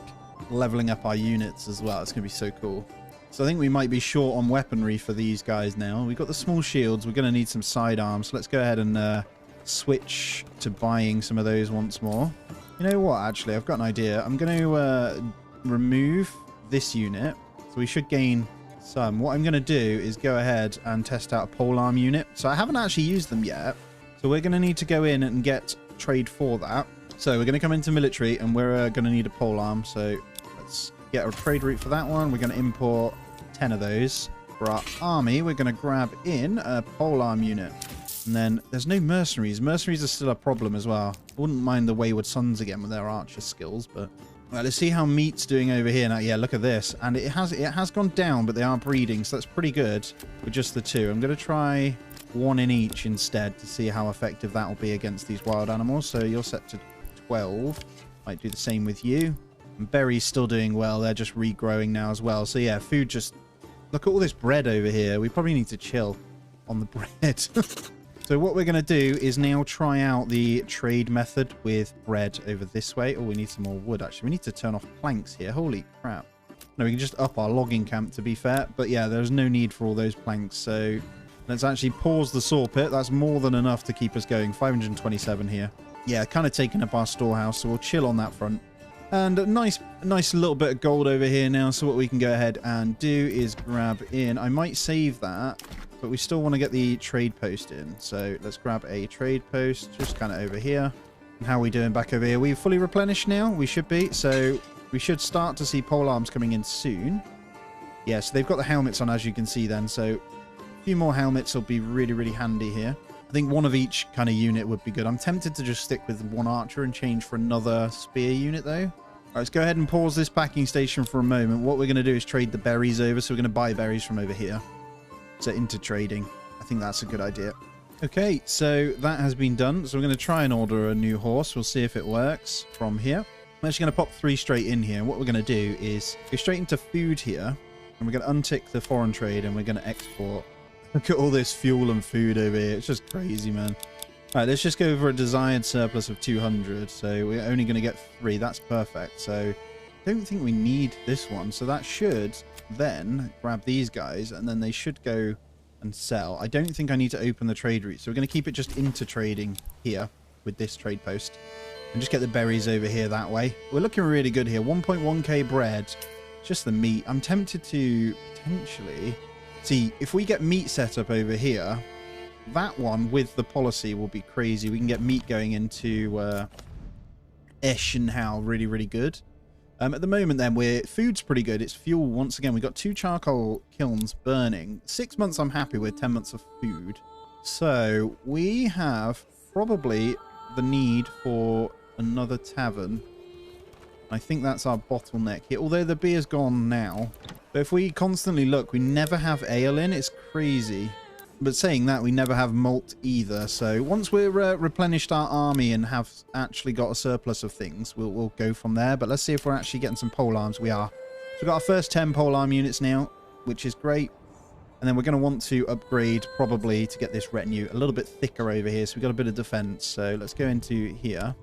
leveling up our units as well. It's going to be so cool. So I think we might be short on weaponry for these guys now. We've got the small shields. We're going to need some sidearms. So let's go ahead and switch to buying some of those once more. You know what, actually? I've got an idea. I'm going to remove this unit. So we should gain some. What I'm going to do is go ahead and test out a polearm unit. So I haven't actually used them yet. So we're going to need to go in and get trade for that. So we're going to come into military and we're going to need a polearm. So let's get a trade route for that one. We're going to import 10 of those. For our army, we're going to grab in a polearm unit. And then there's no mercenaries. Mercenaries are still a problem as well. I wouldn't mind the Wayward Sons again with their archer skills, but right, let's see how meat's doing over here now. Yeah, look at this. And it has gone down, but they are breeding, so that's pretty good with just the 2. I'm going to try 1 in each instead to see how effective that will be against these wild animals. So you're set to 12. Might do the same with you. And berries still doing well. They're just regrowing now as well. So yeah, food just... Look at all this bread over here. We probably need to chill on the bread. So what we're going to do is now try out the trade method with bread over this way. Oh, we need some more wood, actually. We need to turn off planks here. Holy crap. No, we can just up our logging camp, to be fair. But yeah, there's no need for all those planks. So let's actually pause the saw pit. That's more than enough to keep us going. 527 here. Yeah, kind of taking up our storehouse. So we'll chill on that front. And a nice little bit of gold over here now. So what we can go ahead and do is grab in. I might save that, but we still want to get the trade post in. So let's grab a trade post just kind of over here. And how are we doing back over here? We've fully replenished now. We should be. So we should start to see pole arms coming in soon. Yeah, so they've got the helmets on, as you can see then. So a few more helmets will be really, really handy here. I think one of each kind of unit would be good. I'm tempted to just stick with 1 archer and change for another spear unit, though. All right, let's go ahead and pause this packing station for a moment. What we're going to do is trade the berries over. So we're going to buy berries from over here. So into trading. I think that's a good idea. Okay, so that has been done. So we're going to try and order a new horse. We'll see if it works from here. I'm actually going to pop 3 straight in here. What we're going to do is go straight into food here. And we're going to untick the foreign trade and we're going to export. Look at all this fuel and food over here. It's just crazy, man. All right, let's just go for a desired surplus of 200. So we're only going to get 3. That's perfect. So I don't think we need this one. So that should then grab these guys and then they should go and sell. I don't think I need to open the trade route. So we're going to keep it just into trading here. with this trade post. And just get the berries over here that way. We're looking really good here. 1.1k bread. Just the meat. I'm tempted to potentially... See, if we get meat set up over here, that one with the policy will be crazy. We can get meat going into Eschenhau really, really good. At the moment then, food's pretty good. It's fuel once again. We've got 2 charcoal kilns burning. 6 months I'm happy with, 10 months of food. So we have probably the need for another tavern. I think that's our bottleneck here, although the beer's gone now. But if we constantly look, we never have ale in. It's crazy. But saying that, we never have malt either. So once we're replenished our army and have actually got a surplus of things, we'll go from there. But let's see if we're actually getting some pole arms. We are. So we've got our first 10 pole arm units now, which is great. And then we're going to want to upgrade probably to get this retinue a little bit thicker over here. So we've got a bit of defense. So let's go into here.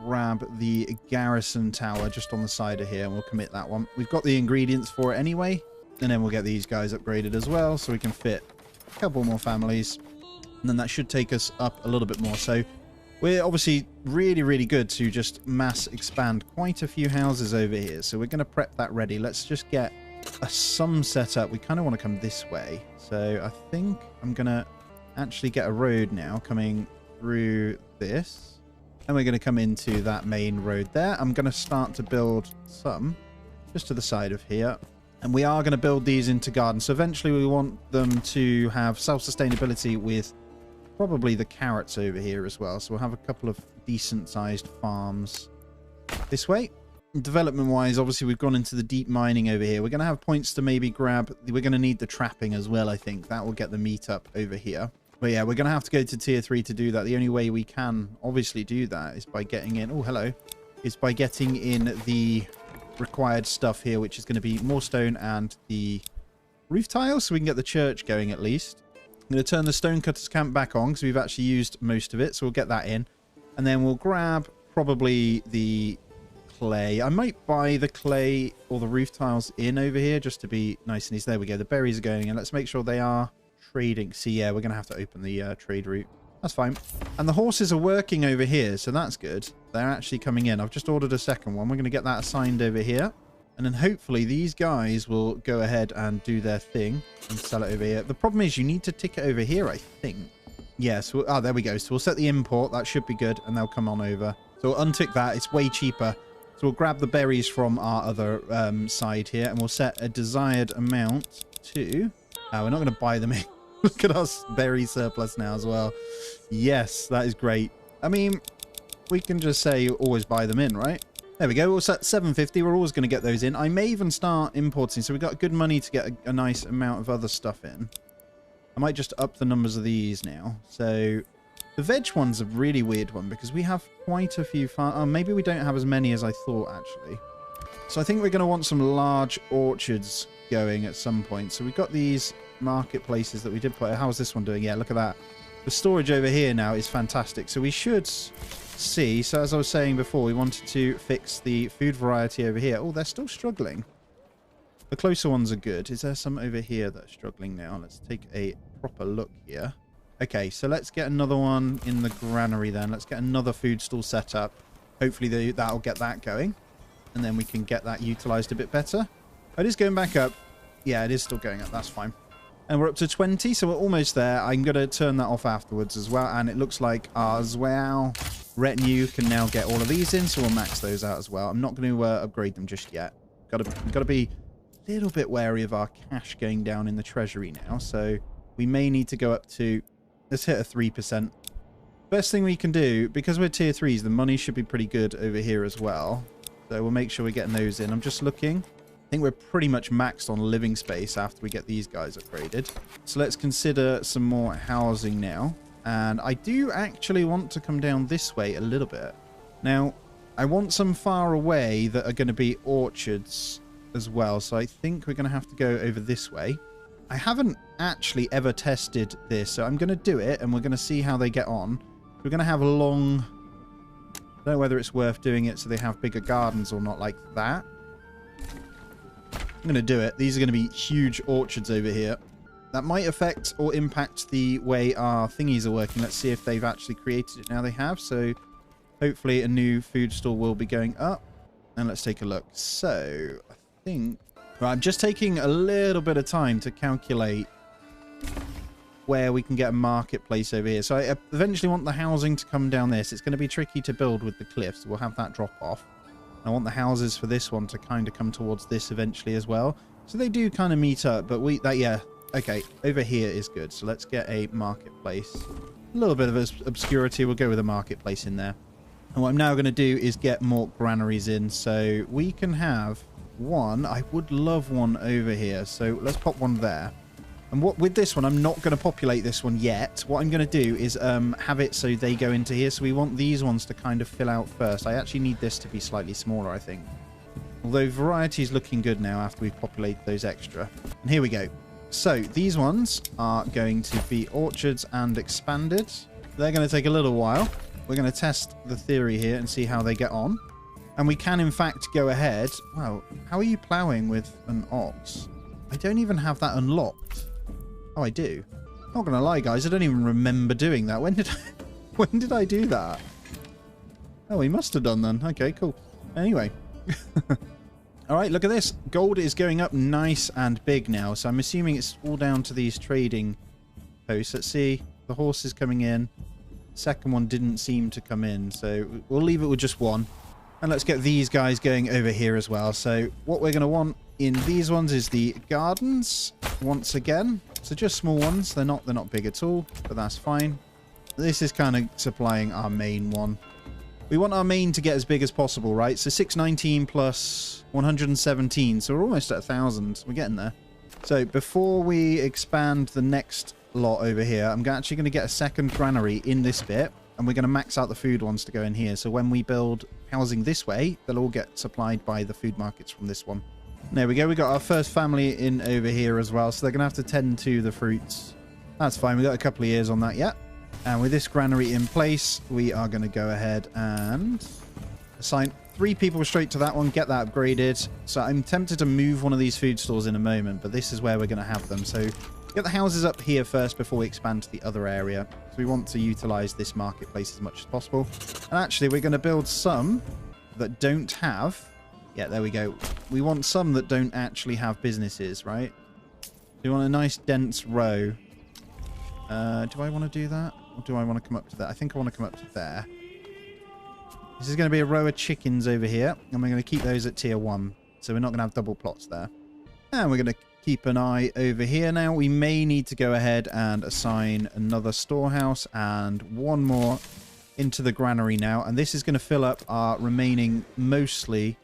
Grab the garrison tower just on the side of here, and we'll commit that one. We've got the ingredients for it anyway. And then we'll get these guys upgraded as well, so we can fit a couple more families. And then that should take us up a little bit more. So we're obviously really, really good to just mass expand quite a few houses over here. So we're going to prep that ready. Let's just get some set up. We kind of want to come this way. So I think I'm going to actually get a road now coming through this. And we're going to come into that main road there. I'm going to start to build some just to the side of here. And we are going to build these into gardens. So eventually we want them to have self-sustainability with probably the carrots over here as well. So we'll have a couple of decent-sized farms this way. Development-wise, obviously, we've gone into the deep mining over here. We're going to have points to maybe grab. We're going to need the trapping as well, I think. That will get the meat up over here. But yeah, we're going to have to go to tier 3 to do that. The only way we can obviously do that is by getting in... Oh, hello. Is by getting in the required stuff here, which is going to be more stone and the roof tiles, so we can get the church going at least. I'm going to turn the stonecutters camp back on because we've actually used most of it, so we'll get that in. And then we'll grab probably the clay. I might buy the clay or the roof tiles in over here just to be nice and easy. There we go. The berries are going in. Let's make sure they are trading. See, yeah, we're going to have to open the trade route. That's fine. And the horses are working over here, so that's good. They're actually coming in. I've just ordered a second one. We're going to get that assigned over here. And then hopefully these guys will go ahead and do their thing and sell it over here. The problem is you need to tick it over here, I think. Yes. Yeah, so, there we go. So we'll set the import. That should be good. And they'll come on over. So we'll untick that. It's way cheaper. So we'll grab the berries from our other side here. And we'll set a desired amount to... we're not going to buy them in. Look at us berry surplus now as well. Yes, that is great. I mean, we can just say always buy them in, right? There we go. We'll set 750. We're always going to get those in. I may even start importing. So we've got good money to get a nice amount of other stuff in. I might just up the numbers of these now. So the veg one's a really weird one because we have quite a few maybe we don't have as many as I thought, actually. So I think we're going to want some large orchards going at some point. So we've got these marketplaces that we did put. How's this one doing? Yeah, look at that. The storage over here now is fantastic. So we should see. So as I was saying before, we wanted to fix the food variety over here. Oh, they're still struggling. The closer ones are good. Is there some over here that are struggling now? Let's take a proper look here. Okay, so let's get another one in the granary then. Let's get another food stall set up. Hopefully that'll get that going. And then we can get that utilized a bit better. Oh, it is going back up. Yeah, it is still going up. That's fine. And we're up to 20, so we're almost there. I'm going to turn that off afterwards as well. And it looks like ours, well, retinue can now get all of these in, so we'll max those out as well. I'm not going to upgrade them just yet. Got to be a little bit wary of our cash going down in the treasury now. So we may need to go up to, let's hit a 3%. Best thing we can do, because we're tier 3s, the money should be pretty good over here as well. So we'll make sure we're getting those in. I'm just looking. I think we're pretty much maxed on living space after we get these guys upgraded. So let's consider some more housing now. And I do actually want to come down this way a little bit. Now, I want some far away that are going to be orchards as well. So I think we're going to have to go over this way. I haven't actually ever tested this, so I'm going to do it and we're going to see how they get on. We're going to have a long... I don't know whether it's worth doing it so they have bigger gardens or not like that. I'm going to do it. These are going to be huge orchards over here. That might affect or impact the way our thingies are working. Let's see if they've actually created it now. They have, so hopefully a new food store will be going up. And let's take a look. So, I think... Right, I'm just taking a little bit of time to calculate where we can get a marketplace over here. So I eventually want the housing to come down this. It's going to be tricky to build with the cliffs. We'll have that drop off. I want the houses for this one to kind of come towards this eventually as well. So they do kind of meet up, but yeah. Okay, over here is good. So let's get a marketplace. A little bit of obscurity. We'll go with a marketplace in there. And what I'm now going to do is get more granaries in. So we can have one. I would love one over here. So let's pop one there. And with this one, I'm not going to populate this one yet. What I'm going to do is have it so they go into here. So we want these ones to kind of fill out first. I actually need this to be slightly smaller, I think. Although variety is looking good now after we've populated those extra. And here we go. So these ones are going to be orchards and expanded. They're going to take a little while. We're going to test the theory here and see how they get on. And we can, in fact, go ahead. Wow, how are you ploughing with an ox? I don't even have that unlocked. Oh, I do. Not going to lie, guys. I don't even remember doing that. When did I do that? Oh, we must have done then. Okay, cool. Anyway. All right, look at this. Gold is going up nice and big now. So I'm assuming it's all down to these trading posts. Let's see. The horse is coming in. Second one didn't seem to come in. So we'll leave it with just one. And let's get these guys going over here as well. So what we're going to want in these ones is the gardens once again. So just small ones. They're not big at all, but that's fine. This is kind of supplying our main one. We want our main to get as big as possible, right? So 619 plus 117. So we're almost at 1,000. We're getting there. So before we expand the next lot over here, I'm actually going to get a second granary in this bit. And we're going to max out the food ones to go in here. So when we build housing this way, they'll all get supplied by the food markets from this one. There we go. We got our first family in over here as well. So they're going to have to tend to the fruits. That's fine. We've got a couple of years on that yet. And with this granary in place, we are going to go ahead and assign 3 people straight to that one, get that upgraded. So I'm tempted to move one of these food stores in a moment, but this is where we're going to have them. So get the houses up here first before we expand to the other area. So we want to utilize this marketplace as much as possible. And actually, we're going to build some that don't have... Yeah, there we go. We want some that don't actually have businesses, right? We want a nice dense row. Do I want to do that? Or do I want to come up to that? I think I want to come up to there. This is going to be a row of chickens over here. And we're going to keep those at tier 1. So we're not going to have double plots there. And we're going to keep an eye over here now. We may need to go ahead and assign another storehouse and one more into the granary now. And this is going to fill up our remaining mostly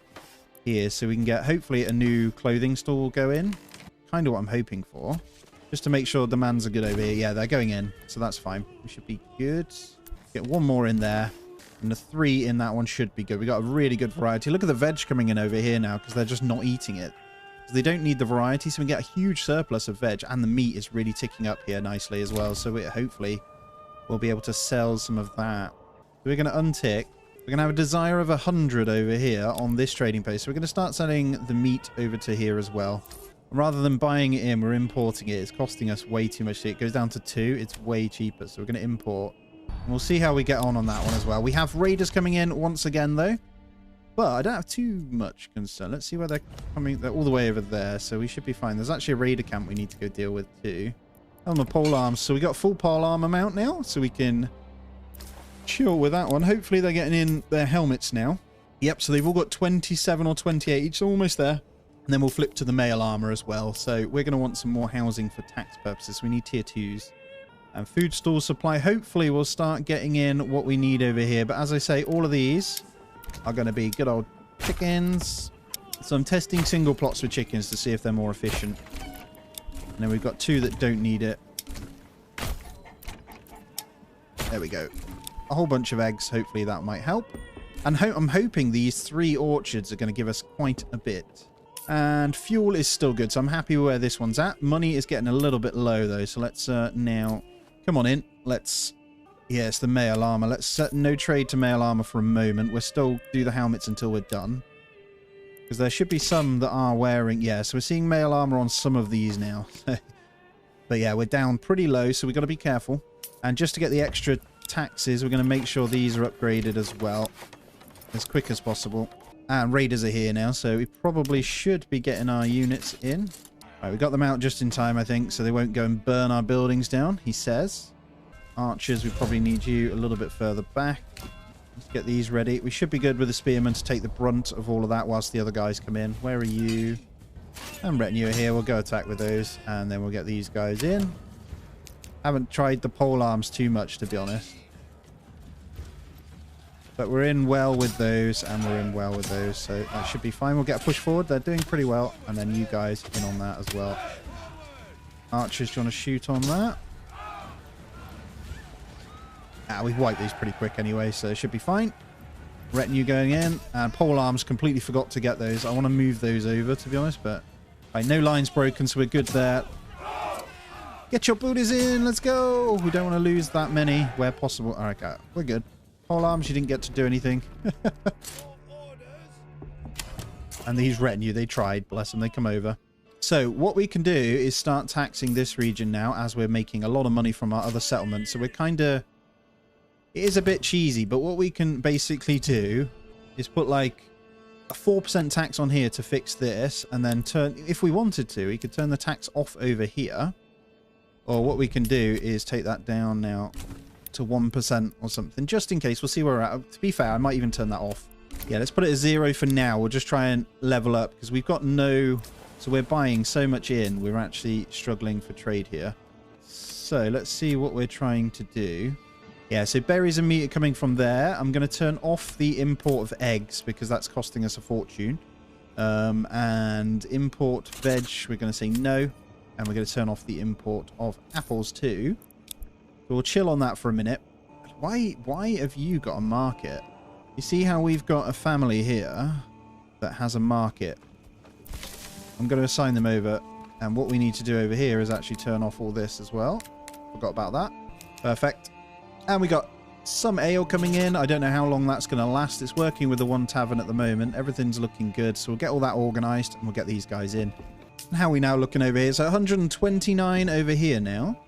here. So we can get hopefully a new clothing store will go in. Kind of what I'm hoping for. Just to make sure demands are good over here. Yeah, they're going in. So that's fine. We should be good. Get one more in there. And the 3 in that one should be good. We got a really good variety. Look at the veg coming in over here now because they're just not eating it. They don't need the variety, so we get a huge surplus of veg. And the meat is really ticking up here nicely as well. So hopefully we'll be able to sell some of that. So we're going to untick. We're going to have a desire of 100 over here on this trading post. So we're going to start selling the meat over to here as well. Rather than buying it in, we're importing it. It's costing us way too much. It goes down to 2. It's way cheaper. So we're going to import. And we'll see how we get on that one as well. We have raiders coming in once again, though. But I don't have too much concern. Let's see where they're coming. They're all the way over there. So we should be fine. There's actually a raider camp we need to go deal with, too. Oh, my pole arms. So we got full pole armor mount now. So we can chill with that one. Hopefully they're getting in their helmets now. Yep. So they've all got 27 or 28 each. Almost there. And then we'll flip to the mail armor as well. So we're going to want some more housing for tax purposes. We need tier 2s. And food store supply. Hopefully we'll start getting in what we need over here. But as I say, all of these are going to be good old chickens. So I'm testing single plots with chickens to see if they're more efficient. And then we've got 2 that don't need it. There we go. A whole bunch of eggs. Hopefully that might help. And I'm hoping these 3 orchards are going to give us quite a bit. And fuel is still good, so I'm happy where this one's at. Money is getting a little bit low, though, so let's now... Come on in. Let's... Yeah, it's the mail armor. Let's set no trade to mail armor for a moment. We'll still do the helmets until we're done. Because there should be some that are wearing... Yeah, so we're seeing mail armor on some of these now. But yeah, we're down pretty low, so we've got to be careful. And just to get the extra taxes, we're going to make sure these are upgraded as well, as quick as possible. And raiders are here now, so we probably should be getting our units in. Right, we got them out just in time, I think, so they won't go and burn our buildings down, he says. Archers, we probably need you a little bit further back. Let's get these ready. We should be good with the spearmen to take the brunt of all of that whilst the other guys come in. Where are you? And retinue are here. We'll go attack with those, and then we'll get these guys in. Haven't tried the pole arms too much, to be honest. But we're in well with those, and we're in well with those, so that should be fine. We'll get a push forward. They're doing pretty well, and then you guys in on that as well. Archers, do you want to shoot on that? We've wiped these pretty quick anyway, so it should be fine. Retinue going in, and pole arms, completely forgot to get those. I want to move those over, to be honest, but right, no lines broken, so we're good there. Get your booties in, let's go. We don't want to lose that many where possible. All right, okay, we're good. Pole arms, you didn't get to do anything. And these retinue, they tried, bless them, they come over. So what we can do is start taxing this region now, as we're making a lot of money from our other settlements. So we're kind of... It is a bit cheesy, but what we can basically do is put like a 4% tax on here to fix this, and then turn, if we wanted to, we could turn the tax off over here. Or what we can do is take that down now to 1% or something, just in case. We'll see where we're at. To be fair, I might even turn that off. Yeah, let's put it at 0 for now. We'll just try and level up, because we've got no... So we're buying so much in, we're actually struggling for trade here. So let's see what we're trying to do. Yeah, so berries and meat are coming from there. I'm going to turn off the import of eggs because that's costing us a fortune. And import veg, we're going to say no. And we're going to turn off the import of apples too. So we'll chill on that for a minute. Why have you got a market? You see how we've got a family here that has a market? I'm going to assign them over. And what we need to do over here is actually turn off all this as well. Forgot about that. Perfect. And we got some ale coming in. I don't know how long that's going to last. It's working with the one tavern at the moment. Everything's looking good. So we'll get all that organised and we'll get these guys in. And how are we now looking over here? So 129 over here now.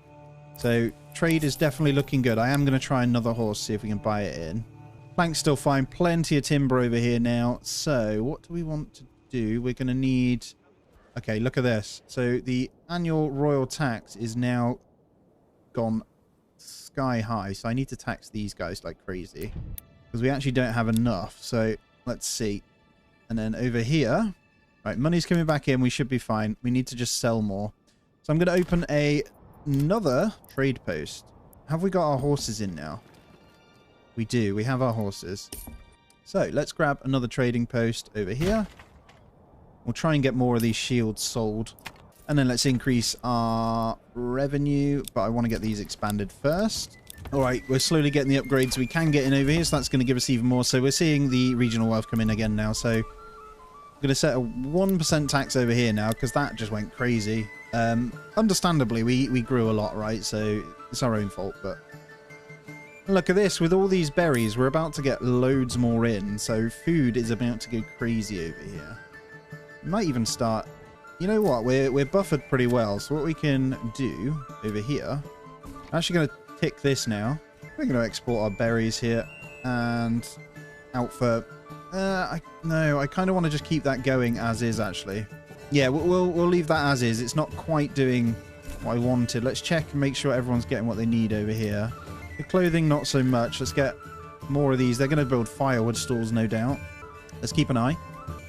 So trade is definitely looking good. I am going to try another horse, see if we can buy it in. Plank's still fine. Plenty of timber over here now. So what do we want to do? We're going to need... Okay, look at this. So the annual royal tax is now gone sky high, so I need to tax these guys like crazy because we actually don't have enough. So let's see. And then over here, right, money's coming back in. We should be fine. We need to just sell more. So I'm going to open another trade post. Have we got our horses in now? We do. We have our horses. So let's grab another trading post over here. We'll try and get more of these shields sold. And then let's increase our revenue, but I want to get these expanded first. All right, we're slowly getting the upgrades we can get in over here, so that's going to give us even more. So we're seeing the regional wealth come in again now. So I'm going to set a 1% tax over here now, because that just went crazy. Understandably, we grew a lot, right? So it's our own fault, but... Look at this, with all these berries, we're about to get loads more in. So food is about to go crazy over here. We might even start... You know what? We're buffered pretty well. So what we can do over here... I'm actually going to tick this now. We're going to export our berries here. And out for... No, I kind of want to just keep that going as is, actually. Yeah, we'll leave that as is. It's not quite doing what I wanted. Let's check and make sure everyone's getting what they need over here. The clothing, not so much. Let's get more of these. They're going to build firewood stalls, no doubt. Let's keep an eye.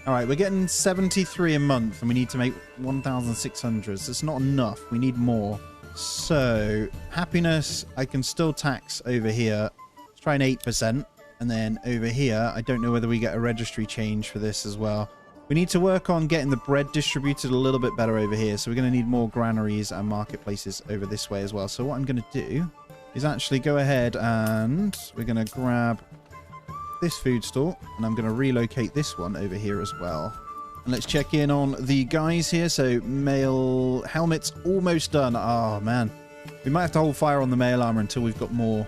All right, we're getting 73 a month, and we need to make 1,600. So it's not enough. We need more. So, happiness, I can still tax over here. Let's try an 8%. And then over here, I don't know whether we get a registry change for this as well. We need to work on getting the bread distributed a little bit better over here. So we're going to need more granaries and marketplaces over this way as well. So what I'm going to do is actually go ahead and we're going to grab this food store, and I'm going to relocate this one over here as well. And let's check in on the guys here. So mail helmet's almost done. Oh man, we might have to hold fire on the mail armor until we've got more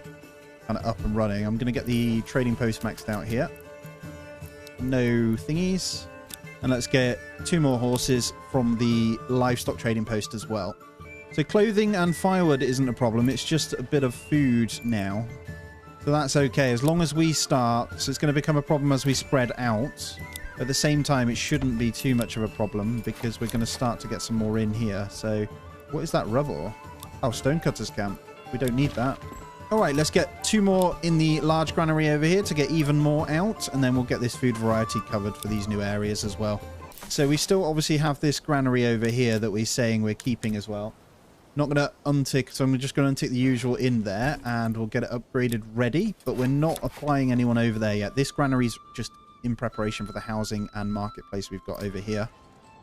kind of up and running. I'm going to get the trading post maxed out here. No thingies. And let's get 2 more horses from the livestock trading post as well. So clothing and firewood isn't a problem. It's just a bit of food now. So that's okay. As long as we start. So it's going to become a problem as we spread out. At the same time, it shouldn't be too much of a problem because we're going to start to get some more in here. So what is that rubble? Oh, stonecutters camp. We don't need that. All right, let's get 2 more in the large granary over here to get even more out. And then we'll get this food variety covered for these new areas as well. So we still obviously have this granary over here that we're saying we're keeping as well. Not going to untick, so I'm just going to untick the usual in there and we'll get it upgraded ready. But we're not applying anyone over there yet. This granary's just in preparation for the housing and marketplace we've got over here.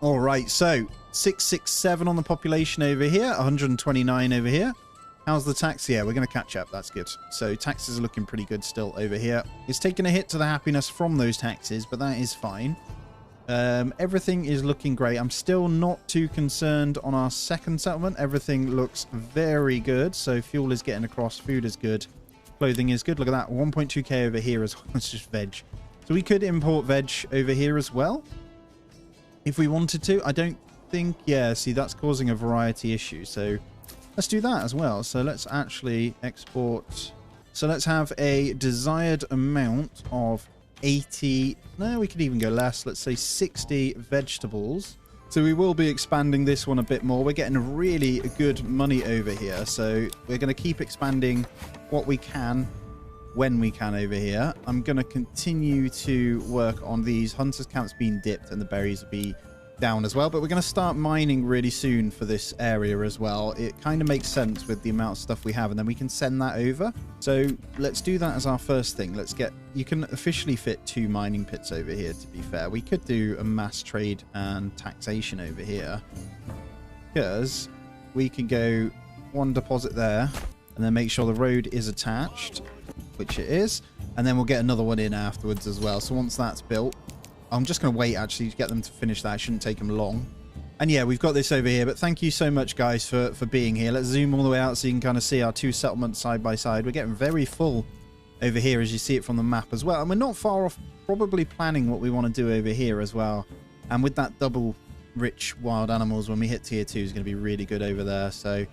All right, so 667 on the population over here, 129 over here. How's the tax? Yeah, we're going to catch up. That's good. So taxes are looking pretty good still over here. It's taken a hit to the happiness from those taxes, but that is fine. Everything is looking great. I'm still not too concerned on our second settlement. Everything looks very good. So fuel is getting across. Food is good. Clothing is good. Look at that. 1.2k over here as well. It's just veg. So we could import veg over here as well. If we wanted to. I don't think... Yeah, see, that's causing a variety issue. So let's do that as well. So let's actually export. So let's have a desired amount of 80. No, we could even go less. Let's say 60 vegetables. So we will be expanding this one a bit more. We're getting really good money over here. So we're going to keep expanding what we can when we can over here. I'm going to continue to work on these. Hunters camps being dipped and the berries will be down as well, but we're going to start mining really soon for this area as well. It kind of makes sense with the amount of stuff we have, and then we can send that over. So let's do that as our first thing. Let's get... You can officially fit 2 mining pits over here, to be fair. We could do a mass trade and taxation over here, because we can go 1 deposit there and then make sure the road is attached, which it is, and then we'll get another one in afterwards as well. So once that's built, I'm just going to wait, actually, to get them to finish that. It shouldn't take them long. And yeah, we've got this over here. But thank you so much, guys, for being here. Let's zoom all the way out so you can kind of see our 2 settlements side by side. We're getting very full over here as you see it from the map as well. And we're not far off probably planning what we want to do over here as well. And with that double rich wild animals, when we hit tier 2 is going to be really good over there. So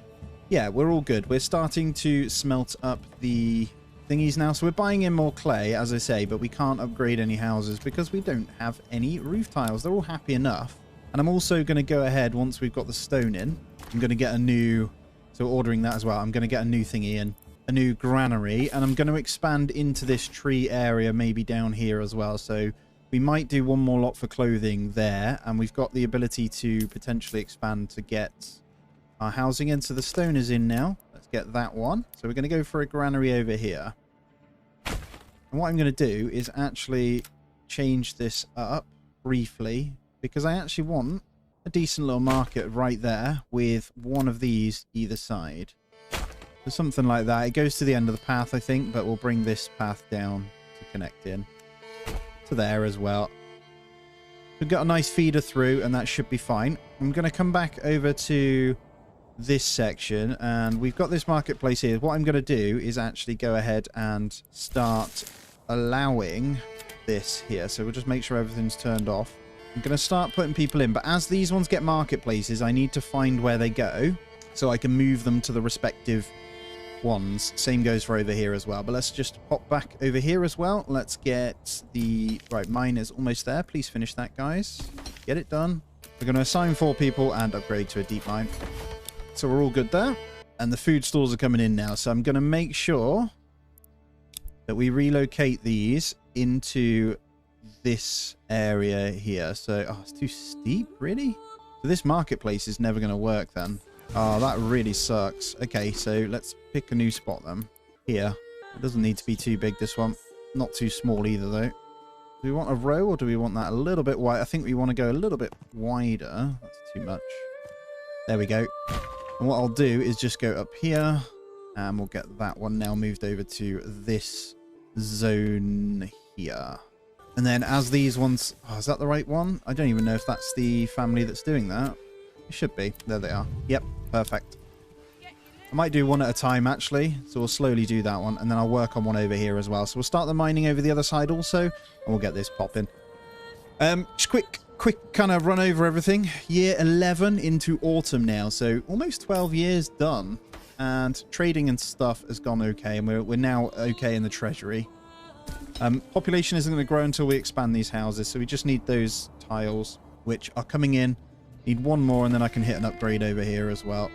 yeah, we're all good. We're starting to smelt up the thingies now, so we're buying in more clay, as I say, but we can't upgrade any houses because we don't have any roof tiles. They're all happy enough. And I'm also going to go ahead, once we've got the stone in, I'm going to get a new... So ordering that as well. I'm going to get a new thingy in, a new granary, and I'm going to expand into this tree area, maybe down here as well. So we might do 1 more lot for clothing there, and we've got the ability to potentially expand to get our housing in. So the stone is in now. Let's get that one. So we're going to go for a granary over here. And what I'm going to do is actually change this up briefly, because I actually want a decent little market right there with 1 of these either side. So something like that. It goes to the end of the path, I think, but we'll bring this path down to connect in to there as well. We've got a nice feeder through, and that should be fine. I'm going to come back over to this section, and we've got this marketplace here. What I'm going to do is actually go ahead and start allowing this here. So we'll just make sure everything's turned off. I'm going to start putting people in, but as these ones get marketplaces, I need to find where they go so I can move them to the respective ones. Same goes for over here as well. But let's just pop back over here as well. Let's get the... Right, mine is almost there. Please finish that, guys. Get it done. We're going to assign 4 people and upgrade to a deep mine. So we're all good there. And the food stores are coming in now. So I'm going to make sure that we relocate these into this area here. So, oh, it's too steep, really? So this marketplace is never going to work then. Oh, that really sucks. Okay, so let's pick a new spot then. Here. It doesn't need to be too big, this one. Not too small either, though. Do we want a row, or do we want that a little bit wide? I think we want to go a little bit wider. That's too much. There we go. And what I'll do is just go up here, and we'll get that one now moved over to this zone here. And then as these ones... Oh, is that the right one? I don't even know if that's the family that's doing that. It should be. There they are. Yep, perfect. I might do one at a time, actually. So we'll slowly do that one, and then I'll work on one over here as well. So we'll start the mining over the other side also, and we'll get this popping. Just quick quick kind of run over everything. Year 11 into autumn now, so almost 12 years done. And trading and stuff has gone okay, and we're now okay in the treasury. Population isn't going to grow until we expand these houses, so we just need those tiles, which are coming in. Need one more, and then I can hit an upgrade over here as well.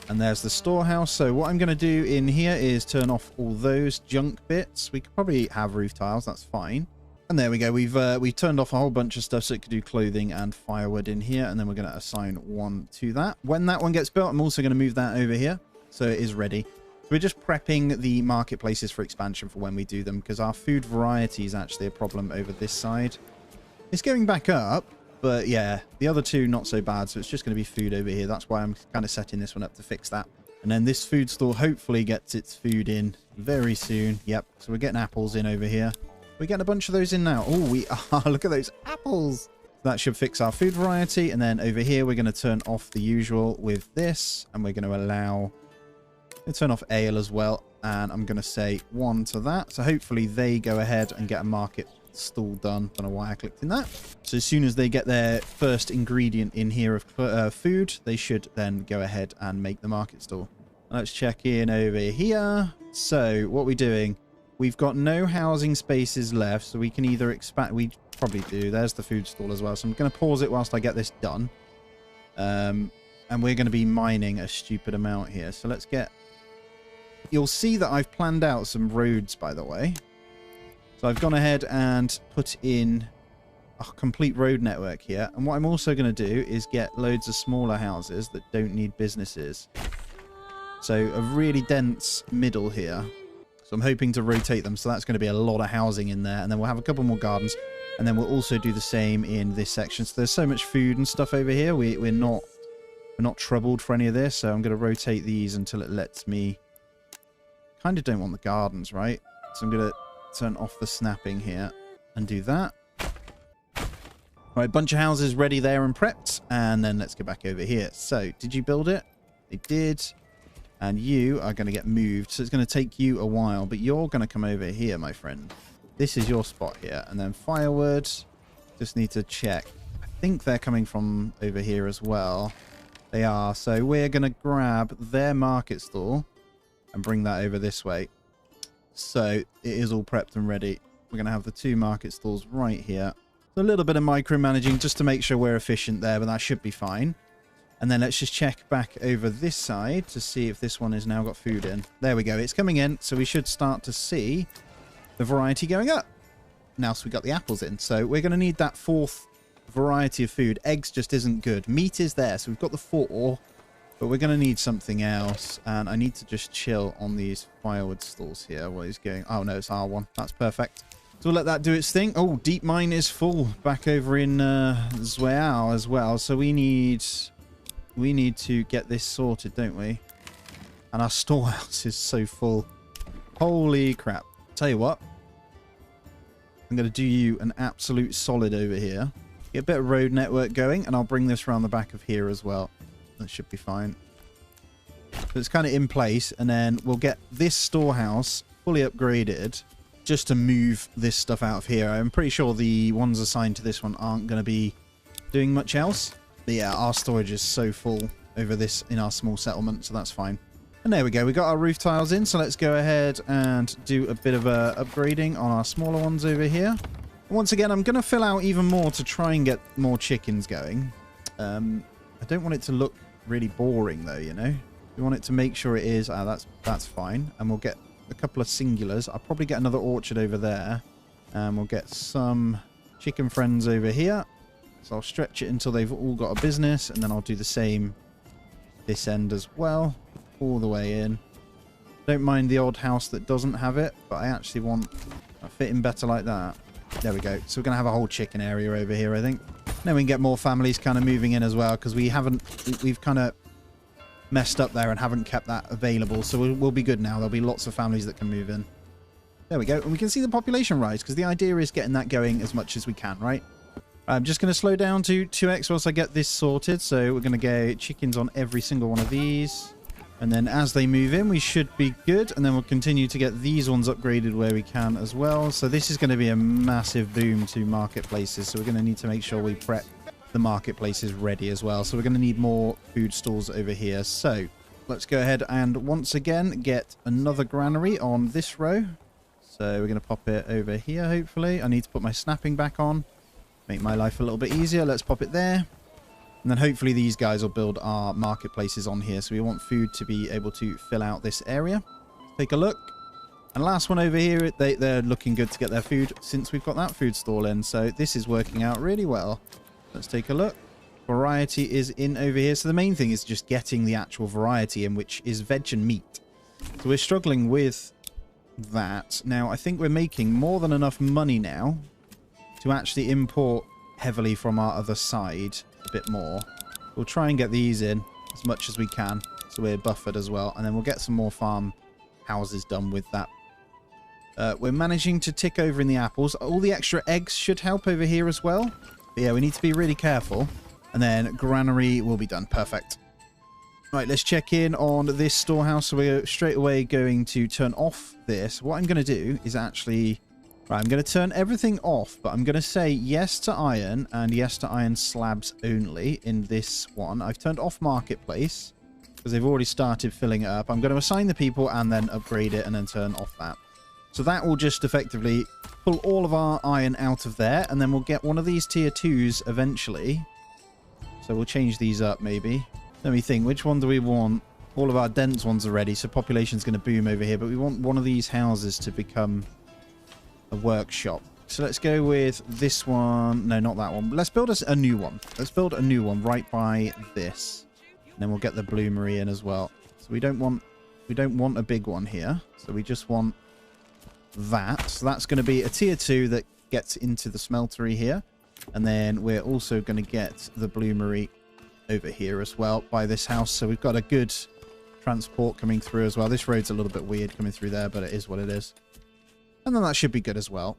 And there's the storehouse. So what I'm going to do in here is turn off all those junk bits. We could probably have roof tiles. That's fine. And there we go. We've turned off a whole bunch of stuff so it could do clothing and firewood in here. And then we're going to assign one to that. When that one gets built, I'm also going to move that over here. So it is ready. So we're just prepping the marketplaces for expansion for when we do them, because our food variety is actually a problem over this side. It's going back up. But yeah, the other two not so bad, so it's just going to be food over here. That's why I'm kind of setting this one up to fix that. And then this food store hopefully gets its food in very soon. Yep, so we're getting apples in over here. We're getting a bunch of those in now. Oh, we are. Look at those apples. That should fix our food variety. And then over here, we're going to turn off the usual with this. And we're going to allow... Let's turn off ale as well. And I'm going to say 1 to that. So hopefully they go ahead and get a market stall done. Don't know why I clicked in that. So as soon as they get their first ingredient in here of food, they should then go ahead and make the market stall. Let's check in over here. So what we're doing, we've got no housing spaces left, so we can either expand. We probably do. There's the food stall as well. So I'm going to pause it whilst I get this done. And we're going to be mining a stupid amount here. So let's get... You'll see that I've planned out some roads, by the way. So I've gone ahead and put in a complete road network here. And what I'm also going to do is get loads of smaller houses that don't need businesses. So a really dense middle here. So I'm hoping to rotate them. So that's going to be a lot of housing in there. And then we'll have a couple more gardens. And then we'll also do the same in this section. So there's so much food and stuff over here. We're not troubled for any of this. So I'm going to rotate these until it lets me... Kind of don't want the gardens, right? So I'm going to turn off the snapping here and do that. All right, bunch of houses ready there and prepped. And then let's go back over here. So did you build it? They did. And you are going to get moved. So it's going to take you a while, but you're going to come over here, my friend. This is your spot here. And then firewood. Just need to check. I think they're coming from over here as well. They are. So we're going to grab their market stall and bring that over this way. So it is all prepped and ready. We're going to have the 2 market stalls right here. So a little bit of micromanaging just to make sure we're efficient there, but that should be fine. And then let's just check back over this side to see if this one has now got food in. There we go. It's coming in. So we should start to see the variety going up. Now, so we got the apples in. So we're going to need that 4th variety of food. Eggs just isn't good. Meat is there. So we've got the 4. But we're going to need something else. And I need to just chill on these firewood stalls here while he's going. Oh, no, it's R1. That's perfect. So we'll let that do its thing. Oh, deep mine is full back over in Zweau as well. So we need to get this sorted, don't we? And our storehouse is so full. Holy crap. Tell you what. I'm going to do you an absolute solid over here. Get a bit of road network going. And I'll bring this around the back of here as well. That should be fine. So it's kind of in place, and then we'll get this storehouse fully upgraded just to move this stuff out of here. I'm pretty sure the ones assigned to this one aren't going to be doing much else. But yeah, our storage is so full over this in our small settlement, so that's fine. And there we go. We got our roof tiles in, so let's go ahead and do a bit of upgrading on our smaller ones over here. Once again, I'm going to fill out even more to try and get more chickens going. I don't want it to look really boring though, you know. We want it to make sure it is. That's fine. And we'll get a couple of singulars. I'll probably get another orchard over there. And we'll get some chicken friends over here. So I'll stretch it until they've all got a business. And then I'll do the same this end as well. All the way in. Don't mind the odd house that doesn't have it. But I actually want a fitting better like that. There we go. So we're going to have a whole chicken area over here, I think. Then we can get more families kind of moving in as well, because we've kind of messed up there and haven't kept that available. So we'll be good now. There'll be lots of families that can move in. There we go. And we can see the population rise, because the idea is getting that going as much as we can, right? I'm just going to slow down to 2x whilst I get this sorted. So we're going to go chickens on every single one of these. And then as they move in, we should be good. And then we'll continue to get these ones upgraded where we can as well. So this is going to be a massive boom to marketplaces. So we're going to need to make sure we prep the marketplace is ready as well. So we're going to need more food stalls over here. So let's go ahead and once again get another granary on this row. So we're going to pop it over here, hopefully. I need to put my snapping back on. Make my life a little bit easier. Let's pop it there. And then hopefully these guys will build our marketplaces on here. So we want food to be able to fill out this area. Take a look. And last one over here, they're looking good to get their food since we've got that food stall in. So this is working out really well. Let's take a look. Variety is in over here. So the main thing is just getting the actual variety in, which is veg and meat. So we're struggling with that. Now, I think we're making more than enough money now to actually import heavily from our other side a bit more. We'll try and get these in as much as we can so we're buffered as well, and then we'll get some more farm houses done with that. We're managing to tick over in the apples. All the extra eggs should help over here as well, but yeah, we need to be really careful. And then granary will be done. Perfect. Right, let's check in on this storehouse. So we're straight away going to turn off this. What I'm going to do is actually... Right, I'm going to turn everything off, but I'm going to say yes to iron and yes to iron slabs only in this one. I've turned off marketplace because they've already started filling it up. I'm going to assign the people and then upgrade it and then turn off that. So that will just effectively pull all of our iron out of there, and then we'll get one of these tier 2s eventually. So we'll change these up maybe. Let me think, which one do we want? All of our dense ones are ready, so population's going to boom over here, but we want one of these houses to become a workshop. So let's go with this one. No, not that one. Let's build us a new one. Let's build a new one right by this. And then we'll get the bloomery in as well. So we don't want a big one here. So we just want that. So that's going to be a tier 2 that gets into the smeltery here. And then we're also going to get the bloomery over here as well by this house. So we've got a good transport coming through as well. This road's a little bit weird coming through there, but it is what it is. And then that should be good as well.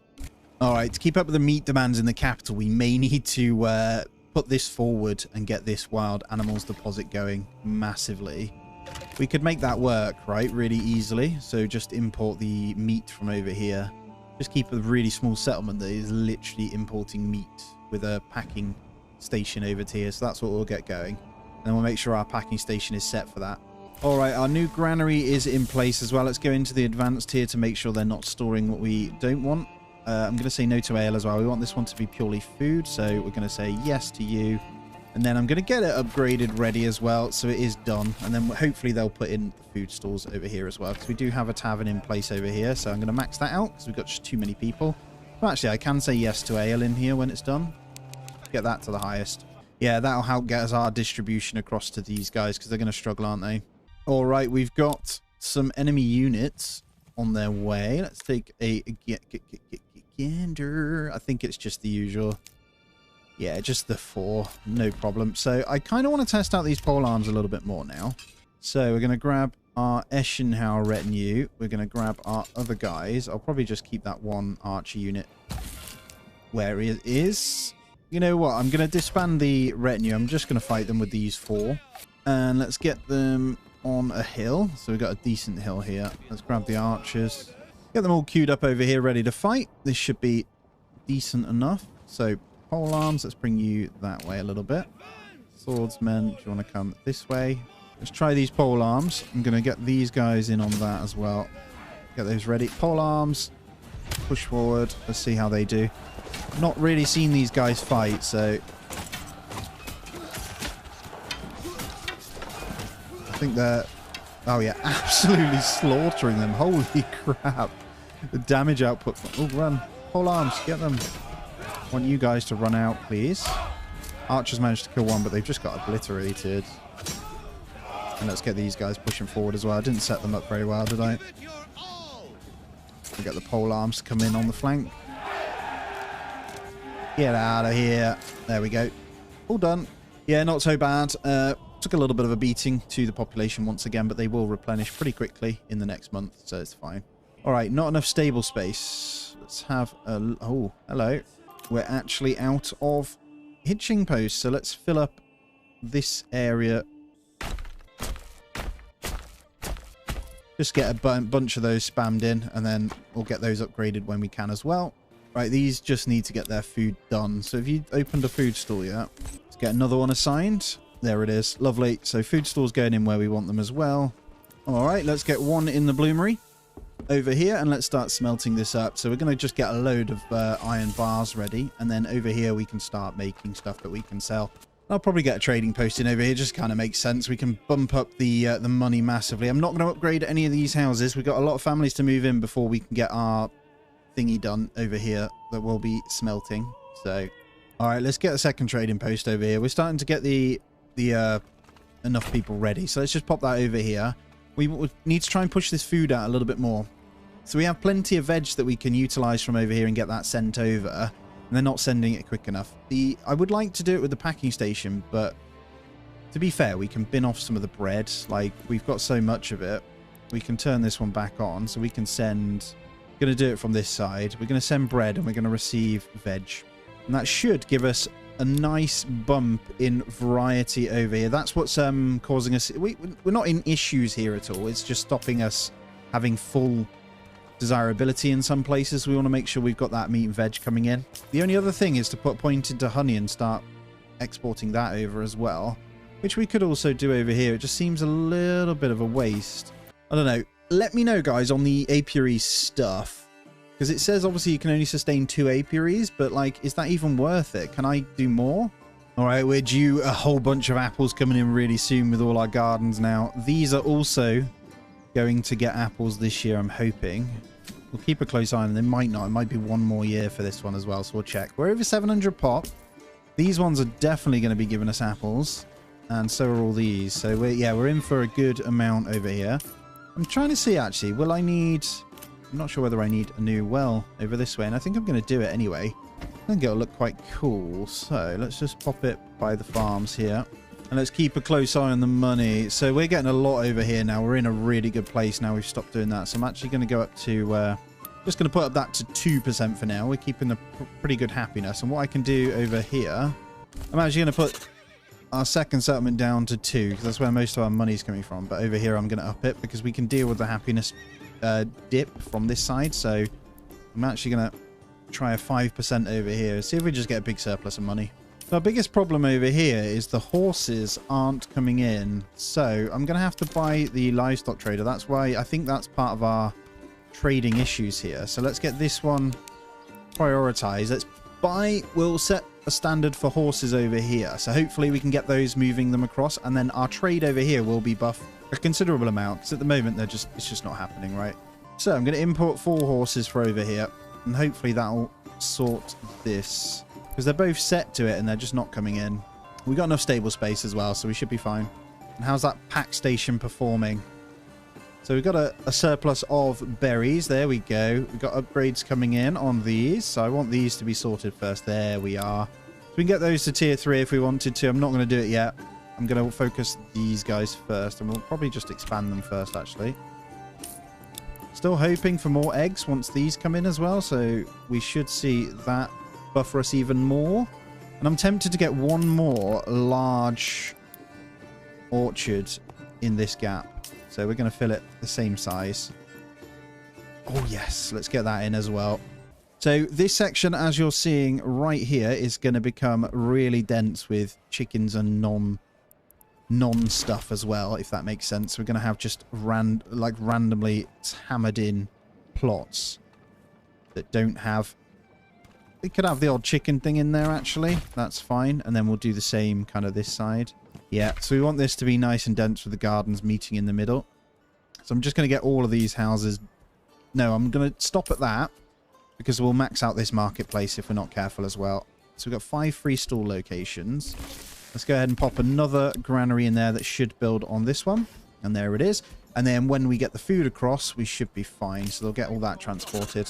All right, to keep up with the meat demands in the capital, we may need to put this forward and get this wild animals deposit going massively. We could make that work, right, really easily. So just import the meat from over here. Just keep a really small settlement that is literally importing meat with a packing station over to here. So that's what we'll get going. And then we'll make sure our packing station is set for that. All right, our new granary is in place as well. Let's go into the advanced tier to make sure they're not storing what we don't want. I'm going to say no to ale as well. We want this one to be purely food, so we're going to say yes to you. And then I'm going to get it upgraded ready as well, so it is done. And then hopefully they'll put in the food stores over here as well, because we do have a tavern in place over here. So I'm going to max that out because we've got just too many people. Well, actually, I can say yes to ale in here when it's done. Get that to the highest. Yeah, that'll help get us our distribution across to these guys, because they're going to struggle, aren't they? All right, we've got some enemy units on their way. Let's take a gander. I think it's just the usual. Yeah, just the 4. No problem. So I kind of want to test out these pole arms a little bit more now. So we're going to grab our Eschenhauer retinue. We're going to grab our other guys. I'll probably just keep that one archer unit where it is. You know what? I'm going to disband the retinue. I'm just going to fight them with these 4. And let's get them on a hill. So we've got a decent hill here. Let's grab the archers. Get them all queued up over here, ready to fight. This should be decent enough. So pole arms, let's bring you that way a little bit. Swordsmen, do you want to come this way? Let's try these pole arms. I'm going to get these guys in on that as well. Get those ready. Pole arms, push forward. Let's see how they do. Not really seen these guys fight, so I think they're... Oh, yeah, absolutely slaughtering them. Holy crap. The damage output... Oh, run. Pole arms, get them. I want you guys to run out, please. Archers managed to kill one, but they've just got obliterated. And let's get these guys pushing forward as well. I didn't set them up very well, did I? We got the pole arms to come in on the flank. Get out of here. There we go. All done. Yeah, not so bad. Took a little bit of a beating to the population once again, but they will replenish pretty quickly in the next month, so it's fine. All right, not enough stable space. Let's have a... Oh, hello. We're actually out of hitching posts, so let's fill up this area. Just get a bunch of those spammed in, and then we'll get those upgraded when we can as well. Right, these just need to get their food done. So have you opened a food stall yet? Let's get another one assigned. There it is. Lovely. So food stores going in where we want them as well. All right, let's get one in the bloomery over here, and let's start smelting this up. So we're going to just get a load of iron bars ready, and then over here we can start making stuff that we can sell. I'll probably get a trading post in over here. Just kind of makes sense. We can bump up the money massively. I'm not going to upgrade any of these houses. We've got a lot of families to move in before we can get our thingy done over here that will be smelting. So, all right, let's get a second trading post over here. We're starting to get the enough people ready. So let's just pop that over here. We need to try and push this food out a little bit more. So we have plenty of veg that we can utilize from over here and get that sent over. And they're not sending it quick enough. I would like to do it with the packing station, but to be fair, we can bin off some of the bread. Like, we've got so much of it. We can turn this one back on, so we can send... We're going to do it from this side. We're going to send bread, and we're going to receive veg. And that should give us a nice bump in variety over here. That's what's causing us... We're not in issues here at all. It's just stopping us having full desirability in some places. We want to make sure we've got that meat and veg coming in. The only other thing is to put point into honey and start exporting that over as well, which we could also do over here. It just seems a little bit of a waste. I don't know. Let me know, guys, on the apiary stuff, because it says obviously you can only sustain 2 apiaries, but like, is that even worth it? Can I do more? All right, we're due a whole bunch of apples coming in really soon with all our gardens now. These are also going to get apples this year, I'm hoping. We'll keep a close eye on them. They might not. It might be one more year for this one as well, so we'll check. We're over 700 pop. These ones are definitely going to be giving us apples, and so are all these. So we're in for a good amount over here. I'm trying to see, actually, will I need... I'm not sure whether I need a new well over this way, and I think I'm going to do it anyway. I think it'll look quite cool. So let's just pop it by the farms here. And let's keep a close eye on the money. So we're getting a lot over here now. We're in a really good place now. We've stopped doing that. So I'm actually going to go up to... just going to put up that to 2% for now. We're keeping a pretty good happiness. And what I can do over here... I'm actually going to put our second settlement down to 2, because that's where most of our money's coming from. But over here I'm going to up it, because we can deal with the happiness dip from this side. So I'm actually going to try a 5% over here. See if we just get a big surplus of money. So our biggest problem over here is the horses aren't coming in. So I'm going to have to buy the livestock trader. That's why I think that's part of our trading issues here. So let's get this one prioritized. Let's buy. We'll set a standard for horses over here. So hopefully we can get those, moving them across. And then our trade over here will be buffed a considerable amount. Because at the moment, it's just not happening, right? So I'm going to import 4 horses for over here. And hopefully that'll sort this. Because they're both set to it and they're just not coming in. We've got enough stable space as well, so we should be fine. And how's that pack station performing? So we've got a surplus of berries. There we go. We've got upgrades coming in on these. So I want these to be sorted first. There we are. So we can get those to tier 3 if we wanted to. I'm not going to do it yet. I'm going to focus these guys first. And we'll probably just expand them first, actually. Still hoping for more eggs once these come in as well. So we should see that buffer us even more. And I'm tempted to get one more large orchard in this gap. So we're going to fill it the same size. Oh yes, let's get that in as well. So this section, as you're seeing right here, is going to become really dense with chickens and non stuff as well, if that makes sense. We're going to have just randomly hammered in plots that don't have... We could have the odd chicken thing in there, actually. That's fine. And then we'll do the same kind of this side. Yeah, so we want this to be nice and dense with the gardens meeting in the middle. So I'm just going to get all of these houses. No, I'm going to stop at that, because we'll max out this marketplace if we're not careful as well. So we've got 5 free stall locations. Let's go ahead and pop another granary in there that should build on this one. And there it is. And then when we get the food across, we should be fine. So they'll get all that transported.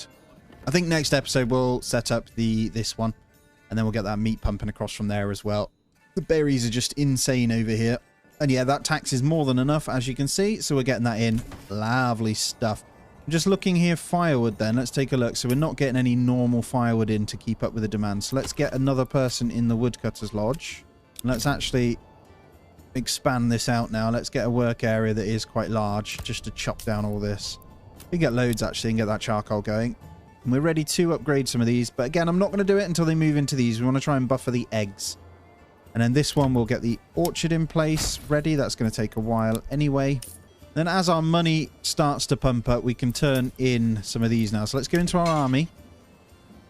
I think next episode we'll set up this one, and then we'll get that meat pumping across from there as well. The berries are just insane over here. And yeah, that tax is more than enough, as you can see. So we're getting that in. Lovely stuff. I'm just looking here, firewood then. Let's take a look. So we're not getting any normal firewood in to keep up with the demand. So let's get another person in the woodcutter's lodge. And let's actually expand this out now. Let's get a work area that is quite large, just to chop down all this. We can get loads, actually, and get that charcoal going. And we're ready to upgrade some of these. But again, I'm not going to do it until they move into these. We want to try and buffer the eggs. And then this one, we'll get the orchard in place, ready. That's going to take a while anyway. Then as our money starts to pump up, we can turn in some of these now. So let's go into our army.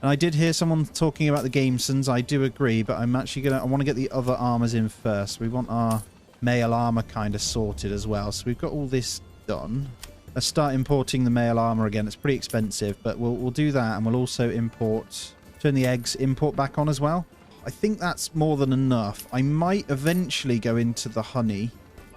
And I did hear someone talking about the Gamesons. I do agree, but I'm actually going to... I want to get the other armors in first. We want our male armor kind of sorted as well. So we've got all this done. Let's start importing the male armor again. It's pretty expensive, but we'll do that. And we'll also import... Turn the eggs import back on as well. I think that's more than enough. I might eventually go into the honey,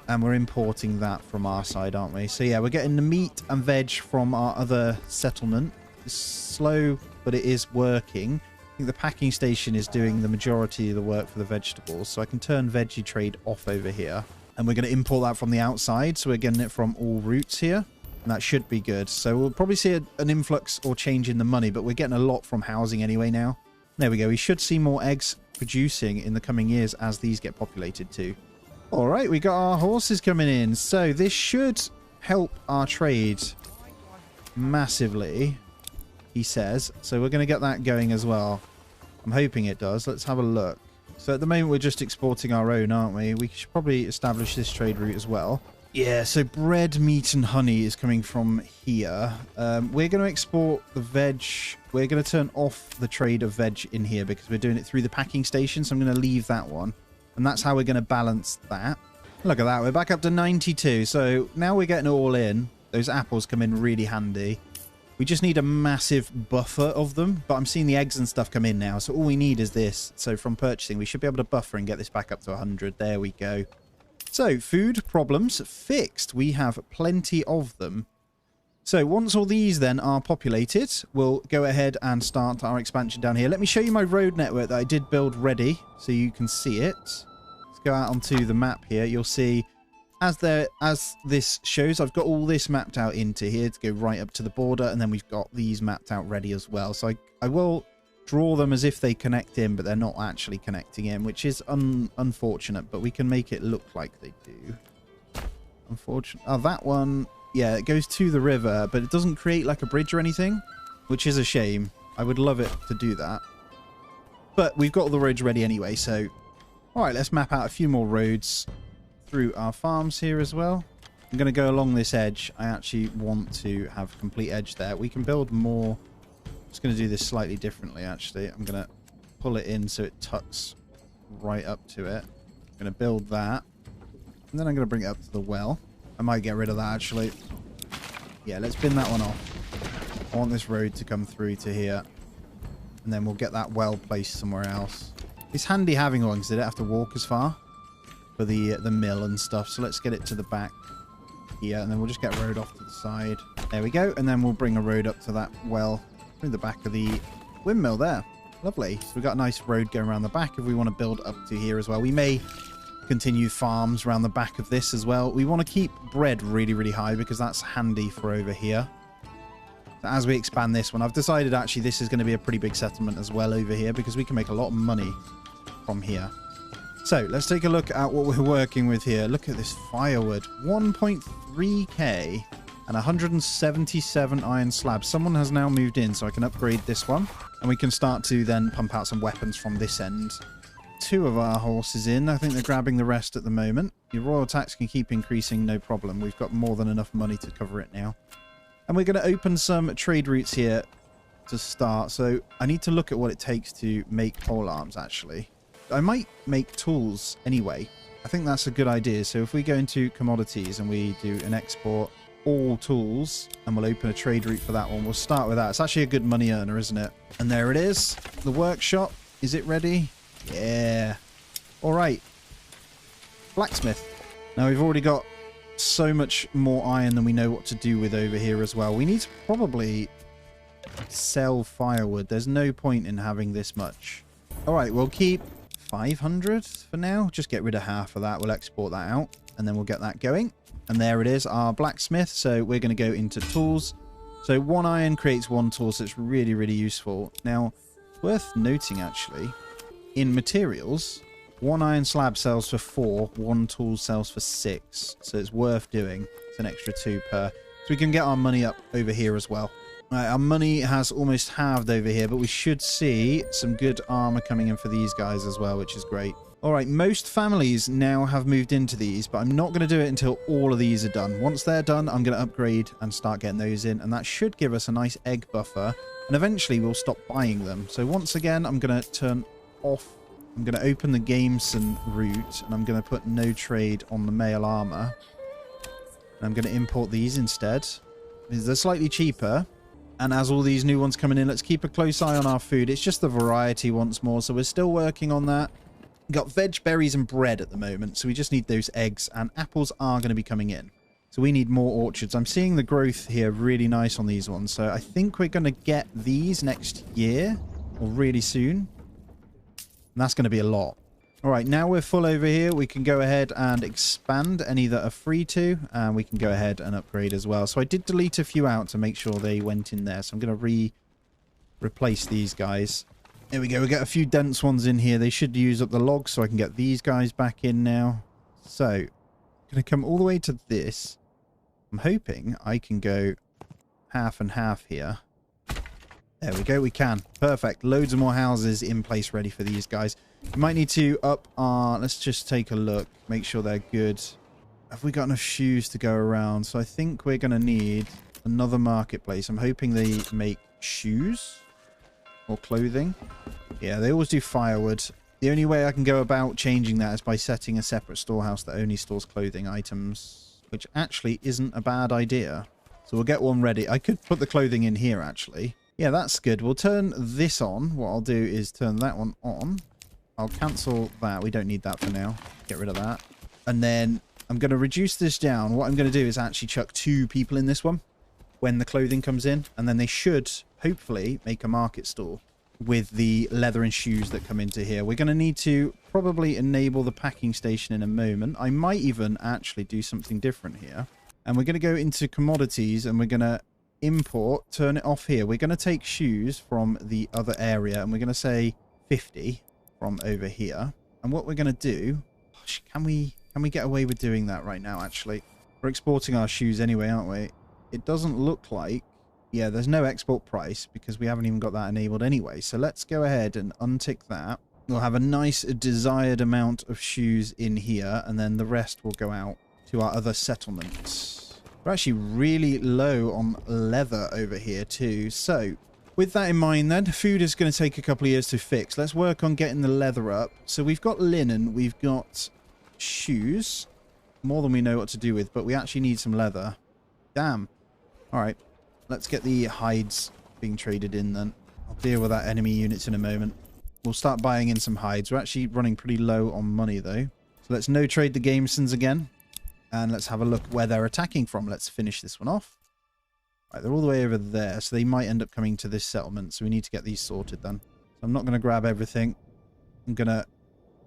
and we're importing that from our side, aren't we? So yeah, we're getting the meat and veg from our other settlement. It's slow, but it is working. I think the packing station is doing the majority of the work for the vegetables, so I can turn veggie trade off over here. And we're going to import that from the outside, so we're getting it from all routes here. And that should be good. So we'll probably see an influx or change in the money, but we're getting a lot from housing anyway now. There we go. We should see more eggs producing in the coming years as these get populated too. All right, we got our horses coming in. So this should help our trade massively, he says. So we're going to get that going as well. I'm hoping it does. Let's have a look. So at the moment, we're just exporting our own, aren't we? We should probably establish this trade route as well. Yeah, so bread, meat, and honey is coming from here. We're going to export the veg. We're going to turn off the trade of veg in here because we're doing it through the packing station. So I'm going to leave that one. And that's how we're going to balance that. Look at that. We're back up to 92. So now we're getting it all in. Those apples come in really handy. We just need a massive buffer of them. But I'm seeing the eggs and stuff come in now. So all we need is this. So from purchasing, we should be able to buffer and get this back up to 100. There we go. So, food problems fixed. We have plenty of them. So, once all these then are populated, we'll go ahead and start our expansion down here. Let me show you my road network that I did build ready so you can see it. Let's go out onto the map here. You'll see, as this shows, I've got all this mapped out into here to go right up to the border, and then we've got these mapped out ready as well. So, I will draw them as if they connect in, but they're not actually connecting in, which is unfortunate, but we can make it look like they do. Unfortunate. Oh, that one, yeah, it goes to the river, but it doesn't create like a bridge or anything, which is a shame. I would love it to do that. But we've got all the roads ready anyway, so... Alright, let's map out a few more roads through our farms here as well. I'm going to go along this edge. I actually want to have complete edge there. We can build more... I'm just going to do this slightly differently, actually. I'm going to pull it in so it tucks right up to it. I'm going to build that. And then I'm going to bring it up to the well. I might get rid of that, actually. Yeah, let's bin that one off. I want this road to come through to here. And then we'll get that well placed somewhere else. It's handy having one because they don't have to walk as far for the mill and stuff. So let's get it to the back here. And then we'll just get a road off to the side. There we go. And then we'll bring a road up to that well. Through the back of the windmill there. Lovely. So we've got a nice road going around the back if we want to build up to here as well. We may continue farms around the back of this as well. We want to keep bread really, really high because that's handy for over here. So as we expand this one, I've decided actually this is going to be a pretty big settlement as well over here because we can make a lot of money from here. So let's take a look at what we're working with here. Look at this firewood. 1.3k. And 177 iron slabs. Someone has now moved in, so I can upgrade this one. And we can start to then pump out some weapons from this end. 2 of our horses in. I think they're grabbing the rest at the moment. Your royal tax can keep increasing, no problem. We've got more than enough money to cover it now. And we're going to open some trade routes here to start. So I need to look at what it takes to make pole arms, actually. I might make tools anyway. I think that's a good idea. So if we go into commodities and we do an export... all tools, and we'll open a trade route for that one. We'll start with that. It's actually a good money earner, isn't it? And there it is. The workshop. Is it ready? Yeah. All right. Blacksmith. Now, we've already got so much more iron than we know what to do with over here as well. We need to probably sell firewood. There's no point in having this much. All right, we'll keep 500 for now. Just get rid of half of that. We'll export that out, and then we'll get that going. And there it is, our blacksmith. So we're going to go into tools. So 1 iron creates 1 tool, so it's really, really useful. Now, worth noting, actually, in materials, 1 iron slab sells for 4, 1 tool sells for 6. So it's worth doing. It's an extra 2 per. So we can get our money up over here as well. Our money has almost halved over here, but we should see some good armor coming in for these guys as well, which is great. All right, most families now have moved into these, but I'm not going to do it until all of these are done. Once they're done, I'm going to upgrade and start getting those in, and that should give us a nice egg buffer, and eventually we'll stop buying them. So once again, I'm going to turn off. I'm going to open the Gameson route, and I'm going to put no trade on the male armor. And I'm going to import these instead, because they're slightly cheaper. And as all these new ones coming in, let's keep a close eye on our food. It's just the variety once more, so we're still working on that. We've got veg, berries, and bread at the moment, so we just need those eggs, and apples are going to be coming in. So we need more orchards. I'm seeing the growth here really nice on these ones, so I think we're going to get these next year, or really soon. And that's going to be a lot. All right, now we're full over here. We can go ahead and expand any that are free to, and we can go ahead and upgrade as well. So I did delete a few out to make sure they went in there, so I'm going to replace these guys. There we go. We get a few dense ones in here. They should use up the logs, so I can get these guys back in now. So, I'm going to come all the way to this. I'm hoping I can go half and half here. There we go. We can. Perfect. Loads of more houses in place ready for these guys. We might need to up our... Let's just take a look. Make sure they're good. Have we got enough shoes to go around? So I think we're going to need another marketplace. I'm hoping they make shoes. Or clothing. Yeah, they always do firewood. The only way I can go about changing that is by setting a separate storehouse that only stores clothing items, which actually isn't a bad idea. So we'll get one ready. I could put the clothing in here, actually. Yeah, that's good. We'll turn this on. What I'll do is turn that one on. I'll cancel that. We don't need that for now. Get rid of that. And then I'm going to reduce this down. What I'm going to do is actually chuck 2 people in this one when the clothing comes in, and then they should hopefully make a market stall with the leather and shoes that come into here. We're going to need to probably enable the packing station in a moment. I might even actually do something different here, and we're going to go into commodities, and we're going to import, turn it off here. We're going to take shoes from the other area, and we're going to say 50 from over here. And what we're going to do, gosh, can we get away with doing that right now? Actually, we're exporting our shoes anyway, aren't we? It doesn't look like... Yeah, there's no export price because we haven't even got that enabled anyway. So let's go ahead and untick that. We'll have a nice desired amount of shoes in here, and then the rest will go out to our other settlements. We're actually really low on leather over here too. So with that in mind then, food is going to take a couple of years to fix. Let's work on getting the leather up. So we've got linen, we've got shoes, more than we know what to do with, but we actually need some leather. Damn. All right. Let's get the hides being traded in then. I'll deal with that enemy units in a moment. We'll start buying in some hides. We're actually running pretty low on money though. So let's no trade the Gamesons again. And let's have a look where they're attacking from. Let's finish this one off. Right, they're all the way over there. So they might end up coming to this settlement. So we need to get these sorted then. So I'm not going to grab everything. I'm going to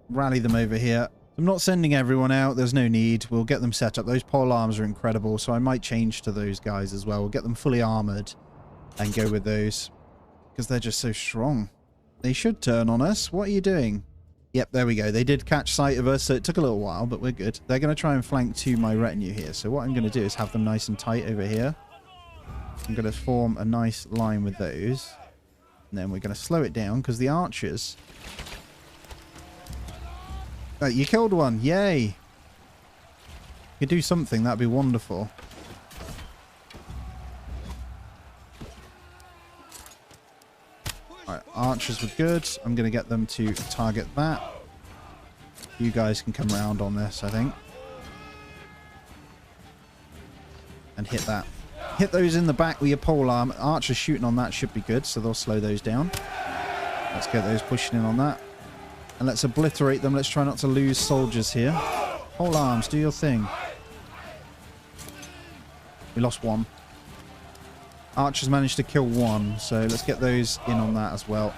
rally them over here. I'm not sending everyone out. There's no need. We'll get them set up. Those pole arms are incredible, so I might change to those guys as well. We'll get them fully armored and go with those because they're just so strong. They should turn on us. What are you doing? Yep, there we go. They did catch sight of us, so it took a little while, but we're good. They're going to try and flank to my retinue here. So what I'm going to do is have them nice and tight over here. I'm going to form a nice line with those. And then we're going to slow it down because the archers... Oh, you killed one. Yay. You could do something. That'd be wonderful. Alright, archers were good. I'm going to get them to target that. You guys can come around on this, I think. And hit that. Hit those in the back with your polearm. Archers shooting on that should be good, so they'll slow those down. Let's get those pushing in on that. And let's obliterate them. Let's try not to lose soldiers here. Pole arms, do your thing. We lost one. Archers managed to kill one, so let's get those in on that as well.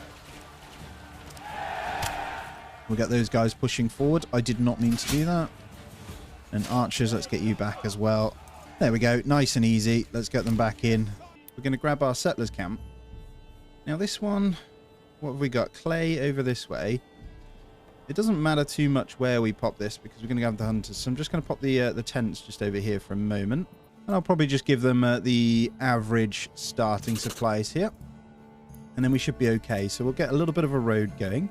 We'll get those guys pushing forward. I did not mean to do that. And archers, let's get you back as well. There we go. Nice and easy. Let's get them back in. We're going to grab our settlers camp. Now this one, what have we got? Clay over this way. It doesn't matter too much where we pop this because we're going to have the hunters. So I'm just going to pop the tents just over here for a moment. And I'll probably just give them the average starting supplies here. And then we should be okay. So we'll get a little bit of a road going.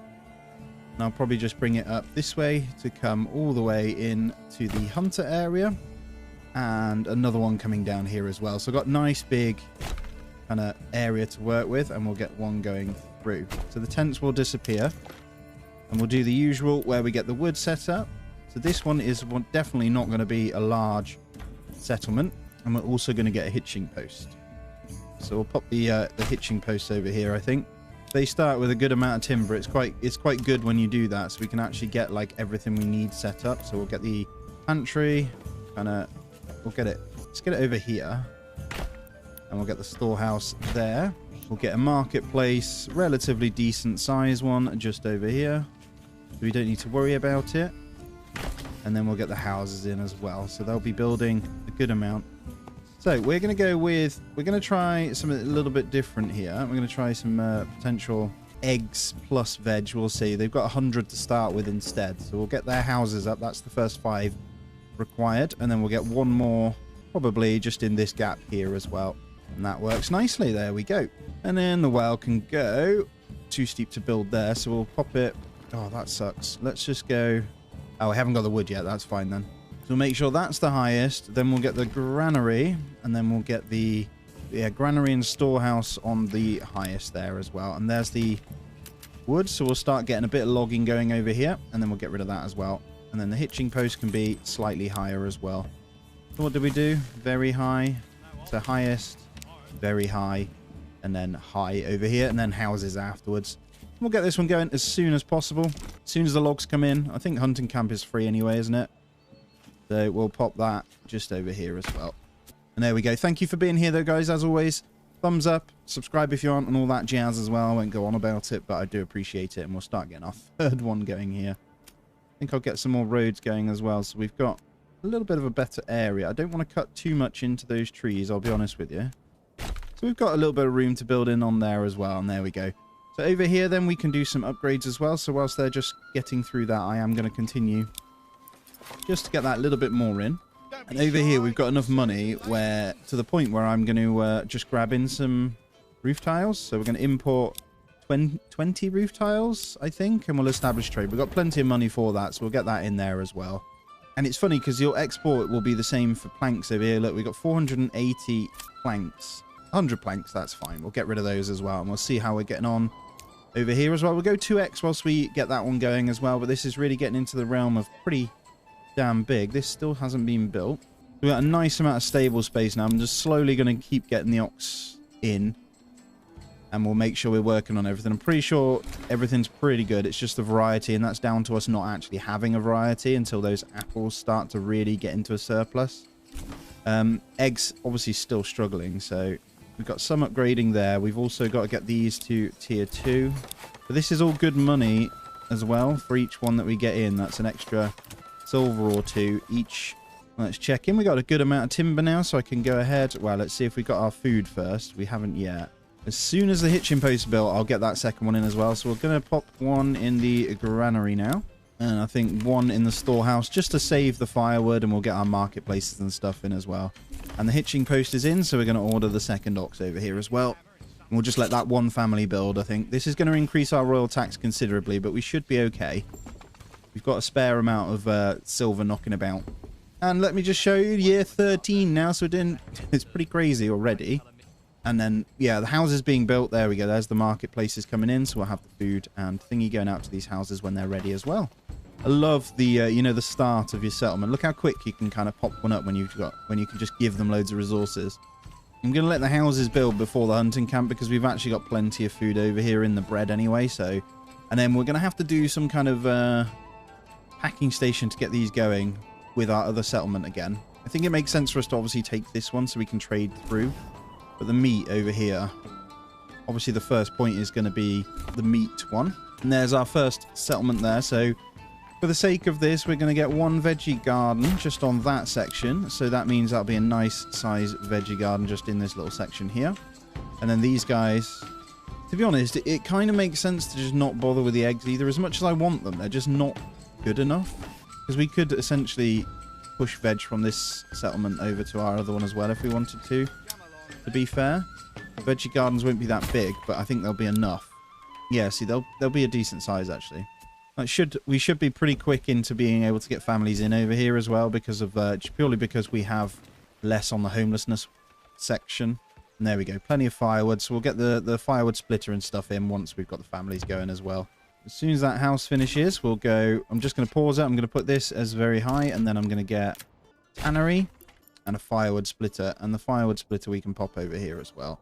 And I'll probably just bring it up this way to come all the way in to the hunter area. And another one coming down here as well. So I've got nice big kind of area to work with, and we'll get one going through. So the tents will disappear, and we'll do the usual where we get the wood set up. So this one is definitely not going to be a large settlement, and we're also going to get a hitching post. So we'll pop the hitching post over here. I think they start with a good amount of timber. It's quite good when you do that, so we can actually get like everything we need set up. So we'll get the pantry, we'll get it. Let's get it over here, and we'll get the storehouse there. We'll get a marketplace, relatively decent size one, just over here, so we don't need to worry about it. And then we'll get the houses in as well, so they'll be building a good amount. So we're going to try something a little bit different here. We're going to try some potential eggs plus veg. We'll see. They've got 100 to start with instead, so we'll get their houses up. That's the first 5 required, and then we'll get one more probably just in this gap here as well, and that works nicely. There we go. And then the well can go. Too steep to build there, so we'll pop it. Oh, that sucks. Let's just go. Oh, I haven't got the wood yet. That's fine then. So we'll make sure that's the highest. Then we'll get the granary, and then we'll get the granary and storehouse on the highest there as well. And there's the wood, so we'll start getting a bit of logging going over here, and then we'll get rid of that as well. And then the hitching post can be slightly higher as well. So what do we do? Very high to highest, very high, and then high over here, and then houses afterwards. We'll get this one going as soon as possible. As soon as the logs come in. I think hunting camp is free anyway, isn't it? So we'll pop that just over here as well. And there we go. Thank you for being here though, guys. As always, thumbs up, subscribe if you aren't, and all that jazz as well. I won't go on about it, but I do appreciate it. And we'll start getting our third one going here. I think I'll get some more roads going as well. So we've got a little bit of a better area. I don't want to cut too much into those trees, I'll be honest with you. So we've got a little bit of room to build in on there as well. And there we go. So over here then we can do some upgrades as well. So whilst they're just getting through that, I am going to continue just to get that little bit more in. And over here we've got enough money where to the point where I'm going to just grab in some roof tiles. So we're going to import 20 roof tiles, I think, and we'll establish trade. We've got plenty of money for that, so we'll get that in there as well. And it's funny because your export will be the same for planks over here. Look, we've got 480 planks. 100 planks, that's fine. We'll get rid of those as well, and we'll see how we're getting on over here as well. We'll go 2x whilst we get that one going as well, but this is really getting into the realm of pretty damn big. This still hasn't been built. We've got a nice amount of stable space now. I'm just slowly going to keep getting the ox in, and we'll make sure we're working on everything. I'm pretty sure everything's pretty good. It's just the variety, and that's down to us not actually having a variety until those apples start to really get into a surplus. Eggs obviously still struggling, so we've got some upgrading there. We've also got to get these to tier 2. But this is all good money as well for each one that we get in. That's an extra silver or 2 each. Let's check in. We got a good amount of timber now, so I can go ahead. Well, let's see if we got our food first. We haven't yet. As soon as the hitching post is built, I'll get that second one in as well. So we're going to pop one in the granary now. And I think one in the storehouse just to save the firewood, and we'll get our marketplaces and stuff in as well. And the hitching post is in, so we're going to order the second ox over here as well. And we'll just let that one family build, I think. This is going to increase our royal tax considerably, but we should be okay. We've got a spare amount of silver knocking about. And let me just show you year 13 now, so it's pretty crazy already. And then, yeah, the houses being built. There we go. There's the marketplaces coming in, so we'll have the food and thingy going out to these houses when they're ready as well. I love the, you know, the start of your settlement. Look how quick you can kind of pop one up when you can just give them loads of resources. I'm going to let the houses build before the hunting camp because we've actually got plenty of food over here in the bread anyway. So, and then we're going to have to do some kind of packing station to get these going with our other settlement again. I think it makes sense for us to obviously take this one so we can trade through. But the meat over here, obviously the first point is going to be the meat one. And there's our first settlement there. So for the sake of this, we're going to get one veggie garden just on that section. So that means that'll be a nice size veggie garden just in this little section here. And then these guys, to be honest, it kind of makes sense to just not bother with the eggs either. As much as I want them, they're just not good enough. Because we could essentially push veg from this settlement over to our other one as well if we wanted to be fair. Veggie gardens won't be that big, but I think they'll be enough. Yeah, see, they'll be a decent size, actually. We should be pretty quick into being able to get families in over here as well because of purely because we have less on the homelessness section. And there we go, plenty of firewood. So we'll get the firewood splitter and stuff in once we've got the families going as well. As soon as that house finishes, we'll go. I'm just going to pause it. I'm going to put this as very high, and then I'm going to get tannery and a firewood splitter. And the firewood splitter we can pop over here as well.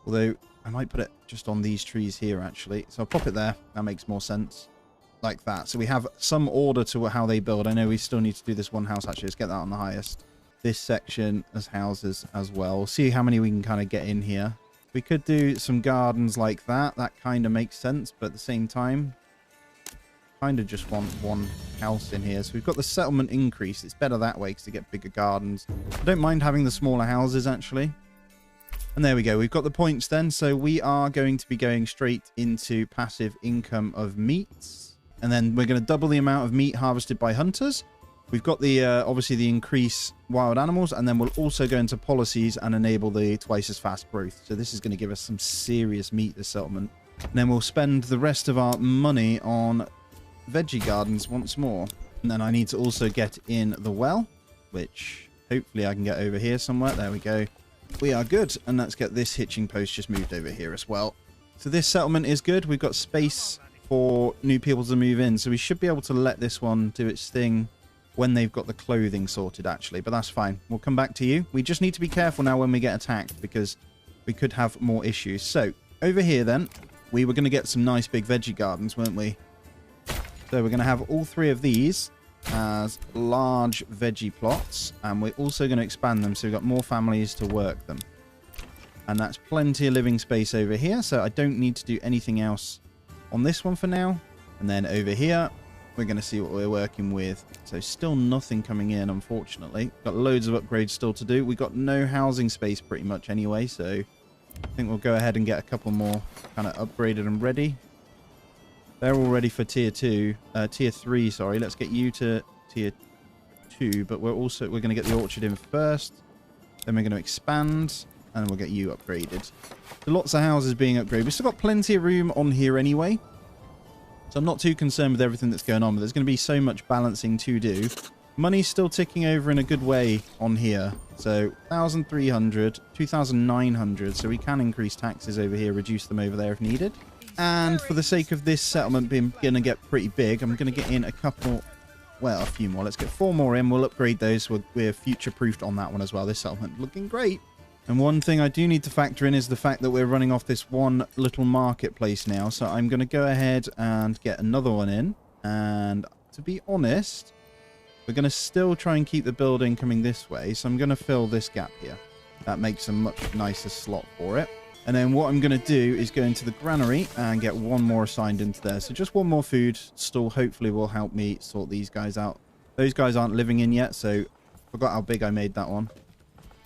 Although I might put it just on these trees here, actually. So I'll pop it there. That makes more sense. Like that. So we have some order to how they build. I know we still need to do this one house, actually. Let's get that on the highest. This section as houses as well. We'll see how many we can kind of get in here. We could do some gardens like that. That kind of makes sense. But at the same time, kind of just want one house in here. So we've got the settlement increase. It's better that way because they get bigger gardens. I don't mind having the smaller houses, actually. And there we go. We've got the points then. So we are going to be going straight into passive income of meats. And then we're going to double the amount of meat harvested by hunters. We've got the obviously the increase wild animals, and then we'll also go into policies and enable the twice as fast growth. So this is going to give us some serious meat, this settlement. And then we'll spend the rest of our money on veggie gardens once more. And then I need to also get in the well, which hopefully I can get over here somewhere. There we go. We are good. And let's get this hitching post just moved over here as well. So this settlement is good. We've got space for new people to move in. So we should be able to let this one do its thing when they've got the clothing sorted, actually. But that's fine. We'll come back to you. We just need to be careful now when we get attacked because we could have more issues. So over here then, we were going to get some nice big veggie gardens, weren't we? So we're going to have all three of these as large veggie plots. And we're also going to expand them so we've got more families to work them. And that's plenty of living space over here. So I don't need to do anything else on this one for now. And then over here, we're going to see what we're working with. So still nothing coming in, unfortunately. Got loads of upgrades still to do. We've got no housing space pretty much anyway. So I think we'll go ahead and get a couple more kind of upgraded and ready. They're all ready for tier 2. Tier 3, sorry. Let's get you to tier 2. But we're going to get the orchard in first. Then we're going to expand. And we'll get you upgraded. So lots of houses being upgraded. We've still got plenty of room on here anyway. So I'm not too concerned with everything that's going on, but there's going to be so much balancing to do. Money's still ticking over in a good way on here. So 1,300, 2,900. So we can increase taxes over here, reduce them over there if needed. And for the sake of this settlement being going to get pretty big, I'm going to get in a couple, well, a few more. Let's get 4 more in. We'll upgrade those. We're future-proofed on that one as well. This settlement looking great. And one thing I do need to factor in is the fact that we're running off this one little marketplace now. So I'm going to go ahead and get another one in. And to be honest, we're going to still try and keep the building coming this way. So I'm going to fill this gap here. That makes a much nicer slot for it. And then what I'm going to do is go into the granary and get one more assigned into there. So just one more food stall hopefully will help me sort these guys out. Those guys aren't living in yet, so I forgot how big I made that one.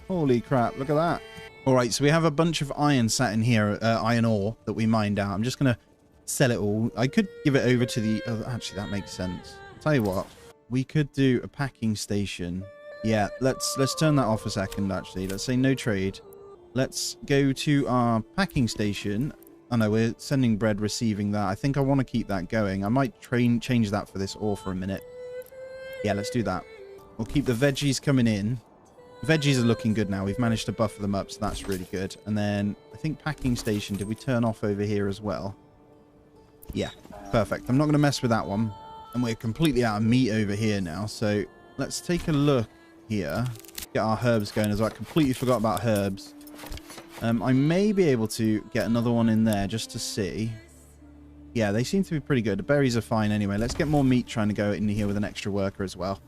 Holy crap, look at that. All right, so we have a bunch of iron sat in here, iron ore that we mined out. I'm just going to sell it all. I could give it over to the... Oh, actually, that makes sense. I'll tell you what, we could do a packing station. Yeah, let's turn that off a second, actually. Let's say no trade. Let's go to our packing station. Oh, no, we're sending bread, receiving that. I think I want to keep that going. I might change that for this ore for a minute. Yeah, let's do that. We'll keep the veggies coming in. Veggies are looking good now. We've managed to buffer them up, so that's really good. And then I think packing station, did we turn off over here as well? Yeah, perfect. I'm not going to mess with that one. And we're completely out of meat over here now. So let's take a look here. Get our herbs going as well. I completely forgot about herbs. I may be able to get another one in there just to see. Yeah, they seem to be pretty good. The berries are fine anyway. Let's get more meat trying to go in here with an extra worker as well.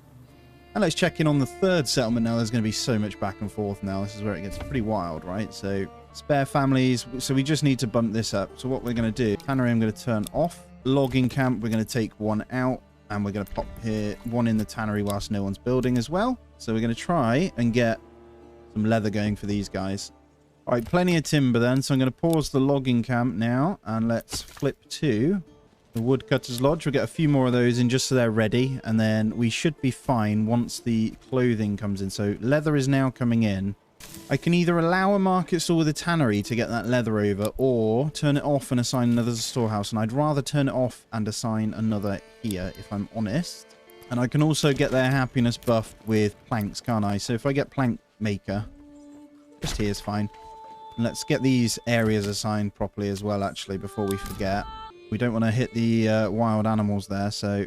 And let's check in on the third settlement now. There's going to be so much back and forth now. This is where it gets pretty wild, right? So spare families. So we just need to bump this up. So what we're going to do, tannery I'm going to turn off. Logging camp, we're going to take one out. And we're going to pop here one in the tannery whilst no one's building as well. So we're going to try and get some leather going for these guys. All right, plenty of timber then. So I'm going to pause the logging camp now. And let's flip to the woodcutter's lodge. We'll get a few more of those in just so they're ready. And then we should be fine once the clothing comes in. So leather is now coming in. I can either allow a market stall with a tannery to get that leather over, or turn it off and assign another storehouse. And I'd rather turn it off and assign another here, if I'm honest. And I can also get their happiness buffed with planks, can't I? So if I get plank maker, just here is fine. And let's get these areas assigned properly as well, actually, before we forget. We don't want to hit the wild animals there, so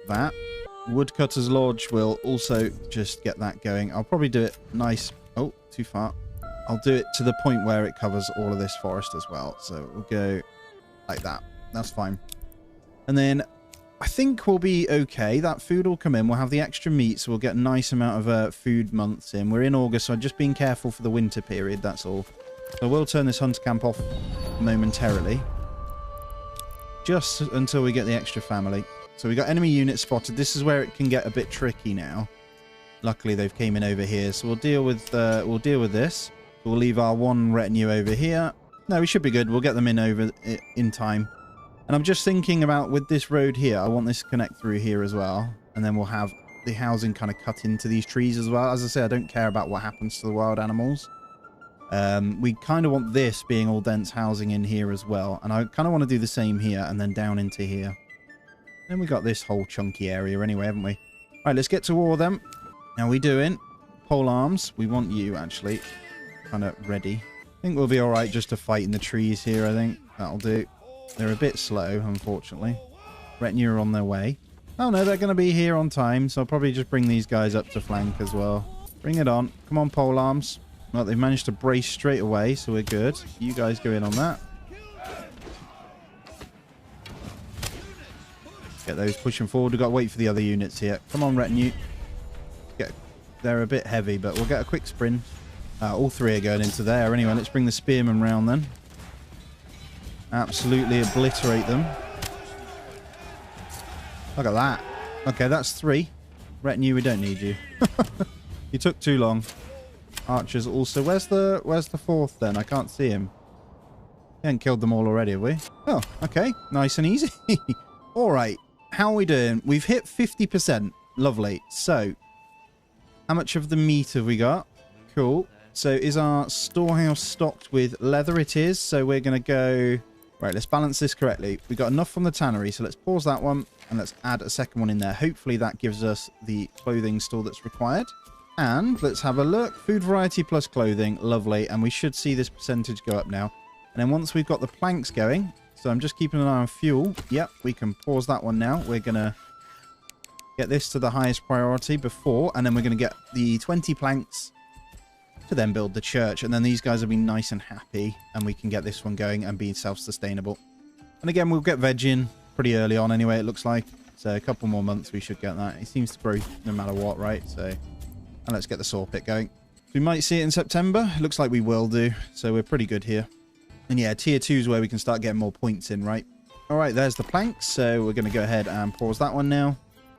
that. Woodcutter's Lodge will also just get that going. I'll probably do it nice. Oh, too far. I'll do it to the point where it covers all of this forest as well. So we'll go like that. That's fine. And then I think we'll be okay. That food will come in. We'll have the extra meat, so we'll get a nice amount of food months in. We're in August, so I'm just being careful for the winter period, that's all. So we'll turn this hunter camp off momentarily. Just until we get the extra family. So we got enemy units spotted. This is where it can get a bit tricky now. Luckily, they've came in over here, so we'll deal with this. We'll leave our one retinue over here. No, we should be good. We'll get them in over in time. And I'm just thinking about with this road here, I want this to connect through here as well, and then we'll have the housing kind of cut into these trees as well. As I say, I don't care about what happens to the wild animals. We kind of want this being all dense housing in here as well, and I kind of want to do the same here and then down into here. Then we got this whole chunky area anyway, haven't we? All right, let's get to war then. How we doing? Pole arms. We want you, actually. Kind of ready. I think we'll be all right just to fight in the trees here, I think. That'll do. They're a bit slow, unfortunately. Retinue are on their way. Oh, no, they're going to be here on time, so I'll probably just bring these guys up to flank as well. Bring it on. Come on, pole arms. Well, they've managed to brace straight away, so we're good. You guys go in on that. Get those pushing forward. We've got to wait for the other units here. Come on, retinue. They're a bit heavy, but we'll get a quick sprint. All three are going into there. Anyway, let's bring the spearmen round then. Absolutely obliterate them. Look at that. Okay, that's 3. Retinue, we don't need you. You took too long. Archers also. Where's the 4th then? I can't see him. We haven't killed them all already, have we? Oh, okay. Nice and easy. All right. How are we doing? We've hit 50%. Lovely. So, how much of the meat have we got? Cool. So, is our storehouse stocked with leather? It is. So, we're going to go... Right, let's balance this correctly. We got enough from the tannery, so let's pause that one and let's add a second one in there. Hopefully, that gives us the clothing store that's required. And let's have a look. Food variety plus clothing. Lovely. And we should see this percentage go up now. And then once we've got the planks going... So I'm just keeping an eye on fuel. Yep, we can pause that one now. We're going to get this to the highest priority before, and then we're going to get the 20 planks to then build the church. And then these guys will be nice and happy, and we can get this one going and be self-sustainable. And again, we'll get veg in pretty early on anyway, it looks like. So a couple more months, we should get that. It seems to grow no matter what, right? So, and let's get the saw pit going. We might see it in September. It looks like we will do. So we're pretty good here. And yeah, tier 2 is where we can start getting more points in, right? All right, there's the planks. So we're going to go ahead and pause that one now.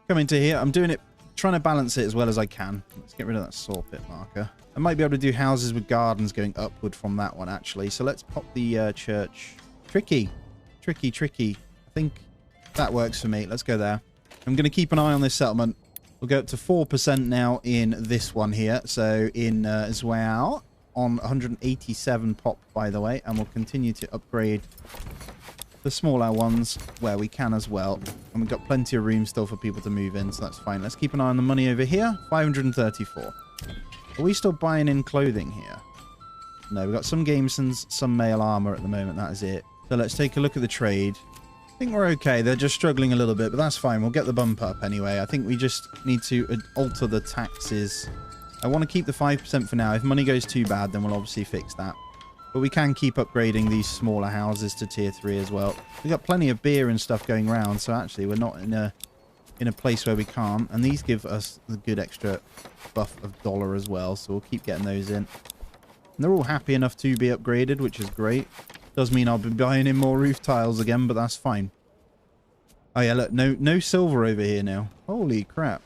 Come into here. I'm doing it, trying to balance it as well as I can. Let's get rid of that saw pit marker. I might be able to do houses with gardens going upward from that one, actually. So let's pop the church. Tricky. I think that works for me. Let's go there. I'm going to keep an eye on this settlement. We'll go up to 4% now in this one here. So in as well. On 187 pop, by the way, and we'll continue to upgrade the smaller ones where we can as well. And we've got plenty of room still for people to move in, so that's fine. Let's keep an eye on the money over here. 534. Are we still buying in clothing here? No, we've got some Gamesons, some mail armor at the moment. That is it. So let's take a look at the trade. I think we're okay. They're just struggling a little bit, but that's fine. We'll get the bump up anyway. I think we just need to alter the taxes. I want to keep the 5% for now. If money goes too bad, then we'll obviously fix that. But we can keep upgrading these smaller houses to tier 3 as well. We've got plenty of beer and stuff going around, so actually we're not in a place where we can't. And these give us the good extra buff of dollar as well, so we'll keep getting those in. And they're all happy enough to be upgraded, which is great. Does mean I'll be buying in more roof tiles again, but that's fine. Oh yeah, look, no silver over here now. Holy crap.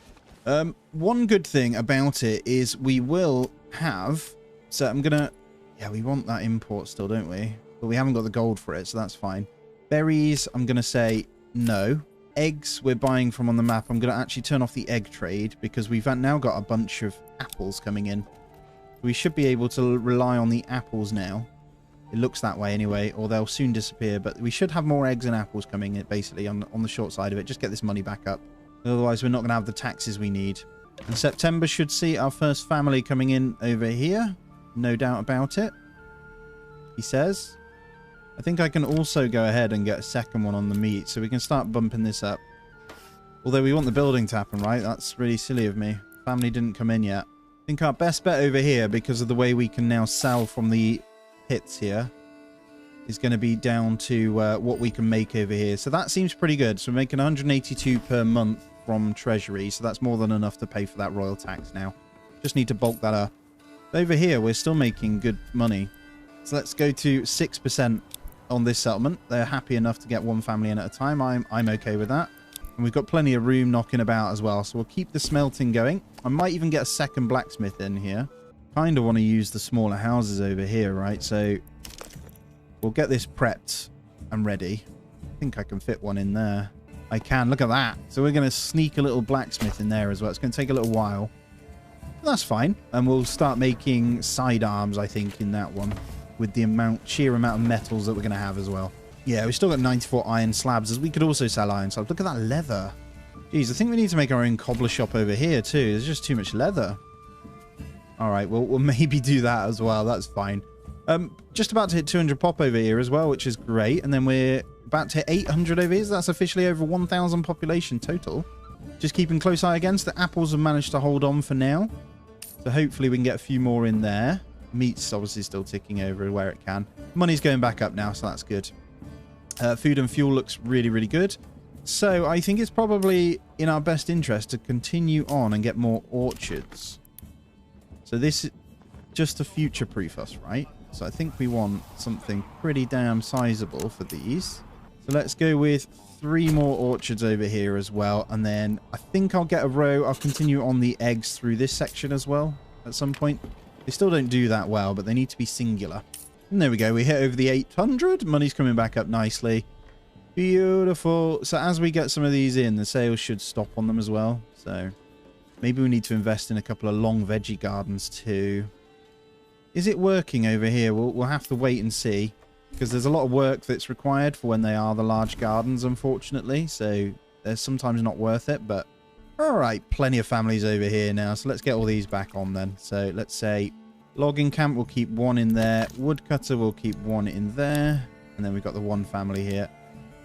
One good thing about it is we will have... So I'm going to... Yeah, we want that import still, don't we? But we haven't got the gold for it, so that's fine. Berries, I'm going to say no. Eggs, we're buying from on the map. I'm going to actually turn off the egg trade because we've now got a bunch of apples coming in. We should be able to rely on the apples now. It looks that way anyway, or they'll soon disappear. But we should have more eggs and apples coming in, basically, on the short side of it. Just get this money back up. Otherwise, we're not going to have the taxes we need. And September should see our first family coming in over here. No doubt about it. He says. I think I can also go ahead and get a second one on the meat, so we can start bumping this up. Although we want the building to happen, right? That's really silly of me. Family didn't come in yet. I think our best bet over here, because of the way we can now sell from the pits here, is going to be down to what we can make over here. So that seems pretty good. So we're making 182 per month from Treasury. So that's more than enough to pay for that royal tax now. Just need to bulk that up. Over here, we're still making good money. So let's go to 6% on this settlement. They're happy enough to get one family in at a time. I'm okay with that. And we've got plenty of room knocking about as well. So we'll keep the smelting going. I might even get a second blacksmith in here. Kind of want to use the smaller houses over here, right? So we'll get this prepped and ready. I think I can fit one in there. I can. Look at that. So we're going to sneak a little blacksmith in there as well. It's going to take a little while. But that's fine. And we'll start making sidearms, I think, in that one. With the sheer amount of metals that we're going to have as well. Yeah, we've still got 94 iron slabs, as we could also sell iron slabs. Look at that leather. Jeez, I think we need to make our own cobbler shop over here too. There's just too much leather. Alright, we'll maybe do that as well. That's fine. Just about to hit 200 pop over here as well, which is great. And then we're about to hit 800 over here. So that's officially over 1,000 population total. Just keeping close eye against. The apples have managed to hold on for now. So hopefully we can get a few more in there. Meat's obviously still ticking over where it can. Money's going back up now, so that's good. Food and fuel looks really, really good. So I think it's probably in our best interest to continue on and get more orchards. So this is just to future-proof us, right? So I think we want something pretty damn sizable for these. So let's go with 3 more orchards over here as well. And then I think I'll get a row. I'll continue on the eggs through this section as well at some point. They still don't do that well, but they need to be singular. And there we go. We hit over the 800. Money's coming back up nicely. Beautiful. So as we get some of these in, the sales should stop on them as well. So maybe we need to invest in a couple of long veggie gardens too. Is it working over here? We'll have to wait and see. Because there's a lot of work that's required for when they are the large gardens, unfortunately. So they're sometimes not worth it, but... Alright, plenty of families over here now. So let's get all these back on then. So let's say logging camp, we'll keep 1 in there. Woodcutter, we'll keep 1 in there. And then we've got the 1 family here.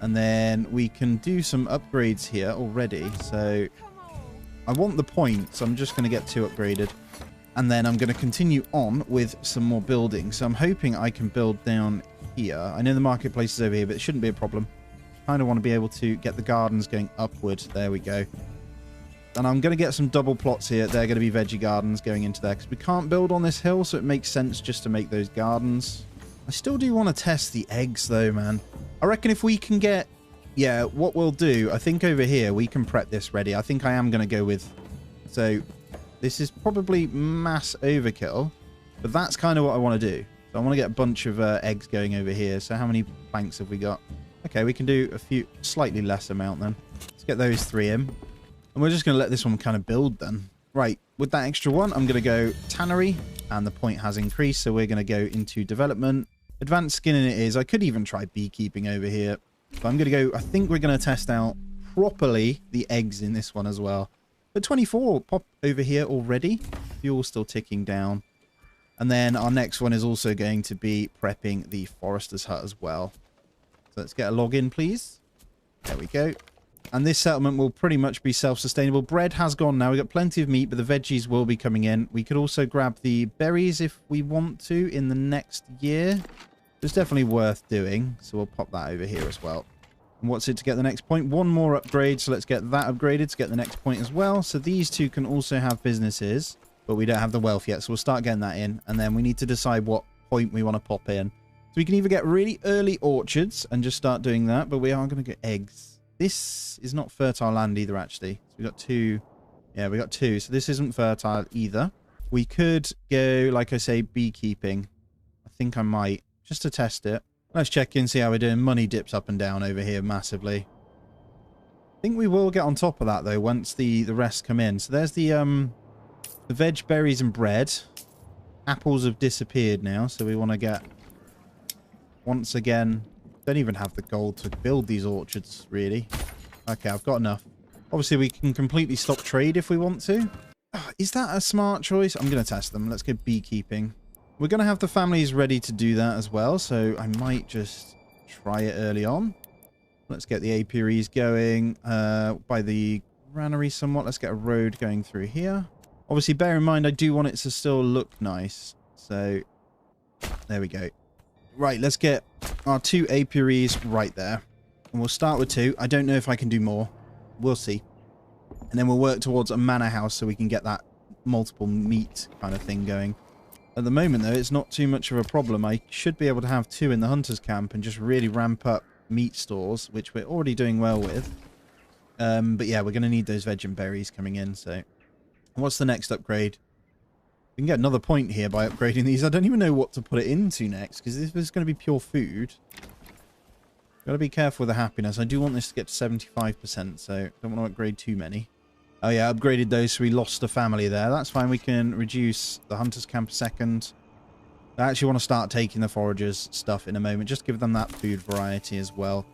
And then we can do some upgrades here already. So I want the points. So I'm just going to get 2 upgraded. And then I'm going to continue on with some more building. So I'm hoping I can build down here. I know the marketplace is over here, but it shouldn't be a problem. Kind of want to be able to get the gardens going upward. There we go. And I'm going to get some double plots here. They're going to be veggie gardens going into there. Because we can't build on this hill, so it makes sense just to make those gardens. I still do want to test the eggs, though, man. I reckon if we can get... Yeah, what we'll do, I think over here, we can prep this ready. I think I am going to go with... So, this is probably mass overkill. But that's kind of what I want to do. So I want to get a bunch of eggs going over here. So how many planks have we got? Okay, we can do a few... Slightly less amount, then. Let's get those 3 in. And we're just going to let this one kind of build then. Right, with that extra one, I'm going to go tannery. And the point has increased, so we're going to go into development. Advanced skinning it is. I could even try beekeeping over here. But I'm going to go... I think we're going to test out properly the eggs in this one as well. But 24 pop over here already. Fuel's still ticking down. And then our next one is also going to be prepping the forester's hut as well. So let's get a login, please. There we go. And this settlement will pretty much be self-sustainable. Bread has gone now. We've got plenty of meat, but the veggies will be coming in. We could also grab the berries if we want to in the next year. It's definitely worth doing. So we'll pop that over here as well. And what's it to get the next point? 1 more upgrade. So let's get that upgraded to get the next point as well. So these 2 can also have businesses, but we don't have the wealth yet. So we'll start getting that in. And then we need to decide what point we want to pop in. So we can either get really early orchards and just start doing that, but we are going to get eggs. This is not fertile land either, actually. So we got 2. Yeah, we got 2. So this isn't fertile either. We could go, like I say, beekeeping. I think I might, just to test it. Let's check in, see how we're doing. Money dips up and down over here massively. I think we will get on top of that, though, once the rest come in. So there's the veg, berries, and bread. apples have disappeared now, so we want to get, once again, don't even have the gold to build these orchards, really. Okay, I've got enough. Obviously, we can completely stop trade if we want to. Is that a smart choice? I'm going to test them. Let's go beekeeping. We're going to have the families ready to do that as well, so I might just try it early on. Let's get the apiaries going by the granary somewhat. Let's get a road going through here. Obviously, bear in mind, I do want it to still look nice. So, there we go. Right, let's get our 2 apiaries right there. And we'll start with 2. I don't know if I can do more. We'll see. And then we'll work towards a manor house so we can get that multiple meat kind of thing going. At the moment, though, it's not too much of a problem. I should be able to have 2 in the hunter's camp and just really ramp up meat stores, which we're already doing well with. But yeah, we're going to need those veg and berries coming in, so... What's the next upgrade? We can get another point here by upgrading these. I don't even know what to put it into next, because this is going to be pure food. Got to be careful with the happiness. I do want this to get to 75%, so don't want to upgrade too many. Oh yeah, upgraded those, so we lost a family there. That's fine. We can reduce the hunter's camp a second. I actually want to start taking the foragers stuff in a moment. Just give them that food variety as well.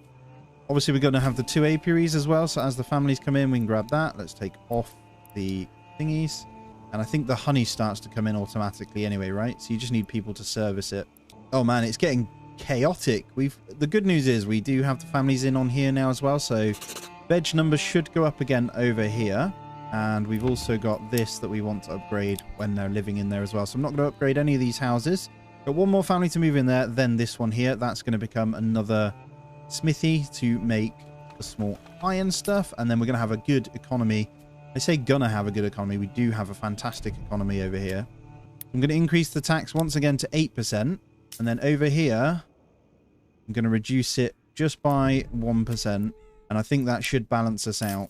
Obviously, we're going to have the 2 apiaries as well, so as the families come in, we can grab that. Let's take off the thingies. And I think the honey starts to come in automatically anyway, right? So you just need people to service it. Oh man, it's getting chaotic. The good news is we do have the families in on here now as well, so veg numbers should go up again over here. And we've also got this that we want to upgrade when they're living in there as well. So I'm not going to upgrade any of these houses. Got one more family to move in there, then this one here. That's going to become another smithy to make the small iron stuff. And then we're going to have a good economy. I say gonna have a good economy. We do have a fantastic economy over here. I'm going to increase the tax once again to 8%. And then over here, I'm going to reduce it just by 1%. And I think that should balance us out.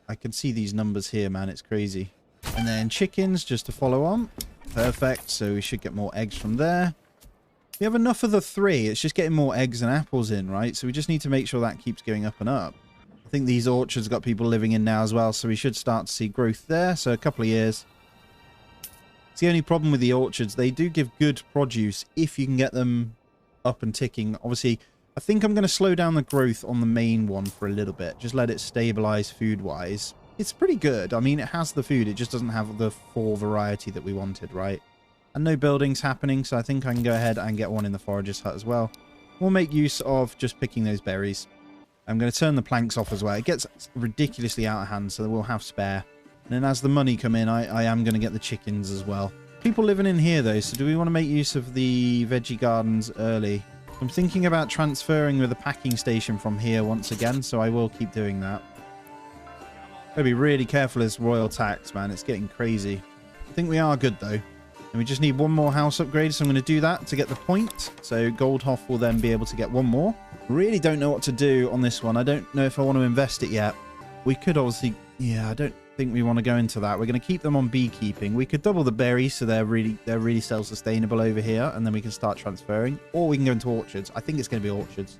I can see these numbers here, man. It's crazy. And then chickens, just to follow on. Perfect. So we should get more eggs from there. We have enough of the 3. It's just getting more eggs and apples in, right? So we just need to make sure that keeps going up and up. I think these orchards got people living in now as well, so we should start to see growth there. So a couple of years. It's the only problem with the orchards. They do give good produce if you can get them up and ticking. Obviously, I think I'm going to slow down the growth on the main one for a little bit. Just let it stabilize food-wise. It's pretty good. I mean, it has the food. It just doesn't have the 4 variety that we wanted, right? And no buildings happening, so I think I can go ahead and get one in the forager's hut as well. We'll make use of just picking those berries. I'm going to turn the planks off as well. It gets ridiculously out of hand, so we'll have spare. And then as the money come in, I am going to get the chickens as well. People living in here, though, so do we want to make use of the veggie gardens early? I'm thinking about transferring with a packing station from here once again, so I will keep doing that. Gotta be really careful as royal tax, man. It's getting crazy. I think we are good, though. And we just need one more house upgrade, so I'm going to do that to get the point. So Goldhoff will then be able to get one more. Really don't know what to do on this one. I don't know if I want to invest it yet. We could obviously... Yeah, I don't think we want to go into that. We're going to keep them on beekeeping. We could double the berries, so they're really self-sustainable over here, and then we can start transferring. Or we can go into orchards. I think it's going to be orchards.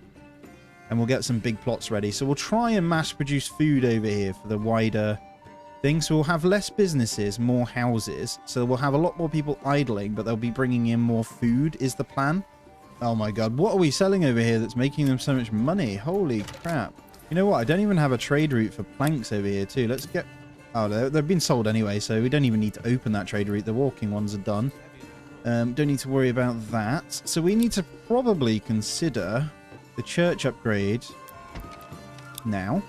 And we'll get some big plots ready. So we'll try and mass-produce food over here for the wider thing. So we'll have less businesses, more houses. So we'll have a lot more people idling, but they'll be bringing in more food is the plan. Oh my god, what are we selling over here that's making them so much money? Holy crap. You know what? I don't even have a trade route for planks over here too. Let's get... Oh, they've been sold anyway, so we don't even need to open that trade route. The walking ones are done. Don't need to worry about that. So we need to probably consider the church upgrade now.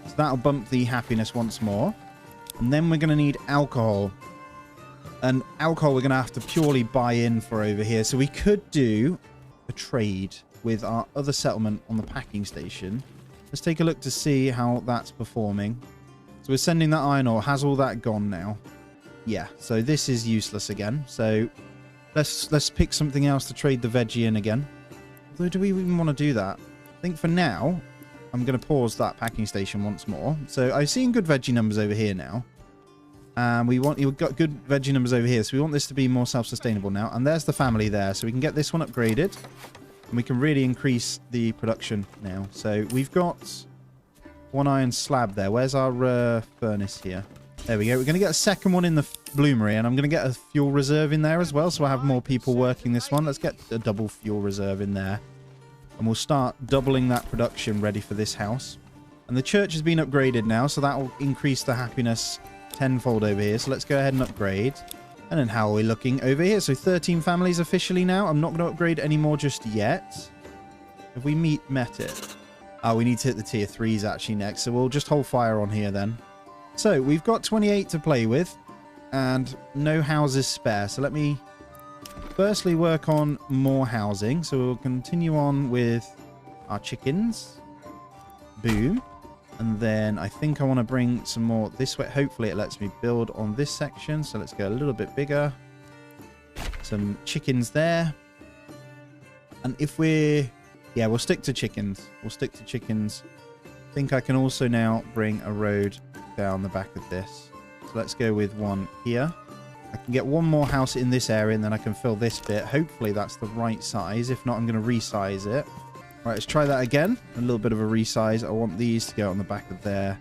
So that'll bump the happiness once more. And then we're going to need alcohol. And alcohol we're going to have to purely buy in for over here. So we could do a trade with our other settlement on the packing station. Let's take a look to see how that's performing. So we're sending that iron ore. Has all that gone now? Yeah, so this is useless again. So let's pick something else to trade the veggie in again. Although, do we even want to do that? I think for now, I'm going to pause that packing station once more. So I've seen good veggie numbers over here now. And we've got good veggie numbers over here. So we want this to be more self-sustainable now. And there's the family there. So we can get this one upgraded. And we can really increase the production now. So we've got one iron slab there. Where's our furnace here? There we go. We're going to get a second one in the bloomery, and I'm going to get a fuel reserve in there as well, so I have more people working this one. Let's get a double fuel reserve in there, and we'll start doubling that production ready for this house. And the church has been upgraded now, so that will increase the happiness tenfold over here. So let's go ahead and upgrade. And then how are we looking over here? So 13 families officially now. I'm not going to upgrade any more just yet. Have we met it? Oh, we need to hit the tier 3s actually next, so we'll just hold fire on here then. So we've got 28 to play with and no houses spare. So let me firstly work on more housing. So we'll continue on with our chickens. Boom. And then I think I want to bring some more this way. Hopefully it lets me build on this section. So let's go a little bit bigger. Some chickens there. And if we're... yeah, we'll stick to chickens. We'll stick to chickens. I think I can also now bring a road down the back of this. So let's go with one here. I can get one more house in this area and then I can fill this bit. Hopefully that's the right size. If not, I'm going to resize it. Right, let's try that again. A little bit of a resize. I want these to go on the back of there.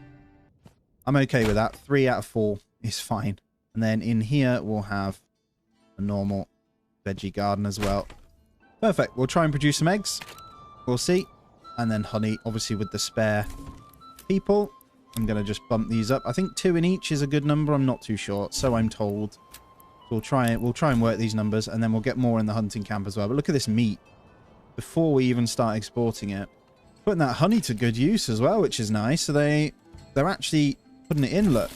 I'm okay with that. 3 out of 4 is fine. And then in here, we'll have a normal veggie garden as well. Perfect. We'll try and produce some eggs. We'll see. And then honey, obviously with the spare people. I'm going to just bump these up. I think 2 in each is a good number. I'm not too sure. So I'm told. So we'll try and work these numbers. And then we'll get more in the hunting camp as well. But look at this meat. Before we even start exporting it. Putting that honey to good use as well, which is nice. So they're actually putting it in, look.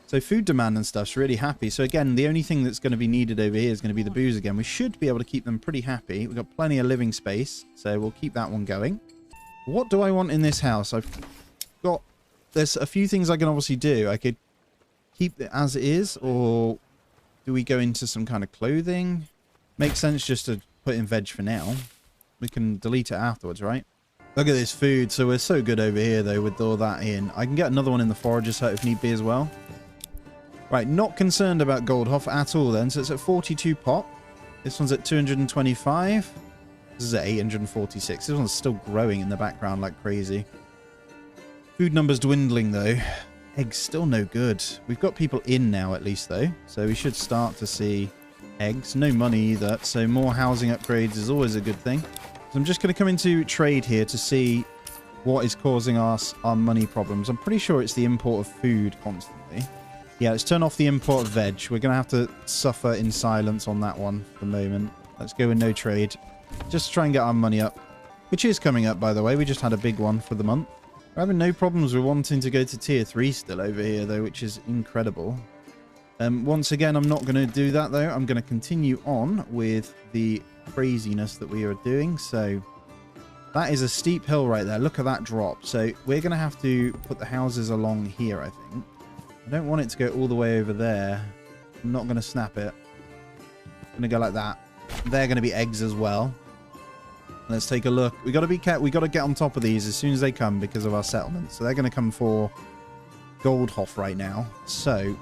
So food demand and stuff's really happy. So again, the only thing that's going to be needed over here is going to be the booze again. We should be able to keep them pretty happy. We've got plenty of living space. So we'll keep that one going. What do I want in this house? There's a few things I can obviously do. I could keep it as it is, or do we go into some kind of clothing? Makes sense just to put in veg for now. We can delete it afterwards, right? Look at this food. So we're so good over here, though, with all that in. I can get another one in the forager's hut if need be as well. Right, not concerned about Goldhof at all then. So it's at 42 pop. This one's at 225. This is at 846. This one's still growing in the background like crazy. Food numbers dwindling, though. Eggs still no good. We've got people in now, at least, though. So we should start to see eggs. No money either. So more housing upgrades is always a good thing. So I'm just going to come into trade here to see what is causing us our money problems. I'm pretty sure it's the import of food constantly. Yeah, let's turn off the import of veg. We're going to have to suffer in silence on that one for the moment. Let's go with no trade. Just try and get our money up. Which is coming up, by the way. We just had a big one for the month. We're having no problems with wanting to go to tier 3 still over here, though, which is incredible. Once again, I'm not going to do that, though. I'm going to continue on with the craziness that we are doing. So that is a steep hill right there. Look at that drop. So we're going to have to put the houses along here, I think. I don't want it to go all the way over there. I'm not going to snap it. I'm going to go like that. They're going to be eggs as well. Let's take a look. We got to be we got to get on top of these as soon as they come because of our settlement. So they're going to come for Goldhof right now. So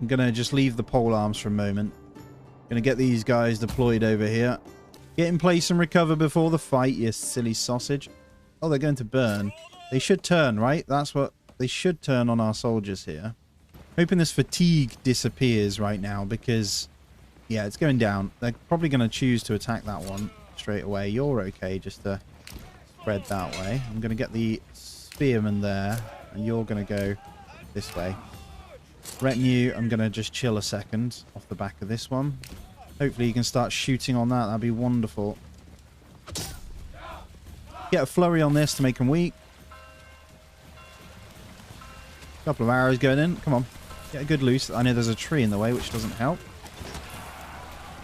I'm going to just leave the pole arms for a moment. Going to get these guys deployed over here. Get in place and recover before the fight, you silly sausage. Oh, they're going to burn. They should turn, right? That's what... They should turn on our soldiers here. Hoping this fatigue disappears right now because... Yeah, it's going down. They're probably going to choose to attack that one straight away. You're okay just to spread that way. I'm going to get the spearman there. And you're going to go this way. Retinue, I'm going to just chill a second off the back of this one. Hopefully you can start shooting on that. That'd be wonderful. Get a flurry on this to make them weak. Couple of arrows going in. Come on. Get a good loose. I know there's a tree in the way, which doesn't help.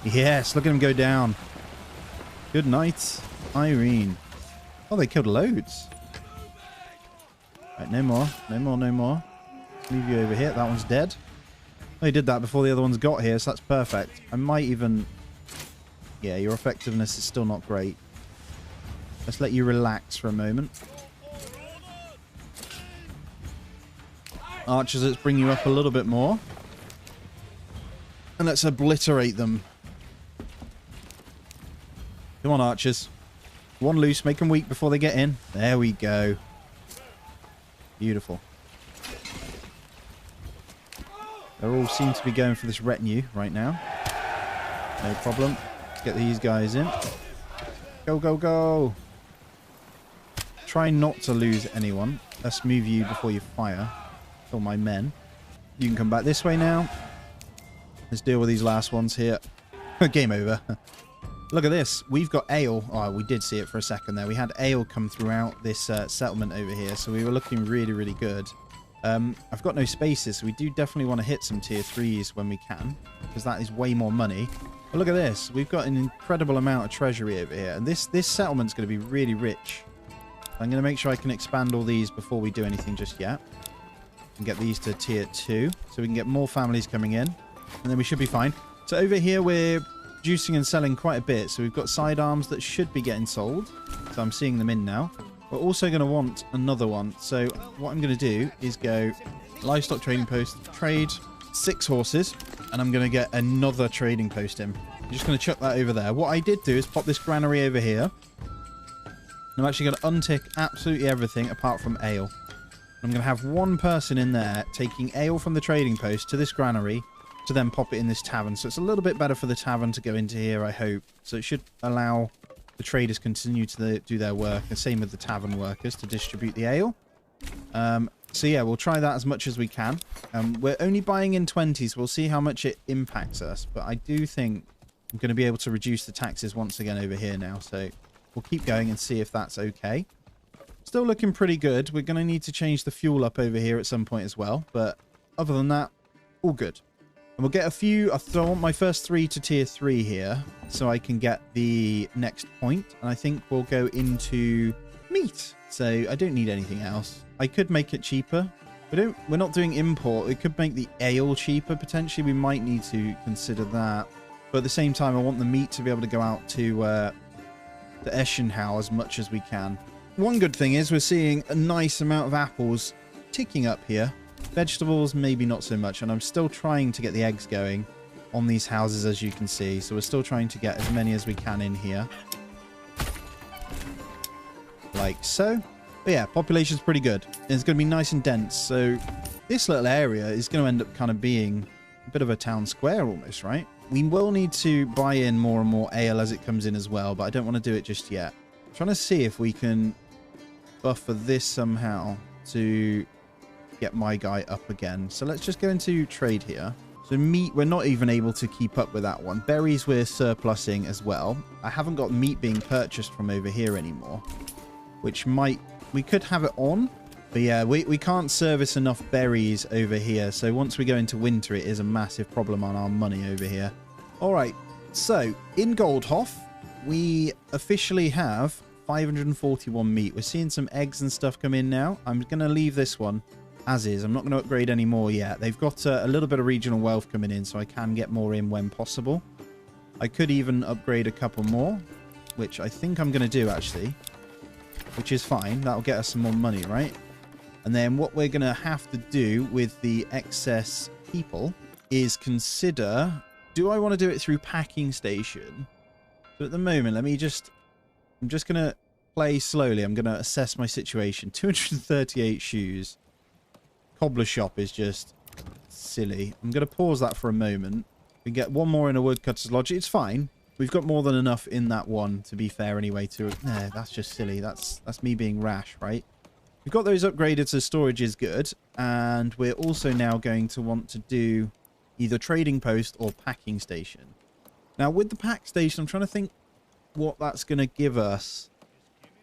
Yes, look at him go down. Good night, Irene. Oh, they killed loads. Right, no more. No more, no more. Leave you over here. That one's dead. They did that before the other ones got here, so that's perfect. I might even... Yeah, your effectiveness is still not great. Let's let you relax for a moment. Archers, let's bring you up a little bit more. And let's obliterate them. Come on, archers. One loose, make them weak before they get in. There we go. Beautiful. They all seem to be going for this retinue right now. No problem. Let's get these guys in. Go, go, go. Try not to lose anyone. Let's move you before you fire. Kill my men. You can come back this way now. Let's deal with these last ones here. Game over. Look at this. We've got ale. Oh, we did see it for a second there. We had ale come throughout this settlement over here, so we were looking really, really good. I've got no spaces, so we do definitely want to hit some tier 3s when we can, because that is way more money. But look at this. We've got an incredible amount of treasury over here, and this settlement's going to be really rich. I'm going to make sure I can expand all these before we do anything just yet. And get these to tier 2, so we can get more families coming in, and then we should be fine. So over here, we're producing and selling quite a bit. So we've got sidearms that should be getting sold. So I'm seeing them in now. We're also going to want another one. So what I'm going to do is go livestock trading post, trade 6 horses, and I'm going to get another trading post in. I'm just going to chuck that over there. What I did do is pop this granary over here. I'm actually going to untick absolutely everything apart from ale. I'm going to have one person in there taking ale from the trading post to this granary to then pop it in this tavern. So it's a little bit better for the tavern to go into here, I hope. So it should allow the traders continue to do their work. The same with the tavern workers to distribute the ale. So yeah, we'll try that as much as we can. We're only buying in 20s. We'll see how much it impacts us. But I do think I'm going to be able to reduce the taxes once again over here now. So we'll keep going and see if that's okay. Still looking pretty good. We're going to need to change the fuel up over here at some point as well. But other than that, all good. And we'll get a few. I want my first 3 to tier 3 here so I can get the next point. And I think we'll go into meat. So I don't need anything else. I could make it cheaper. We're not doing import. It could make the ale cheaper. Potentially we might need to consider that. But at the same time, I want the meat to be able to go out to Eschenhau as much as we can. One good thing is we're seeing a nice amount of apples ticking up here. Vegetables, maybe not so much. And I'm still trying to get the eggs going on these houses, as you can see. So we're still trying to get as many as we can in here. Like so. But yeah, population's pretty good. It's going to be nice and dense. So this little area is going to end up kind of being a bit of a town square almost, right? We will need to buy in more and more ale as it comes in as well. But I don't want to do it just yet. I'm trying to see if we can buffer this somehow to get my guy up again. So let's just go into trade here. So meat, we're not even able to keep up with that one. Berries we're surplusing as well. I haven't got meat being purchased from over here anymore, which might, we could have it on, but yeah, we can't service enough berries over here. So once we go into winter, it is a massive problem on our money over here. All right, so in Goldhof, we officially have 541 meat. We're seeing some eggs and stuff come in now. I'm going to leave this one as is. I'm not going to upgrade any more yet. They've got a little bit of regional wealth coming in, so I can get more in when possible. I could even upgrade a couple more, which I think I'm going to do actually, which is fine. That'll get us some more money, right? And then what we're going to have to do with the excess people is consider, do I want to do it through packing station? So at the moment, I'm just going to play slowly. I'm going to assess my situation. 238 shoes. Cobbler shop is just silly. I'm going to pause that for a moment. We get one more in a woodcutter's lodge. It's fine. We've got more than enough in that one, to be fair anyway. Nah, that's just silly. That's me being rash, right? We've got those upgraded, so storage is good. And we're also now going to want to do either trading post or packing station. Now, with the pack station, I'm trying to think what that's going to give us.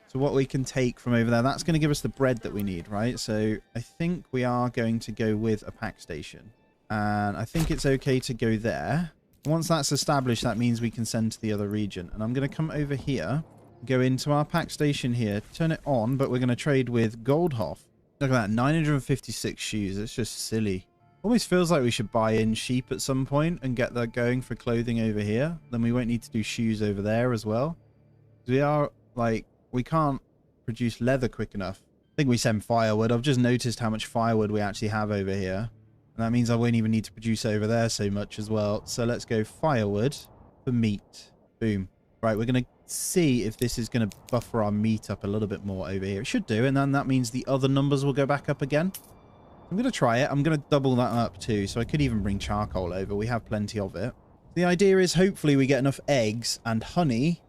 So what we can take from over there, that's going to give us the bread that we need, right? So I think we are going to go with a pack station. And I think it's okay to go there. Once that's established, that means we can send to the other region. And I'm going to come over here, go into our pack station here, turn it on, but we're going to trade with Goldhof. Look at that, 956 shoes. It's just silly. Almost feels like we should buy in sheep at some point and get that going for clothing over here. Then we won't need to do shoes over there as well. We are, like, we can't produce leather quick enough. I think we send firewood. I've just noticed how much firewood we actually have over here. And that means I won't even need to produce over there so much as well. So let's go firewood for meat. Boom. Right, we're going to see if this is going to buffer our meat up a little bit more over here. It should do, and then that means the other numbers will go back up again. I'm going to try it. I'm going to double that up too. So I could even bring charcoal over. We have plenty of it. The idea is hopefully we get enough eggs and honey,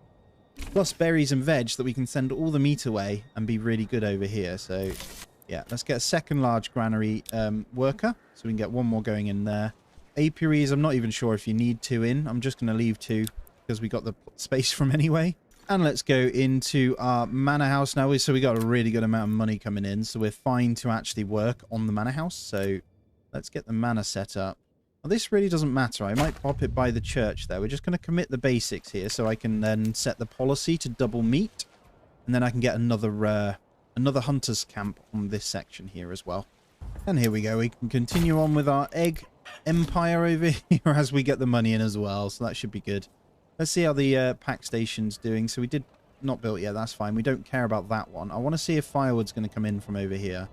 plus berries and veg, that we can send all the meat away and be really good over here. So yeah, let's get a second large granary worker. So we can get one more going in there. Apiaries, I'm not even sure if you need 2 in. I'm just going to leave 2 because we got the space from anyway. And let's go into our manor house now. So we got a really good amount of money coming in. So we're fine to actually work on the manor house. So let's get the manor set up. Well, this really doesn't matter. I might pop it by the church there. We're just going to commit the basics here so I can then set the policy to double meat. And then I can get another hunter's camp on this section here as well. And here we go. We can continue on with our egg empire over here as we get the money in as well. So that should be good. Let's see how the pack station's doing. So we did not build yet. That's fine. We don't care about that one. I want to see if firewood's going to come in from over here.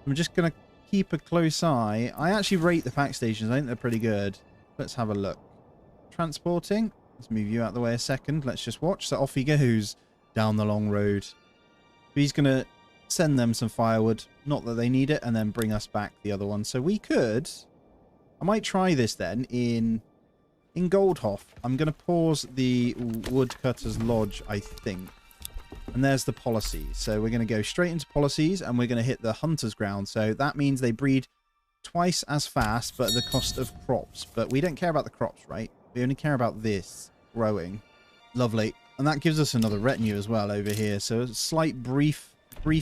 I'm just going to keep a close eye. I actually rate the pack stations. I think they're pretty good. Let's have a look. Transporting. Let's move you out of the way a second. Let's just watch. So off he goes down the long road. He's going to send them some firewood. Not that they need it. And then bring us back the other one. So we could... I might try this then in Goldhof. I'm going to pause the Woodcutter's Lodge, I think. And there's the policy. So we're going to go straight into policies and we're going to hit the Hunter's Ground. So that means they breed twice as fast, but at the cost of crops. But we don't care about the crops, right? We only care about this growing. Lovely. And that gives us another retinue as well over here. So a slight brief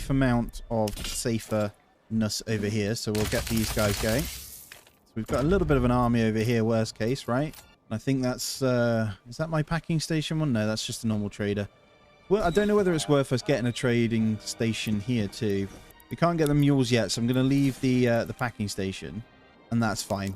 amount of saferness over here. So we'll get these guys going. So we've got a little bit of an army over here, worst case, right? And I think that's... is that my packing station one? No, that's just a normal trader. Well, I don't know whether it's worth us getting a trading station here too. We can't get the mules yet, so I'm going to leave the packing station. And that's fine.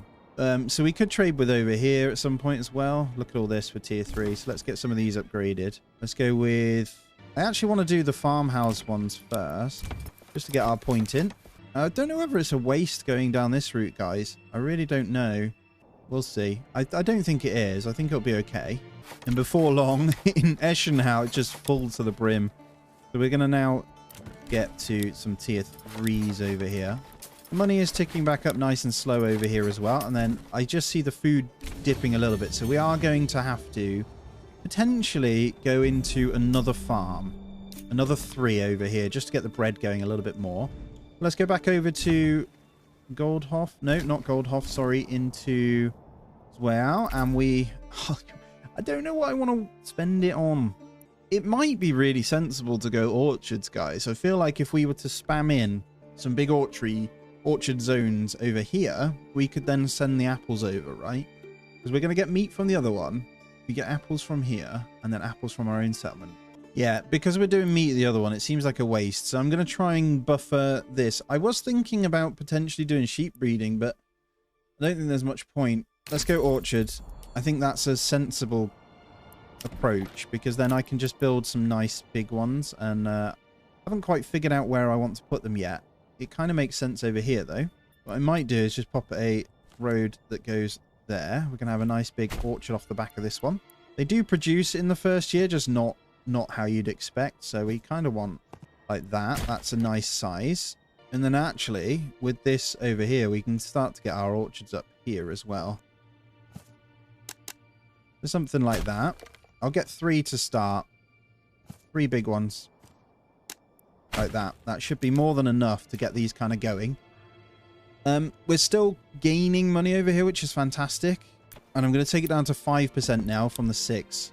So we could trade with over here at some point as well. Look at all this for tier 3. So let's get some of these upgraded. Let's go with... I actually want to do the farmhouse ones first, just to get our point in. I don't know whether it's a waste going down this route, guys. I really don't know. We'll see. I don't think it is. I think it'll be okay. And before long, in Eschenhau, it's just full to the brim. So we're going to now get to some tier 3s over here. The money is ticking back up nice and slow over here as well. And then I just see the food dipping a little bit. So we are going to have to potentially go into another farm. Another 3 over here, just to get the bread going a little bit more. Let's go back over to Goldhof. No, not Goldhof. Sorry, into Zweau. And we... I don't know what I want to spend it on. It might be really sensible to go orchards, guys. I feel like if we were to spam in some big orchard zones over here, we could then send the apples over, right? Because we're going to get meat from the other one. We get apples from here, and then apples from our own settlement. Yeah, because we're doing meat at the other one, it seems like a waste. So I'm going to try and buffer this. I was thinking about potentially doing sheep breeding, but I don't think there's much point. Let's go orchard. I think that's a sensible approach, because then I can just build some nice big ones. And I haven't quite figured out where I want to put them yet. It kind of makes sense over here, though. What I might do is just pop a road that goes there. We're going to have a nice big orchard off the back of this one. They do produce in the first year, just not how you'd expect. So we kind of want like that. That's a nice size. And then actually, with this over here, we can start to get our orchards up here as well. So something like that. I'll get 3 to start. 3 big ones. Like that. That should be more than enough to get these kind of going. We're still gaining money over here, which is fantastic. And I'm going to take it down to 5% now from the 6.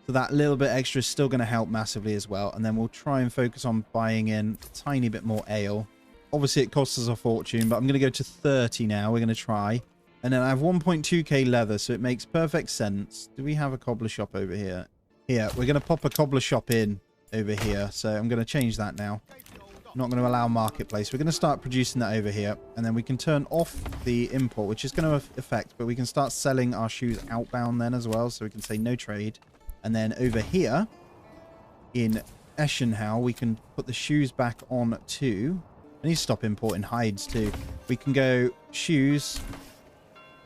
So that little bit extra is still going to help massively as well. And then we'll try and focus on buying in a tiny bit more ale. Obviously, it costs us a fortune, but I'm going to go to 30 now. We're going to try. And then I have 1.2k leather, so it makes perfect sense. Do we have a cobbler shop over here? Here, we're going to pop a cobbler shop in over here. So I'm going to change that now. I'm not going to allow marketplace. We're going to start producing that over here. And then we can turn off the import, which is going to affect. But we can start selling our shoes outbound then as well. So we can say no trade. And then over here in Eschenhau, we can put the shoes back on too. I need to stop importing hides too. We can go shoes,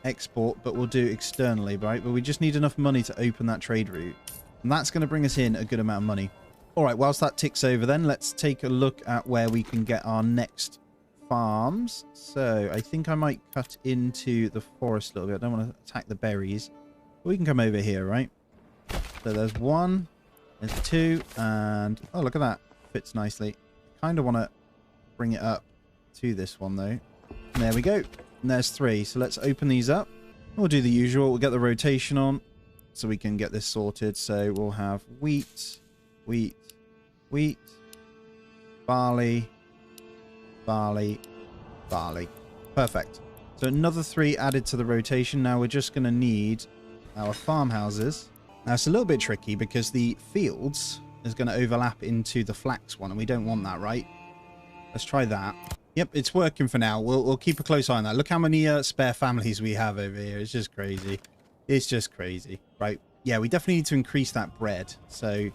export, but we'll do externally, right? But we just need enough money to open that trade route. And that's going to bring us in a good amount of money. All right, whilst that ticks over then, let's take a look at where we can get our next farms. So I think I might cut into the forest a little bit. I don't want to attack the berries. But we can come over here, right? So there's one, there's two, and oh, look at that. Fits nicely. Kind of want to bring it up to this one though. And there we go. And there's three. So let's open these up. We'll do the usual. We'll get the rotation on so we can get this sorted. So we'll have wheat, wheat, wheat, barley, barley, barley. Perfect. So another three added to the rotation. Now we're just going to need our farmhouses. Now it's a little bit tricky because the fields is going to overlap into the flax one, and we don't want that, right? Let's try that. Yep, it's working for now. We'll keep a close eye on that. Look how many spare families we have over here. It's just crazy. It's just crazy. Right. Yeah, we definitely need to increase that bread. So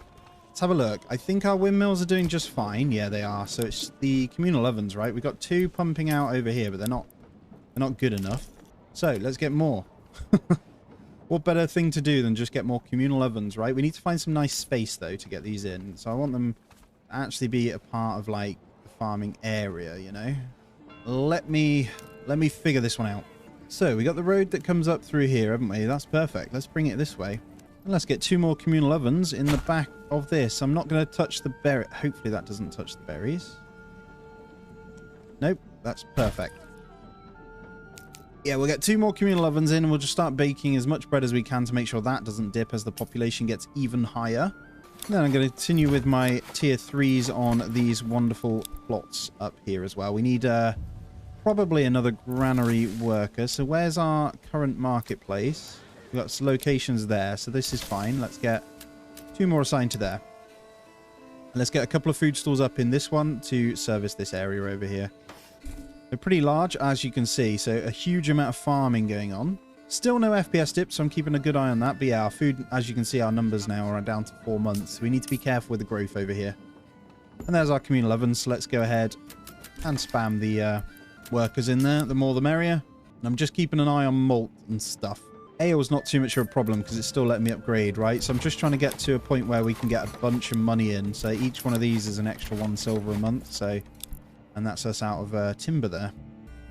let's have a look. I think our windmills are doing just fine. Yeah, they are. So it's the communal ovens, right? We've got two pumping out over here, but they're not good enough. So let's get more. What better thing to do than just get more communal ovens, right? We need to find some nice space, though, to get these in. So I want them to actually be a part of, like, the farming area, you know? Let me figure this one out. So we got the road that comes up through here, haven't we? That's perfect. Let's bring it this way. And let's get two more communal ovens in the back of this. I'm not going to touch the berry. Hopefully that doesn't touch the berries. Nope. That's perfect. Yeah, we'll get two more communal ovens in, and we'll just start baking as much bread as we can to make sure that doesn't dip as the population gets even higher. And then I'm going to continue with my tier 3s on these wonderful plots up here as well. We need probably another granary worker. So where's our current marketplace? We've got some locations there, so this is fine. Let's get two more assigned to there. And let's get a couple of food stalls up in this one to service this area over here. They're pretty large, as you can see, so a huge amount of farming going on. Still no FPS dip, so I'm keeping a good eye on that. But yeah, our food, as you can see, our numbers now are down to 4 months. So we need to be careful with the growth over here. And there's our communal ovens, so let's go ahead and spam the workers in there. The more the merrier. And I'm just keeping an eye on malt and stuff. Ale's not too much of a problem because it's still letting me upgrade, right? So I'm just trying to get to a point where we can get a bunch of money in. So each one of these is an extra 1 silver a month, so... And that's us out of timber there.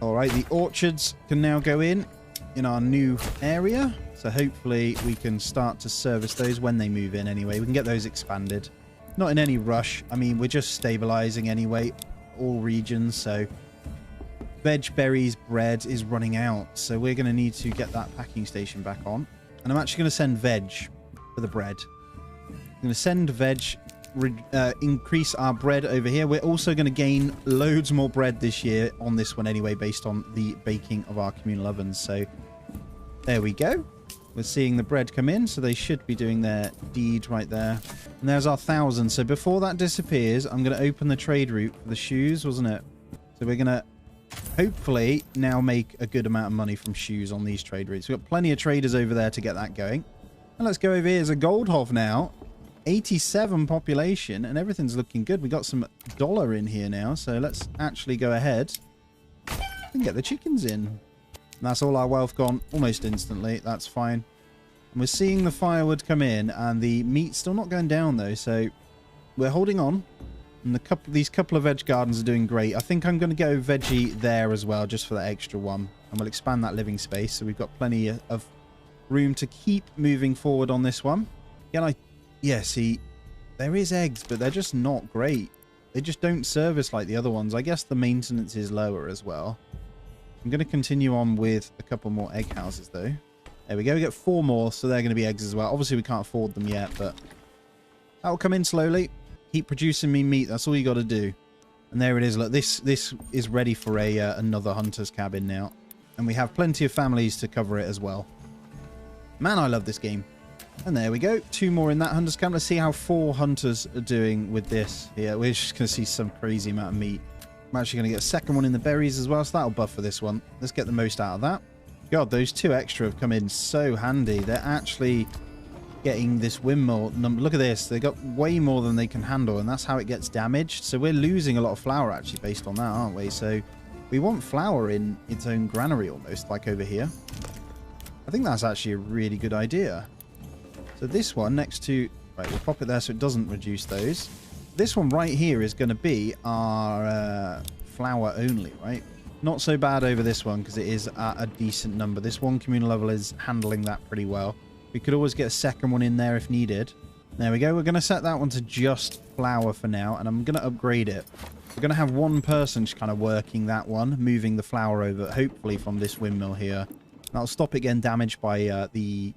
All right, the orchards can now go in our new area. So hopefully we can start to service those when they move in anyway. We can get those expanded. Not in any rush. I mean, we're just stabilizing anyway, all regions. So veg, berries, bread is running out. So we're going to need to get that packing station back on. And I'm actually going to send veg for the bread. I'm going to send veg... increase our bread over here. We're also going to gain loads more bread this year on this one anyway, based on the baking of our communal ovens. So there we go. We're seeing the bread come in, so they should be doing their deed right there. And there's our 1,000. So before that disappears, I'm going to open the trade route for the shoes, wasn't it? So we're going to hopefully now make a good amount of money from shoes on these trade routes. We've got plenty of traders over there to get that going. And let's go over here. There's a Goldhof now. 87 population, and everything's looking good. We got some dollar in here now, so let's actually go ahead and get the chickens in. And that's all our wealth gone almost instantly. That's fine. And we're seeing the firewood come in, and the meat's still not going down though, so we're holding on. And these couple of veg gardens are doing great. I think I'm going to go veggie there as well, just for that extra one, and we'll expand that living space, so we've got plenty of room to keep moving forward on this one. Yeah, see, there is eggs, but they're just not great. They just don't service like the other ones. I guess the maintenance is lower as well. I'm going to continue on with a couple more egg houses, though. There we go. We get 4 more, so they're going to be eggs as well. Obviously, we can't afford them yet, but that'll come in slowly. Keep producing me meat. That's all you got to do. And there it is. Look, this is ready for another hunter's cabin now. And we have plenty of families to cover it as well. Man, I love this game. And there we go. 2 more in that hunter's camp. Let's see how 4 hunters are doing with this here. We're just going to see some crazy amount of meat. I'm actually going to get a second one in the berries as well, so that'll buff for this one. Let's get the most out of that. God, those 2 extra have come in so handy. They're actually getting this windmill number. Look at this. They got way more than they can handle, and that's how it gets damaged. So we're losing a lot of flour actually based on that, aren't we? So we want flour in its own granary almost, like over here. I think that's actually a really good idea. So this one next to... Right, we'll pop it there so it doesn't reduce those. This one right here is going to be our flour only, right? Not so bad over this one because it is at a decent number. This one communal level is handling that pretty well. We could always get a second one in there if needed. There we go. We're going to set that one to just flour for now, and I'm going to upgrade it. We're going to have one person just kind of working that one, moving the flour over, hopefully from this windmill here. That'll stop it getting damaged by the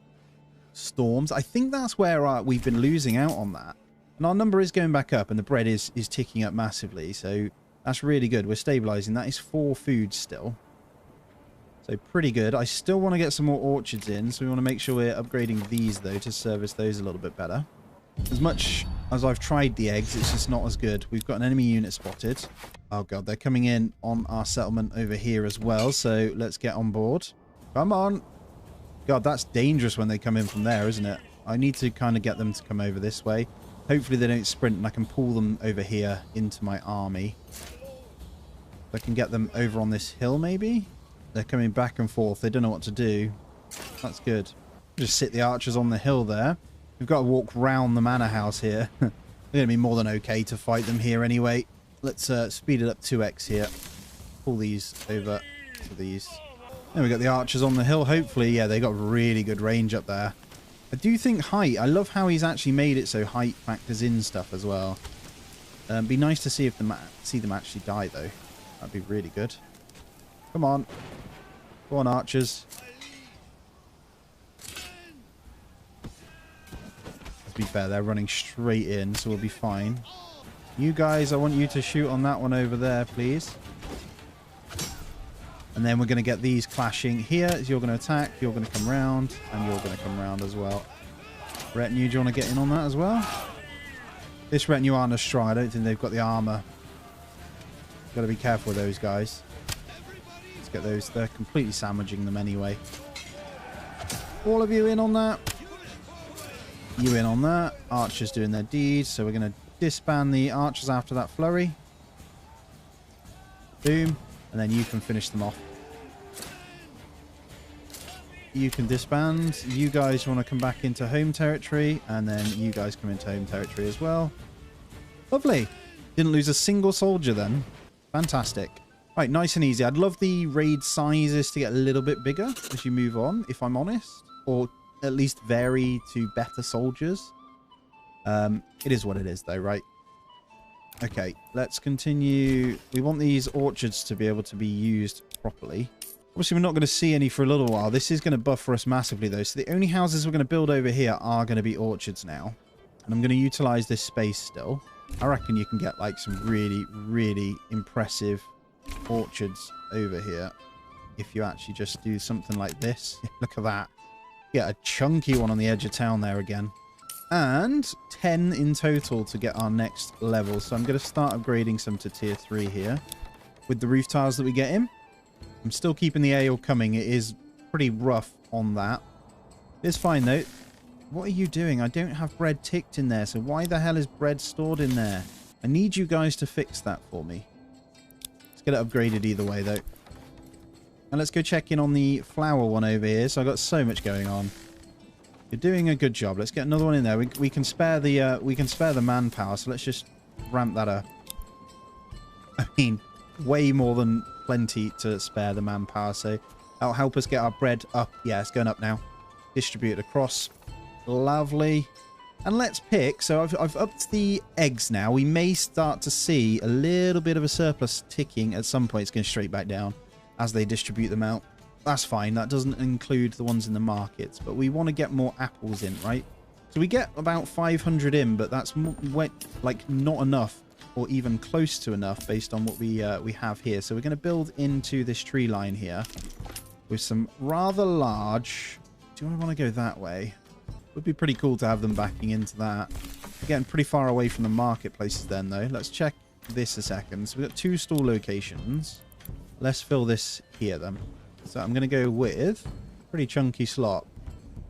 storms. I think that's where we've been losing out on that. And our number is going back up, and the bread is ticking up massively, so that's really good. We're stabilizing. That is 4 foods still. So pretty good. I still want to get some more orchards in, so we want to make sure we're upgrading these, though, to service those a little bit better. As much as I've tried the eggs, it's just not as good. We've got an enemy unit spotted. Oh, God, they're coming in on our settlement over here as well, so let's get on board. Come on. God, that's dangerous when they come in from there, isn't it? I need to kind of get them to come over this way. Hopefully they don't sprint and I can pull them over here into my army. I can get them over on this hill, maybe? They're coming back and forth. They don't know what to do. That's good. Just sit the archers on the hill there. We've got to walk round the manor house here. They're going to be more than okay to fight them here anyway. Let's speed it up 2x here. Pull these over to these. Then we got the archers on the hill. Hopefully, yeah, they got really good range up there. I do think height. I love how he's actually made it so height factors in stuff as well. Be nice to see if see them actually die though. That'd be really good. Come on. Go on, archers. To be fair, they're running straight in, so we'll be fine. You guys, I want you to shoot on that one over there, please. And then we're going to get these clashing here. You're going to attack, you're going to come round, and you're going to come round as well. Retinue, do you want to get in on that as well? This retinue aren't as strong. I don't think they've got the armor. Got to be careful with those guys. Let's get those. They're completely sandwiching them anyway. All of you in on that. You in on that. Archers doing their deeds. So we're going to disband the archers after that flurry. Boom. And then you can finish them off. You can disband. You guys want to come back into home territory. And then you guys come into home territory as well. Lovely. Didn't lose a single soldier then. Fantastic. Right, nice and easy. I'd love the raid sizes to get a little bit bigger as you move on, if I'm honest. Or at least vary to better soldiers. It is what it is though, right? Okay, let's continue. We want these orchards to be able to be used properly. Obviously, we're not going to see any for a little while. This is going to buffer us massively, though. So the only houses we're going to build over here are going to be orchards now. And I'm going to utilize this space still. I reckon you can get, like, some really, really impressive orchards over here. If you actually just do something like this. Look at that. Get a chunky one on the edge of town there again. And 10 in total to get our next level. So I'm going to start upgrading some to tier 3 here. With the roof tiles that we get in. I'm still keeping the ale coming. It is pretty rough on that. It's fine though. What are you doing? I don't have bread ticked in there. So why the hell is bread stored in there? I need you guys to fix that for me. Let's get it upgraded either way though. And let's go check in on the flour one over here. So I've got so much going on. You're doing a good job. Let's get another one in there. We can spare the manpower. So let's just ramp that up. I mean, way more than plenty to spare the manpower, so that'll help us get our bread up. Yeah, it's going up now. Distribute it across. Lovely. And let's pick. So I've upped the eggs now. We may start to see a little bit of a surplus ticking at some point. It's going straight back down as they distribute them out. That's fine. That doesn't include the ones in the markets, but we want to get more apples in, right? So we get about 500 in, but that's like not enough, or even close to enough based on what we have here. So we're going to build into this tree line here with some rather large... Do I want to go that way? Would be pretty cool to have them backing into that. We're getting pretty far away from the marketplaces then, though. Let's check this a second. So we've got 2 store locations. Let's fill this here, then. So I'm going to go with a pretty chunky slot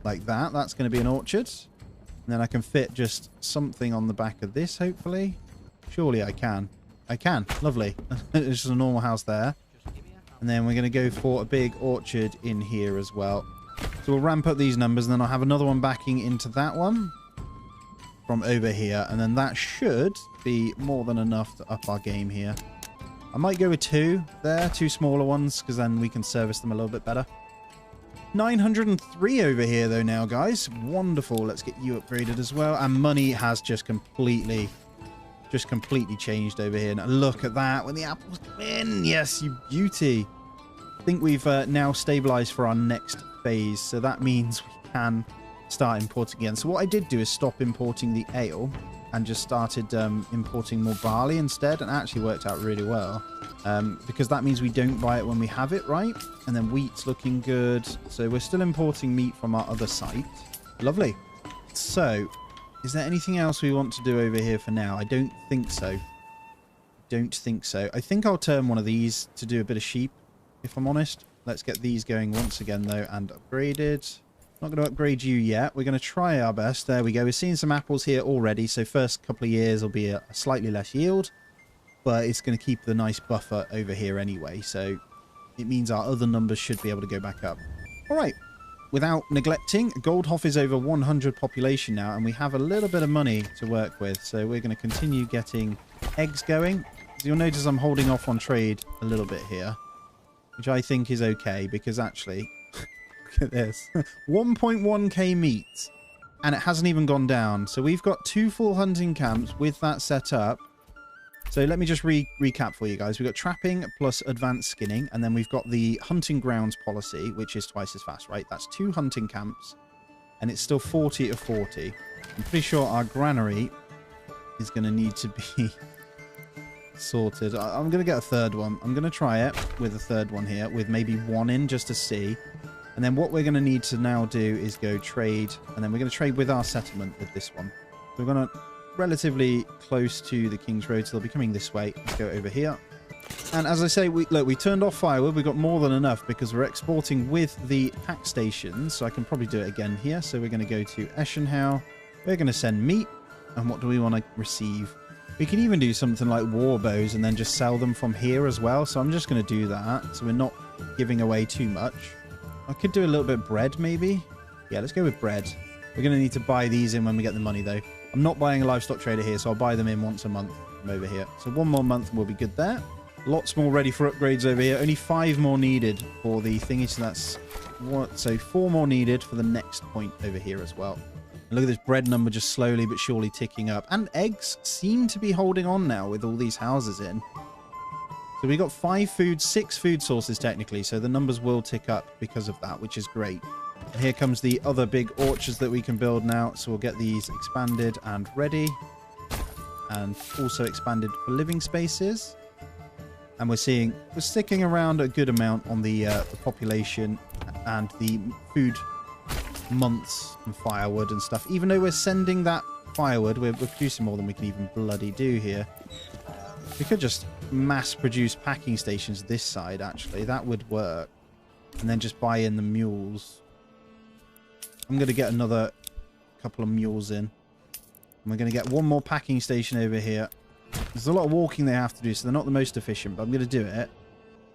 like that. That's going to be an orchard. And then I can fit just something on the back of this, hopefully. Surely I can. I can. Lovely. It's just a normal house there. And then we're going to go for a big orchard in here as well. So we'll ramp up these numbers, and then I'll have another one backing into that one from over here. And then that should be more than enough to up our game here. I might go with 2 there, 2 smaller ones, because then we can service them a little bit better. 903 over here, though, now, guys. Wonderful. Let's get you upgraded as well. And money has just completely changed over here. Now, look at that. When the apples come in. Yes, you beauty. I think we've now stabilized for our next phase. So that means we can start importing again. So what I did do is stop importing the ale and just started importing more barley instead. And it actually worked out really well. Because that means we don't buy it when we have it, right? And then wheat's looking good. So we're still importing meat from our other site. Lovely. So, is there anything else we want to do over here for now? I don't think so. I think I'll turn one of these to do a bit of sheep, if I'm honest. Let's get these going once again, though, and upgraded. Not going to upgrade you yet. We're going to try our best. There we go. We're seeing some apples here already. So first couple of years will be a slightly less yield. But it's going to keep the nice buffer over here anyway. So it means our other numbers should be able to go back up. All right. Without neglecting, Goldhof is over 100 population now. And we have a little bit of money to work with. So we're going to continue getting eggs going. So you'll notice I'm holding off on trade a little bit here. Which I think is okay. Because actually, look at this. 1.1k meat. And it hasn't even gone down. So we've got 2 full hunting camps with that set up. So let me just recap for you guys. We've got trapping plus advanced skinning, and then we've got the hunting grounds policy, which is twice as fast, right? That's 2 hunting camps, and it's still 40 of 40. I'm pretty sure our granary is going to need to be sorted. I'm going to get a third one. I'm going to try it with a third one here, with maybe 1 in just to see. And then what we're going to need to now do is go trade, and then we're going to trade with our settlement with this one. We're going to relatively close to the King's Road, so they'll be coming this way. Let's go over here. And as I say, we turned off firewood. We've got more than enough because we're exporting with the pack stations. So I can probably do it again here. So we're going to go to Eschenhau. We're going to send meat. And what do we want to receive? We can even do something like war bows and then just sell them from here as well. So I'm just going to do that. So we're not giving away too much. I could do a little bit of bread maybe. Yeah, let's go with bread. We're going to need to buy these in when we get the money though. I'm not buying a livestock trader here, so I'll buy them in once a month from over here. So 1 more month and we'll be good there. Lots more ready for upgrades over here. Only 5 more needed for the thingy, so that's what? So 4 more needed for the next point over here as well. And look at this bread number just slowly but surely ticking up. And eggs seem to be holding on now with all these houses in. So we got 6 food sources technically, so the numbers will tick up because of that, which is great. And here comes the other big orchards that we can build now. So we'll get these expanded and ready. And also expanded for living spaces. And we're sticking around a good amount on the population and the food months and firewood and stuff. Even though we're sending that firewood, we're producing more than we can even bloody do here. We could just mass produce packing stations this side, actually. That would work. And then just buy in the mules. I'm going to get another couple of mules in. And we're going to get 1 more packing station over here. There's a lot of walking they have to do, so they're not the most efficient, but I'm going to do it.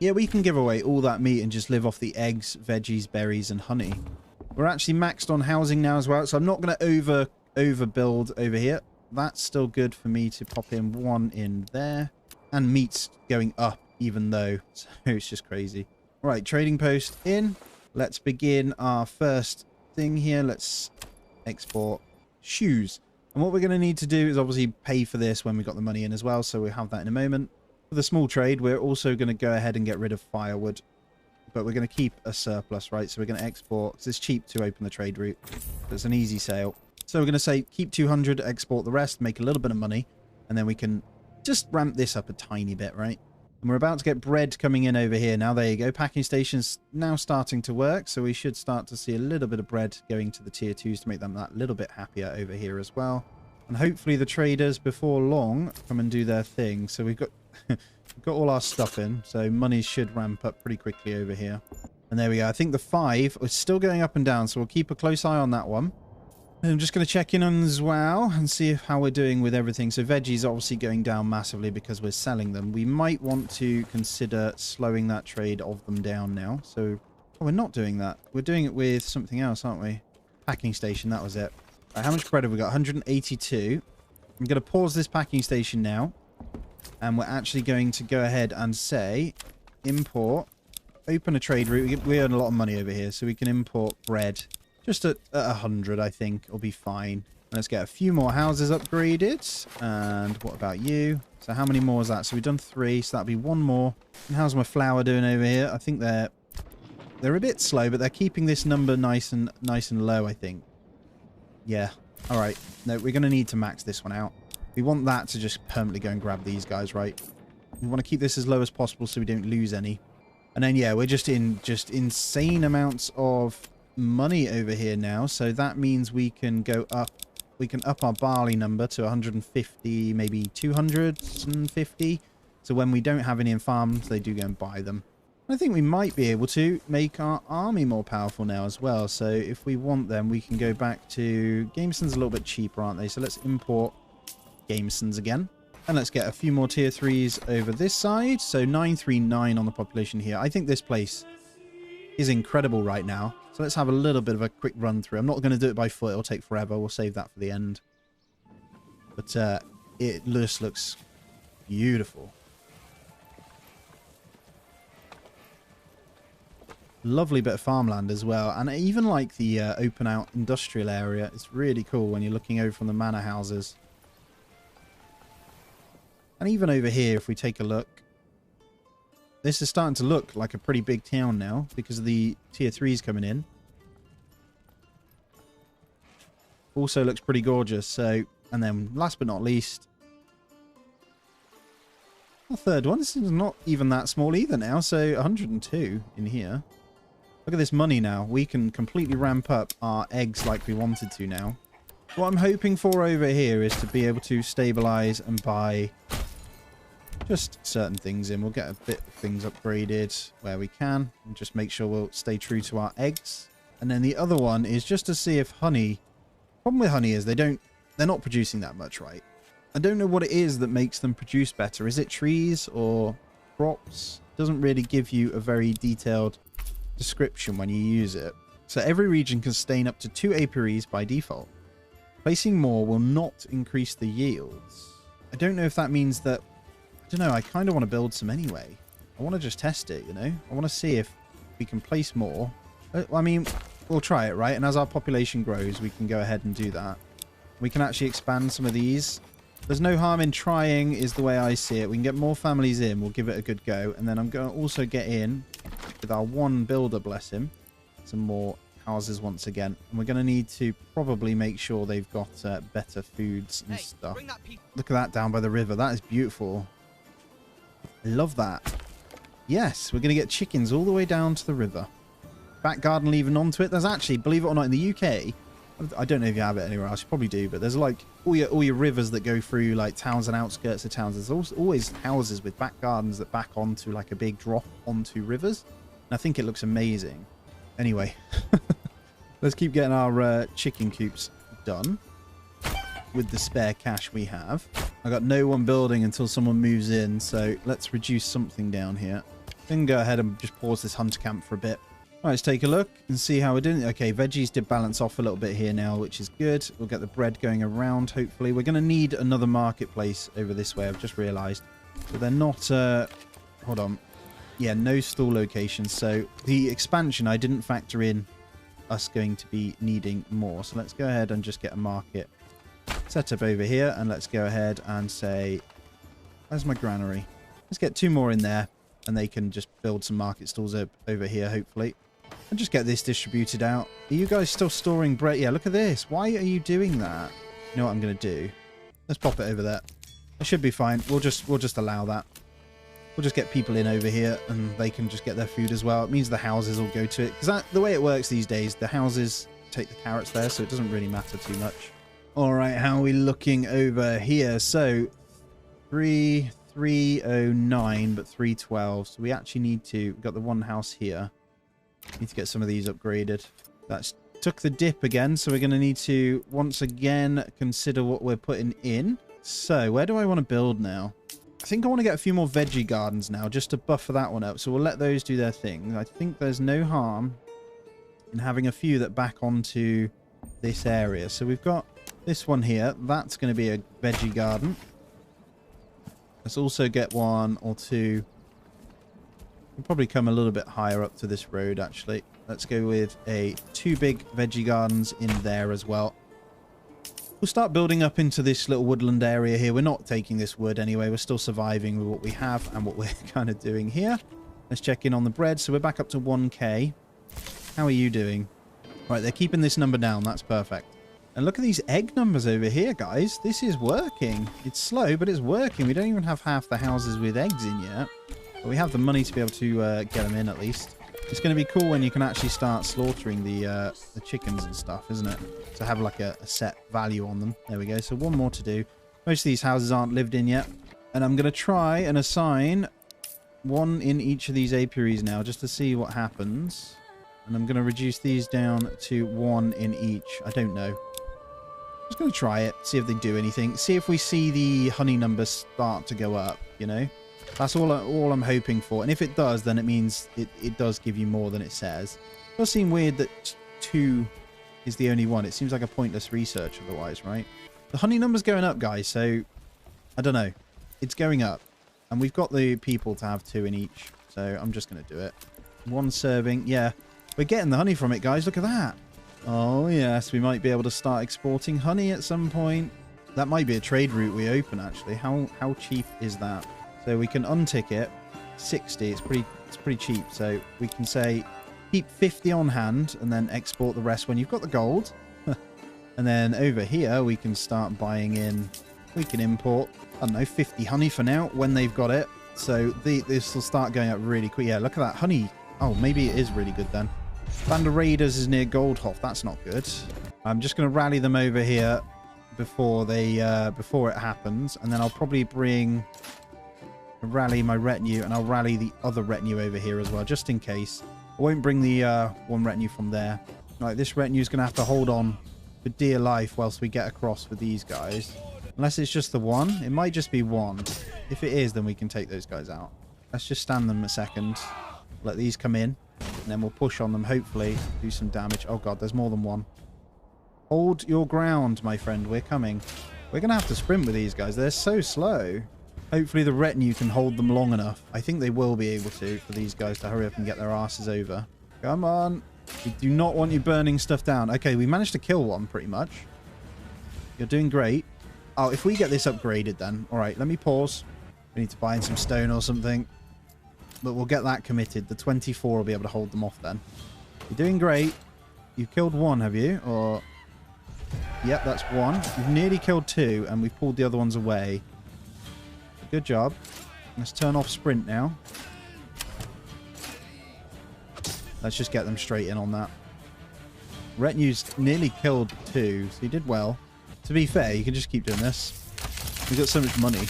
Yeah, we can give away all that meat and just live off the eggs, veggies, berries, and honey. We're actually maxed on housing now as well, so I'm not going to overbuild over here. That's still good for me to pop in 1 in there. And meat's going up, even though. So it's just crazy. All right, trading post in. Let's begin our first thing here. Let's export shoes. And what we're going to need to do is obviously pay for this when we got the money in as well. So we'll have that in a moment. For the small trade, we're also going to go ahead and get rid of firewood. But we're going to keep a surplus, right? So we're going to export, because it's cheap to open the trade route. It's an easy sale. So we're going to say keep 200, export the rest, make a little bit of money. And then we can just ramp this up a tiny bit, right? And we're about to get bread coming in over here. Now, there you go. Packing station's now starting to work. So we should start to see a little bit of bread going to the tier 2s to make them that little bit happier over here as well. And hopefully the traders before long come and do their thing. So we've got we've got all our stuff in. So money should ramp up pretty quickly over here. And there we go. I think the 5 is still going up and down. So we'll keep a close eye on that one. And I'm just going to check in on as well and see how we're doing with everything. So veggies obviously going down massively because we're selling them. We might want to consider slowing that trade of them down now. So we're not doing that. We're doing it with something else, aren't we? Packing station, that was it. Right, how much bread have we got? 182. I'm going to pause this packing station now. And we're actually going to go ahead and say import, open a trade route. We earn a lot of money over here, so we can import bread just at 100, I think. It'll be fine. Let's get a few more houses upgraded. And what about you? So how many more is that? So we've done 3, so that'll be 1 more. And how's my flour doing over here? I think they're a bit slow, but they're keeping this number nice and low, I think. Yeah. All right. No, we're going to need to max this one out. We want that to just permanently go and grab these guys, right? We want to keep this as low as possible so we don't lose any. And then, yeah, we're just in insane amounts of money over here now. So that means we can go up. We can up our barley number to 150, maybe 250. So when we don't have any in farms, they do go and buy them. I think we might be able to make our army more powerful now as well. So if we want them, we can go back to... Gameson's a little bit cheaper, aren't they? So let's import Gameson's again. And let's get a few more tier 3s over this side. So 939 on the population here. I think this place is incredible right now. So let's have a little bit of a quick run through. I'm not going to do it by foot. It'll take forever. We'll save that for the end. But it just looks beautiful. Lovely bit of farmland as well. And even like the open out industrial area. It's really cool when you're looking over from the manor houses. And even over here, if we take a look, this is starting to look like a pretty big town now because of the tier 3s coming in. Also looks pretty gorgeous. So, and then last but not least, our third one. This is not even that small either now. So 102 in here. Look at this money now. We can completely ramp up our eggs like we wanted to now. What I'm hoping for over here is to be able to stabilize and buy just certain things in. We'll get a bit of things upgraded where we can and just make sure we'll stay true to our eggs. And then the other one is just to see if honey... Problem with honey is they're not producing that much, right? I don't know what it is that makes them produce better. Is it trees or crops? It doesn't really give you a very detailed description when you use it. So every region can sustain up to 2 apiaries by default. Placing more will not increase the yields. I don't know if that means that... I don't know, I kind of want to build some anyway. I want to just test it, you know? I want to see if we can place more. I mean, we'll try it, right? And as our population grows, we can go ahead and do that. We can actually expand some of these. There's no harm in trying, is the way I see it. We can get more families in. We'll give it a good go. And then I'm going to also get in, with our one builder, bless him, some more houses once again. And we're going to need to probably make sure they've got better foods and stuff. Look at that down by the river. That is beautiful. I love that. Yes, we're going to get chickens all the way down to the river. Back garden leaving onto it. There's actually, believe it or not, in the UK, I don't know if you have it anywhere else, you probably do, but there's like all your rivers that go through like towns and outskirts of towns. There's always houses with back gardens that back onto like a big drop onto rivers. And I think it looks amazing. Anyway, let's keep getting our chicken coops done with the spare cash we have. I got no one building until someone moves in, so let's reduce something down here. Then go ahead and just pause this hunter camp for a bit. All right, let's take a look and see how we're doing. Okay, veggies did balance off a little bit here now, which is good. We'll get the bread going around, hopefully. We're going to need another marketplace over this way, I've just realized. But they're not... hold on. Yeah, no store locations. So the expansion, I didn't factor in us going to be needing more. So let's go ahead and just get a market set up over here. And let's go ahead and say... Where's my granary? Let's get 2 more in there. And they can just build some market stalls over here, hopefully. And just get this distributed out. Are you guys still storing bread? Yeah, look at this. Why are you doing that? You know what I'm going to do? Let's pop it over there. It should be fine. We'll just allow that. We'll just get people in over here and they can just get their food as well. It means the houses will go to it. Because the way it works these days, the houses take the carrots there, so it doesn't really matter too much. All right, how are we looking over here? So, 309, but 312. So we actually need to... We've got the one house here. Need to get some of these upgraded. That's took the dip again, so we're going to need to once again consider what we're putting in. So where do I want to build now? I think I want to get a few more veggie gardens now, just to buffer that one up. So we'll let those do their thing. I think there's no harm in having a few that back onto this area. So we've got this one here. That's going to be a veggie garden. Let's also get 1 or 2. We'll probably come a little bit higher up to this road, actually. Let's go with 2 big veggie gardens in there as well. We'll start building up into this little woodland area here. We're not taking this wood anyway. We're still surviving with what we have and what we're kind of doing here. Let's check in on the bread. So we're back up to 1k. How are you doing? Right, they're keeping this number down. That's perfect. And look at these egg numbers over here, guys. This is working. It's slow, but it's working. We don't even have half the houses with eggs in yet. But we have the money to be able to get them in at least. It's going to be cool when you can actually start slaughtering the chickens and stuff, isn't it? To have like a set value on them. There we go. So 1 more to do. Most of these houses aren't lived in yet. And I'm going to try and assign 1 in each of these apiaries now just to see what happens. And I'm going to reduce these down to 1 in each. I don't know. I'm just going to try it. See if they do anything. See if we see the honey numbers start to go up, you know? That's all I'm hoping for. And if it does, then it means it does give you more than it says. It does seem weird that 2 is the only one. It seems like a pointless research otherwise, right? The honey number's going up, guys. So, I don't know. It's going up. And we've got the people to have 2 in each. So, I'm just going to do it. 1 serving. Yeah. We're getting the honey from it, guys. Look at that. Oh, yes. We might be able to start exporting honey at some point. That might be a trade route we open, actually. How cheap is that? So we can untick it. 60. It's pretty cheap. So we can say keep 50 on hand and then export the rest when you've got the gold. And then over here we can start buying in. We can import, I don't know, 50 honey for now when they've got it. So this will start going up really quick. Yeah, look at that honey. Oh, maybe it is really good then. Band of Raiders is near Goldhof. That's not good. I'm just going to rally them over here before it happens, and then I'll probably rally my retinue, and I'll rally the other retinue over here as well, just in case. I won't bring the 1 retinue from there. Like, this retinue is going to have to hold on for dear life whilst we get across with these guys. Unless it's just the 1. It might just be 1. If it is, then we can take those guys out. Let's just stand them a second. Let these come in. And then we'll push on them, hopefully. Do some damage. Oh, God, there's more than 1. Hold your ground, my friend. We're coming. We're going to have to sprint with these guys. They're so slow. Hopefully the retinue can hold them long enough. I think they will be able to, for these guys to hurry up and get their asses over. Come on. We do not want you burning stuff down. Okay, we managed to kill 1, pretty much. You're doing great. Oh, if we get this upgraded then. All right, let me pause. We need to buy in some stone or something. But we'll get that committed. The 24 will be able to hold them off then. You're doing great. You've killed 1, have you? Or... Yep, that's 1. You've nearly killed 2, and we've pulled the other ones away. Good job. Let's turn off sprint now. Let's just get them straight in on that. Retinue's nearly killed 2, so you did well. To be fair, you can just keep doing this. We've got so much money.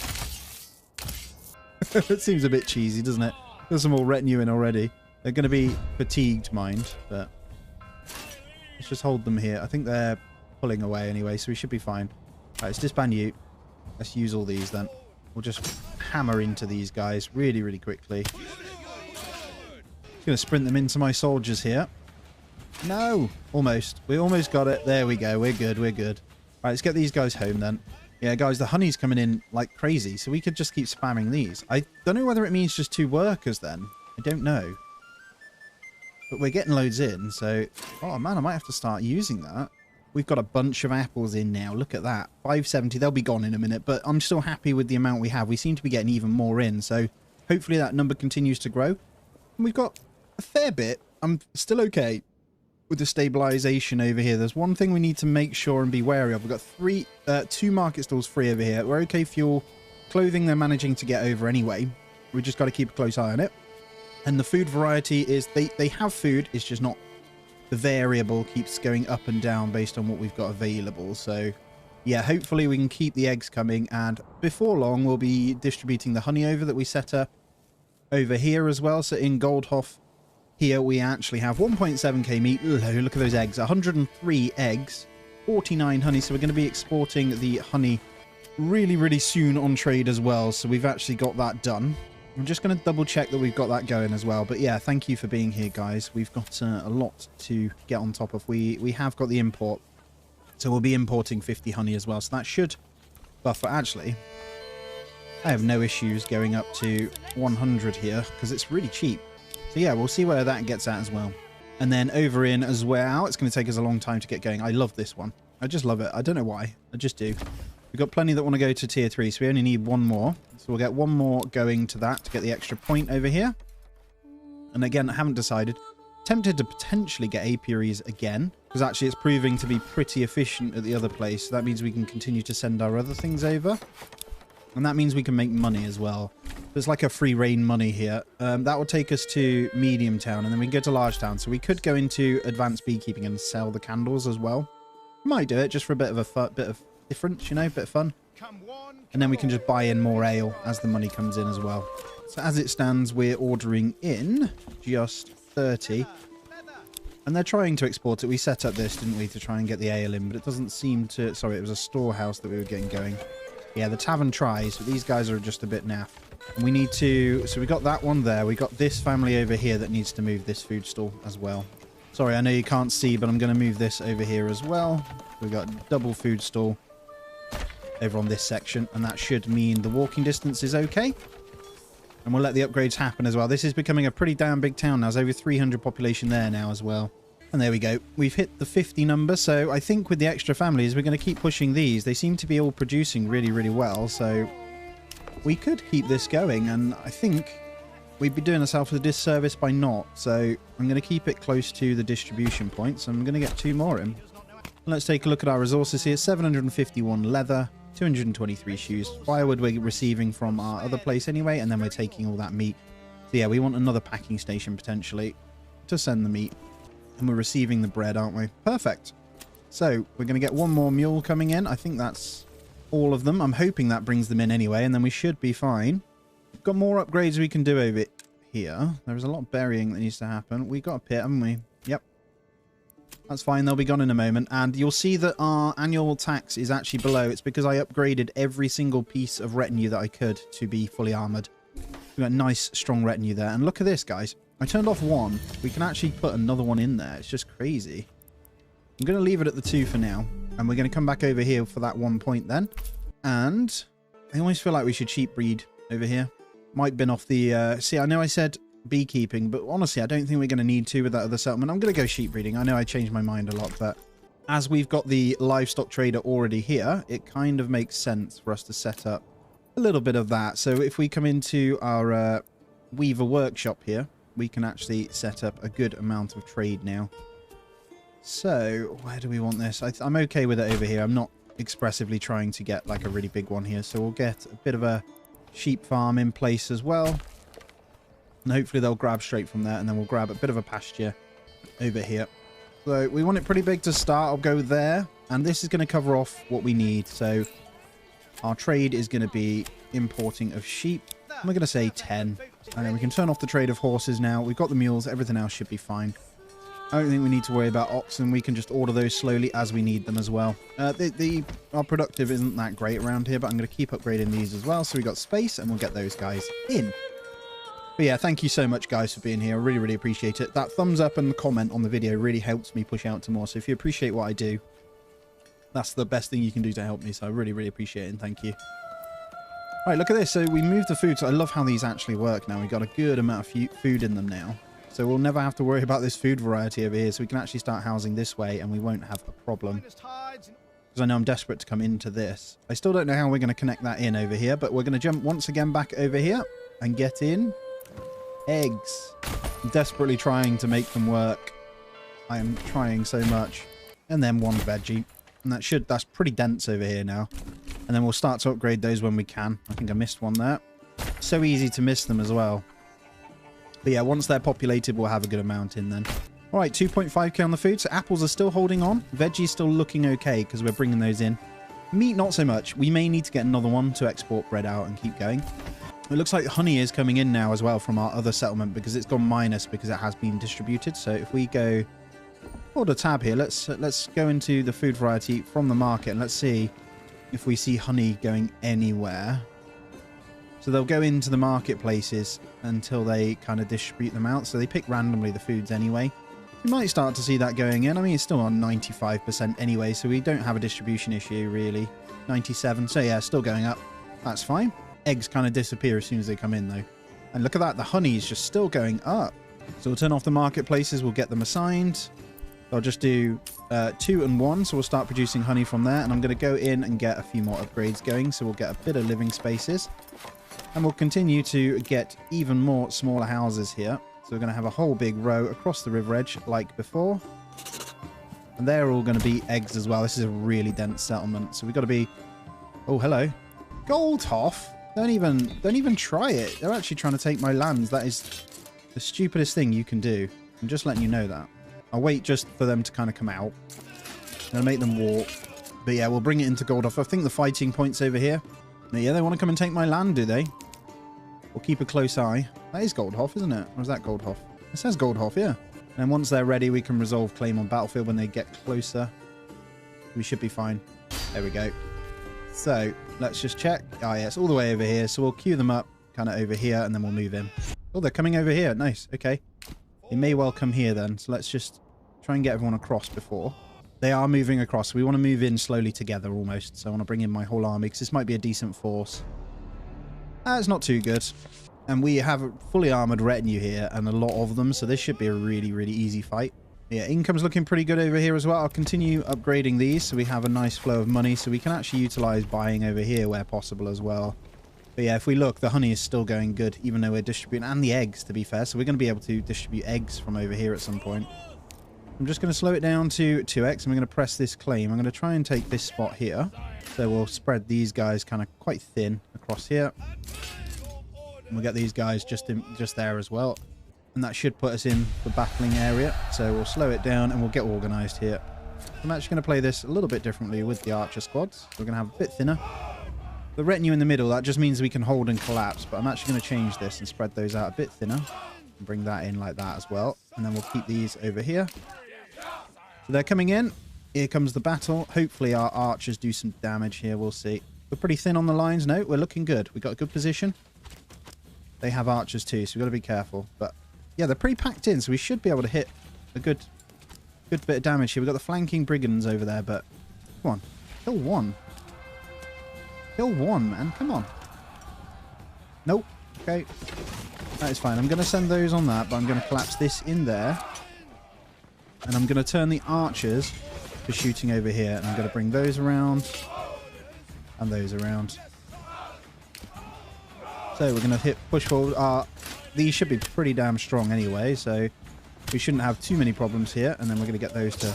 It seems a bit cheesy, doesn't it? There's some more retinue in already. They're going to be fatigued, mind, but let's just hold them here. I think they're pulling away anyway, so we should be fine. All right, let's disband you. Let's use all these then. We'll just hammer into these guys really, really quickly. Just going to sprint them into my soldiers here. No! Almost. We almost got it. There we go. We're good. We're good. All right, let's get these guys home then. Yeah, guys, the honey's coming in like crazy, so we could just keep spamming these. I don't know whether it means just 2 workers then. I don't know. But we're getting loads in, so... Oh, man, I might have to start using that. We've got a bunch of apples in now. Look at that. 570. They'll be gone in a minute, but I'm still happy with the amount we have. We seem to be getting even more in, so hopefully that number continues to grow. And we've got a fair bit. I'm still okay with the stabilization over here. There's one thing we need to make sure and be wary of. We've got 2 market stalls free over here. We're okay fuel. Clothing they're managing to get over anyway. We just got to keep a close eye on it. And the food variety is... They have food. It's just not... The variable keeps going up and down based on what we've got available. So, yeah, hopefully we can keep the eggs coming. And before long, we'll be distributing the honey over that we set up over here as well. So in Goldhof, here we actually have 1.7k meat. Look at those eggs. 103 eggs, 49 honey. So we're going to be exporting the honey really, really soon on trade as well. So we've actually got that done. I'm just going to double check that we've got that going as well. But yeah, thank you for being here, guys. We've got a lot to get on top of. We have got the import. So we'll be importing 50 honey as well. So that should buffer. Actually, I have no issues going up to 100 here because it's really cheap. So yeah, we'll see where that gets at as well. And then over in as well, it's going to take us a long time to get going. I love this one. I just love it. I don't know why. I just do. We've got plenty that want to go to tier 3, so we only need one more. So we'll get one more going to that to get the extra point over here. And again, I haven't decided. Tempted to potentially get apiaries again, because actually it's proving to be pretty efficient at the other place. So that means we can continue to send our other things over. And that means we can make money as well. There's like a free reign money here. That will take us to medium town, and then we can go to large town. So we could go into advanced beekeeping and sell the candles as well. Might do it just for a bit of difference, you know, bit of fun. And then we can just buy in more ale as the money comes in as well. So as it stands, we're ordering in just 30. And they're trying to export it. We set up this, didn't we, to try and get the ale in, but it doesn't seem to... Sorry, it was a storehouse that we were getting going. Yeah, the tavern tries, but these guys are just a bit naff. And we need to... So we got that one there. We got this family over here that needs to move this food stall as well. Sorry, I know you can't see, but I'm going to move this over here as well. We've got double food stall over on this section, and that should mean the walking distance is okay. And we'll let the upgrades happen as well. This is becoming a pretty damn big town now. There's over 300 population there now as well. And there we go. We've hit the 50 number, so I think with the extra families, we're going to keep pushing these. They seem to be all producing really, really well, so we could keep this going, and I think we'd be doing ourselves a disservice by not. So I'm going to keep it close to the distribution points. I'm going to get 2 more in. Let's take a look at our resources here. 751 leather, 223 shoes. Firewood we're receiving from our other place anyway, and then we're taking all that meat. So yeah, we want another packing station potentially to send the meat. And we're receiving the bread, aren't we? Perfect. So we're going to get one more mule coming in. I think that's all of them. I'm hoping that brings them in anyway, and then we should be fine. We've got more upgrades we can do over here. There's a lot of burying that needs to happen. We got a pit, haven't we? Yep. That's fine. They'll be gone in a moment. And you'll see that our annual tax is actually below. It's because I upgraded every single piece of retinue that I could to be fully armored. We've got a nice, strong retinue there. And look at this, guys. I turned off one. We can actually put another one in there. It's just crazy. I'm going to leave it at the 2 for now. And we're going to come back over here for that 1 point then. And I always feel like we should sheep breed over here. Might bin off the... see, I know I said beekeeping, but honestly, I don't think we're going to need to with that other settlement. I'm going to go sheep breeding. I know I changed my mind a lot, but as we've got the livestock trader already here, it kind of makes sense for us to set up a little bit of that. So if we come into our weaver workshop here, we can actually set up a good amount of trade now. So where do we want this? I'm okay with it over here. I'm not expressively trying to get like a really big one here. So we'll get a bit of a sheep farm in place as well. And hopefully they'll grab straight from there, and then we'll grab a bit of a pasture over here. So we want it pretty big to start. I'll go there, and this is going to cover off what we need. So our trade is going to be importing of sheep. I'm going to say 10. And then we can turn off the trade of horses now. We've got the mules. Everything else should be fine. I don't think we need to worry about oxen. We can just order those slowly as we need them as well. Our productive isn't that great around here, but I'm going to keep upgrading these as well. So we got space, and we'll get those guys in. But yeah, thank you so much, guys, for being here. I really, really appreciate it. That thumbs up and the comment on the video really helps me push out to more. So if you appreciate what I do, that's the best thing you can do to help me. So I really, really appreciate it, and thank you. All right, look at this. So we moved the food. So I love how these actually work now. We've got a good amount of food in them now. So we'll never have to worry about this food variety over here. So we can actually start housing this way, and we won't have a problem. Because I know I'm desperate to come into this. I still don't know how we're going to connect that in over here, but we're going to jump once again back over here and get in eggs. I'm desperately trying to make them work. I am trying so much. And then one veggie. And that's pretty dense over here now. And then we'll start to upgrade those when we can. I think I missed one there. So easy to miss them as well. But yeah, once they're populated, we'll have a good amount in then. All right, 2.5k on the food. So apples are still holding on. Veggie's still looking okay because we're bringing those in. Meat, not so much. We may need to get another one to export bread out and keep going. It looks like honey is coming in now as well from our other settlement because it's gone minus because it has been distributed. So if we go hold a tab here, let's go into the food variety from the market and let's see if we see honey going anywhere. So they'll go into the marketplaces until they kind of distribute them out. So they pick randomly the foods anyway. We might start to see that going in. I mean, it's still on 95% anyway, so we don't have a distribution issue really. 97. So yeah, still going up. That's fine. eggs kind of disappear as soon as they come in, though. And look at that. The honey is just still going up. So we'll turn off the marketplaces. We'll get them assigned. I'll just do 2 and 1. So we'll start producing honey from there. And I'm going to go in and get a few more upgrades going. So we'll get a bit of living spaces. And we'll continue to get even more smaller houses here. So we're going to have a whole big row across the river edge like before. And they're all going to be eggs as well. This is a really dense settlement. So we've got to be... Oh, hello. Goldhoff? Don't even try it. They're actually trying to take my lands. That is the stupidest thing you can do. I'm just letting you know that. I'll wait just for them to kind of come out. I'll make them walk. But yeah, we'll bring it into Goldhoff. I think the fighting point's over here. But yeah, they want to come and take my land, do they? We'll keep a close eye. That is Goldhoff, isn't it? Or is that Goldhoff? It says Goldhoff, yeah. And once they're ready, we can resolve claim on battlefield when they get closer. We should be fine. There we go. So, let's just check. Ah, yeah, it's all the way over here. So we'll queue them up kind of over here, and then we'll move in. Oh, they're coming over here. Nice. Okay. They may well come here then. So let's just try and get everyone across before. They are moving across. We want to move in slowly together almost. So I want to bring in my whole army because this might be a decent force. It's not too good. And we have a fully armored retinue here and a lot of them. So this should be a really, really easy fight. Yeah, income's looking pretty good over here as well. I'll continue upgrading these so we have a nice flow of money. So we can actually utilize buying over here where possible as well. But yeah, if we look, the honey is still going good, even though we're distributing, and the eggs, to be fair. So we're going to be able to distribute eggs from over here at some point. I'm just going to slow it down to 2x, and we're going to press this claim. I'm going to try and take this spot here. So we'll spread these guys kind of quite thin across here. And we'll get these guys just there as well. And that should put us in the battling area. So we'll slow it down, and we'll get organized here. I'm actually going to play this a little bit differently with the archer squads. We're going to have a bit thinner. The retinue in the middle, that just means we can hold and collapse. But I'm actually going to change this and spread those out a bit thinner. And bring that in like that as well. And then we'll keep these over here. So they're coming in. Here comes the battle. Hopefully our archers do some damage here. We'll see. We're pretty thin on the lines. No, we're looking good. We've got a good position. They have archers too, so we've got to be careful. But yeah, they're pretty packed in, so we should be able to hit a good bit of damage here. We've got the flanking brigands over there, but come on. Kill one. Kill one, man. Come on. Nope. Okay. That is fine. I'm going to send those on that, but I'm going to collapse this in there. And I'm going to turn the archers to shooting over here. And I'm going to bring those around. And those around. So we're going to push forward. These should be pretty damn strong anyway. So we shouldn't have too many problems here. And then we're going to get those to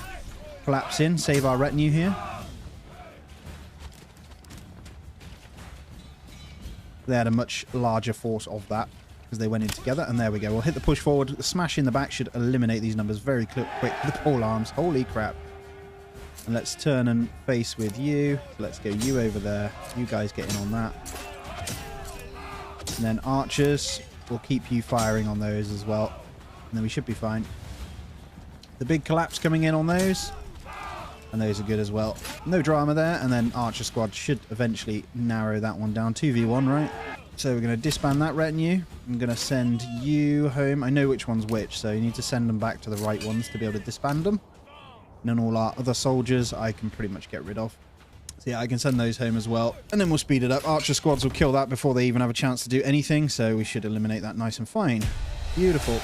collapse in. Save our retinue here. They had a much larger force of that. Because they went in together. And there we go. We'll hit the push forward. The smash in the back should eliminate these numbers very quick with the pole arms. Holy crap. And let's turn and face with you. So let's go you over there. You guys get in on that. And then archers. We'll keep you firing on those as well. And then we should be fine. The big collapse coming in on those. And those are good as well. No drama there. And then archer squad should eventually narrow that one down. 2v1, right? So we're going to disband that retinue. I'm going to send you home. I know which one's which, so you need to send them back to the right ones to be able to disband them. And then all our other soldiers I can pretty much get rid of. So yeah, I can send those home as well. And then we'll speed it up. Archer squads will kill that before they even have a chance to do anything. So we should eliminate that nice and fine. Beautiful.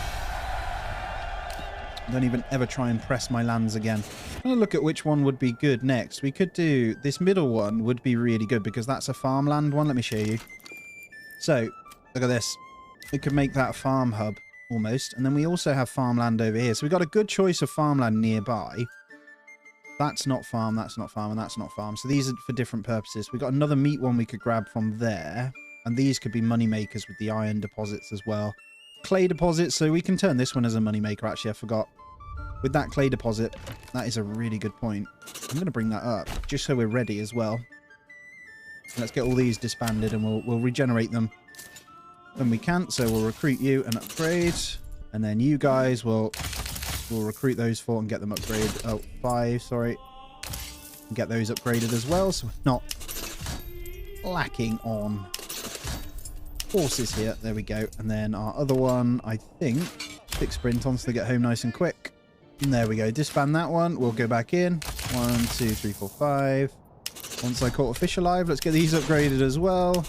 Don't even ever try and press my lands again. I'm going to look at which one would be good next. We could do... This middle one would be really good because that's a farmland one. Let me show you. So, look at this. We could make that a farm hub, almost. And then we also have farmland over here. So we've got a good choice of farmland nearby. That's not farm, that's not farm, and that's not farm. So these are for different purposes. We've got another meat one we could grab from there. And these could be money makers with the iron deposits as well. Clay deposits, so we can turn this one as a money maker. Actually, I forgot. With that clay deposit, that is a really good point. I'm going to bring that up, just so we're ready as well. Let's get all these disbanded and we'll regenerate them when we can. So we'll recruit you and upgrade. And then you guys will recruit those 4 and get them upgraded. Oh, 5, sorry. And get those upgraded as well. So we're not lacking on forces here. There we go. And then our other one, I think, stick sprint on so they get home nice and quick. And there we go. Disband that one. We'll go back in. 1, 2, 3, 4, 5. Once I caught a fish alive, let's get these upgraded as well.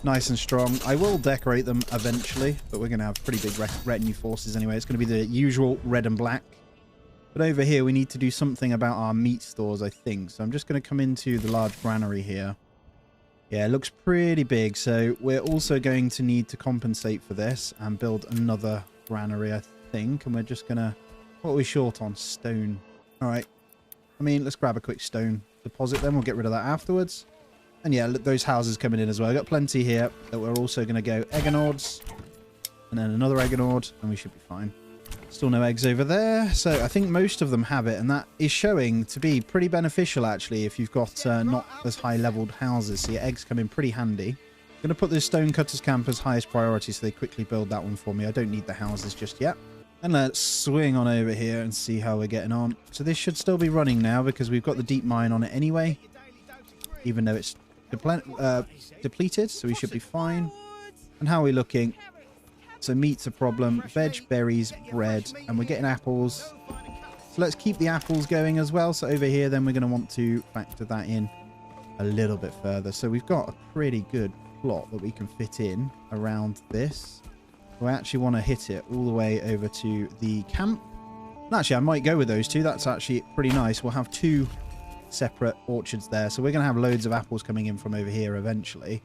nice and strong. I will decorate them eventually, but we're going to have pretty big retinue forces anyway. It's going to be the usual red and black. But over here, we need to do something about our meat stores, I think. So I'm just going to come into the large granary here. Yeah, it looks pretty big. So we're also going to need to compensate for this and build another granary, I think. And we're just going to... What are we short on? Stone. All right. I mean, let's grab a quick stone deposit then. We'll get rid of that afterwards. And yeah, look, those houses coming in as well. I've got plenty here that we're also going to go Eggonords. And then another Eggonord. And we should be fine. Still no eggs over there. So I think most of them have it. And that is showing to be pretty beneficial, actually, if you've got not as high-leveled houses. So your eggs come in pretty handy. I'm going to put this Stonecutter's Camp as highest priority so they quickly build that one for me. I don't need the houses just yet. And let's swing on over here and see how we're getting on. So this should still be running now because we've got the deep mine on it anyway. Even though it's depleted, so we should be fine. And how are we looking? So meat's a problem. Veg, berries, bread, and we're getting apples. So let's keep the apples going as well. So over here, then we're going to want to factor that in a little bit further. So we've got a pretty good plot that we can fit in around this. So I actually want to hit it all the way over to the camp. And actually, I might go with those two. That's actually pretty nice. We'll have two separate orchards there. So we're going to have loads of apples coming in from over here eventually.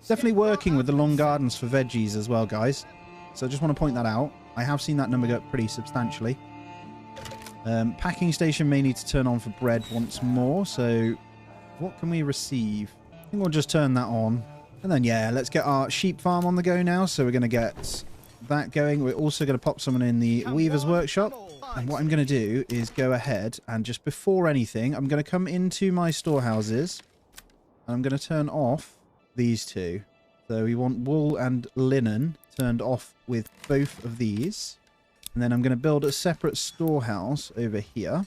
Definitely working with the long gardens for veggies as well, guys. So I just want to point that out. I have seen that number go up pretty substantially. Packing station may need to turn on for bread once more. So what can we receive? I think we'll just turn that on. And then, yeah, let's get our sheep farm on the go now. So we're going to get that going. We're also going to pop someone in the weaver's workshop. And what I'm going to do is go ahead and just before anything, I'm going to come into my storehouses. And I'm going to turn off these two. So we want wool and linen turned off with both of these. And then I'm going to build a separate storehouse over here.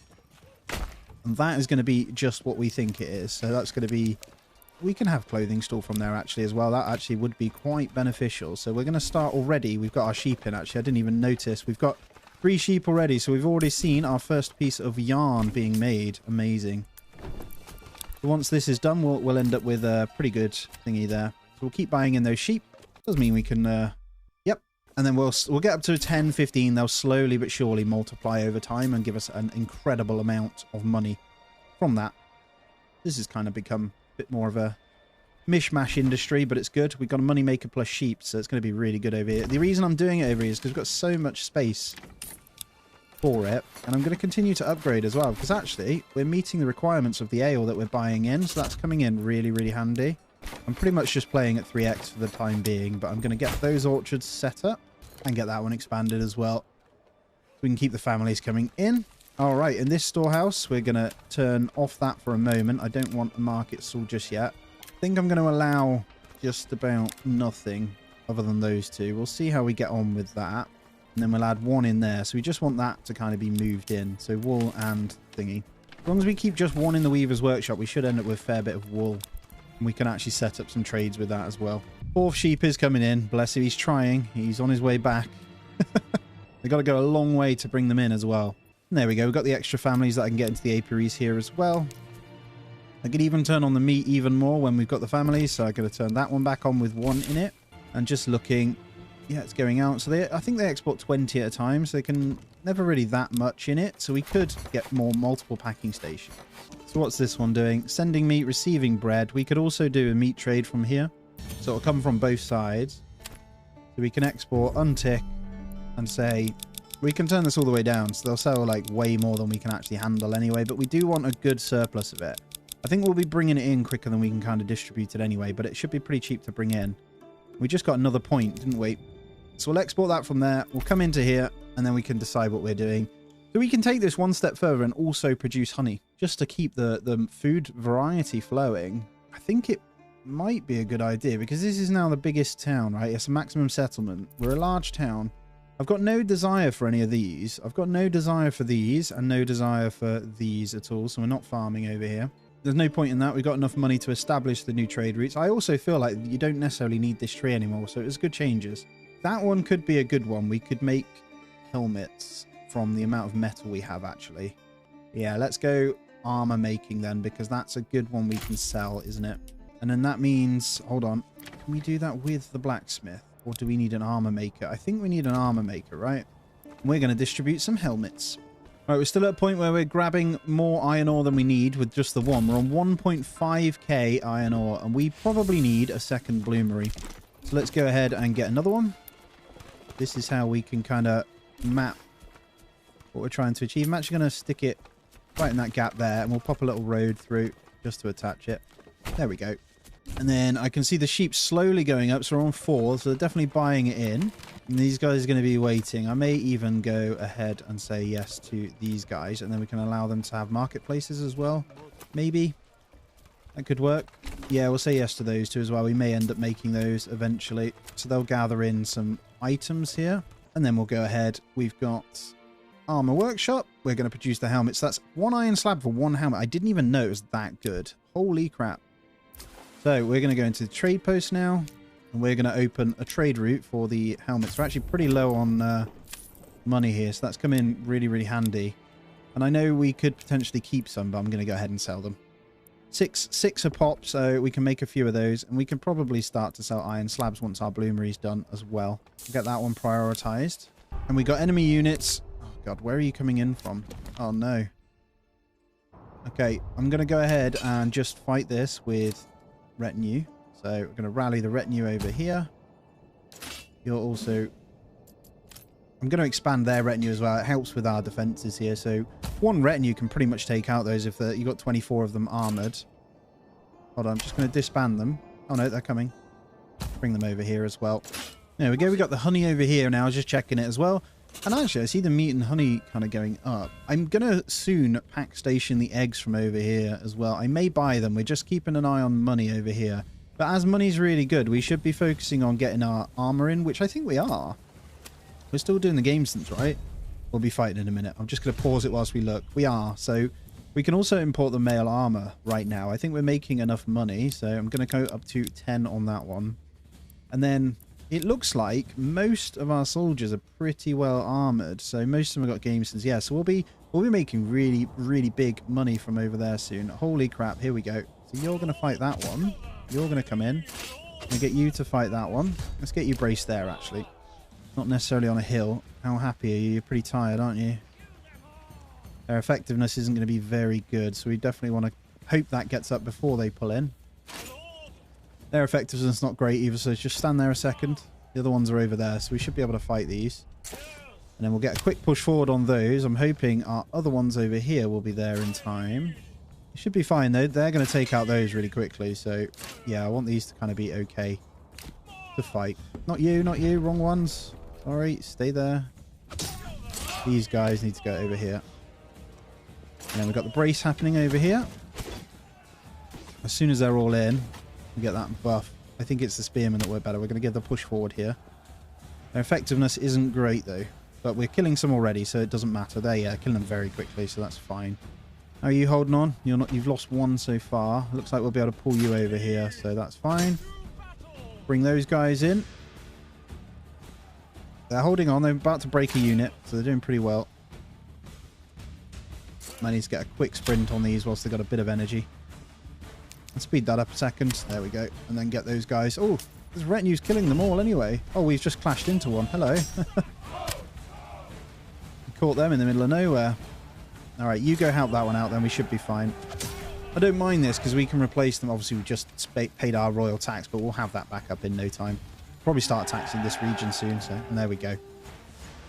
And that is going to be just what we think it is. So that's going to be... We can have clothing store from there actually as well. That actually would be quite beneficial. So we're going to start already. We've got our sheep in actually. I didn't even notice. We've got 3 sheep already. So we've already seen our first piece of yarn being made. Amazing. So once this is done, we'll end up with a pretty good thingy there. So we'll keep buying in those sheep. Does mean we can, yep. And then we'll get up to 10, 15. They'll slowly but surely multiply over time and give us an incredible amount of money from that. This has kind of become a bit more of a mishmash industry, but it's good. We've got a moneymaker plus sheep, so it's going to be really good over here. The reason I'm doing it over here is because we've got so much space for it. And I'm going to continue to upgrade as well, because actually we're meeting the requirements of the ale that we're buying in. So that's coming in really, really handy. I'm pretty much just playing at 3x for the time being, but I'm going to get those orchards set up and get that one expanded as well. So we can keep the families coming in. All right, in this storehouse, we're going to turn off that for a moment. I don't want a market stall just yet. I think I'm going to allow just about nothing other than those two. We'll see how we get on with that. And then we'll add one in there. So we just want that to kind of be moved in. So wool and thingy. As long as we keep just one in the weaver's workshop, we should end up with a fair bit of wool. And we can actually set up some trades with that as well. 4th sheep is coming in. Bless him. He's trying. He's on his way back. They've got to go a long way to bring them in as well. And there we go. We've got the extra families that I can get into the apiaries here as well. I could even turn on the meat even more when we've got the families. So I'm going to turn that one back on with 1 in it. And just looking... Yeah, it's going out. So I think they export 20 at a time. So they can never really that much in it. So we could get multiple packing stations. So what's this one doing? Sending meat, receiving bread. We could also do a meat trade from here. So it'll come from both sides. So we can export, untick, and say... We can turn this all the way down. So they'll sell like way more than we can actually handle anyway. But we do want a good surplus of it. I think we'll be bringing it in quicker than we can kind of distribute it anyway. But it should be pretty cheap to bring in. We just got another point, didn't we? So we'll export that from there. We'll come into here and then we can decide what we're doing. So we can take this one step further and also produce honey just to keep the food variety flowing. I think it might be a good idea because this is now the biggest town, right? It's a maximum settlement. We're a large town. I've got no desire for any of these. I've got no desire for these and no desire for these at all. So we're not farming over here. There's no point in that. We've got enough money to establish the new trade routes. I also feel like you don't necessarily need this tree anymore. So it's good changes. That one could be a good one. We could make helmets from the amount of metal we have, actually. Yeah, let's go armor making then, because that's a good one we can sell, isn't it? And then that means... Hold on. Can we do that with the blacksmith? Or do we need an armor maker? I think we need an armor maker, right? We're going to distribute some helmets. All right, we're still at a point where we're grabbing more iron ore than we need with just the one. We're on 1.5k iron ore, and we probably need a second bloomery. So let's go ahead and get another one. This is how we can kind of map what we're trying to achieve. I'm actually going to stick it right in that gap there, and we'll pop a little road through just to attach it. There we go. And then I can see the sheep slowly going up, so we're on 4, so they're definitely buying it in. And these guys are going to be waiting. I may even go ahead and say yes to these guys, and then we can allow them to have marketplaces as well. Maybe. That could work. Yeah, we'll say yes to those two as well. We may end up making those eventually. So they'll gather in some items here. And then we'll go ahead. We've got armor workshop. We're going to produce the helmets. That's 1 iron slab for 1 helmet. I didn't even know it was that good. Holy crap. So we're going to go into the trade post now, and we're going to open a trade route for the helmets. We're actually pretty low on money here, so that's come in really, really handy. And I know we could potentially keep some, but I'm going to go ahead and sell them. Six a pop, so we can make a few of those, and we can probably start to sell iron slabs once our bloomery's done as well. We'll get that one prioritized. And we got enemy units. Oh god, where are you coming in from? Oh no. Okay, I'm going to go ahead and just fight this with retinue. So we're going to rally the retinue over here. You're also... I'm going to expand their retinue as well. It helps with our defenses here. So 1 retinue can pretty much take out those if you got 24 of them armored. Hold on, I'm just going to disband them. Oh no, they're coming. Bring them over here as well. There we go. We got the honey over here now. I was just checking it as well. And actually, I see the meat and honey kind of going up. I'm going to soon pack station the eggs from over here as well. I may buy them. We're just keeping an eye on money over here. But as money's really good, we should be focusing on getting our armor in, which I think we are. We're still doing the game sense, right? We'll be fighting in a minute. I'm just going to pause it whilst we look. We are. So we can also import the male armor right now. I think we're making enough money. So I'm going to go up to 10 on that one. And then... it looks like most of our soldiers are pretty well armored, so most of them have got game sense. Yeah, so we'll be making really, really big money from over there soon. Holy crap, here we go. So you're going to fight that one. You're going to come in. I'm going to get you to fight that one. Let's get you braced there, actually. Not necessarily on a hill. How happy are you? You're pretty tired, aren't you? Their effectiveness isn't going to be very good, so we definitely want to hope that gets up before they pull in. Their effectiveness is not great either, so just stand there a second. The other ones are over there, so we should be able to fight these. And then we'll get a quick push forward on those. I'm hoping our other ones over here will be there in time. It should be fine, though. They're going to take out those really quickly, so yeah, I want these to kind of be okay to fight. Not you, not you. Wrong ones. Sorry, stay there. These guys need to go over here. And then we've got the brace happening over here. As soon as they're all in... we get that buff. I think it's the spearmen that work better. We're going to give the push forward here. Their effectiveness isn't great though, but we're killing some already, so it doesn't matter. There, yeah, killing them very quickly, so that's fine. How are you holding on? You're not. You've lost 1 so far. Looks like we'll be able to pull you over here, so that's fine. Bring those guys in. They're holding on. They're about to break a unit, so they're doing pretty well. I need to get a quick sprint on these whilst they've got a bit of energy. Let's speed that up a second. There we go. And then get those guys. Oh, this retinue's killing them all anyway. Oh, we've just clashed into one. Hello. Caught them in the middle of nowhere. All right, you go help that one out, then we should be fine. I don't mind this because we can replace them. Obviously, we just paid our royal tax, but we'll have that back up in no time. Probably start taxing this region soon, so and there we go.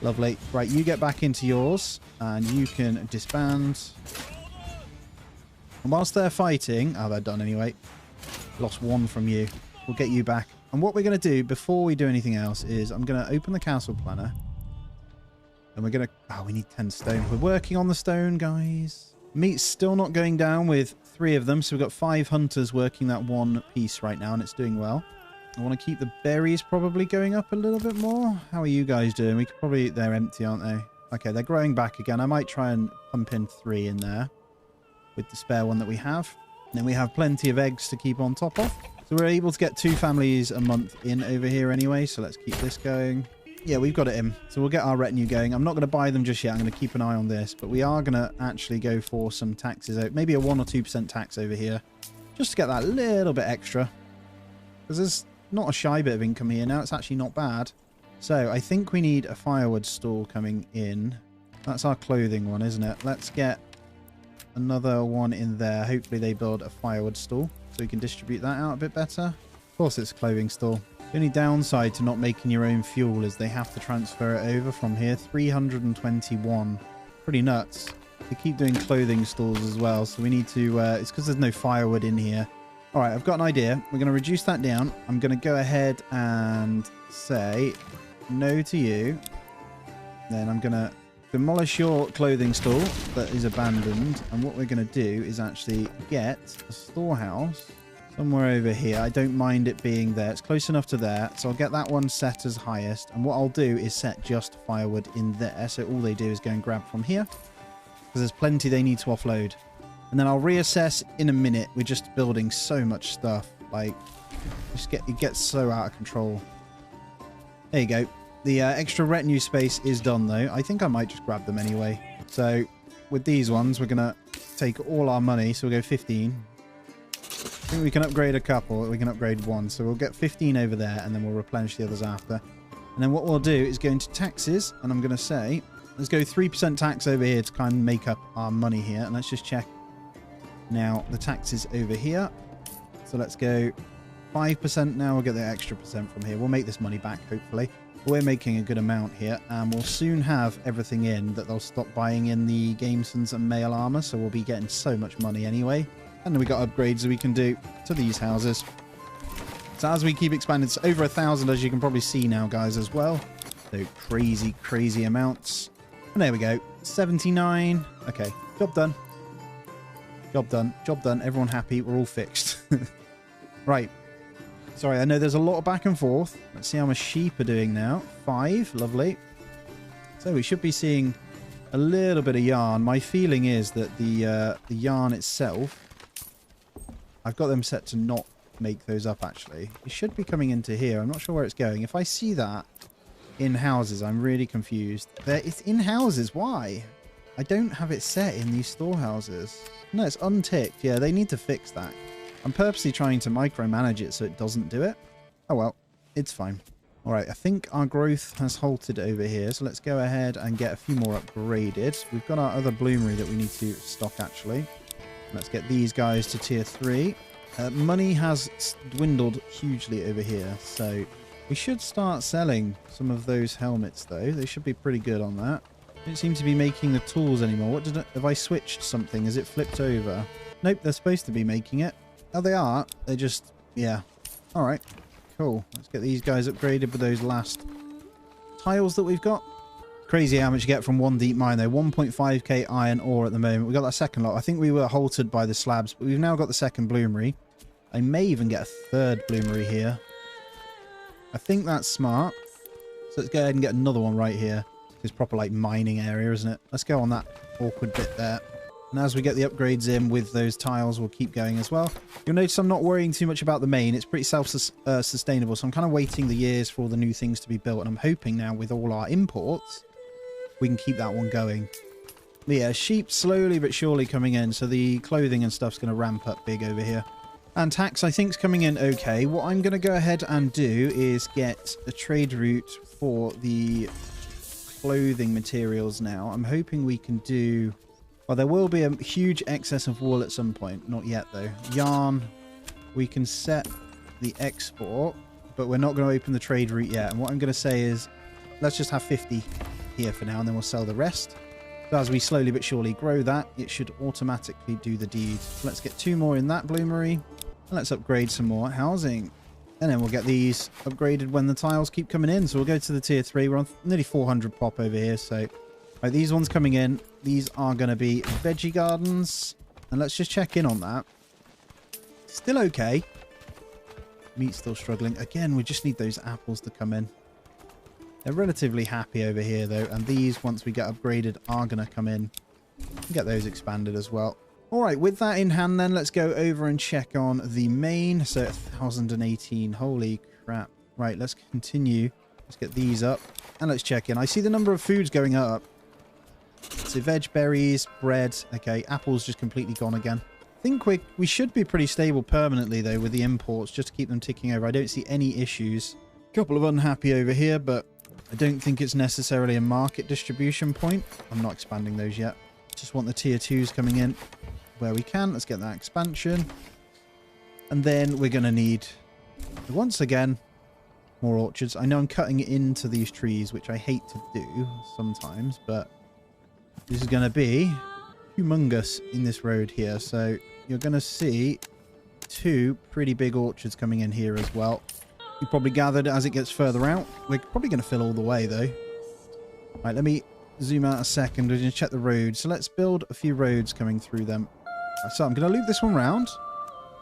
Lovely. Right, you get back into yours, and you can disband. And whilst they're fighting... oh, they're done anyway. Lost 1 from you. We'll get you back. And what we're going to do before we do anything else is I'm going to open the castle planner. And we're going to... oh, we need 10 stone. We're working on the stone, guys. Meat's still not going down with 3 of them. So we've got 5 hunters working that one piece right now, and it's doing well. I want to keep the berries probably going up a little bit more. How are you guys doing? We could probably... they're empty, aren't they? Okay, they're growing back again. I might try and pump in 3 in there with the spare one that we have. And then we have plenty of eggs to keep on top of. So we're able to get 2 families a month in over here anyway. So let's keep this going. Yeah, we've got it in. So we'll get our retinue going. I'm not going to buy them just yet. I'm going to keep an eye on this. But we are going to actually go for some taxes out. Maybe a 1 or 2% tax over here. Just to get that little bit extra. Because not a shy bit of income here now. It's actually not bad. So I think we need a firewood store coming in. That's our clothing one, isn't it? Let's get another one in there. Hopefully they build a firewood store so we can distribute that out a bit better. Of course it's a clothing store. The only downside to not making your own fuel is they have to transfer it over from here. 321. Pretty nuts. They keep doing clothing stores as well, so we need to... it's because there's no firewood in here. All right, I've got an idea. We're going to reduce that down. I'm going to go ahead and say no to you. Then I'm going to demolish your clothing store that is abandoned. And what we're going to do is actually get a storehouse somewhere over here. I don't mind it being there. It's close enough to there. So I'll get that one set as highest. And what I'll do is set just firewood in there. So all they do is go and grab from here. Because there's plenty they need to offload. And then I'll reassess in a minute. We're just building so much stuff. Like, it gets so out of control. There you go. The extra retinue space is done, though. I think I might just grab them anyway. So, with these ones, we're going to take all our money. So, we'll go 15. I think we can upgrade a couple. We can upgrade one. So, we'll get 15 over there, and then we'll replenish the others after. And then what we'll do is go into taxes, and I'm going to say, let's go 3% tax over here to kind of make up our money here. And let's just check. Now, the tax is over here. So let's go 5% now. We'll get the extra percent from here. We'll make this money back, hopefully. We're making a good amount here. And we'll soon have everything in that they'll stop buying in the Gamesons and mail armor. So we'll be getting so much money anyway. And then we got upgrades that we can do to these houses. So as we keep expanding, it's over 1,000, as you can probably see now, guys, as well. So crazy, crazy amounts. And there we go. 79. Okay, job done. Job done. Job done. Everyone happy. We're all fixed. Right. Sorry, I know there's a lot of back and forth. Let's see how my sheep are doing now. 5. Lovely. So we should be seeing a little bit of yarn. My feeling is that the yarn itself, I've got them set to not make those up, actually. It should be coming into here. I'm not sure where it's going. If I see that in houses, I'm really confused. It's in houses. Why? I don't have it set in these storehouses. No, it's unticked. Yeah, they need to fix that. I'm purposely trying to micromanage it so it doesn't do it. Oh well, it's fine. All right, I think our growth has halted over here. So let's go ahead and get a few more upgraded. We've got our other bloomery that we need to stock, actually. Let's get these guys to tier 3. Money has dwindled hugely over here. So we should start selling some of those helmets, though. They should be pretty good on that. Don't seem to be making the tools anymore. Have I switched something? Has it flipped over? Nope, they're supposed to be making it. Oh, they are. They just... yeah. All right. Cool. Let's get these guys upgraded with those last tiles that we've got. Crazy how much you get from one deep mine, though. 1.5k iron ore at the moment. We got that second lot. I think we were halted by the slabs, but we've now got the second bloomery. I may even get a third bloomery here. I think that's smart. So let's go ahead and get another one right here. It's proper like mining area, isn't it? Let's go on that awkward bit there. And as we get the upgrades in with those tiles, we'll keep going as well. You'll notice I'm not worrying too much about the main. It's pretty self-sustainable. So I'm kind of waiting the years for all the new things to be built. And I'm hoping now with all our imports, we can keep that one going. But yeah, sheep slowly but surely coming in. So the clothing and stuff's going to ramp up big over here. And tax, I think, is coming in okay. What I'm going to go ahead and do is get a trade route for the clothing materials now. I'm hoping we can do... well, there will be a huge excess of wool at some point. Not yet, though. Yarn, we can set the export, but we're not going to open the trade route yet. And what I'm going to say is, let's just have 50 here for now, and then we'll sell the rest. So as we slowly but surely grow that, it should automatically do the deed. Let's get 2 more in that bloomery. And let's upgrade some more housing. And then we'll get these upgraded when the tiles keep coming in. So we'll go to the tier 3. We're on nearly 400 pop over here. So right, these ones coming in. These are going to be veggie gardens. And let's just check in on that. Still okay. Meat's still struggling. Again, we just need those apples to come in. They're relatively happy over here, though. And these, once we get upgraded, are going to come in. Get those expanded as well. All right, with that in hand, then, let's go over and check on the main. So 1,018. Holy crap. Right, let's continue. Let's get these up. And let's check in. I see the number of foods going up. So veg, berries, bread. Okay, apples just completely gone again. think we should be pretty stable permanently, though, with the imports, just to keep them ticking over. I don't see any issues. A couple of unhappy over here, but I don't think it's necessarily a market distribution point. I'm not expanding those yet. Just want the tier 2s coming in where we can. Let's get that expansion. And then we're going to need, once again, more orchards. I know I'm cutting into these trees, which I hate to do sometimes, but this is going to be humongous in this road here. So you're going to see 2 pretty big orchards coming in here as well. You probably gathered as it gets further out. We're probably going to fill all the way, though. Right, let me zoom out a second. We're going to check the roads. So let's build a few roads coming through them. So I'm going to loop this one round.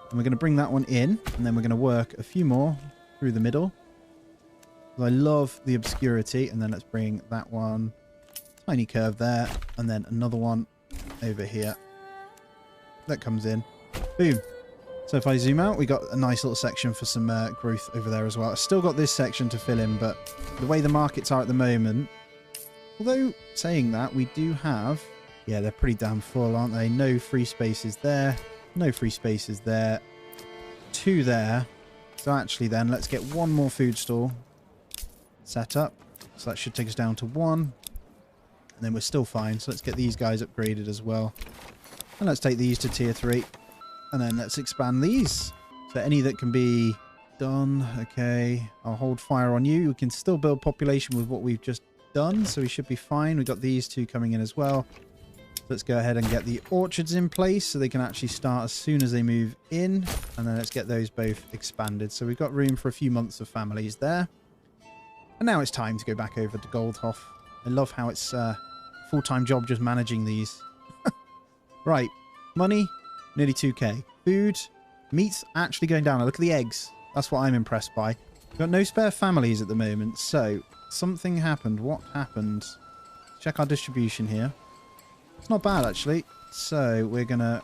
And we're going to bring that one in. And then we're going to work a few more through the middle. I love the obscurity. And then let's bring that one. Tiny curve there. And then another one over here. That comes in. Boom. So if I zoom out, we got a nice little section for some growth over there as well. I've still got this section to fill in, but the way the markets are at the moment, although saying that, we do have, yeah, they're pretty damn full, aren't they? No free spaces there. No free spaces there. 2 there. So actually then, let's get 1 more food store set up. So that should take us down to 1. And then we're still fine. So let's get these guys upgraded as well. And let's take these to tier 3. And then let's expand these. So any that can be done. Okay. I'll hold fire on you. We can still build population with what we've just done. So we should be fine. We've got these 2 coming in as well. Let's go ahead and get the orchards in place so they can actually start as soon as they move in. And then let's get those both expanded. So we've got room for a few months of families there. And now it's time to go back over to Goldhof. I love how it's a full-time job just managing these. Right. Money. Nearly 2k. Food. Meat's actually going down. Look at the eggs. That's what I'm impressed by. We've got no spare families at the moment. So, something happened. What happened? Check our distribution here. It's not bad, actually. So, we're going to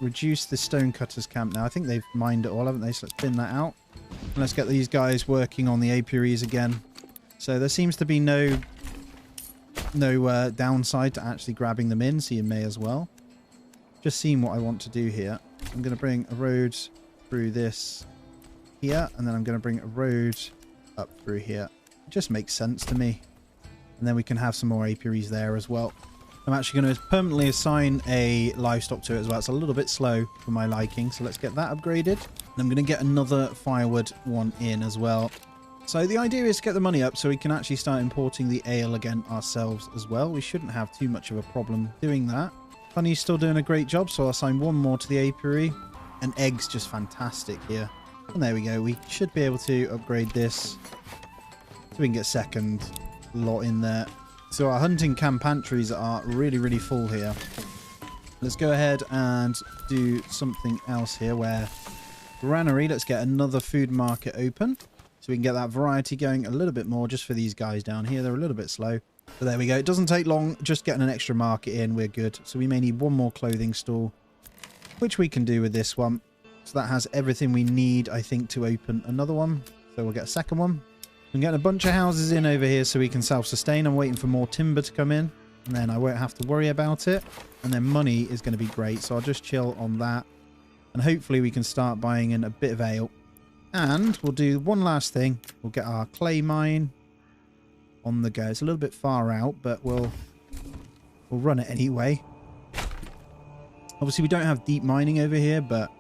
reduce the stonecutters camp now. I think they've mined it all, haven't they? So, let's bin that out. And let's get these guys working on the apiaries again. So, there seems to be no downside to actually grabbing them in. So, you may as well. Just seeing what I want to do here. I'm going to bring a road through this here, and then I'm going to bring a road up through here. It just makes sense to me. And then we can have some more apiaries there as well. I'm actually going to permanently assign a livestock to it as well. It's a little bit slow for my liking, so let's get that upgraded. And I'm going to get another firewood one in as well. So the idea is to get the money up so we can actually start importing the ale again ourselves as well. We shouldn't have too much of a problem doing that. Honey's still doing a great job, so I'll assign 1 more to the apiary. And eggs just fantastic here. And there we go. We should be able to upgrade this so we can get second lot in there. So our hunting camp pantries are really, really full here. Let's go ahead and do something else here where granary, let's get another food market open. So we can get that variety going a little bit more just for these guys down here. They're a little bit slow. But there we go. It doesn't take long. Just getting an extra market in. We're good. So we may need 1 more clothing store, which we can do with this one. So that has everything we need, I think, to open another one. So we'll get a second one. I'm getting a bunch of houses in over here so we can self-sustain. I'm waiting for more timber to come in. And then I won't have to worry about it. And then money is going to be great. So I'll just chill on that. And hopefully we can start buying in a bit of ale. And we'll do one last thing. We'll get our clay mine on the go. It's a little bit far out, but we'll run it anyway. Obviously, we don't have deep mining over here, but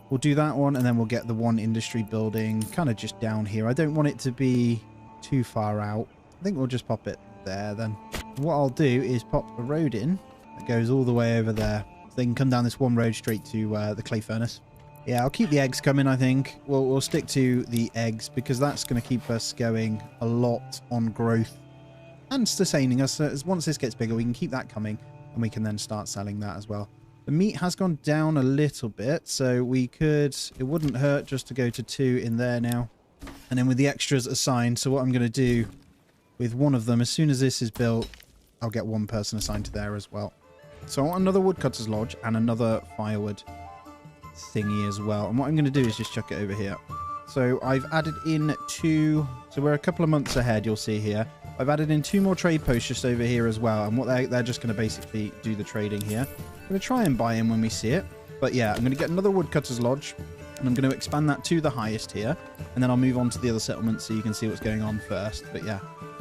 we'll do that one, and then we'll get the one industry building kind of just down here. I don't want it to be too far out. I think we'll just pop it there then. What I'll do is pop a road in that goes all the way over there. So they can come down this one road straight to the clay furnace. Yeah, I'll keep the eggs coming, I think. We'll stick to the eggs because that's going to keep us going a lot on growth and sustaining us. Once this gets bigger, we can keep that coming and we can then start selling that as well. The meat has gone down a little bit, so we could... It wouldn't hurt just to go to 2 in there now. And then with the extras assigned, so what I'm going to do with one of them, as soon as this is built, I'll get 1 person assigned to there as well. So I want another woodcutter's lodge and another firewood thingy as well. And what I'm going to do is just chuck it over here. So I've added in 2... So we're a couple of months ahead, you'll see here. I've added in 2 more trade posts just over here as well. And what they're just going to basically do the trading here. I'm going to try and buy in when we see it. But yeah, I'm going to get another woodcutter's lodge, and I'm going to expand that to the highest here, and then I'll move on to the other settlements so you can see what's going on first. But yeah,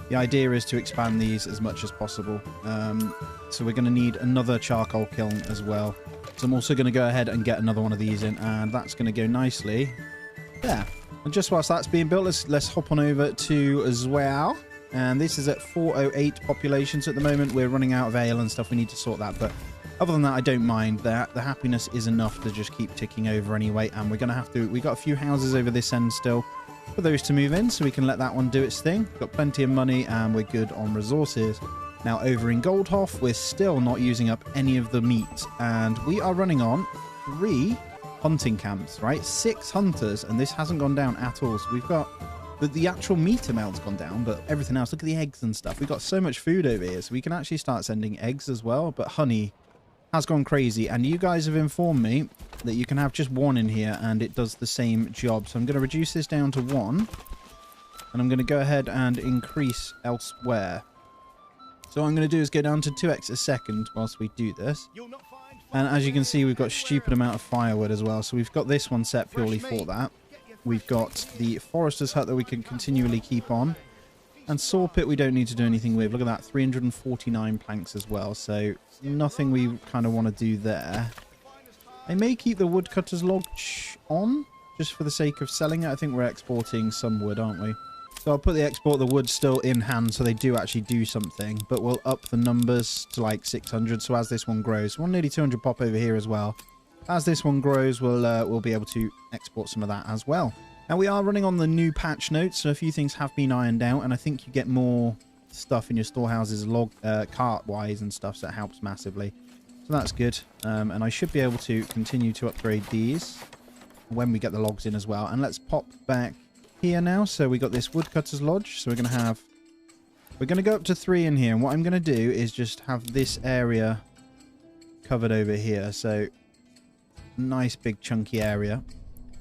the idea is to expand these as much as possible. So we're going to need another charcoal kiln as well. So I'm also going to go ahead and get another one of these in, and that's going to go nicely there. And just whilst that's being built, let's hop on over to as well. And this is at 408 populations at the moment. We're running out of ale and stuff. We need to sort that, but other than that, I don't mind that. The happiness is enough to just keep ticking over anyway. And we're going to have to... We've got a few houses over this end still for those to move in, so we can let that one do its thing. Got plenty of money, and we're good on resources. Now, over in Goldhof, we're still not using up any of the meat. And we are running on 3 hunting camps, right? 6 hunters, and this hasn't gone down at all. So we've got... The actual meat amount's gone down, but everything else, look at the eggs and stuff. We've got so much food over here, so we can actually start sending eggs as well. But honey has gone crazy, and you guys have informed me that you can have just 1 in here and it does the same job. So I'm going to reduce this down to 1, and I'm going to go ahead and increase elsewhere. So what I'm going to do is go down to 2x a second whilst we do this. And as you can see, we've got a stupid amount of firewood as well, so we've got this one set purely for that. We've got the forester's hut that we can continually keep on. And saw pit we don't need to do anything with. Look at that, 349 planks as well. So nothing we kind of want to do there. I may keep the woodcutter's lodge on, just for the sake of selling it. I think we're exporting some wood, aren't we? So I'll put the export the wood still in hand so they do actually do something. But we'll up the numbers to like 600. So as this one grows, we'll nearly 200 pop over here as well. As this one grows, we'll be able to export some of that as well. Now, we are running on the new patch notes, so a few things have been ironed out, and I think you get more stuff in your storehouses cart-wise and stuff, so that helps massively. So that's good, and I should be able to continue to upgrade these when we get the logs in as well. And let's pop back here now. So we got this woodcutter's lodge, so we're going to go up to 3 in here, and what I'm going to do is just have this area covered over here. So nice big chunky area.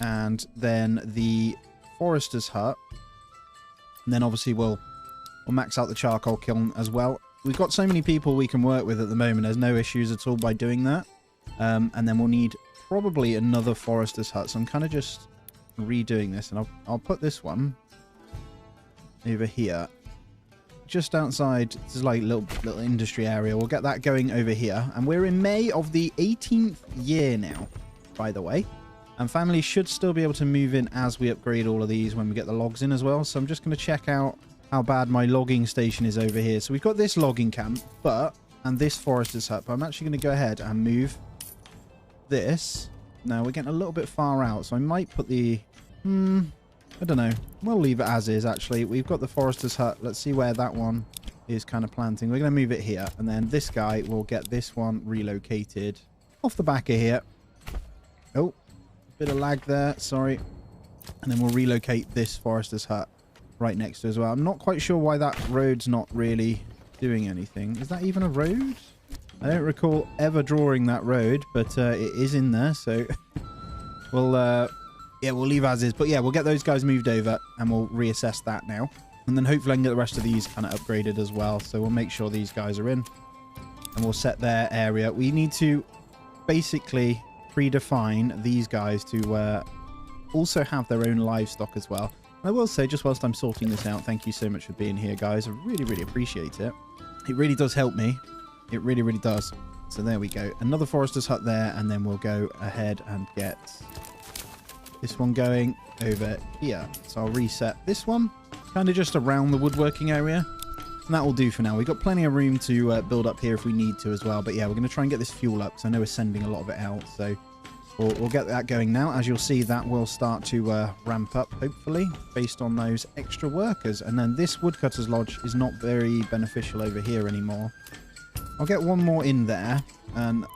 And then the forester's hut. And then obviously we'll max out the charcoal kiln as well. We've got so many people we can work with at the moment. There's no issues at all by doing that. And then we'll need probably another forester's hut. So I'm kind of just redoing this. And I'll put this one over here. Just outside. This is like a little industry area. We'll get that going over here. And we're in May of the 18th year now, by the way. And family should still be able to move in as we upgrade all of these when we get the logs in as well. So I'm just going to check out how bad my logging station is over here. So we've got this logging camp, and this forester's hut. But I'm actually going to go ahead and move this. Now, we're getting a little bit far out. So I might put the... I don't know. We'll leave it as is, actually. We've got the forester's hut. Let's see where that one is kind of planting. We're going to move it here. And then this guy will get this one relocated off the back of here. Oh. Bit of lag there, sorry. And then we'll relocate this forester's hut right next to as well. I'm not quite sure why that road's not really doing anything. Is that even a road? I don't recall ever drawing that road, but it is in there, so we'll leave as is. But yeah, we'll get those guys moved over and we'll reassess that now. And then hopefully I can get the rest of these kind of upgraded as well. So we'll make sure these guys are in and we'll set their area. We need to basically predefine these guys to also have their own livestock as well. And I will say, just whilst I'm sorting this out, thank you so much for being here, guys. I really, really appreciate it. It really does help me. It really, really does. So there we go. Another forester's hut there, and then we'll go ahead and get this one going over here. So I'll reset this one, kind of just around the woodworking area. And that will do for now. We've got plenty of room to build up here if we need to as well. But yeah, we're going to try and get this fuel up because I know we're sending a lot of it out. So we'll get that going now. As you'll see, that will start to ramp up, hopefully, based on those extra workers. And then this woodcutter's lodge is not very beneficial over here anymore. I'll get one more in there, and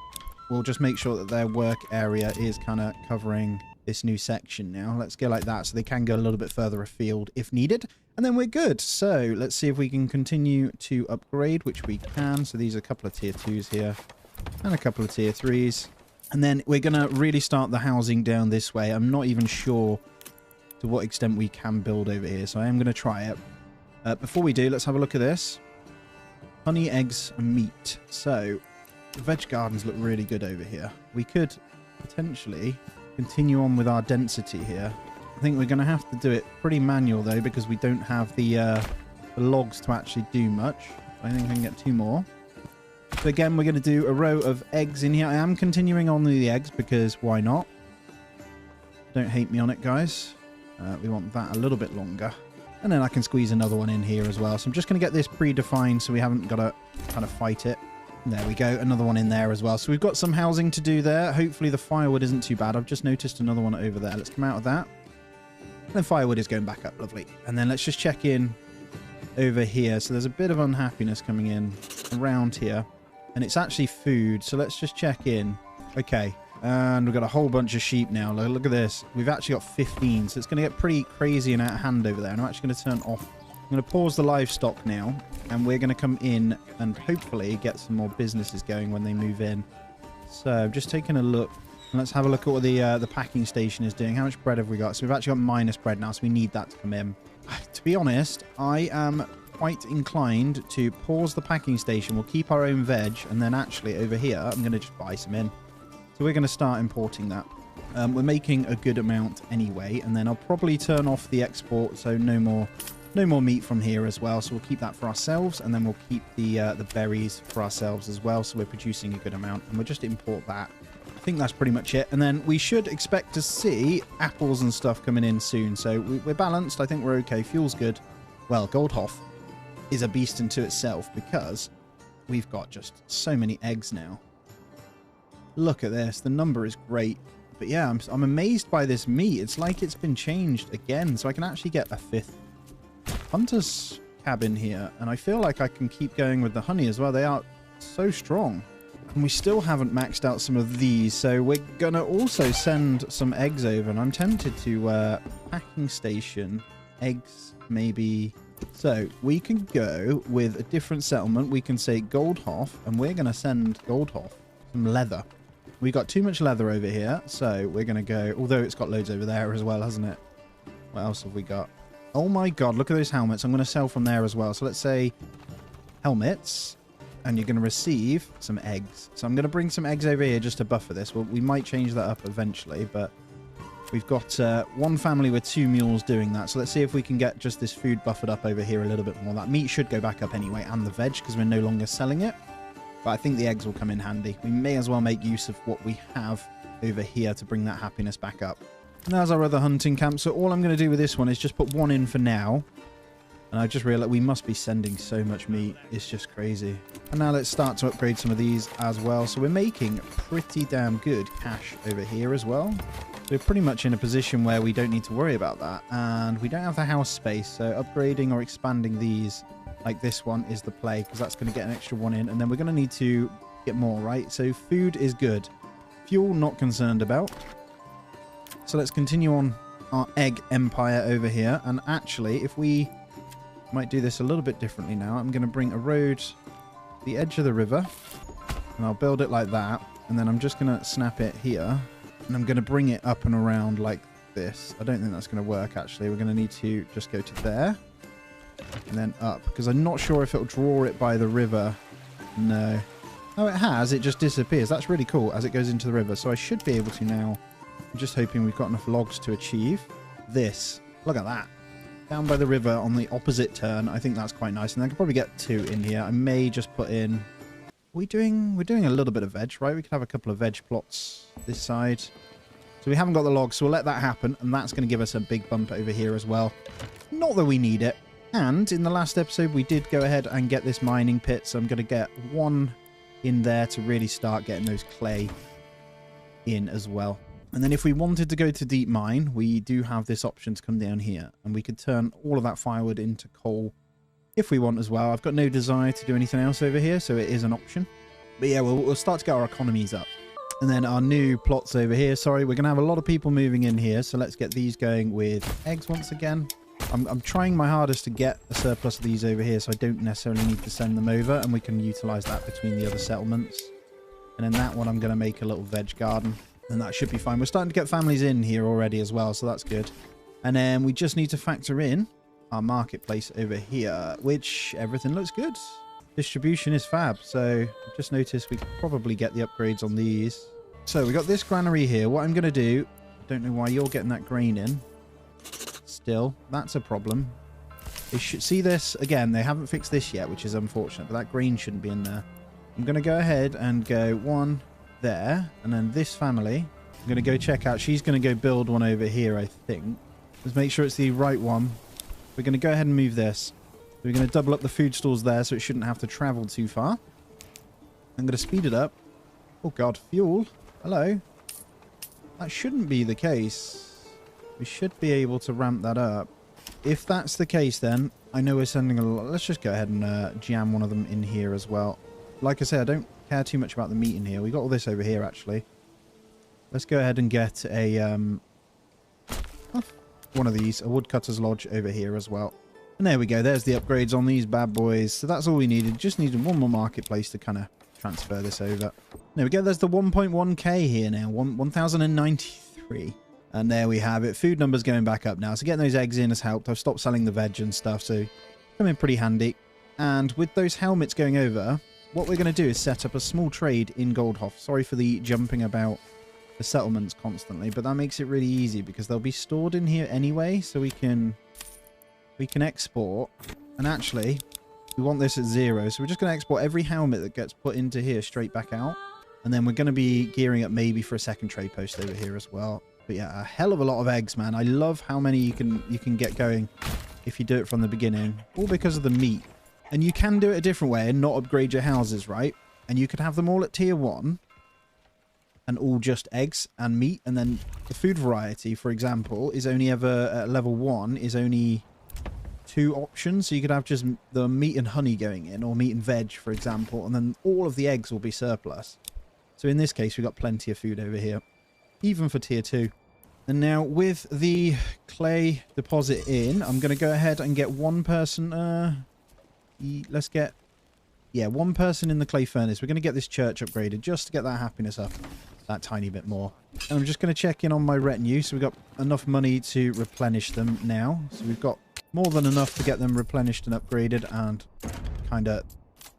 we'll just make sure that their work area is kind of covering this new section now. Let's go like that so they can go a little bit further afield if needed. And then we're good. So let's see if we can continue to upgrade, which we can. So these are a couple of tier 2s here and a couple of tier 3s. And then we're going to really start the housing down this way. I'm not even sure to what extent we can build over here. So I am going to try it. Before we do, let's have a look at this. Honey, eggs, and meat. So the veg gardens look really good over here. We could potentially continue on with our density here. I think we're going to have to do it pretty manual, though, because we don't have the logs to actually do much. I think I can get 2 more. So again, we're going to do a row of eggs in here. I am continuing on with the eggs because why not? Don't hate me on it, guys. We want that a little bit longer. And then I can squeeze another one in here as well. So I'm just going to get this predefined so we haven't got to kind of fight it. There we go. Another one in there as well. So we've got some housing to do there. Hopefully the firewood isn't too bad. I've just noticed another one over there. Let's come out of that. And then firewood is going back up. Lovely. And then let's just check in over here. So there's a bit of unhappiness coming in around here. And it's actually food. So let's just check in. Okay. And we've got a whole bunch of sheep now. Look at this. We've actually got 15. So it's going to get pretty crazy and out of hand over there. And I'm actually going to turn off. I'm going to pause the livestock now. And we're going to come in and hopefully get some more businesses going when they move in. So I'm just taking a look. Let's have a look at what the packing station is doing. How much bread have we got? So we've actually got minus bread now. So we need that to come in. To be honest, I am quite inclined to pause the packing station. We'll keep our own veg. And then actually over here, I'm going to just buy some in. So we're going to start importing that. We're making a good amount anyway. And then I'll probably turn off the export. So no more meat from here as well. So we'll keep that for ourselves. And then we'll keep the berries for ourselves as well. So we're producing a good amount. And we'll just import that. I think that's pretty much it. And then we should expect to see apples and stuff coming in soon. So we're balanced. I think we're okay. Fuel's good. Well, Goldhof is a beast into itself because we've got just so many eggs now. Look at this. The number is great. But yeah, I'm amazed by this meat. It's like it's been changed again. So I can actually get a 5th hunter's cabin here. And I feel like I can keep going with the honey as well. They are so strong. And we still haven't maxed out some of these. So we're going to also send some eggs over. And I'm tempted to packing station eggs maybe. So we can go with a different settlement. We can say Goldhof. And we're going to send Goldhof some leather. We got too much leather over here, so we're going to go... Although it's got loads over there as well, hasn't it? What else have we got? Oh my god, look at those helmets. I'm going to sell from there as well. So let's say helmets, and you're going to receive some eggs. So I'm going to bring some eggs over here just to buffer this. Well, we might change that up eventually, but we've got one family with 2 mules doing that. So let's see if we can get just this food buffered up over here a little bit more. That meat should go back up anyway, and the veg, because we're no longer selling it. But I think the eggs will come in handy. We may as well make use of what we have over here to bring that happiness back up. And there's our other hunting camp. So all I'm going to do with this one is just put one in for now. And I just realized we must be sending so much meat. It's just crazy. And now let's start to upgrade some of these as well. So we're making pretty damn good cash over here as well. So we're pretty much in a position where we don't need to worry about that. And we don't have the house space. So upgrading or expanding these... like this one is the play, because that's going to get an extra one in. And then we're going to need to get more, right? So food is good. Fuel, not concerned about. So let's continue on our egg empire over here. And actually, if we might do this a little bit differently now, I'm going to bring a road to the edge of the river. And I'll build it like that. And then I'm just going to snap it here. And I'm going to bring it up and around like this. I don't think that's going to work, actually. We're going to need to just go to there. And then up, because I'm not sure if it'll draw it by the river. No. Oh, it has. It just disappears. That's really cool as it goes into the river. So I should be able to now. I'm just hoping we've got enough logs to achieve this. Look at that. Down by the river on the opposite turn. I think that's quite nice. And I could probably get 2 in here. I may just put in... we're doing a little bit of veg, right? We could have a couple of veg plots this side. So we haven't got the logs, so we'll let that happen. And that's going to give us a big bump over here as well. Not that we need it. And in the last episode, we did go ahead and get this mining pit. So I'm going to get 1 in there to really start getting those clay in as well. And then if we wanted to go to deep mine, we do have this option to come down here. And we could turn all of that firewood into coal if we want as well. I've got no desire to do anything else over here, so it is an option. But yeah, we'll start to get our economies up. And then our new plots over here. Sorry, we're going to have a lot of people moving in here. So let's get these going with eggs once again. I'm trying my hardest to get a surplus of these over here so I don't necessarily need to send them over, and we can utilize that between the other settlements. And then that one I'm going to make a little veg garden, and that should be fine. We're starting to get families in here already as well, so that's good. And then we just need to factor in our marketplace over here, which everything looks good. Distribution is fab, so I've just noticed we could probably get the upgrades on these. So we got this granary here. What I'm going to do, I don't know why you're getting that grain in. Still, that's a problem. They should see this again. They haven't fixed this yet, which is unfortunate, but that grain shouldn't be in there. I'm going to go ahead and go one there, and then this family, I'm going to go check out. She's going to go build one over here, I think. Let's make sure it's the right one. We're going to go ahead and move this. We're going to double up the food stalls there so it shouldn't have to travel too far. I'm going to speed it up. Oh god, fuel. Hello. That shouldn't be the case. We should be able to ramp that up. If that's the case, then I know we're sending a lot. Let's just go ahead and jam one of them in here as well. Like I said, I don't care too much about the meat in here. We got all this over here, actually. Let's go ahead and get a one of these, a woodcutter's lodge over here as well. And there we go. There's the upgrades on these bad boys. So that's all we needed. Just needed one more marketplace to kind of transfer this over. There we go. There's the 1.1k here now. 1,093. And there we have it. Food numbers going back up now. So getting those eggs in has helped. I've stopped selling the veg and stuff. So come in pretty handy. And with those helmets going over, what we're going to do is set up a small trade in Goldhof. Sorry for the jumping about the settlements constantly, but that makes it really easy because they'll be stored in here anyway. So we can export. And actually, we want this at 0. So we're just going to export every helmet that gets put into here straight back out. And then we're going to be gearing up maybe for a second trade post over here as well. But yeah, a hell of a lot of eggs, man. I love how many you can get going if you do it from the beginning. All because of the meat. And you can do it a different way and not upgrade your houses, right? And you could have them all at tier 1 and all just eggs and meat. And then the food variety, for example, is only ever at level 1 is only 2 options. So you could have just the meat and honey going in, or meat and veg, for example. And then all of the eggs will be surplus. So in this case, we've got plenty of food over here, even for tier 2. And now with the clay deposit in, I'm going to go ahead and get one person. Let's get, yeah, one person in the clay furnace. We're going to get this church upgraded just to get that happiness up that tiny bit more. And I'm just going to check in on my retinue. So we've got enough money to replenish them now. So we've got more than enough to get them replenished and upgraded and kind of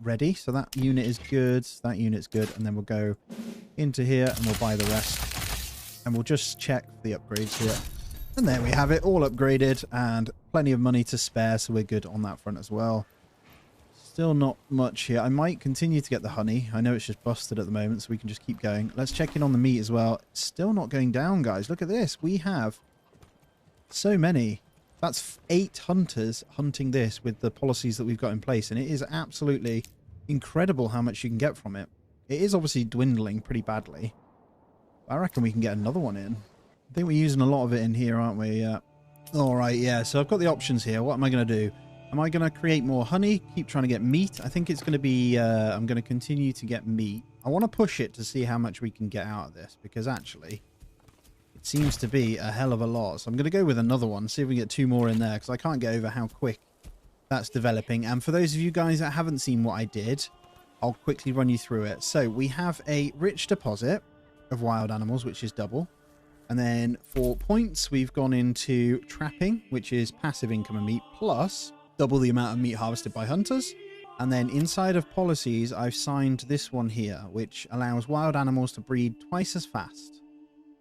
ready. So that unit is good. That unit's good. And then we'll go into here and we'll buy the rest. And we'll just check the upgrades here. And there we have it, all upgraded and plenty of money to spare. So we're good on that front as well. Still not much here. I might continue to get the honey. I know it's just busted at the moment, so we can just keep going. Let's check in on the meat as well. Still not going down, guys. Look at this. We have so many. That's 8 hunters hunting this with the policies that we've got in place, and it is absolutely incredible how much you can get from it. It is obviously dwindling pretty badly. I reckon we can get another one in. I think we're using a lot of it in here, aren't we? Yeah. All right, yeah. So I've got the options here. What am I going to do? Am I going to create more honey? Keep trying to get meat? I think it's going to be... I'm going to continue to get meat. I want to push it to see how much we can get out of this. Because actually, it seems to be a hell of a lot. So I'm going to go with another one. See if we get 2 more in there. Because I can't get over how quick that's developing. And for those of you guys that haven't seen what I did, I'll quickly run you through it. So we have a rich deposit of wild animals, which is double. And then for points, we've gone into trapping, which is passive income and meat, plus... double the amount of meat harvested by hunters. And then inside of policies, I've signed this one here, which allows wild animals to breed twice as fast.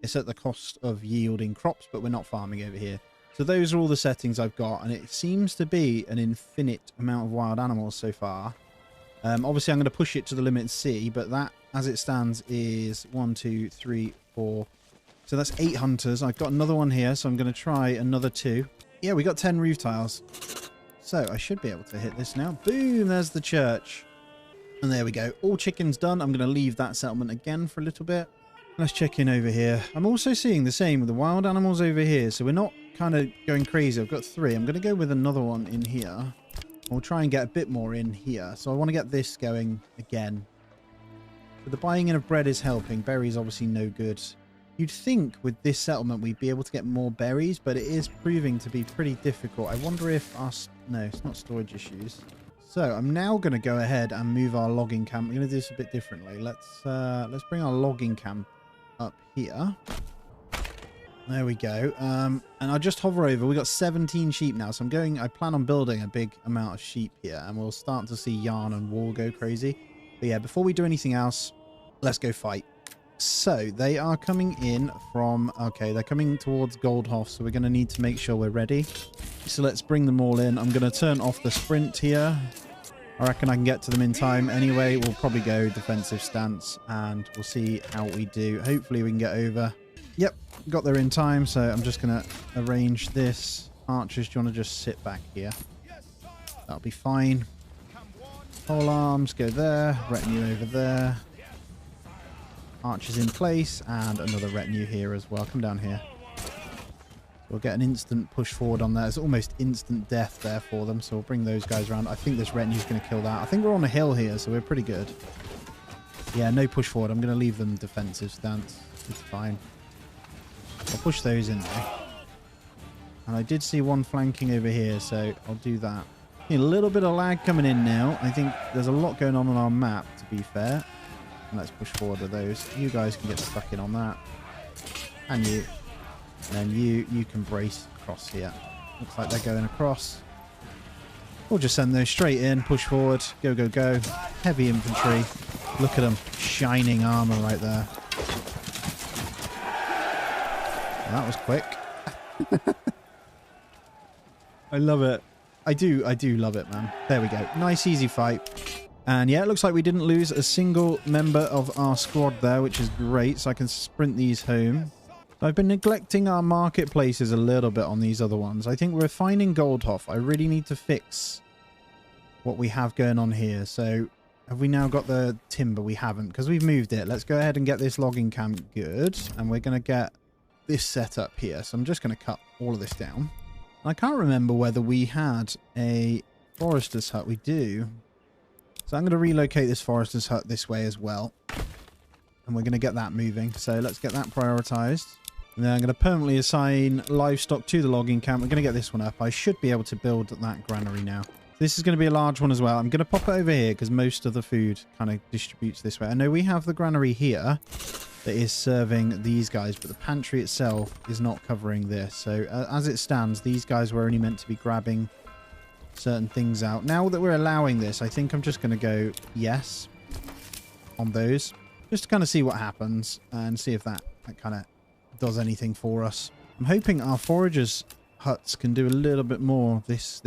It's at the cost of yielding crops, but we're not farming over here. So those are all the settings I've got, and it seems to be an infinite amount of wild animals so far. Obviously, I'm going to push it to the limit and see, but that, as it stands, is 1, 2, 3, 4. So that's 8 hunters. I've got another one here, so I'm going to try another 2. Yeah, we got 10 roof tiles. So I should be able to hit this now. Boom, there's the church. And there we go. All chickens done. I'm going to leave that settlement again for a little bit. Let's check in over here. I'm also seeing the same with the wild animals over here. So we're not kind of going crazy. I've got 3. I'm going to go with another one in here. We'll try and get a bit more in here. So I want to get this going again. But the buying in of bread is helping. Berries obviously no good. You'd think with this settlement we'd be able to get more berries, but it is proving to be pretty difficult. I wonder if our... No, it's not storage issues. So I'm now going to go ahead and move our logging camp. I'm going to do this a bit differently. Let's bring our logging camp up here. There we go. And I'll just hover over. We've got 17 sheep now, so I plan on building a big amount of sheep here, and we'll start to see yarn and wool go crazy. But yeah, before we do anything else, let's go fight. So they are coming in from, okay, they're coming towards Goldhof, so we're going to need to make sure we're ready. So let's bring them all in. I'm going to turn off the sprint here. I reckon I can get to them in time. Anyway, we'll probably go defensive stance and we'll see how we do. Hopefully we can get over. Yep, got there in time, so I'm just going to arrange this. Archers, do you want to just sit back here? That'll be fine. Pole arms, go there. Retinue over there. Archers in place, and another retinue here as well. Come down here. We'll get an instant push forward on there. It's almost instant death there for them, so we'll bring those guys around. I think this retinue's going to kill that. I think we're on a hill here, so we're pretty good. Yeah, no push forward. I'm going to leave them defensive stance. It's fine. I'll push those in there. And I did see one flanking over here, so I'll do that. A little bit of lag coming in now. I think there's a lot going on our map, to be fair. And let's push forward with those. You guys can get stuck in on that. And you. And then you can brace across here. Looks like they're going across. We'll just send those straight in. Push forward. Go, go, go. Heavy infantry. Look at them. Shining armor right there. That was quick. I love it. I do love it, man. There we go. Nice, easy fight. And yeah, it looks like we didn't lose a single member of our squad there, which is great. So I can sprint these home. I've been neglecting our marketplaces a little bit on these other ones. I think we're finding Goldhof. I really need to fix what we have going on here. So have we now got the timber? We haven't, because we've moved it. Let's go ahead and get this logging camp good. And we're going to get this set up here. So I'm just going to cut all of this down. I can't remember whether we had a forester's hut. We do. So I'm going to relocate this forester's hut this way as well. And we're going to get that moving. So let's get that prioritized. And then I'm going to permanently assign livestock to the logging camp. We're going to get this one up. I should be able to build that granary now. This is going to be a large one as well. I'm going to pop it over here because most of the food kind of distributes this way. I know we have the granary here that is serving these guys, but the pantry itself is not covering this. So as it stands, these guys were only meant to be grabbing certain things out. Now that we're allowing this, I think I'm just going to go yes on those, just to kind of see what happens and see if that kind of does anything for us. I'm hoping our foragers huts can do a little bit more this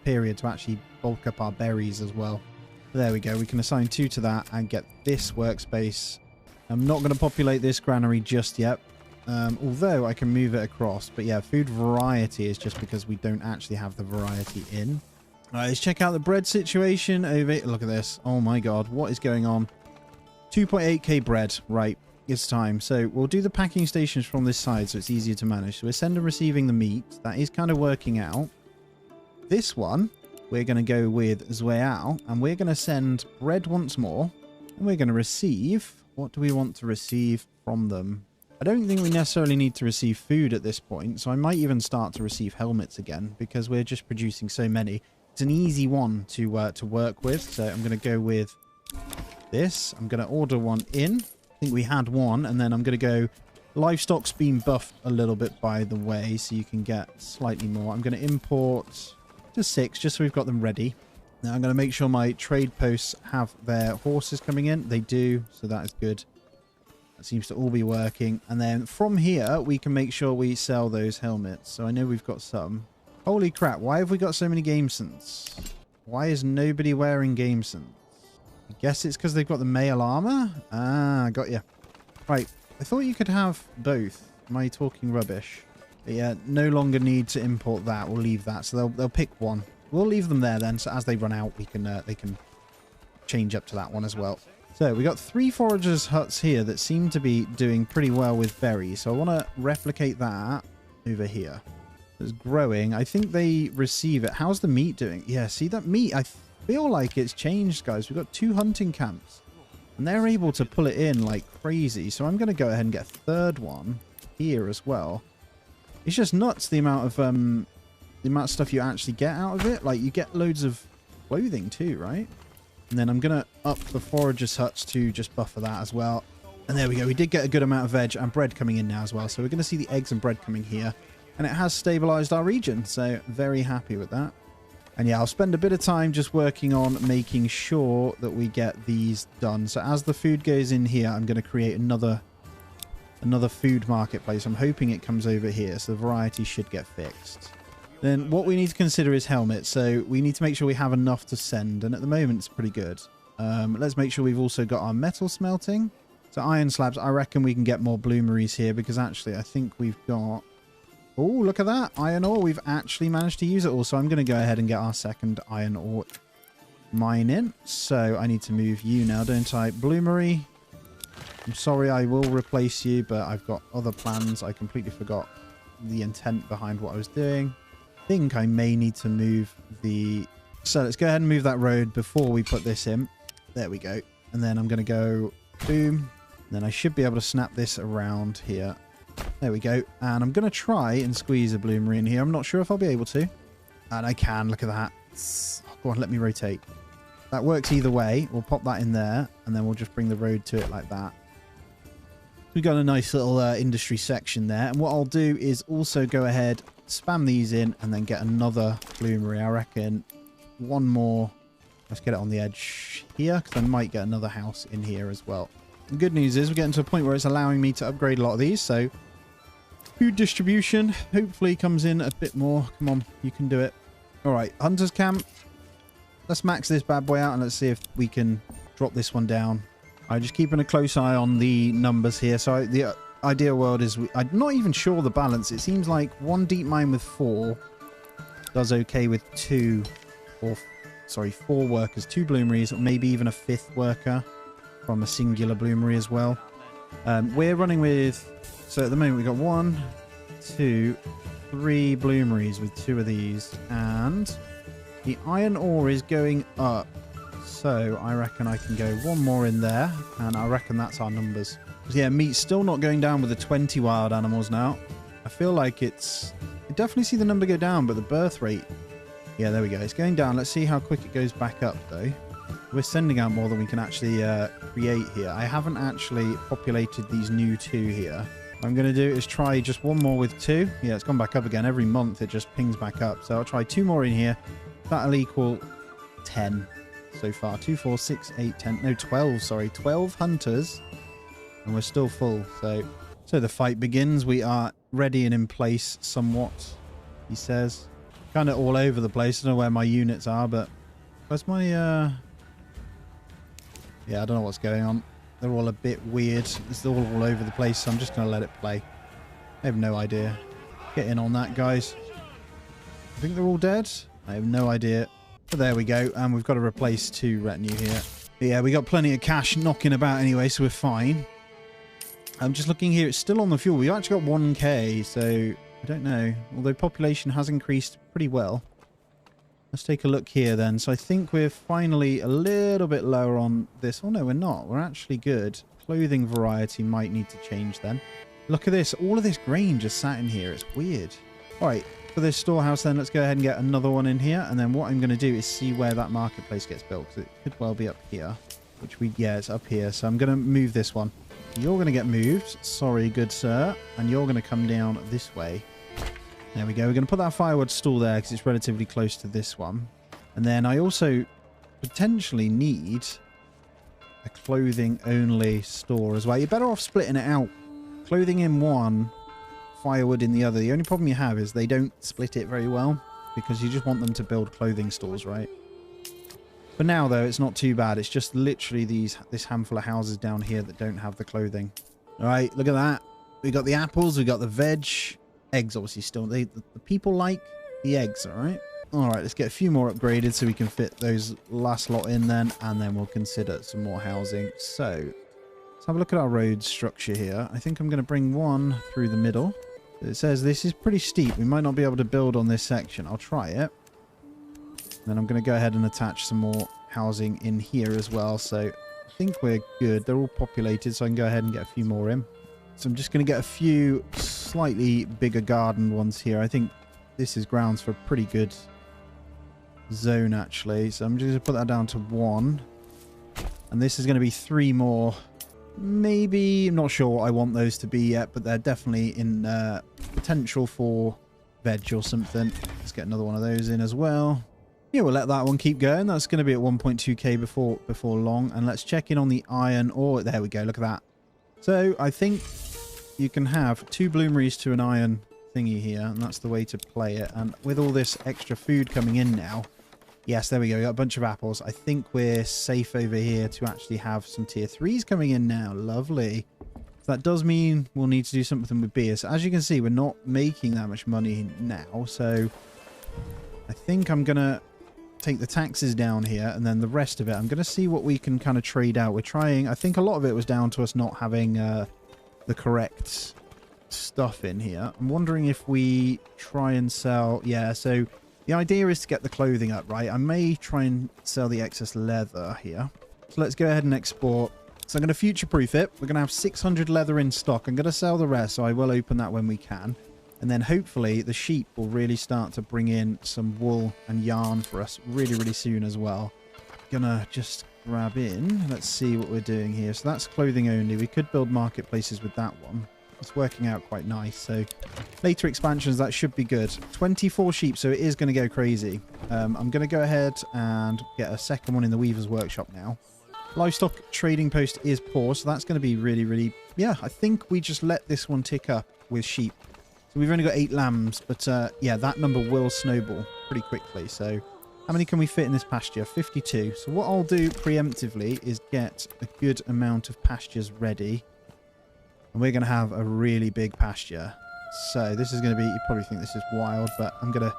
period to actually bulk up our berries as well. There we go. We can assign 2 to that and get this workspace. I'm not going to populate this granary just yet, although I can move it across. But yeah, food variety is just because we don't actually have the variety in. All right, let's check out the bread situation over here. Look at this. Oh my god, what is going on? 2.8k bread. Right, it's time. So we'll do the packing stations from this side so it's easier to manage. So we're sending and receiving the meat. That is kind of working out. This one, we're going to go with Zweao, and we're going to send bread once more. And we're going to receive... What do we want to receive from them? I don't think we necessarily need to receive food at this point, so I might even start to receive helmets again because we're just producing so many. It's an easy one to work with, so I'm going to go with this. I'm going to order one in. I think we had one, and then I'm going to go... Livestock's been buffed a little bit, by the way, so you can get slightly more. I'm going to import to 6, just so we've got them ready. Now I'm going to make sure my trade posts have their horses coming in. They do, so that is good. That seems to all be working. And then from here, we can make sure we sell those helmets. So I know we've got some. Holy crap, why have we got so many gamesons? Why is nobody wearing gamesons? I guess it's because they've got the mail armor? Ah, got you. Right, I thought you could have both. Am I talking rubbish? But yeah, no longer need to import that. We'll leave that. So they'll pick one. We'll leave them there then, so as they run out, they can change up to that one as well. So we got 3 foragers' huts here that seem to be doing pretty well with berries. So I want to replicate that over here. It's growing. I think they receive it. How's the meat doing? Yeah, see that meat? I feel like it's changed, guys. We've got 2 hunting camps, and they're able to pull it in like crazy. So I'm going to go ahead and get a 3rd one here as well. It's just nuts the amount of stuff you actually get out of it. Like, you get loads of clothing too, right? And then I'm going to up the foragers' huts to just buffer that as well. And there we go. We did get a good amount of veg and bread coming in now as well. So we're going to see the eggs and bread coming here. And it has stabilized our region. So very happy with that. And yeah, I'll spend a bit of time just working on making sure that we get these done. So as the food goes in here, I'm going to create another food marketplace. I'm hoping it comes over here, so the variety should get fixed. Then what we need to consider is helmets. So we need to make sure we have enough to send, and at the moment it's pretty good. Let's make sure we've also got our metal smelting. So iron slabs, I reckon we can get more bloomeries here, because actually I think we've got... Oh, look at that. Iron ore. We've actually managed to use it all. So I'm going to go ahead and get our second iron ore mine in. So I need to move you now, don't I? Bloomery. I'm sorry, I will replace you, but I've got other plans. I completely forgot the intent behind what I was doing. I think I may need to move the... So let's go ahead and move that road before we put this in. There we go. And then I'm going to go boom. Then I should be able to snap this around here. There we go. And I'm going to try and squeeze a bloomery in here. I'm not sure if I'll be able to. And I can. Look at that. Oh, go on, let me rotate. That works either way. We'll pop that in there, and then we'll just bring the road to it like that. We've got a nice little industry section there. And what I'll do is also go ahead, spam these in, and then get another bloomery. I reckon one more. Let's get it on the edge here, because I might get another house in here as well. The good news is we're getting to a point where it's allowing me to upgrade a lot of these, so food distribution hopefully comes in a bit more. Come on, you can do it. All right, Hunter's Camp. Let's max this bad boy out and let's see if we can drop this one down. I'm just keeping a close eye on the numbers here. So the ideal world is... I'm not even sure the balance. It seems like one deep mine with 4 does okay with 4 workers, 2 bloomeries, or maybe even a 5th worker from a singular bloomery as well. We're running with... So at the moment we've got 1, 2, 3 bloomeries with 2 of these. And the iron ore is going up. So I reckon I can go 1 more in there. And I reckon that's our numbers. Yeah, meat's still not going down with the 20 wild animals now. I feel like it's... I definitely see the number go down, but the birth rate... Yeah, there we go. It's going down. Let's see how quick it goes back up, though. We're sending out more than we can actually create here. I haven't actually populated these new 2 here. What I'm going to do is try just 1 more with 2. Yeah, it's gone back up again. Every month it just pings back up. So I'll try 2 more in here. That'll equal 10 so far. 2, 4, 6, 8, 10. No, 12, sorry. 12 hunters. And we're still full. So the fight begins. We are ready and in place somewhat, he says. Kind of all over the place. I don't know where my units are, but... Where's my... Yeah, I don't know what's going on. They're all a bit weird. It's all over the place, so I'm just going to let it play. I have no idea. Get in on that, guys. I think they're all dead. I have no idea. But there we go. And we've got to replace 2 retinue here. But yeah, we got plenty of cash knocking about anyway, so we're fine. I'm just looking here. It's still on the fuel. We've actually got 1k, so I don't know. Although population has increased pretty well. Let's take a look here then. So I think we're finally a little bit lower on this. Oh no, we're not. We're actually good. Clothing variety might need to change then. Look at this. All of this grain just sat in here. It's weird. All right, for this storehouse then, let's go ahead and get another one in here. And then what I'm going to do is see where that marketplace gets built, because it could well be up here. Yeah, it's up here. So I'm going to move this one. You're going to get moved. Sorry, good sir. And you're going to come down this way. There we go. We're going to put that firewood stall there because it's relatively close to this one. And then I also potentially need a clothing-only store as well. You're better off splitting it out. Clothing in one, firewood in the other. The only problem you have is they don't split it very well because you just want them to build clothing stores, right? For now, though, it's not too bad. It's just literally this handful of houses down here that don't have the clothing. All right, look at that. We got the apples. We got the veg. Eggs, obviously, still. The people like the eggs, all right? All right, let's get a few more upgraded so we can fit those last lot in then, and then we'll consider some more housing. So, let's have a look at our road structure here. I think I'm going to bring one through the middle. It says this is pretty steep. We might not be able to build on this section. I'll try it. Then I'm going to go ahead and attach some more housing in here as well. So, I think we're good. They're all populated, so I can go ahead and get a few more in. So I'm just going to get a few slightly bigger garden ones here. I think this is grounds for a pretty good zone, actually. So I'm just going to put that down to 1. And this is going to be 3 more. Maybe, I'm not sure what I want those to be yet, but they're definitely in potential for veg or something. Let's get another one of those in as well. Yeah, we'll let that one keep going. That's going to be at 1.2k before long. And let's check in on the iron ore. There we go. Look at that. So I think you can have 2 bloomeries to an iron thingy here, and that's the way to play it. And with all this extra food coming in now, yes, there we go. We got a bunch of apples. I think we're safe over here to actually have some tier 3s coming in now. Lovely. So that does mean we'll need to do something with beer. So as you can see, we're not making that much money now. So I think I'm going to take the taxes down here, and then the rest of it, I'm going to see what we can kind of trade out. We're trying, I think a lot of it was down to us not having the correct stuff in here. I'm wondering if we try and sell, yeah, so the idea is to get the clothing up, right? I may try and sell the excess leather here. So let's go ahead and export. So I'm going to future-proof it. We're going to have 600 leather in stock. I'm going to sell the rest, so I will open that when we can. And then hopefully the sheep will really start to bring in some wool and yarn for us really, really soon as well. Gonna just grab in. Let's see what we're doing here. So that's clothing only. We could build marketplaces with that one. It's working out quite nice. So later expansions, that should be good. 24 sheep, so it is going to go crazy. I'm going to go ahead and get a second one in the Weaver's Workshop now. Livestock trading post is poor, so that's going to be really, really... Yeah, I think we just let this one tick up with sheep. So we've only got 8 lambs, but yeah, that number will snowball pretty quickly. So how many can we fit in this pasture? 52. So what I'll do preemptively is get a good amount of pastures ready. And we're going to have a really big pasture. So this is going to be, you probably think this is wild, but I'm going to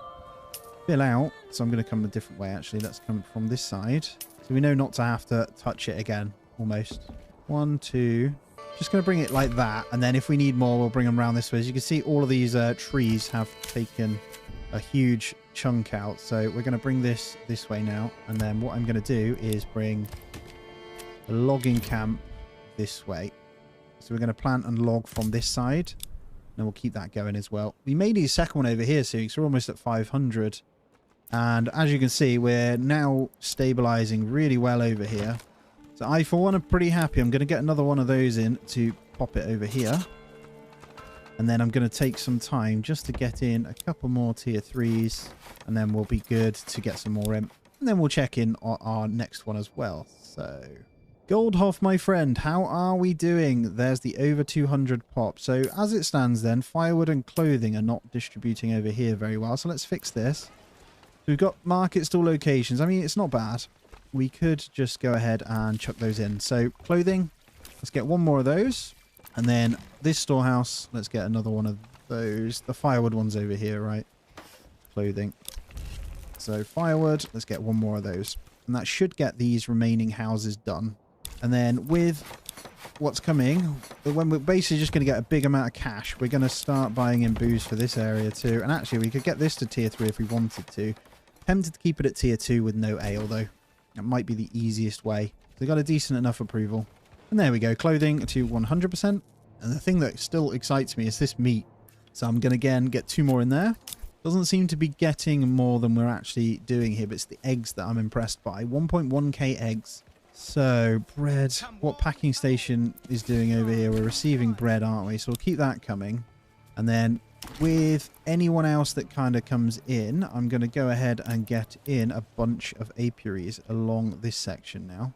fill out. So I'm going to come a different way, actually. Let's come from this side. So we know not to have to touch it again, almost. 1, 2... Just going to bring it like that, and then if we need more, we'll bring them around this way. As you can see, all of these trees have taken a huge chunk out, so we're going to bring this way now. And then what I'm going to do is bring a logging camp this way. So we're going to plant and log from this side, and we'll keep that going as well. We may need a second one over here soon, because we're almost at 500. And as you can see, we're now stabilizing really well over here. So I, for one, am pretty happy. I'm going to get another one of those in to pop it over here. And then I'm going to take some time just to get in a couple more tier 3s. And then we'll be good to get some more in. And then we'll check in on our next one as well. So, Goldhoff, my friend, how are we doing? There's the over 200 pop. So as it stands then, firewood and clothing are not distributing over here very well. So let's fix this. So we've got market stall locations. I mean, it's not bad. We could just go ahead and chuck those in. So clothing, let's get one more of those. And then this storehouse, let's get another one of those. The firewood one's over here, right? Clothing. So firewood, let's get one more of those. And that should get these remaining houses done. And then with what's coming, when we're basically just going to get a big amount of cash, we're going to start buying in booze for this area too. And actually, we could get this to tier 3 if we wanted to. Tempted to keep it at tier 2 with no ale, though. That might be the easiest way. They got a decent enough approval. And there we go. Clothing to 100%. And the thing that still excites me is this meat. So I'm going to, again, get 2 more in there. Doesn't seem to be getting more than we're actually doing here, but it's the eggs that I'm impressed by. 1.1k eggs. So, bread. What packing station is doing over here? We're receiving bread, aren't we? So we'll keep that coming. And then with anyone else that kind of comes in, I'm going to go ahead and get in a bunch of apiaries along this section now.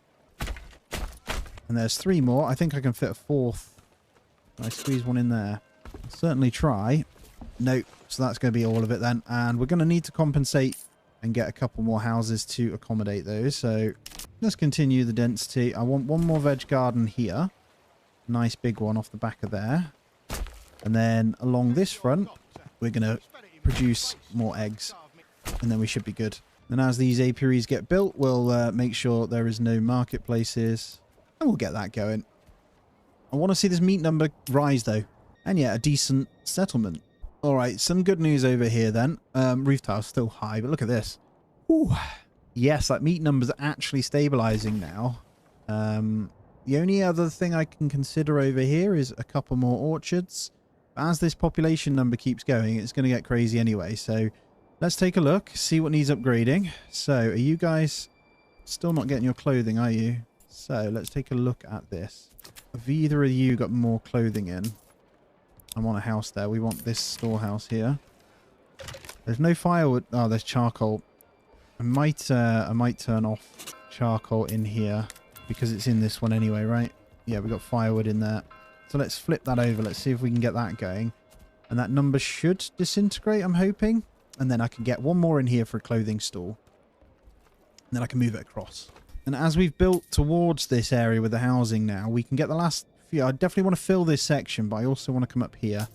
And there's 3 more. I think I can fit a 4th. Can I squeeze one in there? I'll certainly try. Nope. So that's going to be all of it then. And we're going to need to compensate and get a couple more houses to accommodate those. So let's continue the density. I want one more veg garden here. Nice big one off the back of there. And then along this front, we're going to produce more eggs. And then we should be good. And as these apiaries get built, we'll make sure there is no marketplaces. And we'll get that going. I want to see this meat number rise, though. And yeah, a decent settlement. Alright, some good news over here then. Roof tile's still high, but look at this. Ooh. Yes, that meat number's actually stabilizing now. The only other thing I can consider over here is a couple more orchards. As this population number keeps going, it's going to get crazy anyway. So let's take a look, see what needs upgrading. So are you guys still not getting your clothing, are you? So let's take a look at this. Have either of you got more clothing in? I want a house there. We want this storehouse here. There's no firewood. Oh, there's charcoal. I might turn off charcoal in here because it's in this one anyway, right? Yeah, we got firewood in there. So let's flip that over. Let's see if we can get that going. And that number should disintegrate, I'm hoping. And then I can get one more in here for a clothing store. And then I can move it across. And as we've built towards this area with the housing now, we can get the last few. I definitely want to fill this section, but I also want to come up here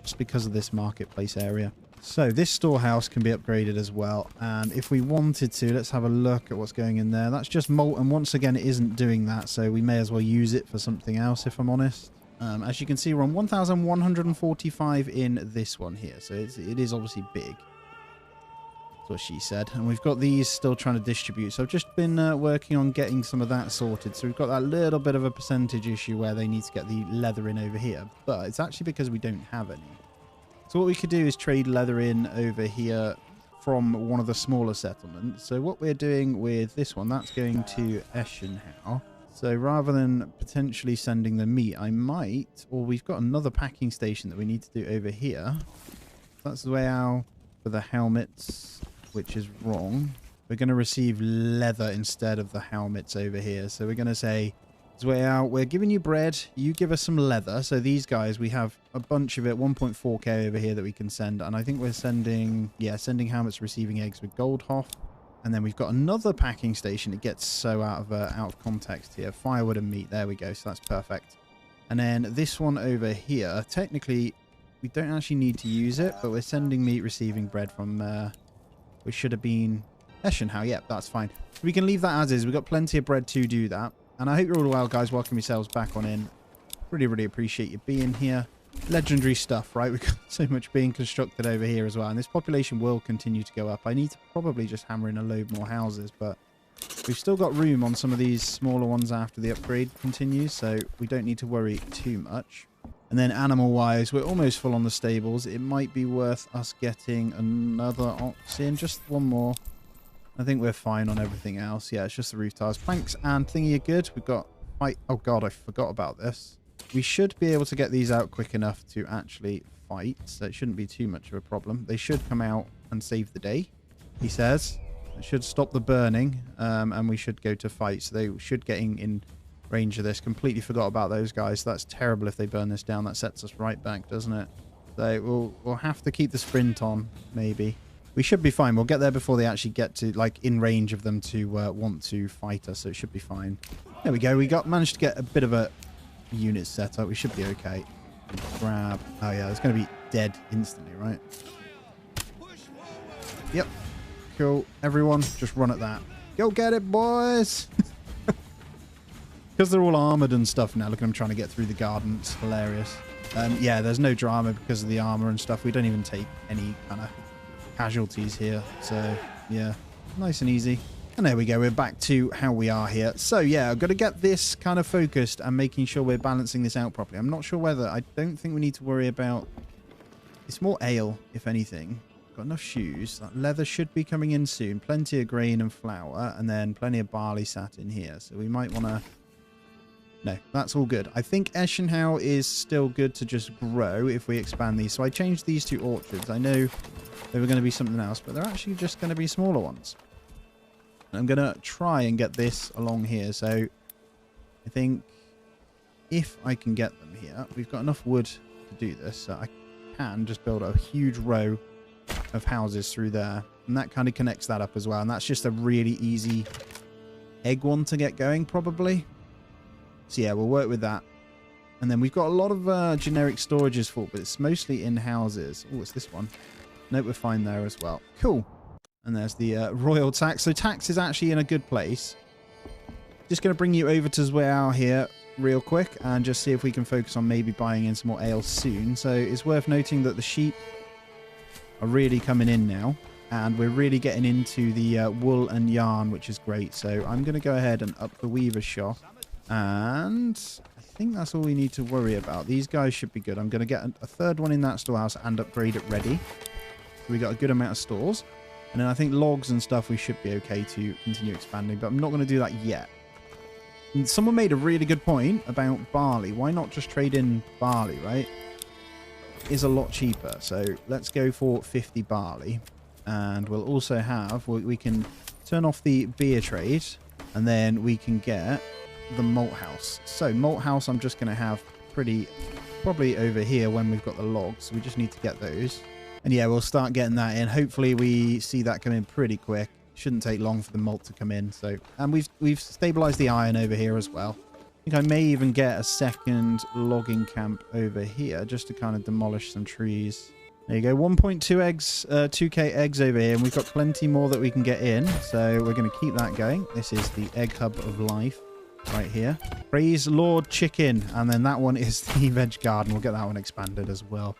just because of this marketplace area. So this storehouse can be upgraded as well. And if we wanted to, let's have a look at what's going in there. That's just malt. And once again, it isn't doing that. So we may as well use it for something else, if I'm honest. As you can see, we're on 1,145 in this one here. So it is obviously big. That's what she said. And we've got these still trying to distribute. So I've just been working on getting some of that sorted. So we've got that little bit of a percentage issue where they need to get the leather in over here. But it's actually because we don't have any. So what we could do is trade leather in over here from one of the smaller settlements. So what we're doing with this one, that's going to Eschenhau. So rather than potentially sending the meat, I might, or we've got another packing station that we need to do over here. That's the way out for the helmets, which is wrong. We're going to receive leather instead of the helmets over here. So we're going to say, it's way out. We're giving you bread. You give us some leather. So these guys, we have a bunch of it, 1.4k over here that we can send. And I think we're sending, yeah, sending helmets, receiving eggs with Goldhoff. And then we've got another packing station. It gets so out of context here. Firewood and meat. There we go. So that's perfect. And then this one over here, technically, we don't actually need to use it, but we're sending meat, receiving bread from, which should have been Eschenhau. Yep, that's fine. We can leave that as is. We've got plenty of bread to do that. And I hope you're all well, guys. Welcome yourselves back on in. Really, really appreciate you being here. Legendary stuff, right? We've got so much being constructed over here as well. And this population will continue to go up. I need to probably just hammer in a load more houses, but we've still got room on some of these smaller ones after the upgrade continues, so we don't need to worry too much. And then animal-wise, we're almost full on the stables. It might be worth us getting another ox in, just one more. I think we're fine on everything else. Yeah, it's just the roof tiles. Planks and thingy are good. We've got... Oh, God, I forgot about this. We should be able to get these out quick enough to actually fight, so it shouldn't be too much of a problem. They should come out and save the day, he says. It should stop the burning, and we should go to fight. So they should get in range of this. Completely forgot about those guys. That's terrible if they burn this down. That sets us right back, doesn't it? So we'll have to keep the sprint on, maybe. We should be fine. We'll get there before they actually get to, like, in range of them to want to fight us, so it should be fine. There we go. We managed to get a bit of a unit set up. We should be okay. Grab. Oh, yeah. It's going to be dead instantly, right? Yep. Cool. Everyone, just run at that. Go get it, boys! Because they're all armored and stuff now. Look at them trying to get through the garden. It's hilarious. Yeah, there's no drama because of the armor and stuff. We don't even take any kind of casualties here. So, yeah. Nice and easy. And there we go. We're back to how we are here. So, yeah, I've got to get this kind of focused and making sure we're balancing this out properly. I'm not sure whether... I don't think we need to worry about... It's more ale, if anything. Got enough shoes. That leather should be coming in soon. Plenty of grain and flour. And then plenty of barley sat in here. So we might want to... No, that's all good. I think Eschenhau is still good to just grow if we expand these. So I changed these two orchards. I know they were going to be something else, but they're actually just going to be smaller ones. I'm going to try and get this along here. So I think if I can get them here, we've got enough wood to do this. So I can just build a huge row of houses through there. And that kind of connects that up as well. And that's just a really easy egg one to get going, probably. So yeah, we'll work with that. And then we've got a lot of generic storages for, but it's mostly in houses. Oh, it's this one. Nope, we're fine there as well. Cool. And there's the royal tax. So tax is actually in a good place. Just going to bring you over to Zweau here real quick and just see if we can focus on maybe buying in some more ale soon. So it's worth noting that the sheep are really coming in now. And we're really getting into the wool and yarn, which is great. So I'm going to go ahead and up the weaver's shop. And I think that's all we need to worry about. These guys should be good. I'm going to get a third one in that storehouse and upgrade it ready. So we got a good amount of stores. And then I think logs and stuff we should be okay to continue expanding. But I'm not going to do that yet. And someone made a really good point about barley. Why not just trade in barley, right? It is a lot cheaper. So let's go for 50 barley. And we'll also have, we can turn off the beer trade, and then we can get the malt house. So malt house I'm just going to have probably over here when we've got the logs. We just need to get those. And yeah, we'll start getting that in. Hopefully we see that come in pretty quick. Shouldn't take long for the malt to come in. So, and we've stabilized the iron over here as well. I think I may even get a second logging camp over here just to kind of demolish some trees. There you go, 1.2 eggs, 2k eggs over here, and we've got plenty more that we can get in, so we're going to keep that going. This is the egg hub of life right here. Praise Lord Chicken, and then that one is the veg garden. We'll get that one expanded as well.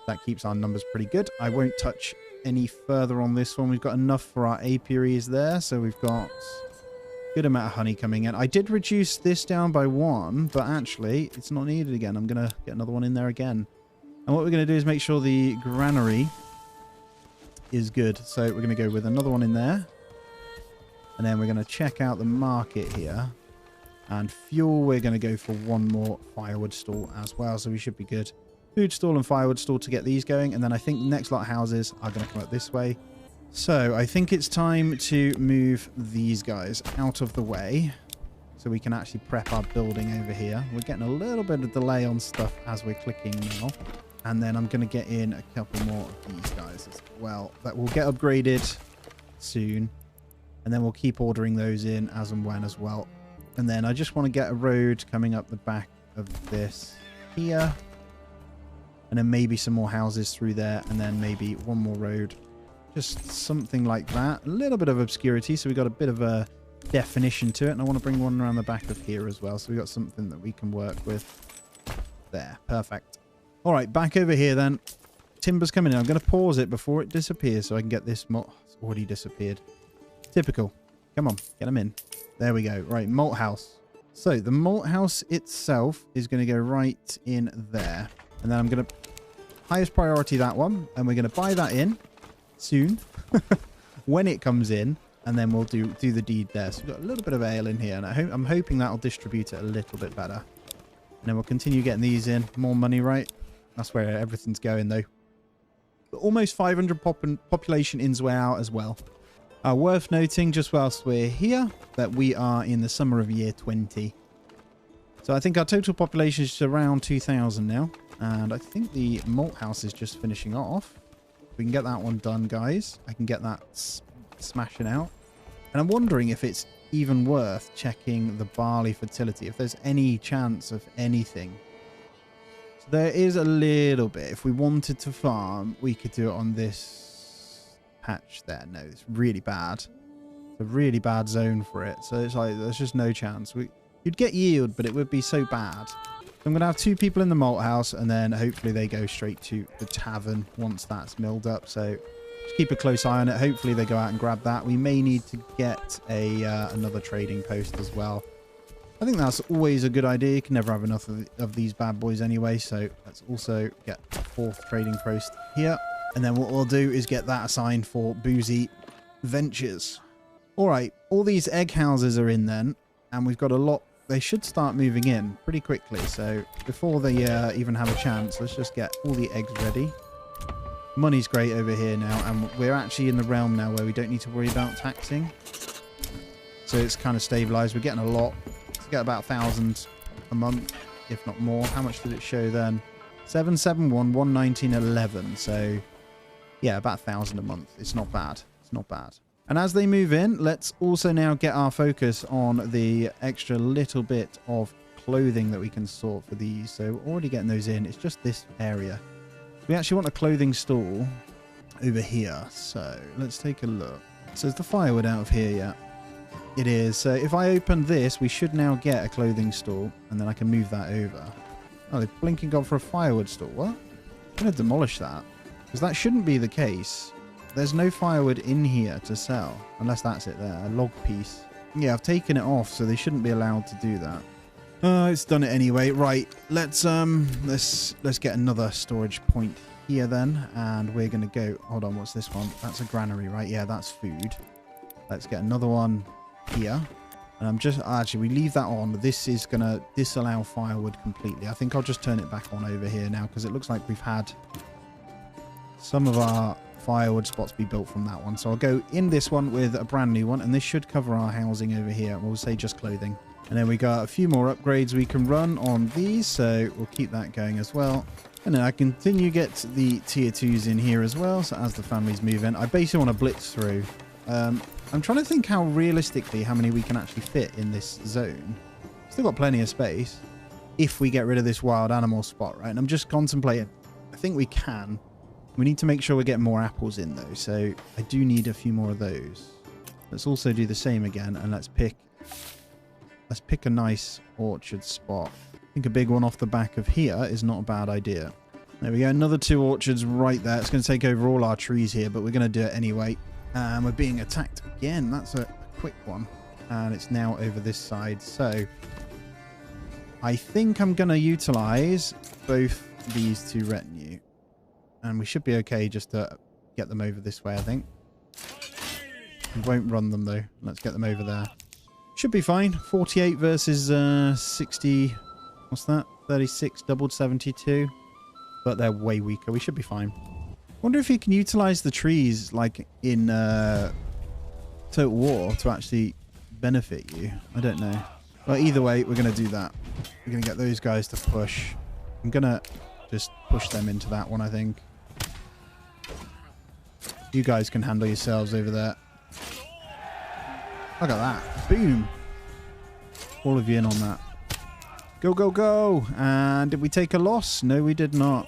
That keeps our numbers pretty good. I won't touch any further on this one. We've got enough for our apiaries there, so we've got a good amount of honey coming in. I did reduce this down by 1, but actually it's not needed again. I'm going to get another one in there again. And what we're going to do is make sure the granary is good. So we're going to go with another one in there. And then we're going to check out the market here. And fuel, we're going to go for one more firewood stall as well. So we should be good. Food stall and firewood stall to get these going. And then I think the next lot of houses are going to come up this way. So I think it's time to move these guys out of the way, so we can actually prep our building over here. We're getting a little bit of delay on stuff as we're clicking now. And then I'm going to get in a couple more of these guys as well that will get upgraded soon. And then we'll keep ordering those in as and when as well. And then I just want to get a road coming up the back of this here. And then maybe some more houses through there. And then maybe one more road. Just something like that. A little bit of obscurity, so we got a bit of a definition to it. And I want to bring one around the back of here as well. So we got something that we can work with. There. Perfect. All right, back over here then. Timber's coming in. I'm going to pause it before it disappears so I can get this malt. It's already disappeared. Typical. Come on, get them in. There we go. Right, malt house. So the malt house itself is going to go right in there. And then I'm going to highest priority that one. And we're going to buy that in soon when it comes in. And then we'll do the deed there. So we've got a little bit of ale in here. And I'm hoping that'll distribute it a little bit better. And then we'll continue getting these in. More money, right? That's where everything's going, though. But almost 500 population ins way out as well. Worth noting, just whilst we're here, that we are in the summer of year 20. So I think our total population is around 2,000 now. And I think the malt house is just finishing off. We can get that one done, guys. I can get that smashing out. And I'm wondering if it's even worth checking the barley fertility, if there's any chance of anything. So there is a little bit. If we wanted to farm, we could do it on this patch there. No, it's really bad. It's a really bad zone for it. So it's like there's just no chance. You'd get yield, but it would be so bad. So I'm going to have 2 people in the malt house, and then hopefully they go straight to the tavern once that's milled up. So just keep a close eye on it. Hopefully they go out and grab that. We may need to get another trading post as well. I think that's always a good idea. You can never have enough of these bad boys anyway. So let's also get a 4th trading post here. And then what we'll do is get that assigned for Boozy Ventures. All right. All these egg houses are in then. And we've got a lot. They should start moving in pretty quickly. So before they even have a chance, let's just get all the eggs ready. Money's great over here now. And we're actually in the realm now where we don't need to worry about taxing. So it's kind of stabilized. We're getting a lot. Let's get about 1,000 a month, if not more. How much did it show then? 771, 119, 11. So yeah, about 1,000 a month. It's not bad. It's not bad. And as they move in, let's also now get our focus on the extra little bit of clothing that we can sort for these. So we're already getting those in. It's just this area. We actually want a clothing stall over here. So let's take a look. So is the firewood out of here yet? It is. So if I open this, we should now get a clothing stall, and then I can move that over. Oh, they've blinking gone for a firewood stall. What? I'm going to demolish that, because that shouldn't be the case. There's no firewood in here to sell, unless that's it there, a log piece. Yeah, I've taken it off, so they shouldn't be allowed to do that. It's done it anyway. Right, let's get another storage point here then, and we're going to go. Hold on, what's this one? That's a granary, right? Yeah, that's food. Let's get another one here. And I'm just actually, we leave that on. This is going to disallow firewood completely. I think I'll just turn it back on over here now, because it looks like we've had some of our firewood spots be built from that one. So I'll go in this one with a brand new one, and this should cover our housing over here. We'll say just clothing. And then we got a few more upgrades we can run on these, so we'll keep that going as well. And then I continue to get the tier 2s in here as well, so as the families move in. I basically want to blitz through. I'm trying to think how realistically how many we can actually fit in this zone. Still got plenty of space if we get rid of this wild animal spot, right? And I'm just contemplating. I think we can. We need to make sure we're getting more apples in, though, so I do need a few more of those. Let's also do the same again, and let's pick a nice orchard spot. I think a big one off the back of here is not a bad idea. There we go, another 2 orchards right there. It's going to take over all our trees here, but we're going to do it anyway. And we're being attacked again. That's a quick one. And it's now over this side. So I think I'm going to utilize both these 2 retinue. And we should be okay just to get them over this way, I think. We won't run them, though. Let's get them over there. Should be fine. 48 versus 60. What's that? 36 doubled 72. But they're way weaker. We should be fine. Wonder if you can utilize the trees like in Total War to actually benefit you. I don't know. But either way, we're going to do that. We're going to get those guys to push. I'm going to just push them into that one, I think. You guys can handle yourselves over there. Look at that. Boom. All of you in on that. Go, go, go. And did we take a loss? No, we did not.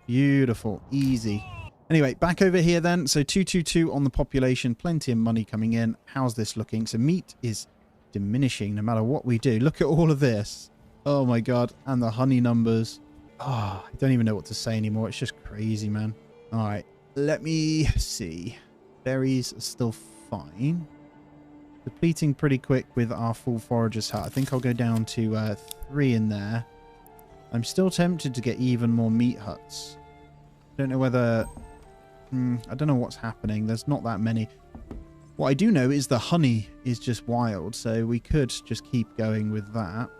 Beautiful. Easy. Anyway, back over here then. So 222 on the population. Plenty of money coming in. How's this looking? So meat is diminishing no matter what we do. Look at all of this. Oh my god. And the honey numbers. Oh, I don't even know what to say anymore. It's just crazy, man. All right. Let me see. Berries are still fine. Depleting pretty quick with our full forager's hut. I think I'll go down to 3 in there. I'm still tempted to get even more meat huts. Don't know whether... I don't know what's happening. There's not that many. What I do know is the honey is just wild, so we could just keep going with that.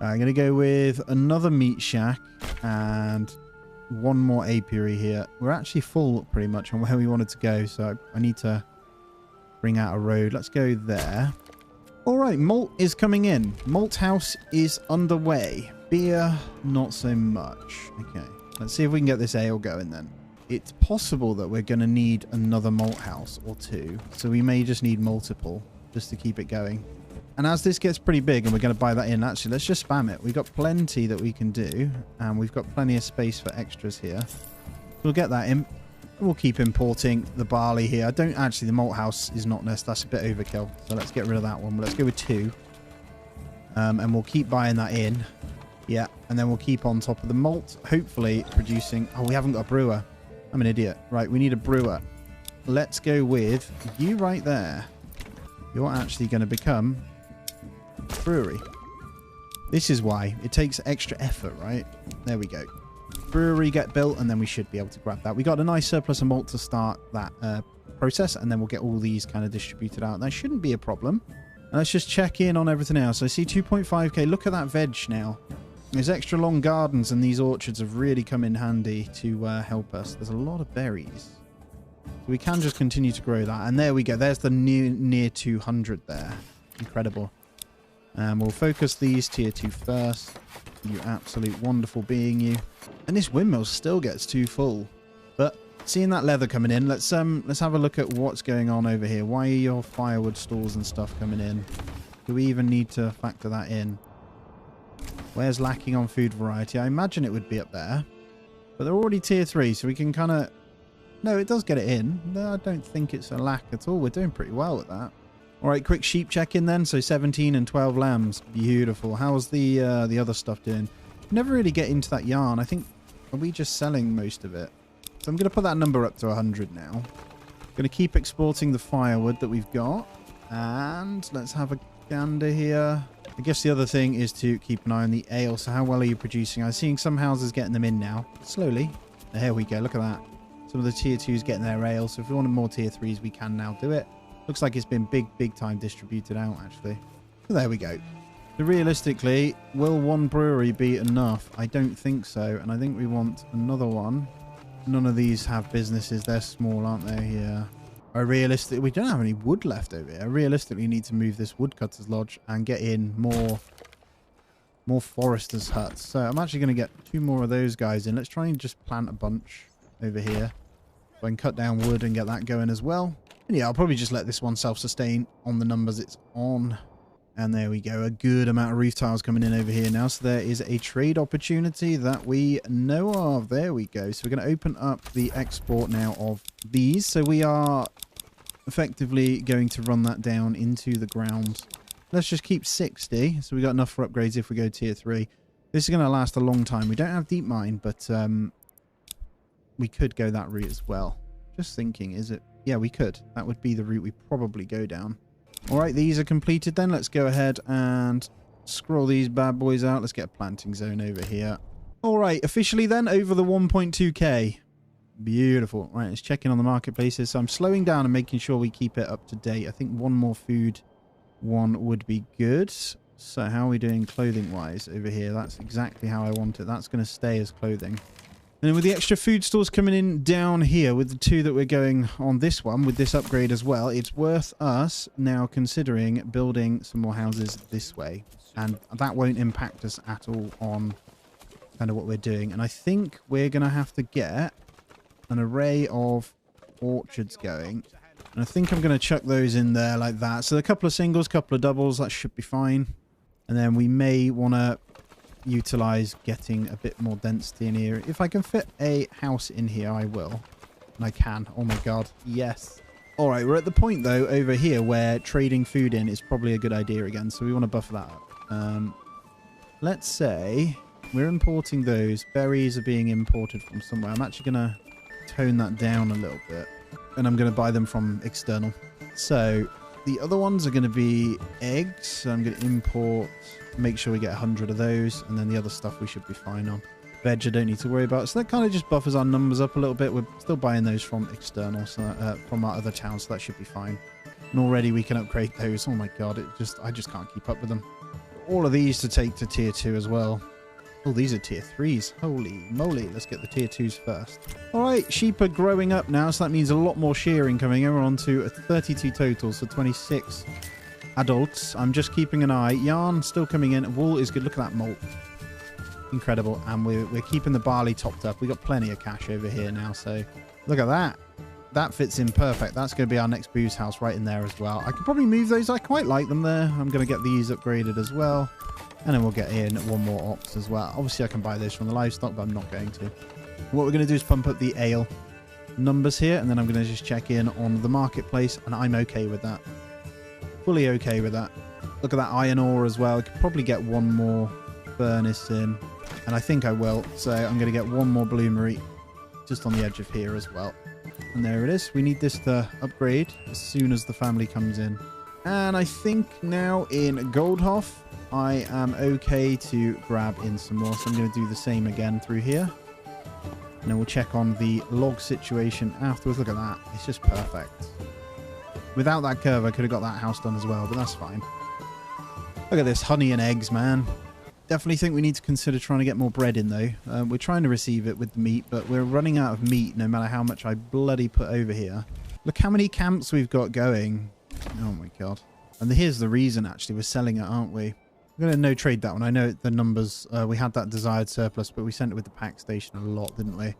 I'm going to go with another meat shack and one more apiary here. We're actually full pretty much on where we wanted to go, so I need to bring out a road. Let's go there. All right, malt is coming in. Malt house is underway. Beer, not so much. Okay, let's see if we can get this ale going then. It's possible that we're going to need another malt house or 2, so we may just need multiple just to keep it going. And as this gets pretty big and we're going to buy that in, actually, let's just spam it. We've got plenty that we can do, and we've got plenty of space for extras here. We'll get that in. We'll keep importing the barley here. I don't actually, the malt house is not necessary. That's a bit overkill. So let's get rid of that one. Let's go with 2. And we'll keep buying that in. Yeah. And then we'll keep on top of the malt, hopefully producing... Oh, we haven't got a brewer. I'm an idiot. Right, we need a brewer. Let's go with you right there. You're actually going to become a brewery. This is why. It takes extra effort, right? There we go. Brewery get built, and then we should be able to grab that. We got a nice surplus of malt to start that process, and then we'll get all these kind of distributed out. That shouldn't be a problem. And let's just check in on everything else. I see 2.5k. Look at that veg now. These extra long gardens and these orchards have really come in handy to help us. There's a lot of berries. So we can just continue to grow that. And there we go. There's the near 200 there. Incredible. And we'll focus these tier 2 first. You absolute wonderful being, you. And this windmill still gets too full. But seeing that leather coming in, let's have a look at what's going on over here. Why are your firewood stalls and stuff coming in? Do we even need to factor that in? Where's lacking on food variety? I imagine it would be up there. But they're already tier 3, so we can kind of... No, it does get it in. No, I don't think it's a lack at all. We're doing pretty well with that. All right, quick sheep check in then. So 17 and 12 lambs. Beautiful. How's the other stuff doing? Never really get into that yarn. I think... Are we just selling most of it? So I'm going to put that number up to 100 now. Going to keep exporting the firewood that we've got. And let's have a gander here. I guess the other thing is to keep an eye on the ale. So how well are you producing? I'm seeing some houses getting them in now. Slowly. There we go. Look at that. Some of the tier 2s getting their ale. So if we wanted more tier 3s, we can now do it. Looks like it's been big time distributed out, actually. So there we go. So realistically, will one brewery be enough? I don't think so. And I think we want another one None of these have businesses. They're small, aren't they? Yeah. We don't have any wood left over here. I realistically need to move this woodcutter's lodge and get in more foresters' huts. So I'm actually going to get 2 more of those guys in. Let's try and just plant a bunch over here. So I can cut down wood and get that going as well. And yeah, I'll probably just let this one self-sustain on the numbers it's on. And there we go. A good amount of roof tiles coming in over here now. So there is a trade opportunity that we know of. There we go. So we're going to open up the export now of these. So we are effectively going to run that down into the ground. Let's just keep 60. So we got enough for upgrades if we go tier 3. This is going to last a long time. We don't have deep mine, but we could go that route as well. Just thinking, is it? Yeah, we could. That would be the route we probably go down. All right, these are completed then. Let's go ahead and scroll these bad boys out. Let's get a planting zone over here. All right, officially then over the 1.2k. Beautiful. Right, let's check in on the marketplaces. So I'm slowing down and making sure we keep it up to date. I think one more food one would be good. So how are we doing clothing wise over here? That's exactly how I want it. That's going to stay as clothing. And then with the extra food stores coming in down here with the 2 that we're going on this one with this upgrade as well, it's worth us now considering building some more houses this way. And that won't impact us at all on kind of what we're doing. And I think we're going to have to get an array of orchards going. And I think I'm going to chuck those in there like that. So a couple of singles, couple of doubles, that should be fine. And then we may want to utilize getting a bit more density in here. If I can fit a house in here, I will. And I can. Oh my god. Yes. All right, we're at the point though over here where trading food in is probably a good idea again. So we want to buffer that up. Let's say we're importing those. Berries are being imported from somewhere. I'm actually going to tone that down a little bit. And I'm going to buy them from external. So the other ones are going to be eggs. So I'm going to import, make sure we get 100 of those. And then the other stuff we should be fine on. Veg I don't need to worry about. So that kind of just buffers our numbers up a little bit. We're still buying those from external, so from our other towns. So that should be fine. And already we can upgrade those. Oh my god, I just can't keep up with them. All of these to take to tier 2 as well. Oh, these are tier 3s. Holy moly. Let's get the tier 2s first. All right, sheep are growing up now, so that means a lot more shearing coming in. We're on to a 32 total, so 26 adults. I'm just keeping an eye. Yarn still coming in. Wool is good. Look at that malt. Incredible. And we're keeping the barley topped up. We got plenty of cash over here now, so look at that. That fits in perfect. That's going to be our next booze house right in there as well. I could probably move those. I quite like them there. I'm going to get these upgraded as well. And then we'll get in 1 more ox as well. Obviously, I can buy those from the livestock, but I'm not going to. What we're going to do is pump up the ale numbers here. And then I'm going to just check in on the marketplace. And I'm okay with that. Fully okay with that. Look at that iron ore as well. I could probably get 1 more furnace in. And I think I will. So I'm going to get 1 more bloomery just on the edge of here as well. And there it is. We need this to upgrade as soon as the family comes in. And I think now in Goldhof, I am okay to grab in some more. So I'm going to do the same again through here. And then we'll check on the log situation afterwards. Look at that. It's just perfect. Without that curve, I could have got that house done as well, but that's fine. Look at this honey and eggs, man. Definitely think we need to consider trying to get more bread in, though. We're trying to receive it with the meat, but we're running out of meat no matter how much I bloody put over here. Look how many camps we've got going. Oh, my God. And here's the reason, actually. We're selling it, aren't we? We're going to no trade that one. I know the numbers, we had that desired surplus, but we sent it with the pack station a lot, didn't we?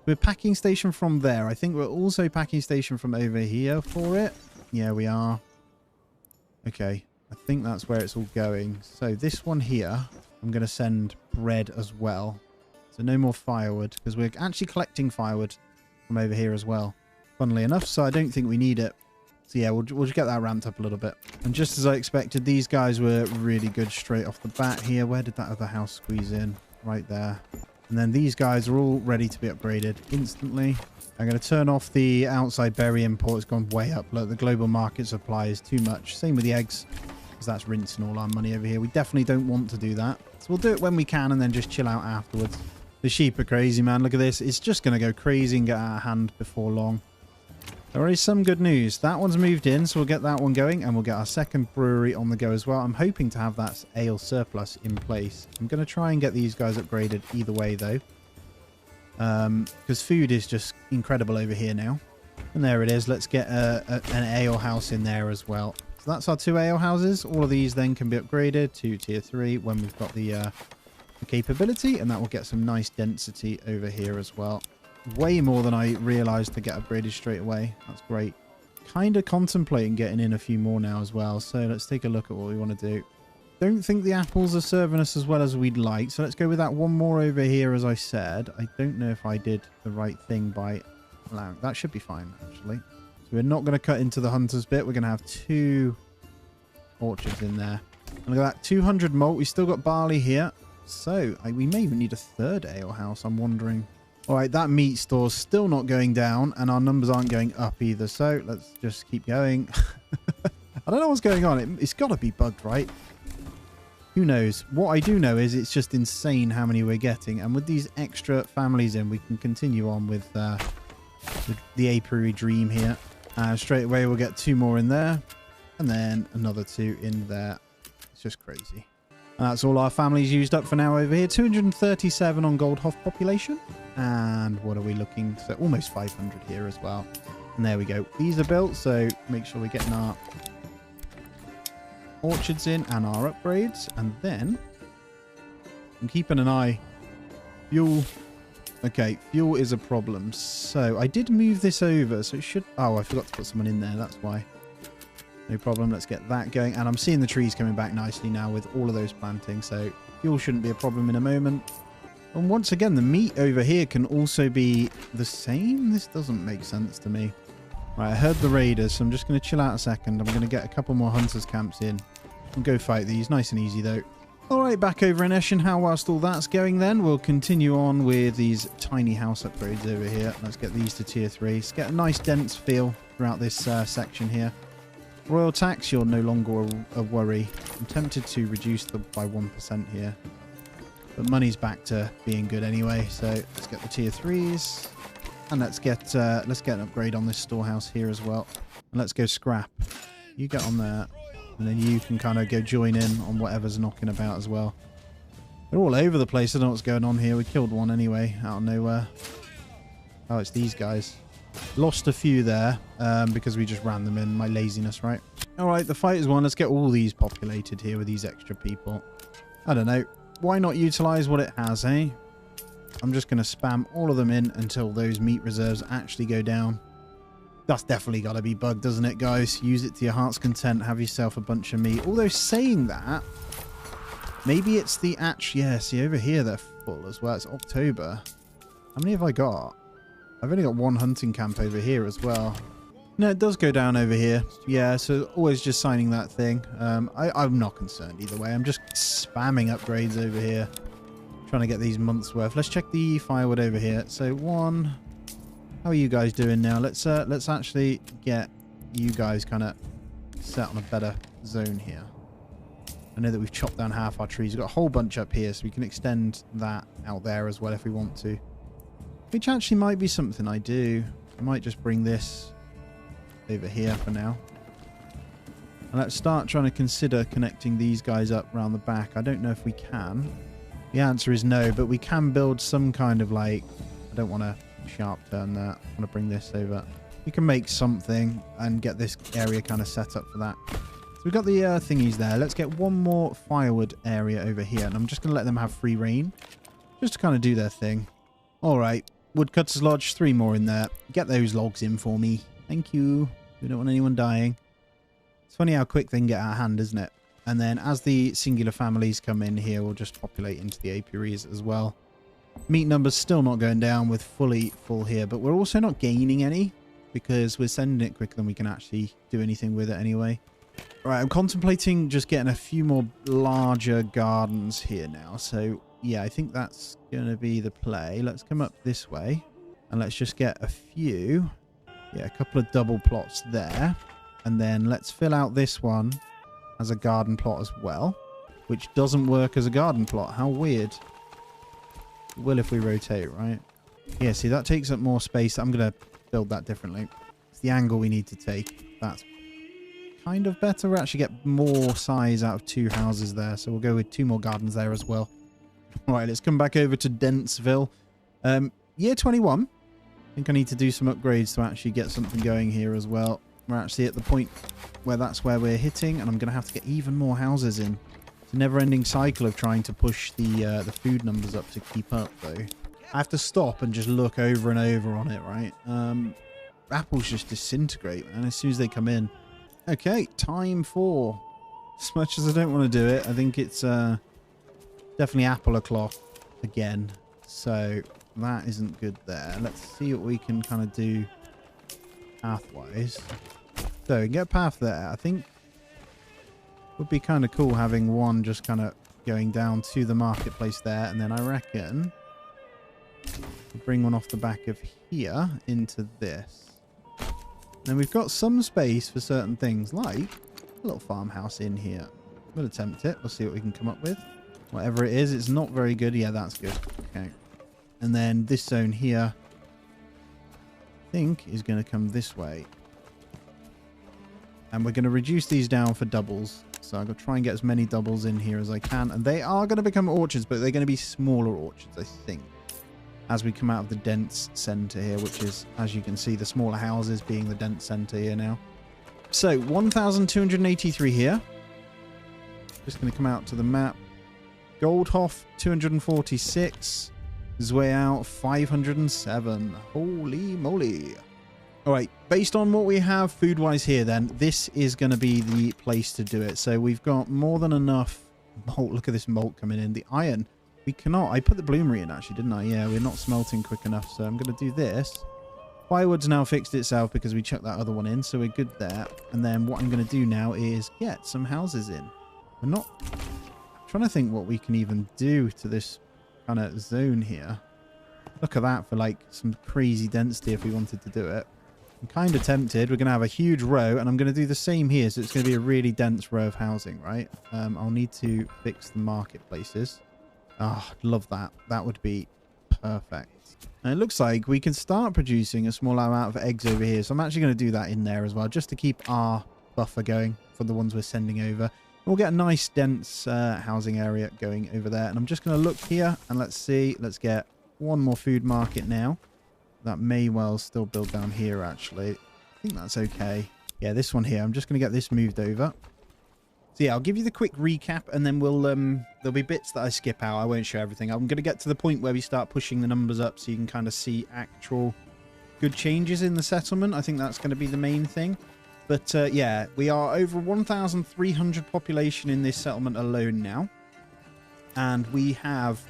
We're packing station from there. I think we're also packing station from over here for it. Yeah, we are. Okay. I think that's where it's all going. So this one here, I'm going to send bread as well. So no more firewood, because we're actually collecting firewood from over here as well. Funnily enough, so I don't think we need it. So yeah, we'll just get that ramped up a little bit. And just as I expected, these guys were really good straight off the bat here. Where did that other house squeeze in? Right there. And then these guys are all ready to be upgraded instantly. I'm going to turn off the outside berry import. It's gone way up. Look, the global market supply is too much. Same with the eggs, because that's rinsing all our money over here. We definitely don't want to do that. So we'll do it when we can and then just chill out afterwards. The sheep are crazy, man. Look at this. It's just going to go crazy and get out of hand before long. There is some good news. That one's moved in, so we'll get that one going, and we'll get our second brewery on the go as well. I'm hoping to have that ale surplus in place. I'm going to try and get these guys upgraded either way, though. because food is just incredible over here now. And there it is. Let's get an ale house in there as well. So that's our 2 ale houses. All of these then can be upgraded to tier 3 when we've got the capability, and that will get some nice density over here as well. Way more than I realized to get upgraded straight away. That's great. Kind of contemplating getting in a few more now as well. So let's take a look at what we want to do. Don't think the apples are serving us as well as we'd like. So let's go with that one more over here, as I said. I don't know if I did the right thing by allowing. That should be fine, actually. So we're not going to cut into the hunter's bit. We're going to have 2 orchards in there. And look at that, 200 malt. We still got barley here. So we may even need a 3rd ale house, I'm wondering. All right, that meat store's still not going down, and our numbers aren't going up either. So let's just keep going. I don't know what's going on. It's got to be bugged, right? Who knows? What I do know is it's just insane how many we're getting. And with these extra families in, we can continue on with the apiary dream here. Straight away, we'll get 2 more in there. And then another 2 in there. It's just crazy. That's all our families used up for now over here. 237 on Goldhof population. And what are we looking? So almost 500 here as well. And there we go. These are built, so make sure we're getting our orchards in and our upgrades. And then I'm keeping an eye. Fuel. Okay, fuel is a problem. So I did move this over, so it should... Oh, I forgot to put someone in there. That's why. No problem. Let's get that going. And I'm seeing the trees coming back nicely now with all of those plantings. So fuel shouldn't be a problem in a moment. And once again, the meat over here can also be the same. This doesn't make sense to me. Right, I heard the raiders, so I'm just going to chill out a second. I'm going to get a couple more hunters camps in. We'll go fight these. Nice and easy, though. All right, back over in Eschenhau. Whilst all that's going then, we'll continue on with these tiny house upgrades over here. Let's get these to tier 3. Let's get a nice dense feel throughout this section here. Royal tax, you're no longer a worry. I'm tempted to reduce them by 1% here. But money's back to being good anyway. So let's get the tier 3s. And let's get an upgrade on this storehouse here as well. And let's go scrap. You get on there. And then you can kind of go join in on whatever's knocking about as well. They're all over the place. I don't know what's going on here. We killed one anyway, out of nowhere. Oh, it's these guys. Lost a few there because we just ran them in. My laziness, right? All right, the fight is won. Let's get all these populated here with these extra people. I don't know. Why not utilize what it has, eh? I'm just going to spam all of them in until those meat reserves actually go down. That's definitely got to be bugged, doesn't it, guys? Use it to your heart's content. Have yourself a bunch of meat. Although saying that, maybe it's the yeah, see over here they're full as well. It's October. How many have I got? I've only got 1 hunting camp over here as well. No, it does go down over here. Yeah, so always just signing that thing. I'm not concerned either way. I'm just spamming upgrades over here. Trying to get these months worth. Let's check the firewood over here. So 1... How are you guys doing now? Let's actually get you guys kind of set on a better zone here. I know that we've chopped down half our trees. We've got a whole bunch up here, so we can extend that out there as well if we want to. Which actually might be something I do. I might just bring this over here for now. And let's start trying to consider connecting these guys up around the back. I don't know if we can. The answer is no, but we can build some kind of like... I don't want to sharp turn that. I want to bring this over. We can make something and get this area kind of set up for that. So we've got the thingies there. Let's get one more firewood area over here. And I'm just going to let them have free reign. Just to kind of do their thing. All right. Woodcutter's Lodge, 3 more in there. Get those logs in for me. Thank you. We don't want anyone dying. It's funny how quick they can get out of hand, isn't it? And then as the singular families come in here, we'll just populate into the apiaries as well. Meat numbers still not going down with fully full here, but we're also not gaining any because we're sending it quicker than we can actually do anything with it anyway. All right, I'm contemplating just getting a few more larger gardens here now. So yeah, I think that's going to be the play. Let's come up this way and let's just get a few. Yeah, a couple of double plots there. And then let's fill out this one as a garden plot as well, which doesn't work as a garden plot. How weird. It will if we rotate, right? Yeah, see, that takes up more space. I'm going to build that differently. It's the angle we need to take. That's kind of better. We'll actually get more size out of 2 houses there. So we'll go with 2 more gardens there as well. All right, let's come back over to Dentsville. year 21. I think I need to do some upgrades to actually get something going here as well. We're actually at the point where that's where we're hitting, and I'm going to have to get even more houses in. It's a never-ending cycle of trying to push the food numbers up to keep up, though. I have to stop and just look over and over on it, right? Apples just disintegrate, man, as soon as they come in. Okay, time for... As much as I don't want to do it, I think it's definitely apple o'clock again. So that isn't good there. Let's see what we can kind of do pathwise. So we can get a path there. I think it would be kind of cool having one just kind of going down to the marketplace there. And then I reckon we'll bring one off the back of here into this. Then we've got some space for certain things, like a little farmhouse in here. We'll attempt it. We'll see what we can come up with. Whatever it is, it's not very good. Yeah, that's good. Okay. And then this zone here, I think, is going to come this way. And we're going to reduce these down for doubles. So I'm going to try and get as many doubles in here as I can. And they are going to become orchards, but they're going to be smaller orchards, I think, as we come out of the dense center here, which is, as you can see, the smaller houses being the dense center here now. So 1,283 here. Just going to come out to the map. Goldhof 246. Zweau 507. Holy moly. Alright, based on what we have food-wise here then, this is going to be the place to do it. So we've got more than enough malt. Look at this malt coming in. The iron. We cannot. I put the bloomery in actually, didn't I? Yeah, we're not smelting quick enough. So I'm going to do this. Firewood's now fixed itself because we chucked that other one in. So we're good there. And then what I'm going to do now is get some houses in. We're not... I'm trying to think what we can even do to this kind of zone here. Look at that for like some crazy density if we wanted to do it. I'm kind of tempted. We're going to have a huge row, and I'm going to do the same here. So it's going to be a really dense row of housing, right? I'll need to fix the marketplaces. Ah, love that. That would be perfect. And it looks like we can start producing a small amount of eggs over here. So I'm actually going to do that in there as well, just to keep our buffer going for the ones we're sending over. We'll get a nice dense housing area going over there. And I'm just going to look here and let's see. Let's get one more food market now. That may well still build down here, actually. I think that's okay. Yeah, this one here. I'm just going to get this moved over. So yeah, I'll give you the quick recap and then we'll... there'll be bits that I skip out. I won't show everything. I'm going to get to the point where we start pushing the numbers up so you can kind of see actual good changes in the settlement. I think that's going to be the main thing. But yeah, we are over 1,300 population in this settlement alone now. And we have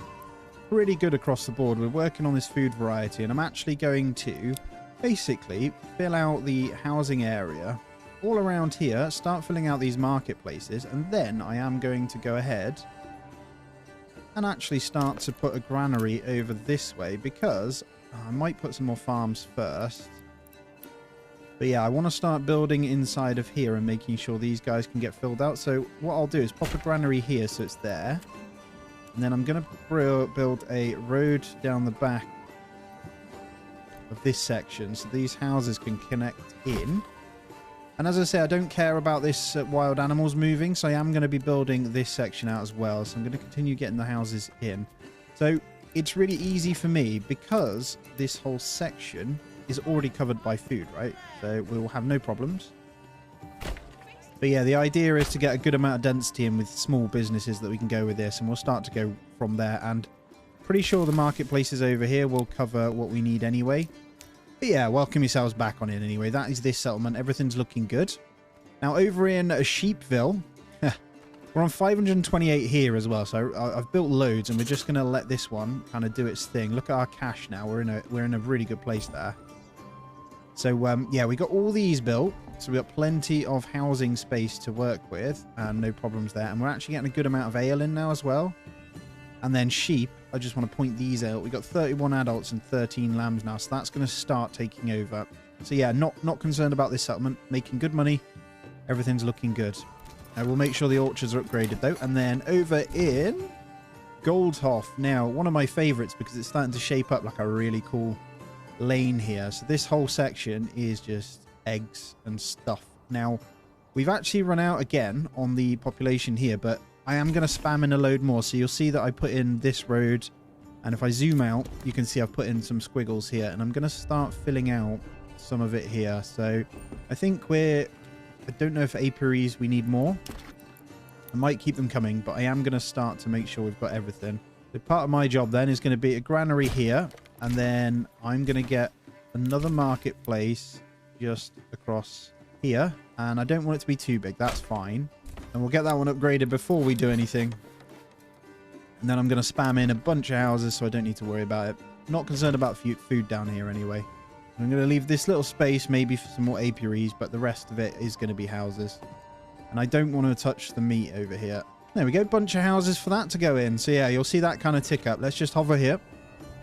pretty good across the board. We're working on this food variety, and I'm actually going to basically fill out the housing area all around here, start filling out these marketplaces, and then I am going to go ahead and actually start to put a granary over this way, because I might put some more farms first. But yeah, I want to start building inside of here and making sure these guys can get filled out. So what I'll do is pop a granary here so it's there. And then I'm going to build a road down the back of this section so these houses can connect in. And as I say, I don't care about this wild animals moving, so I am going to be building this section out as well. So I'm going to continue getting the houses in. So it's really easy for me because this whole section is already covered by food, right? So we will have no problems. But yeah, the idea is to get a good amount of density in with small businesses that we can go with this, and we'll start to go from there. And pretty sure the marketplaces over here will cover what we need anyway. But yeah, welcome yourselves back on in anyway. That is this settlement. Everything's looking good. Now over in Sheepville, we're on 528 here as well. So I've built loads, and we're just going to let this one kind of do its thing. Look at our cash now. We're in a really good place there. So yeah, we got all these built. So we've got plenty of housing space to work with and no problems there. And we're actually getting a good amount of ale in now as well. And then sheep, I just want to point these out. We've got 31 adults and 13 lambs now. So that's going to start taking over. So yeah, not concerned about this settlement. Making good money. Everything's looking good. We'll make sure the orchards are upgraded though. And then over in Goldhof. Now, one of my favorites because it's starting to shape up like a really cool lane here. So this whole section is just eggs and stuff. Now we've actually run out again on the population here, but I am going to spam in a load more. So you'll see that I put in this road And if I zoom out, you can see I've put in some squiggles here, and I'm going to start filling out some of it here. So I think I don't know if apiaries we need more. I might keep them coming, but I am going to start to make sure we've got everything. So part of my job then is going to be a granary here, and then I'm going to get another marketplace just across here. And I don't want it to be too big. That's fine. And we'll get that one upgraded before we do anything. And then I'm going to spam in a bunch of houses so I don't need to worry about it. Not concerned about food down here anyway. I'm going to leave this little space maybe for some more apiaries, but the rest of it is going to be houses. And I don't want to touch the meat over here. There we go. Bunch of houses for that to go in. So yeah, you'll see that kind of tick up. Let's just hover here.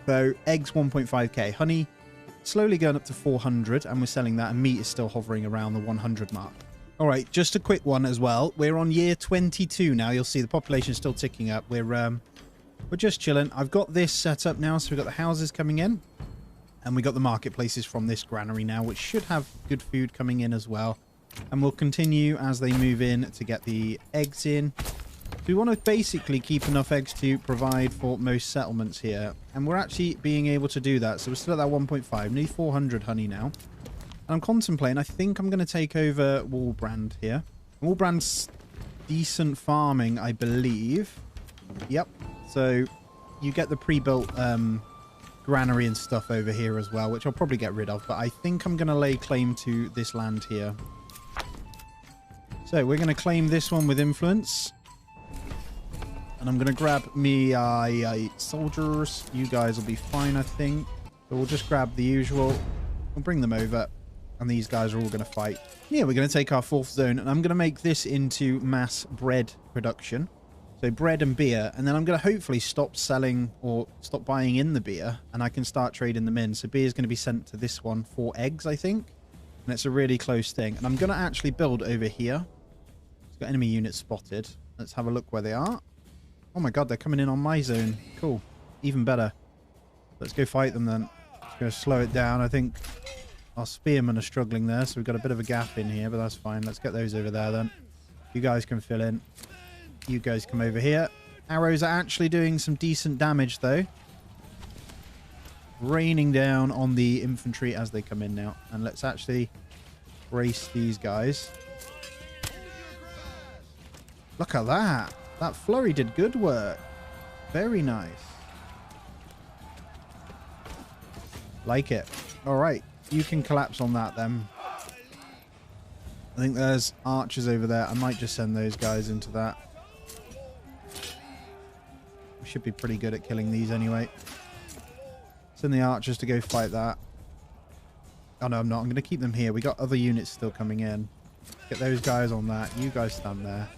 So eggs 1.5k. Honey slowly going up to 400, and we're selling that. And meat is still hovering around the 100 mark. All right, just a quick one as well. We're on year 22 now. You'll see the population is still ticking up. We're just chilling. I've got this set up now. So we've got the houses coming in. And we got the marketplaces from this granary now, which should have good food coming in as well. And we'll continue as they move in to get the eggs in. So we want to basically keep enough eggs to provide for most settlements here. And we're actually being able to do that. So we're still at that 1.5. Need 400 honey now. And I'm contemplating, I think I'm going to take over Wallbrand here. Wallbrand's decent farming, I believe. Yep. So you get the pre-built granary and stuff over here as well, which I'll probably get rid of. But I think I'm going to lay claim to this land here. So we're going to claim this one with influence. And I'm going to grab me soldiers. You guys will be fine, I think. So we'll just grab the usual. We'll bring them over. And these guys are all going to fight. Yeah, we're going to take our 4th zone. And I'm going to make this into mass bread production. So bread and beer. And then I'm going to hopefully stop selling or stop buying in the beer. And I can start trading them in. So beer is going to be sent to this one for eggs, I think. And it's a really close thing. And I'm going to actually build over here. It's got enemy units spotted. Let's have a look where they are. Oh my god, they're coming in on my zone. Cool. Even better. Let's go fight them then. Just going to slow it down. I think our spearmen are struggling there. So we've got a bit of a gap in here, but that's fine. Let's get those over there then. You guys can fill in. You guys come over here. Arrows are actually doing some decent damage though. Raining down on the infantry as they come in now. And let's actually brace these guys. Look at that. That flurry did good work. Very nice. Like it. All right. You can collapse on that then. I think there's archers over there. I might just send those guys into that. We should be pretty good at killing these anyway. Send the archers to go fight that. Oh no, I'm not. I'm going to keep them here. We got other units still coming in. Get those guys on that. You guys stand there.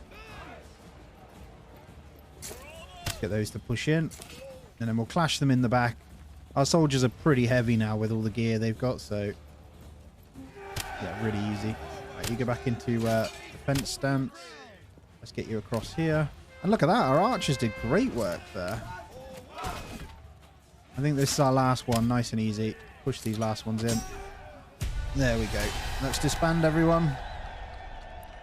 Get those to push in. And then we'll clash them in the back. Our soldiers are pretty heavy now with all the gear they've got, so yeah, really easy. Right, you go back into defense stance. Let's get you across here. And look at that, our archers did great work there. I think this is our last one, nice and easy. Push these last ones in. There we go. Let's disband everyone.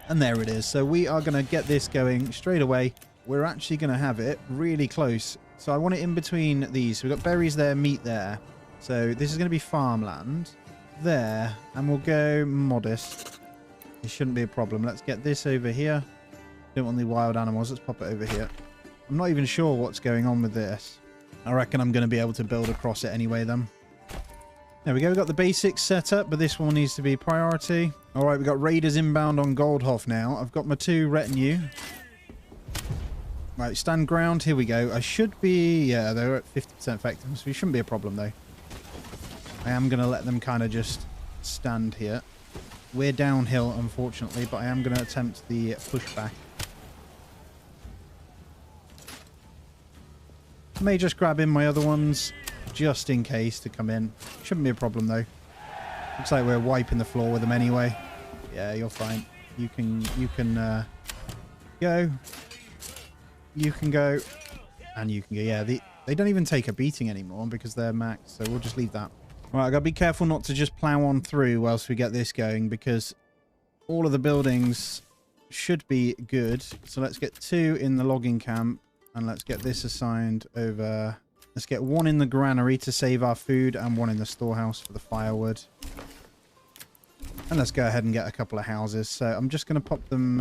And there it is. So we are going to get this going straight away. We're actually going to have it really close. So I want it in between these. So we've got berries there, meat there. So this is going to be farmland there. And we'll go modest. It shouldn't be a problem. Let's get this over here. Don't want the wild animals. Let's pop it over here. I'm not even sure what's going on with this. I reckon I'm going to be able to build across it anyway then. There we go. We've got the basics set up, but this one needs to be priority. All right, we've got raiders inbound on Goldhof now. I've got my 2 retinue. Right, stand ground. Here we go. I should be... Yeah, they're at 50% effectiveness. So it shouldn't be a problem, though. I am going to let them kind of just stand here. We're downhill, unfortunately, but I am going to attempt the pushback. May just grab in my other ones, just in case to come in. Shouldn't be a problem, though. Looks like we're wiping the floor with them anyway. Yeah, you're fine. You can go. You can go. And you can go. Yeah, they don't even take a beating anymore because they're max, so we'll just leave that. All right, I've got to be careful not to just plow on through whilst we get this going because all of the buildings should be good. So let's get 2 in the logging camp and let's get this assigned over Let's get one in the granary to save our food and one in the storehouse for the firewood. And let's go ahead and get a couple of houses. So I'm just going to pop them...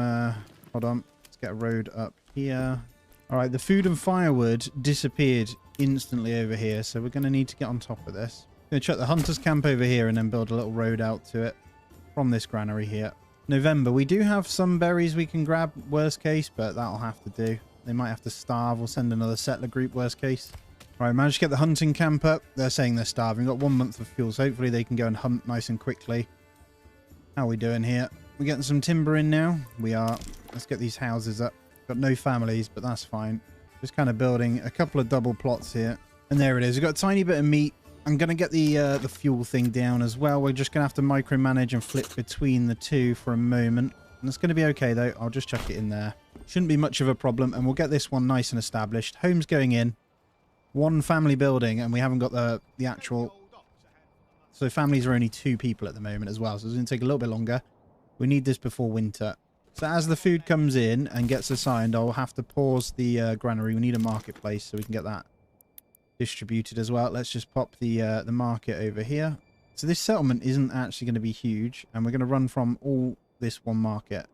hold on. Let's get a road up here. All right, the food and firewood disappeared instantly over here. So we're going to need to get on top of this. I'm going to chuck the hunter's camp over here and then build a little road out to it from this granary here. November. We do have some berries we can grab, worst case, but that'll have to do. They might have to starve. We'll send another settler group, worst case. All right, managed to get the hunting camp up. They're saying they're starving. Got 1 month of fuel, so hopefully they can go and hunt nice and quickly. How are we doing here? We're getting some timber in now. We are. Let's get these houses up. Got no families, but that's fine. Just kind of building a couple of double plots here. And there it is. We've got a tiny bit of meat. I'm going to get the fuel thing down as well. We're just going to have to micromanage and flip between the two for a moment. And it's going to be okay, though. I'll just chuck it in there. Shouldn't be much of a problem. And we'll get this one nice and established. Home's going in. One family building. And we haven't got the actual... So families are only 2 people at the moment as well. So it's going to take a little bit longer. We need this before winter. So as the food comes in and gets assigned, I'll have to pause the granary. We need a marketplace so we can get that distributed as well. Let's just pop the market over here. So this settlement isn't actually going to be huge, and we're going to run from all this one market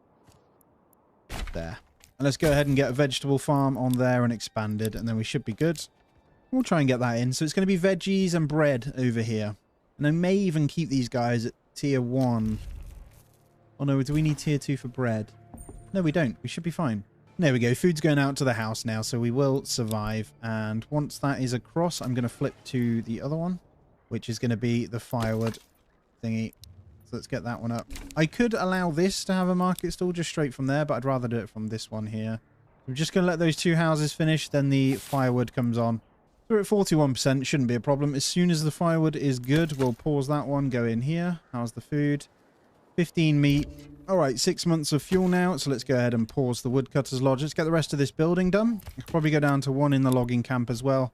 there. And let's go ahead and get a vegetable farm on there and expanded, and then we should be good. We'll try and get that in. So it's going to be veggies and bread over here, and I may even keep these guys at tier 1. Oh no, do we need tier 2 for bread? No, we don't. We should be fine. There we go. Food's going out to the house now, so we will survive. And once that is across, I'm going to flip to the other one, which is going to be the firewood thingy. So let's get that one up. I could allow this to have a market stall just straight from there, but I'd rather do it from this one here. I'm just going to let those 2 houses finish, then the firewood comes on. We're at 41%, shouldn't be a problem. As soon as the firewood is good, we'll pause that one, go in here. How's the food? 15 meat. All right, 6 months of fuel now, so let's go ahead and pause the woodcutter's lodge. Let's get the rest of this building done. We'll probably go down to 1 in the logging camp as well.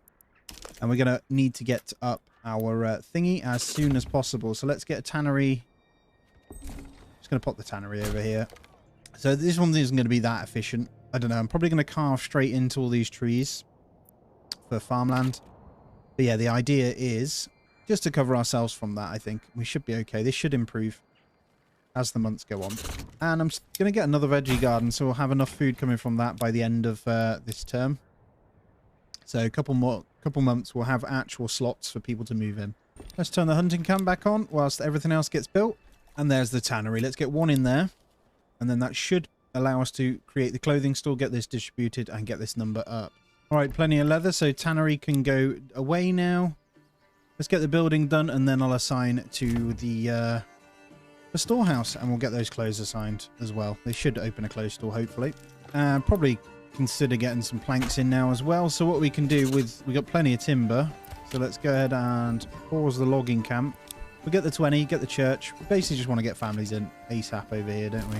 And we're going to need to get up our thingy as soon as possible. So let's get a tannery. Just going to pop the tannery over here. So this one isn't going to be that efficient. I don't know. I'm probably going to carve straight into all these trees for farmland. But yeah, the idea is just to cover ourselves from that, I think. We should be okay. This should improve as the months go on. And I'm going to get another veggie garden, so we'll have enough food coming from that by the end of this term. So a couple months we'll have actual slots for people to move in. Let's turn the hunting camp back on whilst everything else gets built. And there's the tannery. Let's get 1 in there. And then that should allow us to create the clothing store, get this distributed, and get this number up. All right, plenty of leather, so tannery can go away now. Let's get the building done, and then I'll assign to the storehouse, and we'll get those clothes assigned as well. They should open a clothes store, hopefully. Probably consider getting some planks in now as well. So what we can do with... We've got plenty of timber, so let's go ahead and pause the logging camp. We'll get the 20, get the church. We basically just want to get families in ASAP over here, don't we?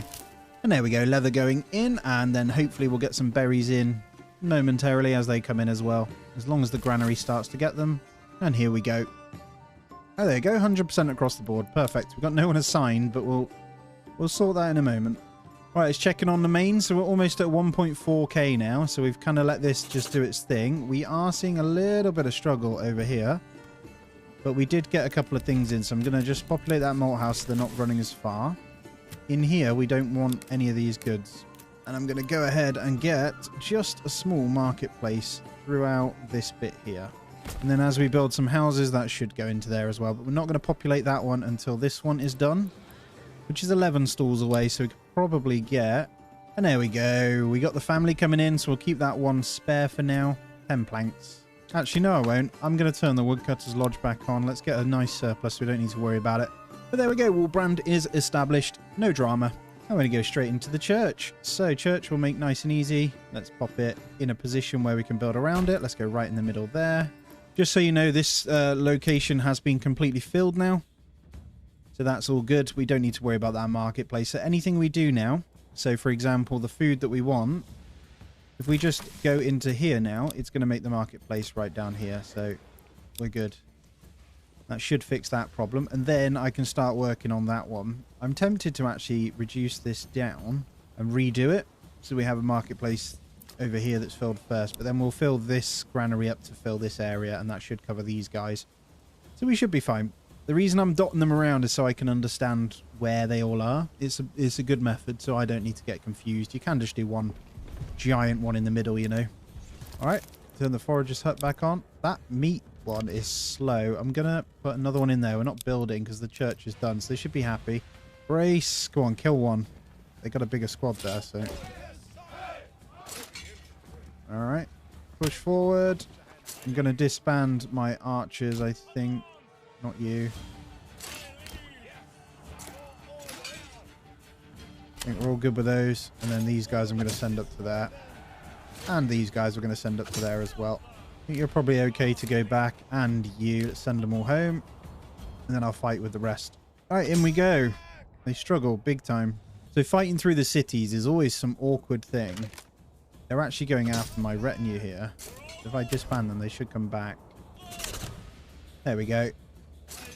And there we go, leather going in, and then hopefully we'll get some berries in momentarily as they come in as well, as long as the granary starts to get them. And here we go. Oh, there you go, 100% across the board. Perfect. We've got no one assigned, but we'll sort that in a moment. All right, it's checking on the main, so we're almost at 1.4k now, so we've kind of let this just do its thing. We are seeing a little bit of struggle over here, but we did get a couple of things in, so I'm going to just populate that malt house so they're not running as far. In here, we don't want any of these goods. And I'm going to go ahead and get just a small marketplace throughout this bit here. And then as we build some houses, that should go into there as well. But we're not going to populate that one until this one is done, which is 11 stalls away. So we could probably get... And there we go. We got the family coming in, so we'll keep that one spare for now. 10 planks. Actually, no, I won't. I'm going to turn the woodcutter's lodge back on. Let's get a nice surplus so we don't need to worry about it. But there we go. Wall brand is established. No drama. I'm going to go straight into the church. So church will make nice and easy. Let's pop it in a position where we can build around it. Let's go right in the middle there. Just so you know, this location has been completely filled now. So that's all good. We don't need to worry about that marketplace. So anything we do now, so for example, the food that we want, if we just go into here now, it's going to make the marketplace right down here. So we're good. That should fix that problem. And then I can start working on that one. I'm tempted to actually reduce this down and redo it so we have a marketplace over here that's filled first. But then we'll fill this granary up to fill this area, and that should cover these guys. So we should be fine. The reason I'm dotting them around is so I can understand where they all are. It's a good method, so I don't need to get confused. You can just do one giant one in the middle, you know. All right, turn the forager's hut back on. That meat one is slow. I'm going to put another one in there. We're not building because the church is done, so they should be happy. Brace. Go on, kill one. They got a bigger squad there, so... All right, push forward. I'm going to disband my archers, I think. Not you. I think we're all good with those. And then these guys I'm going to send up to there. And these guys we're going to send up to there as well. I think you're probably okay to go back. And you. Let's send them all home. And then I'll fight with the rest. All right, in we go. They struggle big time. So fighting through the cities is always some awkward thing. They're actually going after my retinue here. If I disband them, they should come back. There we go.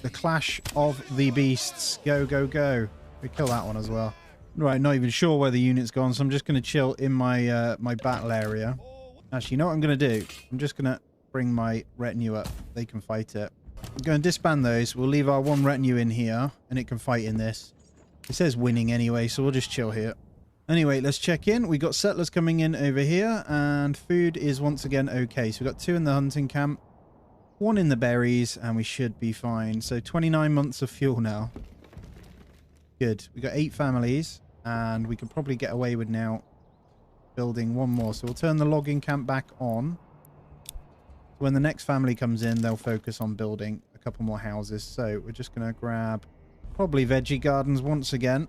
The clash of the beasts. Go, go, go. We kill that one as well. Right, not even sure where the unit's gone, so I'm just going to chill in my my battle area. Actually, you know what I'm going to do? I'm just going to bring my retinue up. They can fight it. I'm going to disband those. We'll leave our one retinue in here, and it can fight in this. It says winning anyway, so we'll just chill here. Anyway, let's check in. We got settlers coming in over here, and food is once again okay. So we've got 2 in the hunting camp, 1 in the berries, and we should be fine. So 29 months of fuel now. Good. We got 8 families, and we could probably get away with now building 1 more. So we'll turn the logging camp back on. When the next family comes in, they'll focus on building a couple more houses. So we're just going to grab probably veggie gardens once again.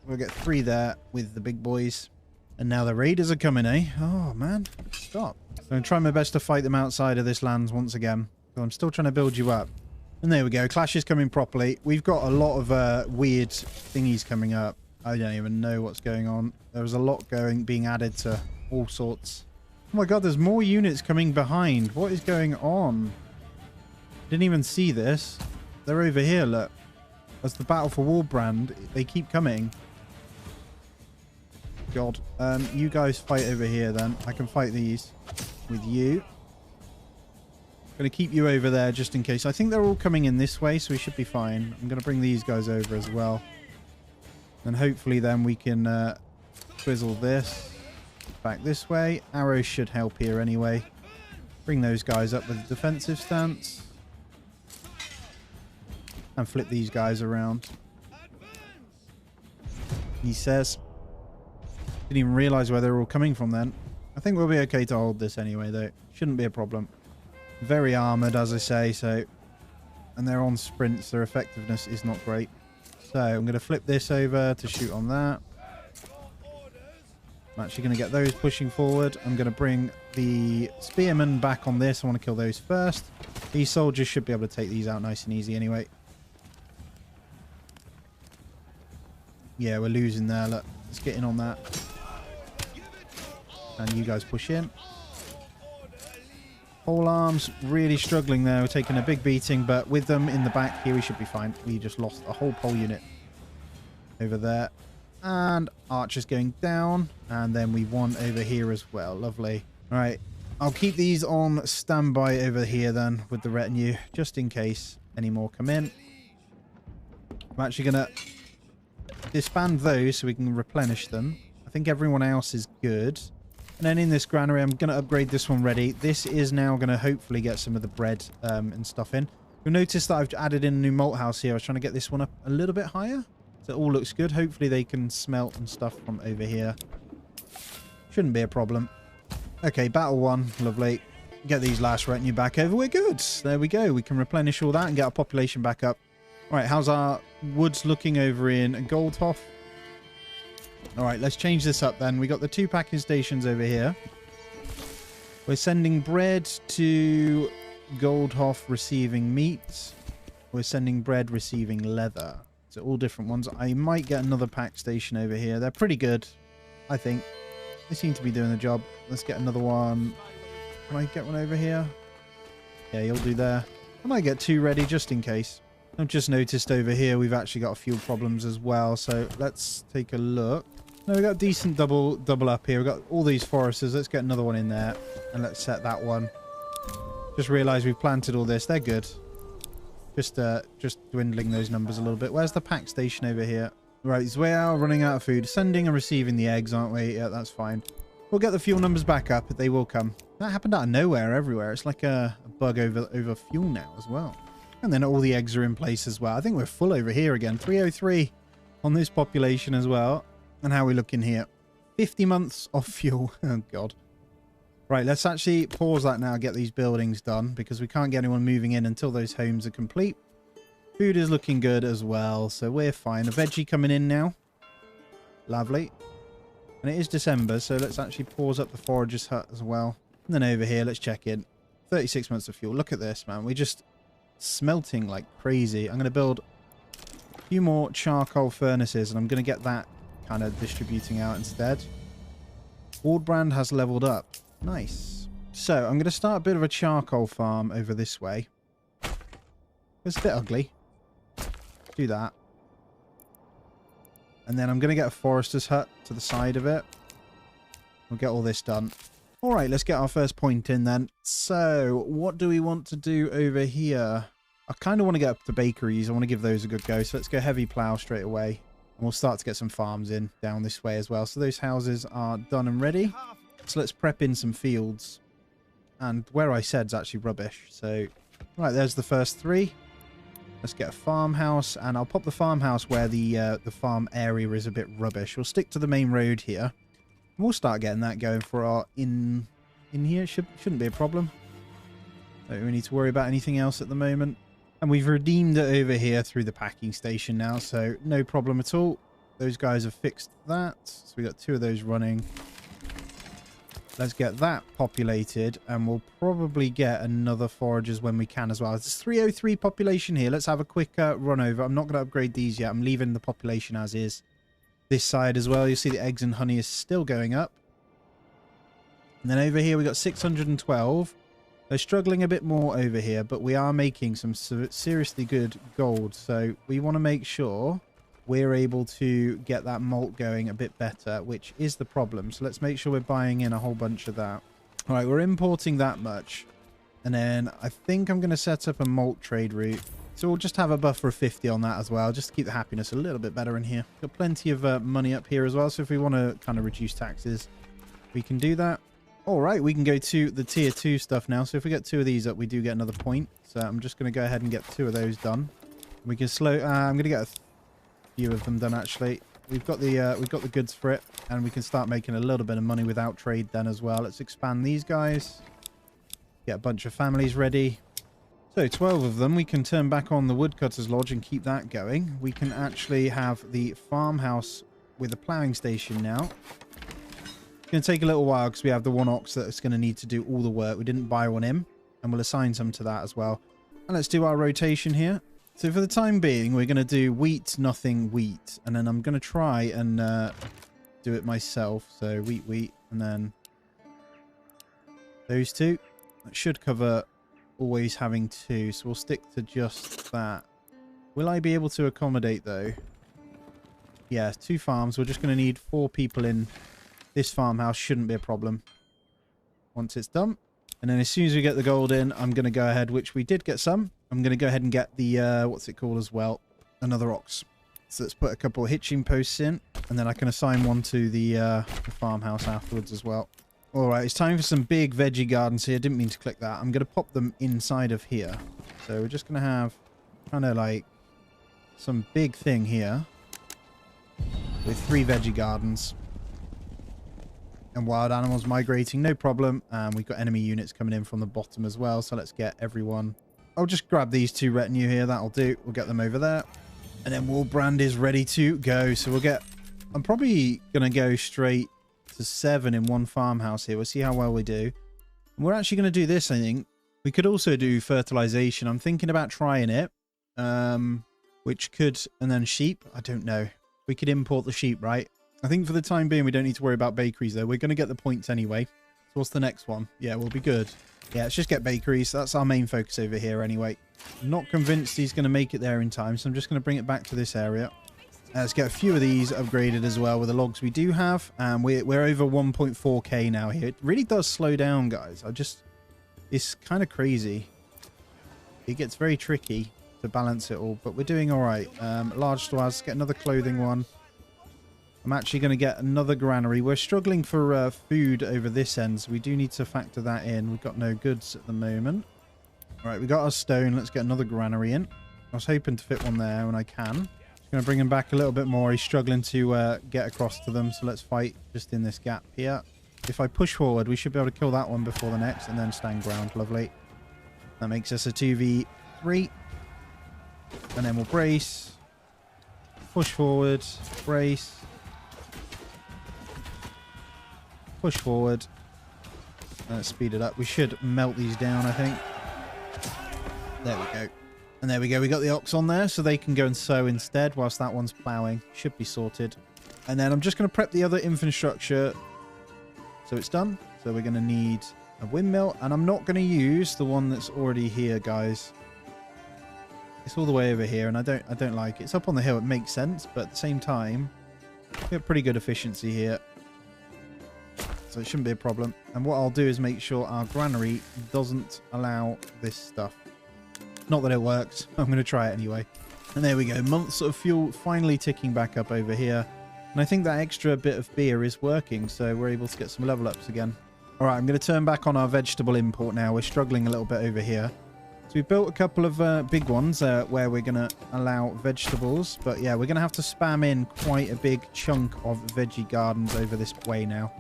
We'll get 3 there with the big boys. And now the raiders are coming, eh? Oh, man. Stop. I'm going to try my best to fight them outside of this land once again. So I'm still trying to build you up. And there we go. Clash is coming properly. We've got a lot of weird thingies coming up. I don't even know what's going on. There was a lot being added to all sorts. Oh my god, there's more units coming behind. What is going on? Didn't even see this. They're over here, look. That's the Battle for Warbrand. They keep coming. God. You guys fight over here then. I can fight these with you. Going to keep you over there just in case. I think they're all coming in this way, so we should be fine. I'm going to bring these guys over as well. And hopefully then we can twizzle this back this way. Arrows should help here anyway. Bring those guys up with a defensive stance. And flip these guys around. He says. Didn't even realise where they're all coming from then. I think we'll be okay to hold this anyway, though. Shouldn't be a problem. Very armoured, as I say, so... And they're on sprints. Their effectiveness is not great. So, I'm going to flip this over to shoot on that. I'm actually going to get those pushing forward. I'm going to bring the spearmen back on this. I want to kill those first. These soldiers should be able to take these out nice and easy anyway. Yeah, we're losing there. Look, let's get in on that. And you guys push in. Pole arms really struggling there. We're taking a big beating, but with them in the back here, we should be fine. We just lost a whole pole unit over there. And archers going down. And then we won over here as well. Lovely. All right. I'll keep these on standby over here then with the retinue, just in case any more come in. I'm actually going to disband those so we can replenish them. I think everyone else is good. And then in this granary, I'm going to upgrade this one ready. This is now going to hopefully get some of the bread and stuff in. You'll notice that I've added in a new malt house here. I was trying to get this one up a little bit higher. So it all looks good. Hopefully they can smelt and stuff from over here. Shouldn't be a problem. Okay, battle 1. Lovely. Get these last retinue back over. We're good. There we go. We can replenish all that and get our population back up. All right, how's our woods looking over in Goldhof? All right, let's change this up then. We got the 2 packing stations over here. We're sending bread to Goldhof, receiving meat. We're sending bread, receiving leather. So all different ones. I might get another pack station over here. They're pretty good, I think. They seem to be doing the job. Let's get another one. Can I get one over here? Yeah, you'll do there. I might get 2 ready just in case. I've just noticed over here we've actually got a few problems as well. So let's take a look. No, we got a decent double up here. We've got all these foresters. Let's get another one in there. And let's set that one. Just realised we've planted all this. They're good. Just dwindling those numbers a little bit. Where's the pack station over here? Right, so we are running out of food. Sending and receiving the eggs, aren't we? Yeah, that's fine. We'll get the fuel numbers back up. They will come. That happened out of nowhere everywhere. It's like a bug over fuel now as well. And then all the eggs are in place as well. I think we're full over here again. 303 on this population as well. And how are we looking here? 50 months of fuel. Oh, God. Right, let's actually pause that now, get these buildings done, because we can't get anyone moving in until those homes are complete. Food is looking good as well, so we're fine. A veggie coming in now. Lovely. And it is December, so let's actually pause up the forager's hut as well. And then over here, let's check in. 36 months of fuel. Look at this, man. We're just smelting like crazy. I'm going to build a few more charcoal furnaces, and I'm going to get that kind of distributing out instead. Waldbrand has leveled up. Nice. So I'm going to start a bit of a charcoal farm over this way. It's a bit ugly. Do that. And then I'm going to get a forester's hut to the side of it. We'll get all this done. All right, let's get our first point in then. So what do we want to do over here? I kind of want to get up to bakeries. I want to give those a good go. So let's go heavy plow straight away. And we'll start to get some farms in down this way as well. So those houses are done and ready. So let's prep in some fields. And where I said is actually rubbish. So, right, there's the first three. Let's get a farmhouse. And I'll pop the farmhouse where the farm area is a bit rubbish. We'll stick to the main road here. And we'll start getting that going for our in here. Shouldn't be a problem. Don't we need to worry about anything else at the moment. And we've redeemed it over here through the packing station now. So, no problem at all. Those guys have fixed that. So we got 2 of those running. Let's get that populated, and we'll probably get another foragers when we can as well. There's 303 population here. Let's have a quick run over. I'm not going to upgrade these yet. I'm leaving the population as is. This side as well. You see the eggs and honey is still going up. And then over here we got 612. They're struggling a bit more over here, but we are making some seriously good gold. So we want to make sure we're able to get that malt going a bit better, which is the problem. So let's make sure we're buying in a whole bunch of that. All right, we're importing that much. And then I think I'm going to set up a malt trade route. So we'll just have a buffer of 50 on that as well, just to keep the happiness a little bit better in here. Got plenty of money up here as well, so if we want to kind of reduce taxes, we can do that. All right, we can go to the tier 2 stuff now. So if we get 2 of these up, we do get another point. So I'm just going to go ahead and get 2 of those done. We can slow... I'm going to get a few of them done, actually. We've got the goods for it, and we can start making a little bit of money without trade then as well. Let's expand these guys. Get a bunch of families ready. So 12 of them. We can turn back on the woodcutter's lodge and keep that going. We can actually have the farmhouse with a ploughing station now. It's going to take a little while because we have the 1 ox that's going to need to do all the work. We didn't buy one in, and we'll assign some to that as well. And let's do our rotation here. So for the time being, we're going to do wheat, nothing, wheat. And then I'm going to try and do it myself. So wheat, and then those 2. That should cover always having 2. So we'll stick to just that. Will I be able to accommodate, though? Yeah, 2 farms. We're just going to need 4 people in this farmhouse. Shouldn't be a problem once it's done. And then as soon as we get the gold in, I'm going to go ahead, which we did get some. I'm going to go ahead and get the, what's it called as well? Another ox. So let's put a couple of hitching posts in. And then I can assign one to the farmhouse afterwards as well. Alright, it's time for some big veggie gardens here. Didn't mean to click that. I'm going to pop them inside of here. So we're just going to have kind of like some big thing here. With 3 veggie gardens. And wild animals migrating, no problem. And we've got enemy units coming in from the bottom as well. So let's get everyone... I'll just grab these 2 retinue here. That'll do. We'll get them over there. And then Waldbrand is ready to go. So we'll get... I'm probably going to go straight to 7 in 1 farmhouse here. We'll see how well we do. And we're actually going to do this, I think. We could also do fertilization. I'm thinking about trying it. Which could... And then sheep. I don't know. We could import the sheep, right? I think for the time being, we don't need to worry about bakeries, though. We're going to get the points anyway. So what's the next one? Yeah, we'll be good. Yeah, let's just get bakeries. That's our main focus over here anyway. I'm not convinced he's going to make it there in time, so I'm just going to bring it back to this area. Let's get a few of these upgraded as well with the logs we do have. And we're over 1.4k now here. It really does slow down, guys. It's kind of crazy. It gets very tricky to balance it all, but we're doing all right. Large stores, get another clothing one. I'm actually going to get another granary. We're struggling for food over this end, so we do need to factor that in. We've got no goods at the moment. All right, we got our stone. Let's get another granary in. I was hoping to fit one there when I can. Just going to bring him back a little bit more. He's struggling to get across to them, so let's fight just in this gap here. If I push forward, we should be able to kill that one before the next and then stand ground. Lovely. That makes us a 2v3. And then we'll brace. Push forward. Brace. Push forward. Let's speed it up. We should melt these down, I think. There we go. And there we go. We got the ox on there, so they can go and sow instead whilst that one's ploughing. Should be sorted. And then I'm just going to prep the other infrastructure so it's done. So we're going to need a windmill, and I'm not going to use the one that's already here, guys. It's all the way over here, and I don't like it. It's up on the hill. It makes sense, but at the same time, we have pretty good efficiency here. So it shouldn't be a problem. And what I'll do is make sure our granary doesn't allow this stuff. Not that it works. I'm going to try it anyway. And there we go. Months of fuel finally ticking back up over here. And I think that extra bit of beer is working, so we're able to get some level ups again. All right, I'm going to turn back on our vegetable import now. We're struggling a little bit over here. So we built a couple of big ones where we're going to allow vegetables. But yeah, we're going to have to spam in quite a big chunk of veggie gardens over this way now.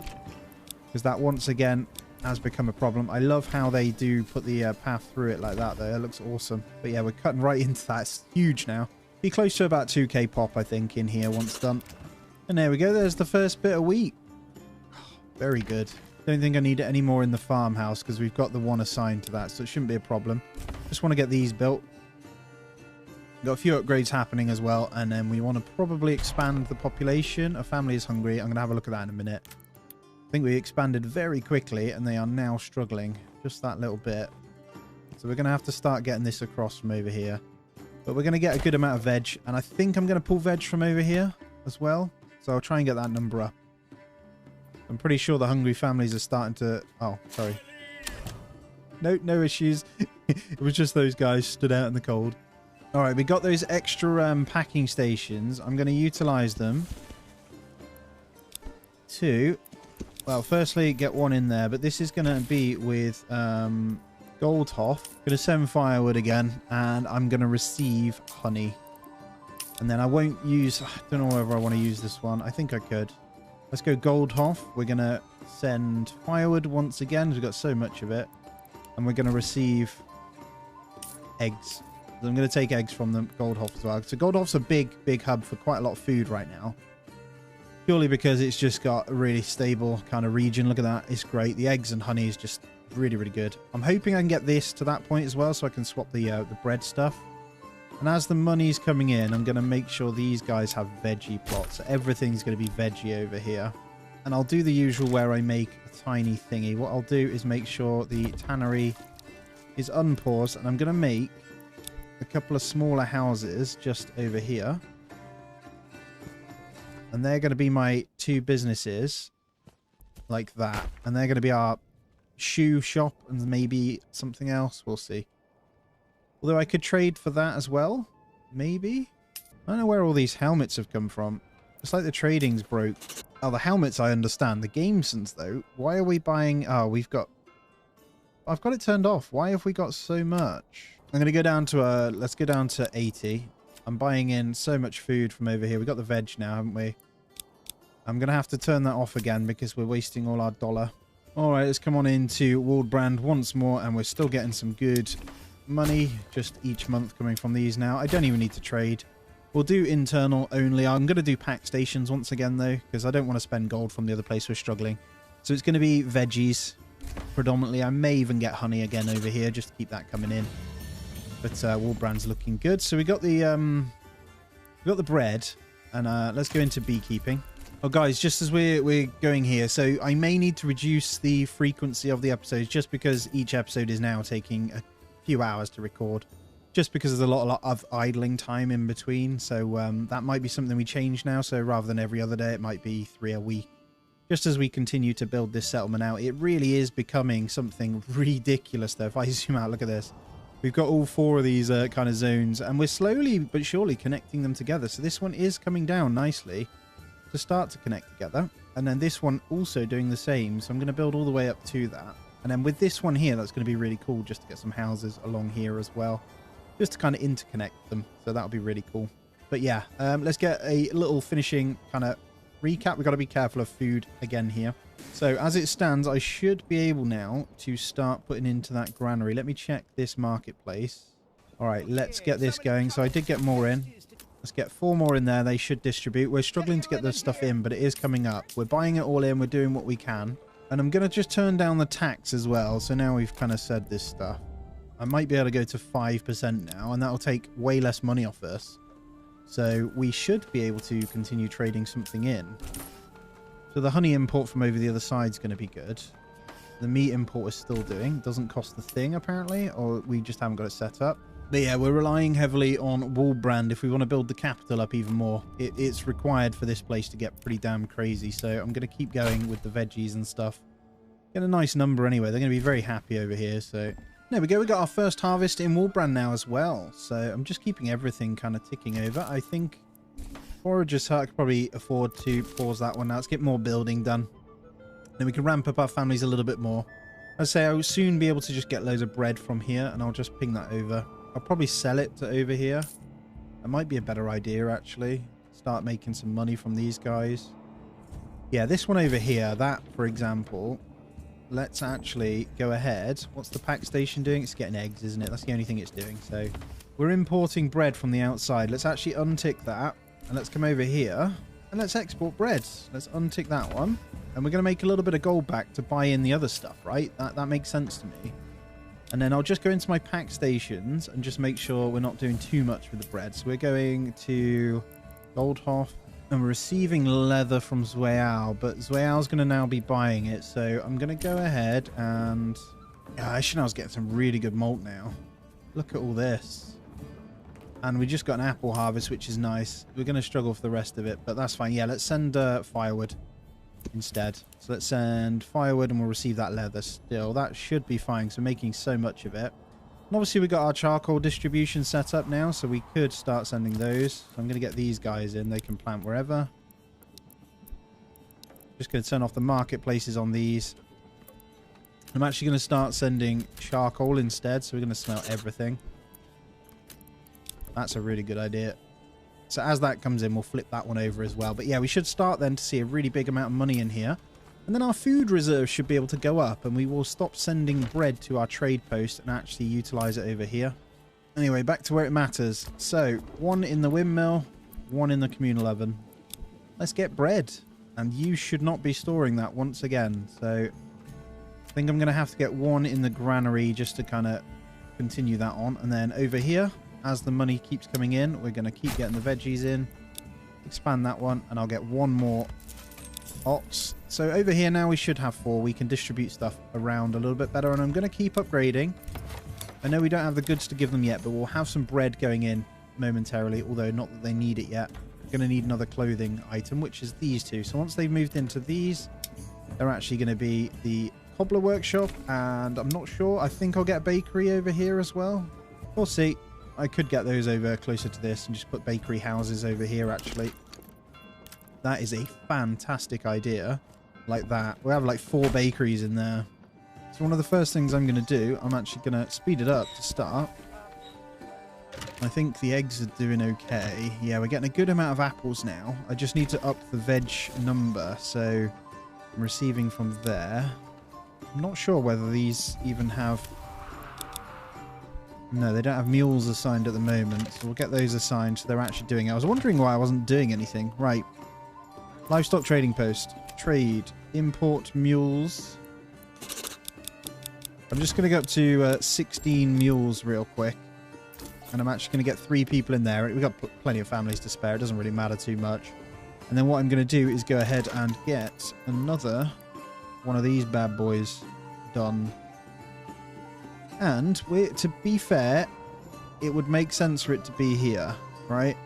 Because that, once again, has become a problem. I love how they do put the path through it like that, though. It looks awesome. But yeah, we're cutting right into that. It's huge now. Be close to about 2k pop, I think, in here once done. And there we go. There's the first bit of wheat. Very good. Don't think I need it any more in the farmhouse because we've got the one assigned to that, so it shouldn't be a problem. Just want to get these built. Got a few upgrades happening as well, and then we want to probably expand the population. A family is hungry. I'm going to have a look at that in a minute. I think we expanded very quickly, and they are now struggling just that little bit. So we're going to have to start getting this across from over here. But we're going to get a good amount of veg, and I think I'm going to pull veg from over here as well. So I'll try and get that number up. I'm pretty sure the hungry families are starting to... Oh, sorry. No issues. It was just those guys stood out in the cold. All right, we got those extra packing stations. I'm going to utilize them to... Well, firstly, get one in there. But this is going to be with Goldhoff. Going to send firewood again. And I'm going to receive honey. And then I won't use... I don't know whether I want to use this one. I think I could. Let's go Goldhoff. We're going to send firewood once again. We've got so much of it. And we're going to receive eggs. So I'm going to take eggs from them, Goldhoff as well. So Goldhoff's a big hub for quite a lot of food right now. Purely because it's just got a really stable kind of region. Look at that. It's great. The eggs and honey is just really good. I'm hoping I can get this to that point as well so I can swap the bread stuff. And as the money's coming in, I'm going to make sure these guys have veggie plots. So everything's going to be veggie over here. And I'll do the usual where I make a tiny thingy. What I'll do is make sure the tannery is unpaused. And I'm going to make a couple of smaller houses just over here. And they're going to be my two businesses. Like that. And they're going to be our shoe shop and maybe something else. We'll see. Although I could trade for that as well. Maybe. I don't know where all these helmets have come from. It's like the trading's broke. Oh, the helmets I understand. The game sense though. Why are we buying... Oh, we've got... I've got it turned off. Why have we got so much? I'm going to go down to... Let's go down to 80. I'm buying in so much food from over here. We've got the veg now, haven't we? I'm going to have to turn that off again because we're wasting all our dollar. Alright, let's come on into Waldbrand once more. And we're still getting some good... money just each month coming from these now. I don't even need to trade. We'll do internal only. I'm going to do pack stations once again though because I don't want to spend gold from the other place we're struggling. So it's going to be veggies predominantly. I may even get honey again over here just to keep that coming in. But Waldbrand's looking good. So we got the bread and let's go into beekeeping. Oh guys, just as we're going here, so I may need to reduce the frequency of the episodes just because each episode is now taking a few hours to record. just because there's a lot of idling time in between. So that might be something we change now. So rather than every other day, it might be 3 a week. Just as we continue to build this settlement out, it really is becoming something ridiculous, though. If I zoom out, look at this. We've got all 4 of these kind of zones, and we're slowly but surely connecting them together. So this one is coming down nicely to start to connect together. And then this one also doing the same. So I'm going to build all the way up to that. And then with this one here, that's going to be really cool just to get some houses along here as well. Just to kind of interconnect them. So that'll be really cool. But yeah, let's get a little finishing kind of recap. We've got to be careful of food again here. So as it stands, I should be able now to start putting into that granary. Let me check this marketplace. All right, let's get this going. So I did get more in. Let's get 4 more in there. They should distribute. We're struggling to get the stuff in, but it is coming up. We're buying it all in. We're doing what we can. And I'm going to just turn down the tax as well. So now we've kind of said this stuff. I might be able to go to 5% now, and that'll take way less money off us. So we should be able to continue trading something in. So the honey import from over the other side is going to be good. The meat import is still doing. Doesn't cost the thing, apparently, or we just haven't got it set up. But yeah, we're relying heavily on wool brand if we want to build the capital up even more. It's required for this place to get pretty damn crazy. So I'm going to keep going with the veggies and stuff. Get a nice number anyway. They're going to be very happy over here. So there we go. We got our first harvest in wool brand now as well. So I'm just keeping everything kind of ticking over. I think Forager's Hut, I could probably afford to pause that one now. Let's get more building done. Then we can ramp up our families a little bit more. I'd say I'll soon be able to just get loads of bread from here, and I'll just ping that over. I'll probably sell it to over here. That might be a better idea, actually. Start making some money from these guys. Yeah, this one over here, that, for example, let's actually go ahead. What's the pack station doing? It's getting eggs, isn't it? That's the only thing it's doing. So we're importing bread from the outside. Let's actually untick that. And let's come over here and let's export bread. Let's untick that one. And we're going to make a little bit of gold back to buy in the other stuff, right? That makes sense to me. And then I'll just go into my pack stations and just make sure we're not doing too much with the bread. So we're going to Goldhof and we're receiving leather from Zweal, but Zweal's going to now be buying it. So I'm going to go ahead and... yeah, I should know I was getting some really good malt now. Look at all this. And we just got an apple harvest, which is nice. We're going to struggle for the rest of it, but that's fine. Yeah, let's send firewood instead. So let's send firewood and we'll receive that leather still. That should be fine, so making so much of it. And obviously we've got our charcoal distribution set up now, so we could start sending those. So I'm going to get these guys in. They can plant wherever. Just going to turn off the marketplaces on these. I'm actually going to start sending charcoal instead, so we're going to smelt everything. That's a really good idea. So as that comes in, we'll flip that one over as well. But yeah, we should start then to see a really big amount of money in here. And then our food reserve should be able to go up, and we will stop sending bread to our trade post and actually utilize it over here. Anyway, back to where it matters. So 1 in the windmill, 1 in the communal oven. Let's get bread. And you should not be storing that once again. So I think I'm going to have to get 1 in the granary just to kind of continue that on. And then over here, as the money keeps coming in, we're going to keep getting the veggies in. Expand that one, and I'll get 1 more ox. So over here now we should have 4. We can distribute stuff around a little bit better, and I'm going to keep upgrading. I know we don't have the goods to give them yet, but we'll have some bread going in momentarily, although not that they need it yet. We're going to need another clothing item, which is these 2. So once they've moved into these, they're actually going to be the cobbler workshop, and I'm not sure. I think I'll get a bakery over here as well. We'll see. I could get those over closer to this and just put bakery houses over here, actually. That is a fantastic idea. Like that. We have like 4 bakeries in there. So one of the first things I'm going to do, I'm actually going to speed it up to start. I think the eggs are doing okay. Yeah, we're getting a good amount of apples now. I just need to up the veg number. So I'm receiving from there. I'm not sure whether these even have... no, they don't have mules assigned at the moment, so we'll get those assigned so they're actually doing it. I was wondering why I wasn't doing anything. Right. Livestock trading post. Trade. Import mules. I'm just going to go up to 16 mules real quick. And I'm actually going to get 3 people in there. We've got plenty of families to spare. It doesn't really matter too much. And then what I'm going to do is go ahead and get another one of these bad boys done. And to be fair, it would make sense for it to be here, right?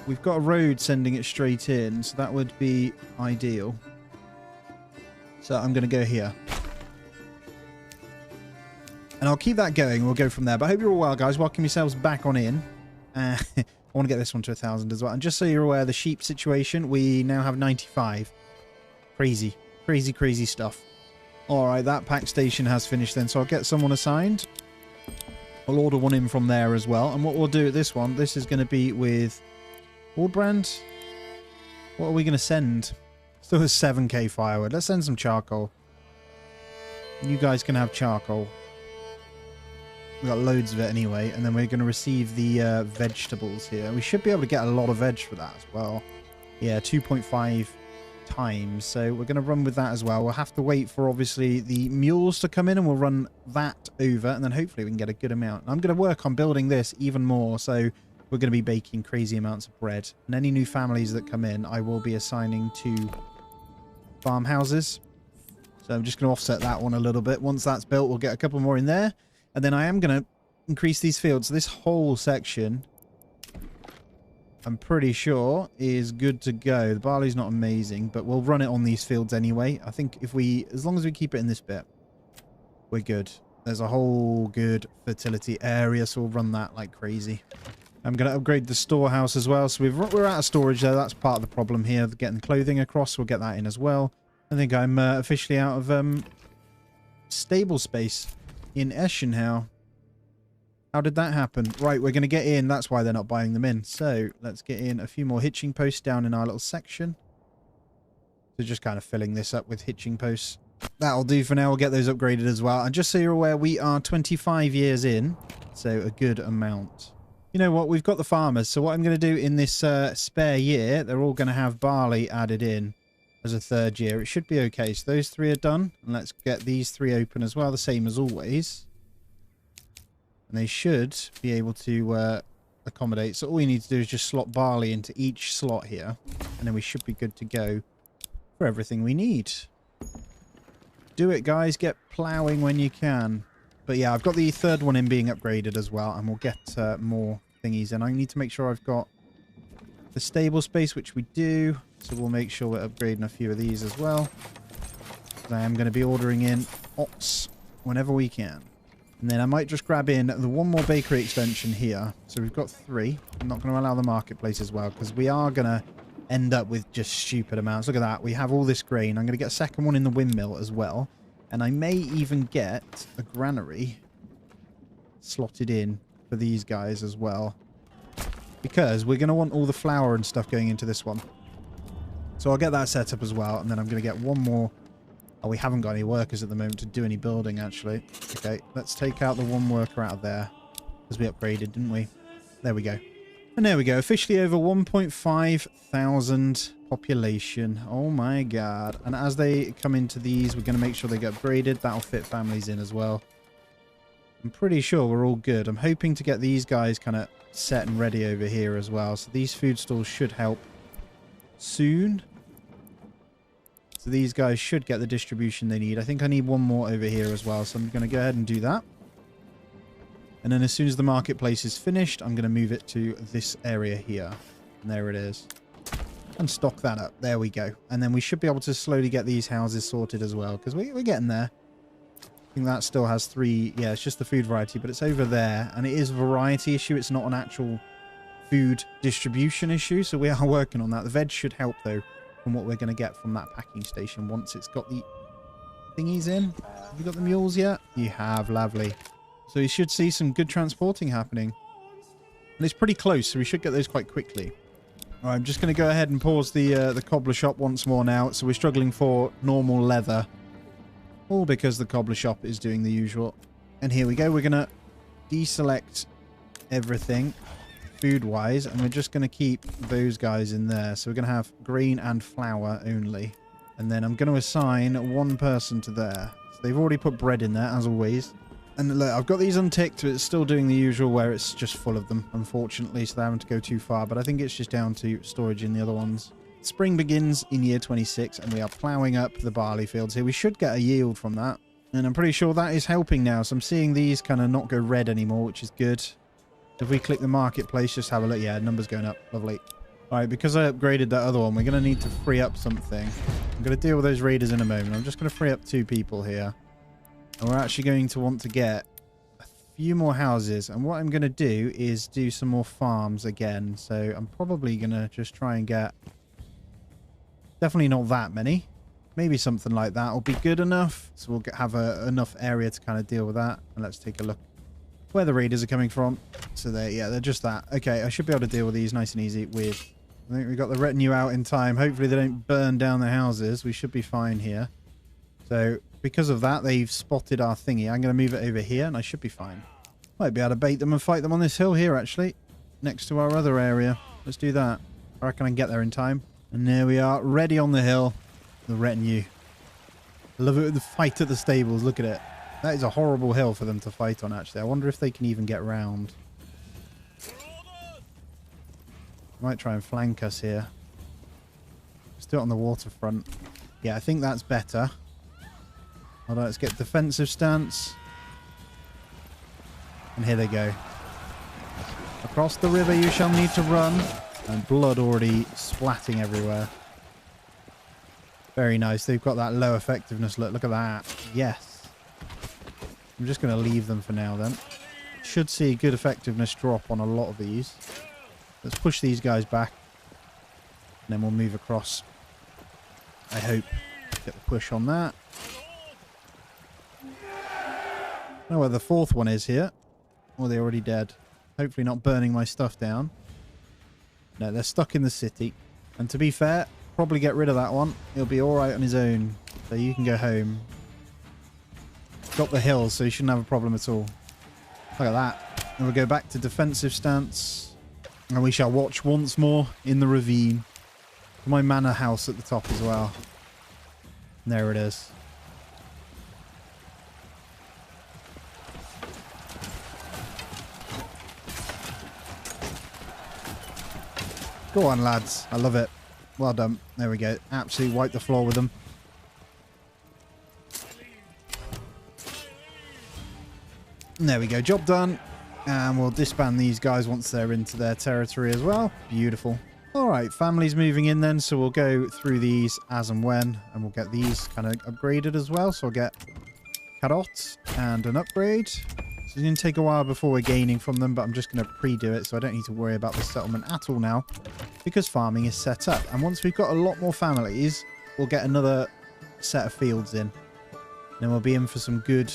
We've got a road sending it straight in, so that would be ideal. So I'm going to go here. And I'll keep that going. We'll go from there. But I hope you're all well, guys. Welcome yourselves back on in. I want to get this one to 1,000 as well. And just so you're aware, the sheep situation, we now have 95. Crazy. Crazy, crazy stuff. All right, that pack station has finished then. So I'll get someone assigned. I'll order one in from there as well. And what we'll do at this one, this is going to be with Waldbrand. What are we going to send? Still has 7k firewood. Let's send some charcoal. You guys can have charcoal. We've got loads of it anyway. And then we're going to receive the vegetables here. We should be able to get a lot of veg for that as well. Yeah, 2.5 times. So we're going to run with that as well. We'll have to wait for, obviously, the mules to come in. And we'll run that over. And then hopefully we can get a good amount. I'm going to work on building this even more. So we're going to be baking crazy amounts of bread. And any new families that come in, I will be assigning to farmhouses. So I'm just going to offset that one a little bit. Once that's built, we'll get a couple more in there. And then I am going to increase these fields. This whole section, I'm pretty sure, is good to go. The barley's not amazing, but we'll run it on these fields anyway. I think if we, as long as we keep it in this bit, we're good. There's a whole good fertility area, so we'll run that like crazy. I'm going to upgrade the storehouse as well. So we're out of storage there. That's part of the problem here. Getting clothing across, we'll get that in as well. I think I'm officially out of stable space in Eschenhau. How did that happen? Right, we're going to get in. That's why they're not buying them in. So let's get in a few more hitching posts down in our little section. So just kind of filling this up with hitching posts. That'll do for now. We'll get those upgraded as well. And just so you're aware, we are 25 years in. So a good amount. You know what? We've got the farmers. So what I'm going to do in this spare year, they're all going to have barley added in as a third year. It should be okay. So those three are done. And let's get these three open as well, the same as always. And they should be able to accommodate. So all you need to do is just slot barley into each slot here. And then we should be good to go for everything we need. Do it, guys. Get ploughing when you can. But yeah, I've got the third one in being upgraded as well. And we'll get more thingies. And I need to make sure I've got the stable space, which we do. So we'll make sure we're upgrading a few of these as well. I am going to be ordering in ox whenever we can. And then I might just grab in the one more bakery extension here. So we've got 3. I'm not going to allow the marketplace as well, because we are going to end up with just stupid amounts. Look at that. We have all this grain. I'm going to get a second one in the windmill as well. And I may even get a granary slotted in for these guys as well, because we're going to want all the flour and stuff going into this one. So I'll get that set up as well. And then I'm going to get one more. Oh, we haven't got any workers at the moment to do any building, actually. Okay, let's take out the one worker out of there, because we upgraded, didn't we? There we go. And there we go. Officially over 1.5 thousand population. Oh my god. And as they come into these, we're going to make sure they get upgraded. That'll fit families in as well. I'm pretty sure we're all good. I'm hoping to get these guys kind of set and ready over here as well. So these food stalls should help soon. So these guys should get the distribution they need. I think I need one more over here as well. So I'm going to go ahead and do that. And then as soon as the marketplace is finished, I'm going to move it to this area here. And there it is. And stock that up. There we go. And then we should be able to slowly get these houses sorted as well, because we're getting there. I think that still has 3. Yeah, it's just the food variety, but it's over there. And it is a variety issue. It's not an actual food distribution issue. So we are working on that. The veg should help, though, from what we're going to get from that packing station once it's got the thingies in. Have you got the mules yet? You have. Lovely. So you should see some good transporting happening. And it's pretty close, so we should get those quite quickly. All right, I'm just going to go ahead and pause the cobbler shop once more now. So we're struggling for normal leather. All because the cobbler shop is doing the usual. And here we go. We're going to deselect everything food-wise. And we're just going to keep those guys in there. So we're going to have grain and flour only. And then I'm going to assign one person to there. So they've already put bread in there, as always. And look, I've got these unticked, but it's still doing the usual where it's just full of them, unfortunately, so they're having to go too far. But I think it's just down to storage in the other ones. Spring begins in year 26, and we are ploughing up the barley fields here. We should get a yield from that. And I'm pretty sure that is helping now. So I'm seeing these kind of not go red anymore, which is good. If we click the marketplace, just have a look. Yeah, numbers going up. Lovely. All right, because I upgraded that other one, we're going to need to free up something. I'm going to deal with those raiders in a moment. I'm just going to free up 2 people here. And we're actually going to want to get a few more houses. And what I'm going to do is do some more farms again. So I'm probably going to just try and get... Definitely not that many. Maybe something like that will be good enough. So we'll have enough area to kind of deal with that. And let's take a look where the raiders are coming from. So they're just that. Okay, I should be able to deal with these nice and easy with... I think we got the retinue out in time. Hopefully they don't burn down the houses. We should be fine here. So because of that, they've spotted our thingy. I'm going to move it over here and I should be fine. Might be able to bait them and fight them on this hill here, actually. Next to our other area. Let's do that. I reckon I can get there in time. And there we are, ready on the hill. The retinue. I love it with the fight at the stables. Look at it. That is a horrible hill for them to fight on, actually. I wonder if they can even get round. Might try and flank us here. Let's do it on the waterfront. Yeah, I think that's better. Hold on, let's get defensive stance. And here they go. Across the river you shall need to run. And blood already splatting everywhere. Very nice. They've got that low effectiveness. Look at that. Yes. I'm just going to leave them for now then. Should see good effectiveness drop on a lot of these. Let's push these guys back. And then we'll move across. I hope. Get the push on that. I don't know where the 4th one is here. Or they're already dead. Hopefully not burning my stuff down. No, they're stuck in the city. And to be fair, probably get rid of that one. He'll be alright on his own. So you can go home. Got the hill, so you shouldn't have a problem at all. Look at that. And we'll go back to defensive stance. And we shall watch once more in the ravine. My manor house at the top as well. And there it is. Go on, lads. I love it. Well done. There we go. Absolutely wipe the floor with them. And there we go. Job done. And we'll disband these guys once they're into their territory as well. Beautiful. All right. Family's moving in then. So we'll go through these as and when. And we'll get these kind of upgraded as well. So I'll get carrot and an upgrade. So it's going to take a while before we're gaining from them, but I'm just going to pre-do it, so I don't need to worry about the settlement at all now, because farming is set up. And once we've got a lot more families, we'll get another set of fields in. Then we'll be in for some good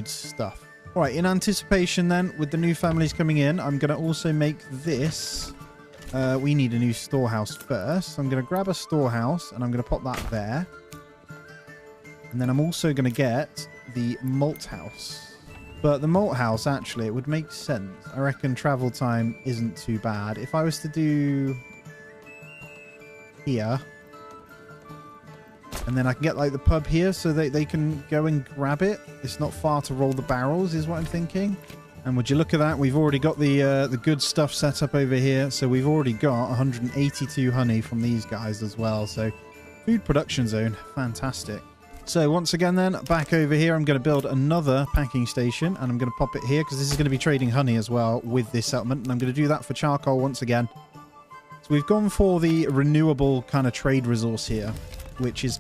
stuff. All right, in anticipation then, with the new families coming in, I'm going to also make this. We need a new storehouse first. So I'm going to grab a storehouse, and I'm going to pop that there. And then I'm also going to get the malt house. But the malt house, actually, it would make sense. I reckon travel time isn't too bad. If I was to do here, and then I can get like the pub here so they can go and grab it. It's not far to roll the barrels is what I'm thinking. And would you look at that? We've already got the good stuff set up over here. So we've already got 182 honey from these guys as well. So food production zone. Fantastic. So once again then, back over here, I'm going to build another packing station, and I'm going to pop it here because this is going to be trading honey as well with this settlement, and I'm going to do that for charcoal once again. So we've gone for the renewable kind of trade resource here, which is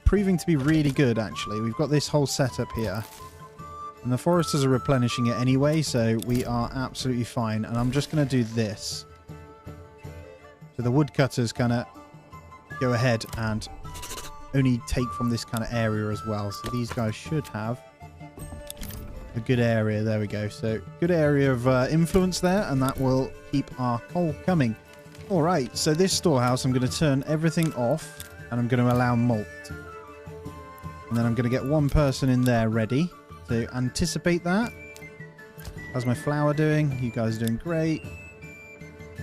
proving to be really good actually. We've got this whole setup here, and the foresters are replenishing it anyway, so we are absolutely fine. And I'm just going to do this. So the woodcutters kind of go ahead and only take from this kind of area as well. So these guys should have a good area. There we go. So good area of influence there, and that will keep our coal coming. All right. So this storehouse, I'm going to turn everything off, and I'm going to allow malt. And then I'm going to get one person in there ready to anticipate that. How's my flour doing? You guys are doing great.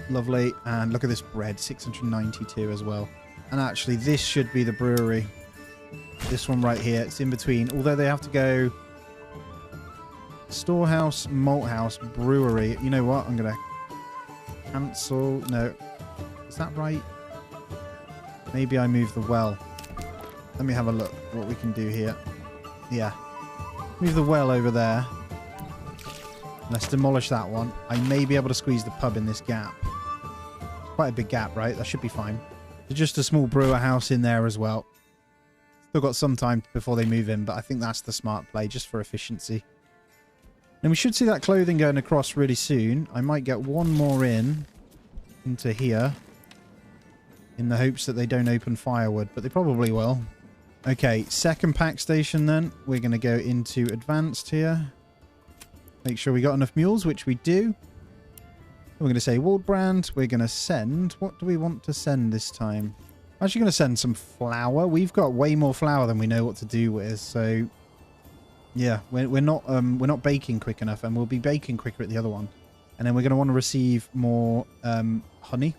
Lovely. And look at this bread, 692 as well. And actually, this should be the brewery. This one right here. It's in between. Although they have to go storehouse, malt house, brewery. You know what? I'm going to cancel. No. Is that right? Maybe I move the well. Let me have a look what we can do here. Yeah. Move the well over there. Let's demolish that one. I may be able to squeeze the pub in this gap. It's quite a big gap, right? That should be fine. There's just a small brewer house in there as well. Still got some time before they move in, but I think that's the smart play, just for efficiency. And we should see that clothing going across really soon. I might get one more into here in the hopes that they don't open firewood, but they probably will. Okay, second pack station then. We're going to go into advanced here. Make sure we got enough mules, which we do. We're going to say Waldbrand. We're going to send... What do we want to send this time? I'm actually going to send some flour. We've got way more flour than we know what to do with, so... Yeah, we're not baking quick enough, and we'll be baking quicker at the other one. And then we're going to want to receive more honey.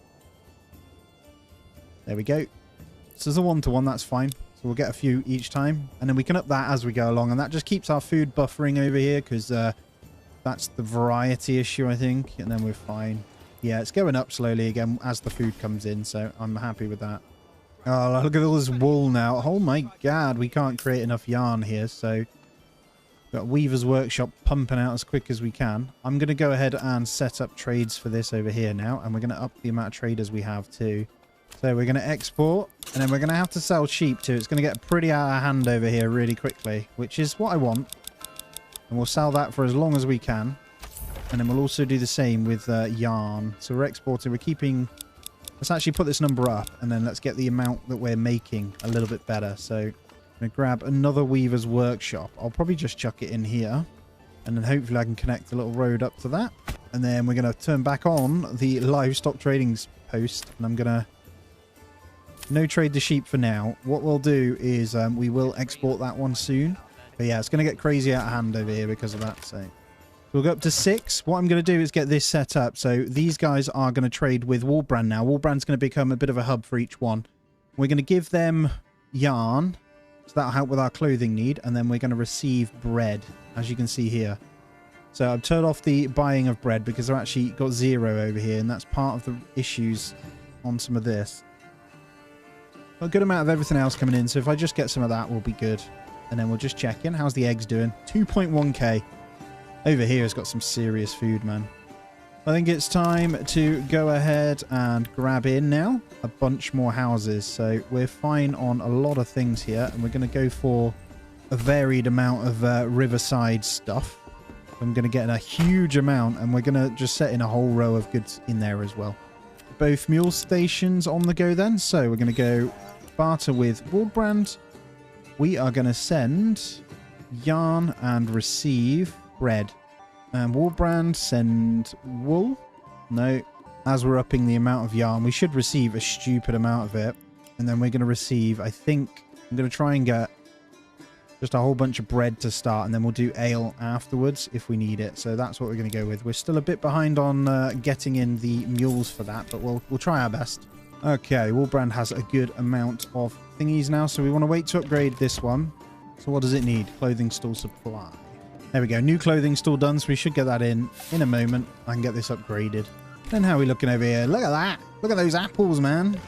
There we go. So there's a 1-to-1, that's fine. So we'll get a few each time. And then we can up that as we go along. And that just keeps our food buffering over here because that's the variety issue, I think. And then we're fine. Yeah, it's going up slowly again as the food comes in. So I'm happy with that. Oh, look at all this wool now. Oh my god, we can't create enough yarn here. So we've got Weaver's Workshop pumping out as quick as we can. I'm going to go ahead and set up trades for this over here now. And we're going to up the amount of traders we have too. So we're going to export, and then we're going to have to sell sheep too. It's going to get pretty out of hand over here really quickly, which is what I want. And we'll sell that for as long as we can. And then we'll also do the same with yarn. So we're exporting, we're keeping... Let's actually put this number up, and then let's get the amount that we're making a little bit better. So I'm going to grab another Weaver's Workshop. I'll probably just chuck it in here. And then hopefully I can connect a little road up to that. And then we're going to turn back on the livestock trading post, and I'm going to... No trade the sheep for now. What we'll do is we will export that one soon. But yeah, it's going to get crazy out of hand over here because of that. So we'll go up to 6. What I'm going to do is get this set up. So these guys are going to trade with Waldbrand now. Waldbrand's going to become a bit of a hub for each one. We're going to give them yarn. So that'll help with our clothing need. And then we're going to receive bread, as you can see here. So I've turned off the buying of bread because I've actually got 0 over here. And that's part of the issues on some of this. A good amount of everything else coming in, so if I just get some of that, we'll be good. And then we'll just check in. How's the eggs doing? 2.1k. Over here has got some serious food, man. I think it's time to go ahead and grab in now a bunch more houses. So we're fine on a lot of things here, and we're going to go for a varied amount of riverside stuff. I'm going to get a huge amount, and we're going to just set in a whole row of goods in there as well. Both mule stations on the go then. So we're going to go barter with Waldbrand. We are going to send yarn and receive bread. And Waldbrand send wool. No, as we're upping the amount of yarn, we should receive a stupid amount of it. And then we're going to receive, I think, I'm going to try and get just a whole bunch of bread to start, and then we'll do ale afterwards if we need it. So that's what we're going to go with. We're still a bit behind on getting in the mules for that, but we'll try our best. Okay, Waldbrand has a good amount of thingies now, so we want to wait to upgrade this one. So what does it need? Clothing store supply. There we go. New clothing store done, so we should get that in a moment. I can get this upgraded. Then how are we looking over here? Look at that. Look at those apples, man.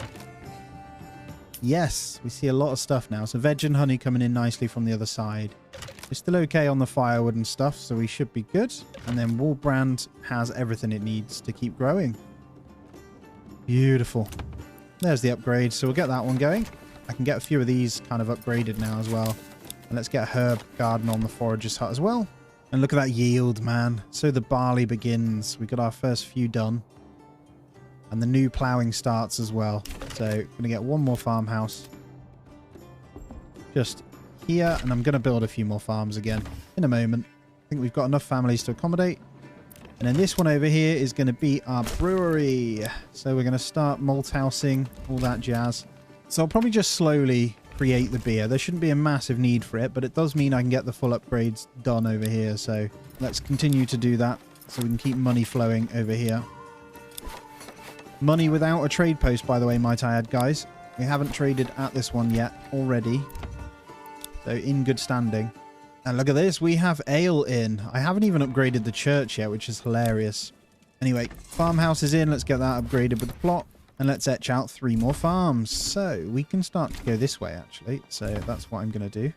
Yes, we see a lot of stuff now. So veg and honey coming in nicely from the other side. We're still okay on the firewood and stuff, so we should be good. And then Waldbrand has everything it needs to keep growing. Beautiful. There's the upgrade, so we'll get that one going. I can get a few of these kind of upgraded now as well. And let's get a herb garden on the forager's hut as well. And look at that yield, man. So the barley begins. We got our first few done. And the new ploughing starts as well. So I'm going to get one more farmhouse just here. And I'm going to build a few more farms again in a moment. I think we've got enough families to accommodate. And then this one over here is going to be our brewery. So we're going to start malt housing, all that jazz. So I'll probably just slowly create the beer. There shouldn't be a massive need for it, but it does mean I can get the full upgrades done over here. So let's continue to do that so we can keep money flowing over here. Money without a trade post, by the way, might I add, guys. We haven't traded at this one yet already. So in good standing. And look at this. We have ale in. I haven't even upgraded the church yet, which is hilarious. Anyway, farmhouse is in. Let's get that upgraded with the plot. And let's etch out 3 more farms. So we can start to go this way, actually. So that's what I'm going to do.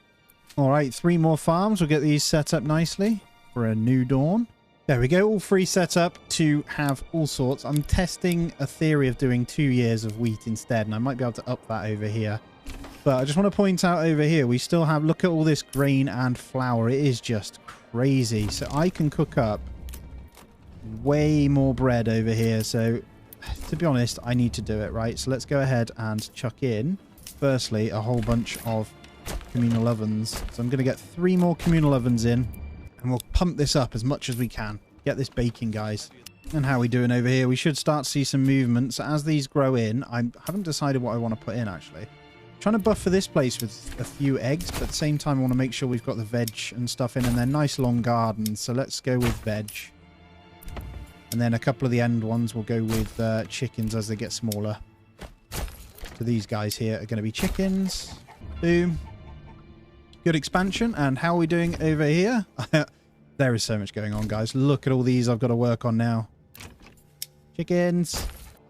All right, 3 more farms. We'll get these set up nicely for a new dawn. There we go. All 3 set up to have all sorts. I'm testing a theory of doing 2 years of wheat instead, and I might be able to up that over here. But I just want to point out over here, we still have, look at all this grain and flour. It is just crazy. So I can cook up way more bread over here. So to be honest, I need to do it, right? So let's go ahead and chuck in, firstly, a whole bunch of communal ovens. So I'm going to get 3 more communal ovens in, and we'll pump this up as much as we can. Get this baking, guys. And how are we doing over here? We should start to see some movement. So as these grow in, I haven't decided what I want to put in, actually. I'm trying to buffer this place with a few eggs, but at the same time, I want to make sure we've got the veg and stuff in, and they're nice long gardens. So let's go with veg. And then a couple of the end ones will go with chickens as they get smaller. So these guys here are going to be chickens. Boom. Good expansion. And how are we doing over here? There is so much going on, guys. Look at all these I've got to work on now. Chickens.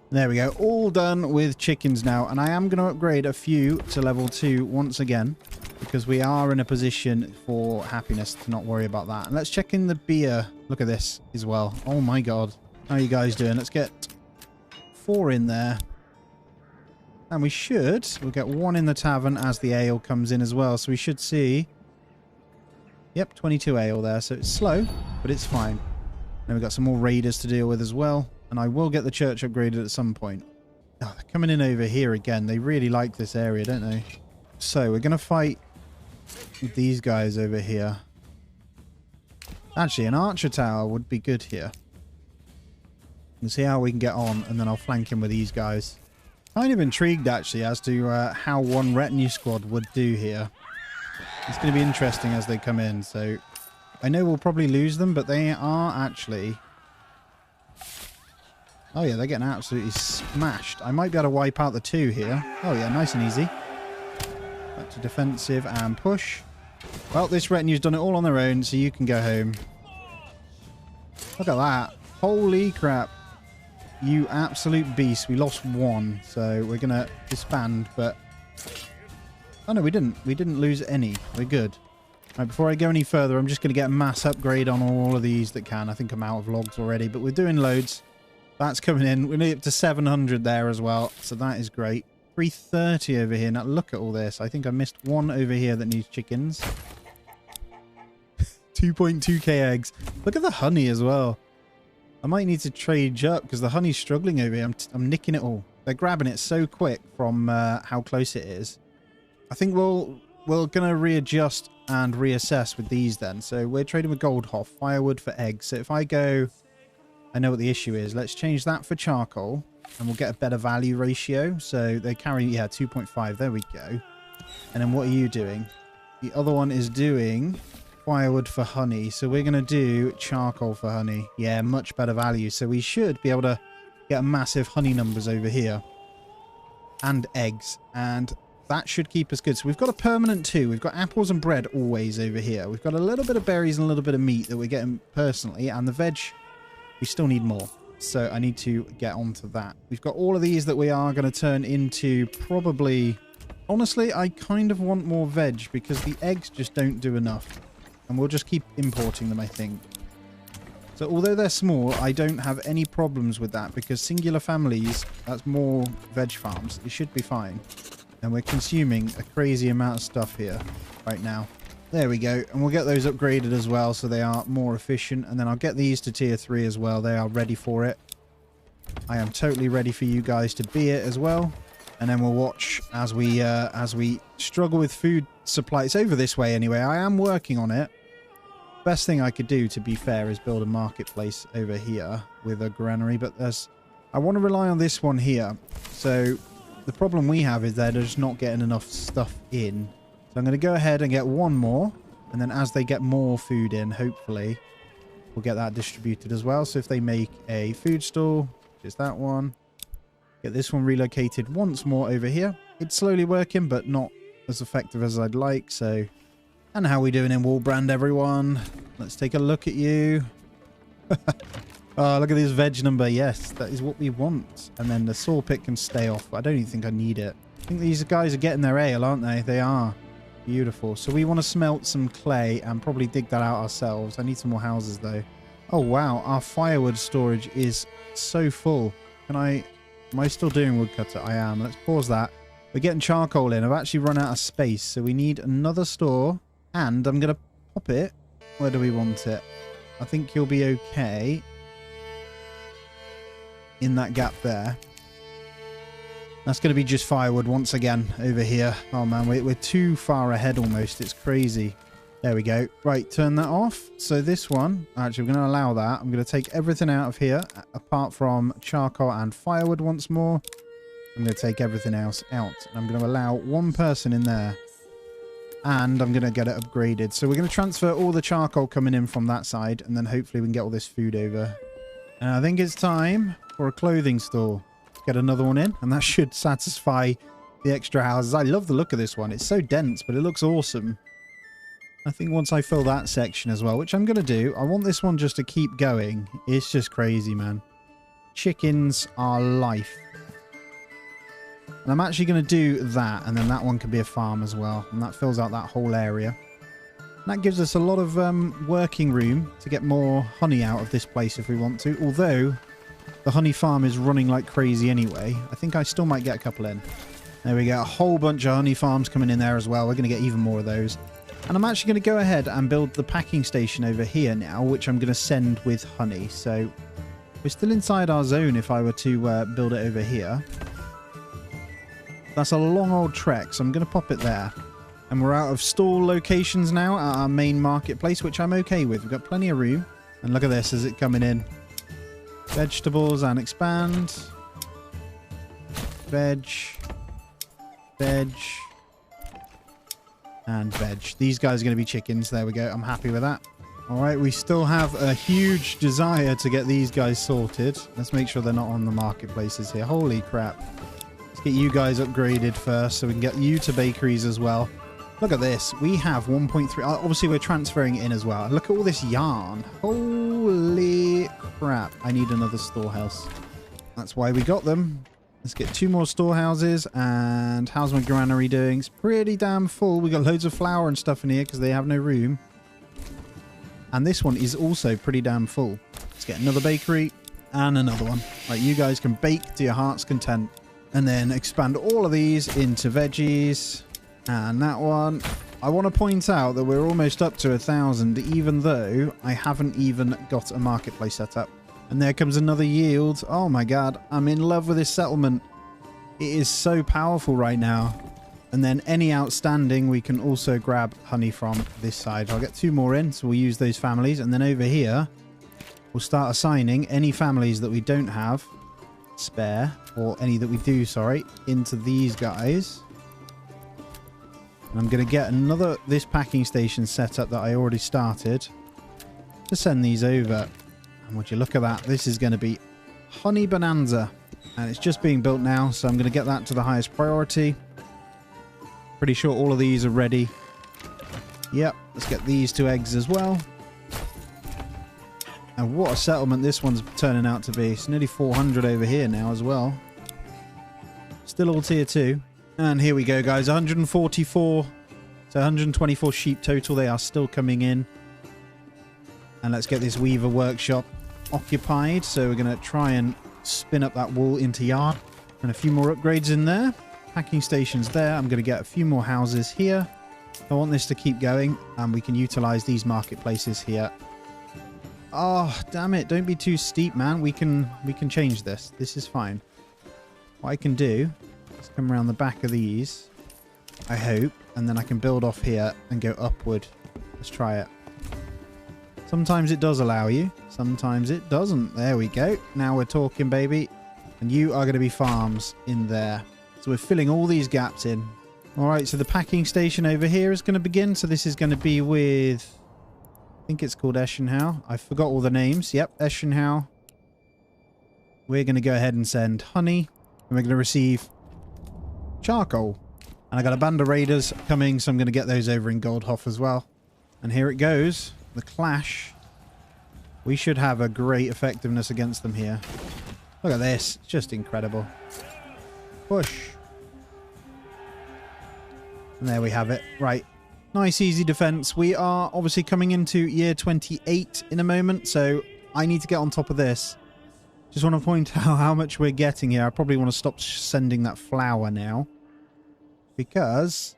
There we go. All done with chickens now. And I am going to upgrade a few to level 2 once again, because we are in a position for happiness to not worry about that. And let's check in the beer. Look at this as well. Oh my god. How are you guys doing? Let's get 4 in there. And we'll get 1 in the tavern as the ale comes in as well. So we should see, yep, 22 ale there. So it's slow, but it's fine. Then we've got some more raiders to deal with as well. And I will get the church upgraded at some point. Oh, they're coming in over here again. They really like this area, don't they? So we're going to fight with these guys over here. Actually, an archer tower would be good here. We'll see how we can get on, and then I'll flank him with these guys. Kind of intrigued, actually, as to how one retinue squad would do here. It's going to be interesting as they come in. So I know we'll probably lose them, but they are actually... Oh, yeah, they're getting absolutely smashed. I might be able to wipe out the 2 here. Oh, yeah, nice and easy. Back to defensive and push. Well, this retinue's done it all on their own, so you can go home. Look at that. Holy crap. You absolute beast. We lost 1, so we're going to disband, but... Oh, no, we didn't. We didn't lose any. We're good. Right, before I go any further, I'm just going to get a mass upgrade on all of these that can. I think I'm out of logs already, but we're doing loads. That's coming in. We're nearly up to 700 there as well, so that is great. 330 over here. Now, look at all this. I think I missed 1 over here that needs chickens. 2.2k eggs. Look at the honey as well. I might need to trade up because the honey's struggling over here. I'm nicking it all. They're grabbing it so quick from how close it is. I think we're going to readjust and reassess with these then. So we're trading with Goldhoff, firewood for eggs. So if I go... I know what the issue is. Let's change that for charcoal, and we'll get a better value ratio. So they carry, yeah, 2.5. There we go. And then what are you doing? The other one is doing firewood for honey. So we're going to do charcoal for honey. Yeah, much better value. So we should be able to get massive honey numbers over here. And eggs. And that should keep us good. So we've got a permanent 2. We've got apples and bread always over here. We've got a little bit of berries and a little bit of meat that we're getting personally. And the veg... we still need more, so I need to get onto that. We've got all of these that we are going to turn into probably... Honestly, I kind of want more veg because the eggs just don't do enough. And we'll just keep importing them, I think. So although they're small, I don't have any problems with that because singular families, that's more veg farms. It should be fine. And we're consuming a crazy amount of stuff here right now. There we go. And we'll get those upgraded as well so they are more efficient. And then I'll get these to tier 3 as well. They are ready for it. I am totally ready for you guys to be it as well. And then we'll watch as we struggle with food supply. It's over this way anyway. I am working on it. Best thing I could do, to be fair, is build a marketplace over here with a granary. But I want to rely on this one here. So the problem we have is they're just not getting enough stuff in. So I'm going to go ahead and get 1 more. And then as they get more food in, hopefully, we'll get that distributed as well. So if they make a food stall, which is that one, get this one relocated once more over here. It's slowly working, but not as effective as I'd like. So, and how are we doing in Wallbrand, everyone? Let's take a look at you. Oh, look at this veg number. Yes, that is what we want. And then the saw pit can stay off. But I don't even think I need it. I think these guys are getting their ale, aren't they? They are. Beautiful. So we want to smelt some clay and probably dig that out ourselves. I need some more houses though. Oh wow, our firewood storage is so full. Am I still doing woodcutter? I am. Let's pause that. We're getting charcoal in. I've actually run out of space, so we need another store. And I'm going to pop it. Where do we want it? I think you'll be okay in that gap there. That's going to be just firewood once again over here. Oh man, we're too far ahead almost. It's crazy. There we go. Right, turn that off. So this one, actually we're going to allow that. I'm going to take everything out of here apart from charcoal and firewood once more. I'm going to take everything else out. And I'm going to allow one person in there. And I'm going to get it upgraded. So we're going to transfer all the charcoal coming in from that side. And then hopefully we can get all this food over. And I think it's time for a clothing store. Get another one in. And that should satisfy the extra houses. I love the look of this one. It's so dense, but it looks awesome. I think once I fill that section as well, which I'm going to do, I want this one just to keep going. It's just crazy, man. Chickens are life. And I'm actually going to do that, and then that one can be a farm as well. And that fills out that whole area. And that gives us a lot of working room to get more honey out of this place if we want to. Although the honey farm is running like crazy anyway. I think I still might get a couple in. There we go. A whole bunch of honey farms coming in there as well. We're going to get even more of those. And I'm actually going to go ahead and build the packing station over here now, which I'm going to send with honey. So we're still inside our zone if I were to build it over here. That's a long old trek, so I'm going to pop it there. And we're out of stall locations now at our main marketplace, which I'm okay with. We've got plenty of room. And look at this, is it coming in? Vegetables and expand. Veg. Veg. And veg. These guys are going to be chickens. There we go. I'm happy with that. All right, we still have a huge desire to get these guys sorted. Let's make sure they're not on the marketplaces here. Holy crap. Let's get you guys upgraded first so we can get you to bakeries as well. Look at this. We have 1.3. Obviously, we're transferring it in as well. Look at all this yarn. Holy crap. I need another storehouse. That's why we got them. Let's get 2 more storehouses. And how's my granary doing? It's pretty damn full. We got loads of flour and stuff in here because they have no room. And this one is also pretty damn full. Let's get another bakery and another one. Like, you guys can bake to your heart's content. And then expand all of these into veggies. And that one. I want to point out that we're almost up to 1,000, even though I haven't even got a marketplace set up. And there comes another yield. Oh my god, I'm in love with this settlement. It is so powerful right now. And then any outstanding, we can also grab honey from this side. I'll get 2 more in, so we'll use those families. And then over here, we'll start assigning any families that we don't have spare, or any that we do, sorry, into these guys. And I'm going to get this packing station set up that I already started to send these over. And would you look at that? This is going to be honey bonanza. And it's just being built now, so I'm going to get that to the highest priority. Pretty sure all of these are ready. Yep, let's get these 2 eggs as well. And what a settlement this one's turning out to be. It's nearly 400 over here now as well. Still all tier 2. And here we go, guys. 144. So 124 sheep total. They are still coming in. And let's get this weaver workshop occupied. So we're going to try and spin up that wool into yarn. And a few more upgrades in there. Packing stations there. I'm going to get a few more houses here. I want this to keep going. And we can utilize these marketplaces here. Oh, damn it. Don't be too steep, man. We can change this. This is fine. What I can do is come around the back of these, I hope. And then I can build off here and go upward. Let's try it. Sometimes it does allow you. Sometimes it doesn't. There we go. Now we're talking, baby. And you are going to be farms in there. So we're filling all these gaps in. All right, so the packing station over here is going to begin. So this is going to be with... I think it's called Eschenhau. I forgot all the names. Yep, Eschenhau. We're going to go ahead and send honey. And we're going to receive charcoal. And I got a band of raiders coming, so I'm going to get those over in Goldhof as well. And here it goes. The clash. We should have a great effectiveness against them here. Look at this. It's just incredible. Push. And there we have it. Right. Nice, easy defense. We are obviously coming into year 28 in a moment, so I need to get on top of this. Just want to point out how much we're getting here. I probably want to stop sending that flour now. Because,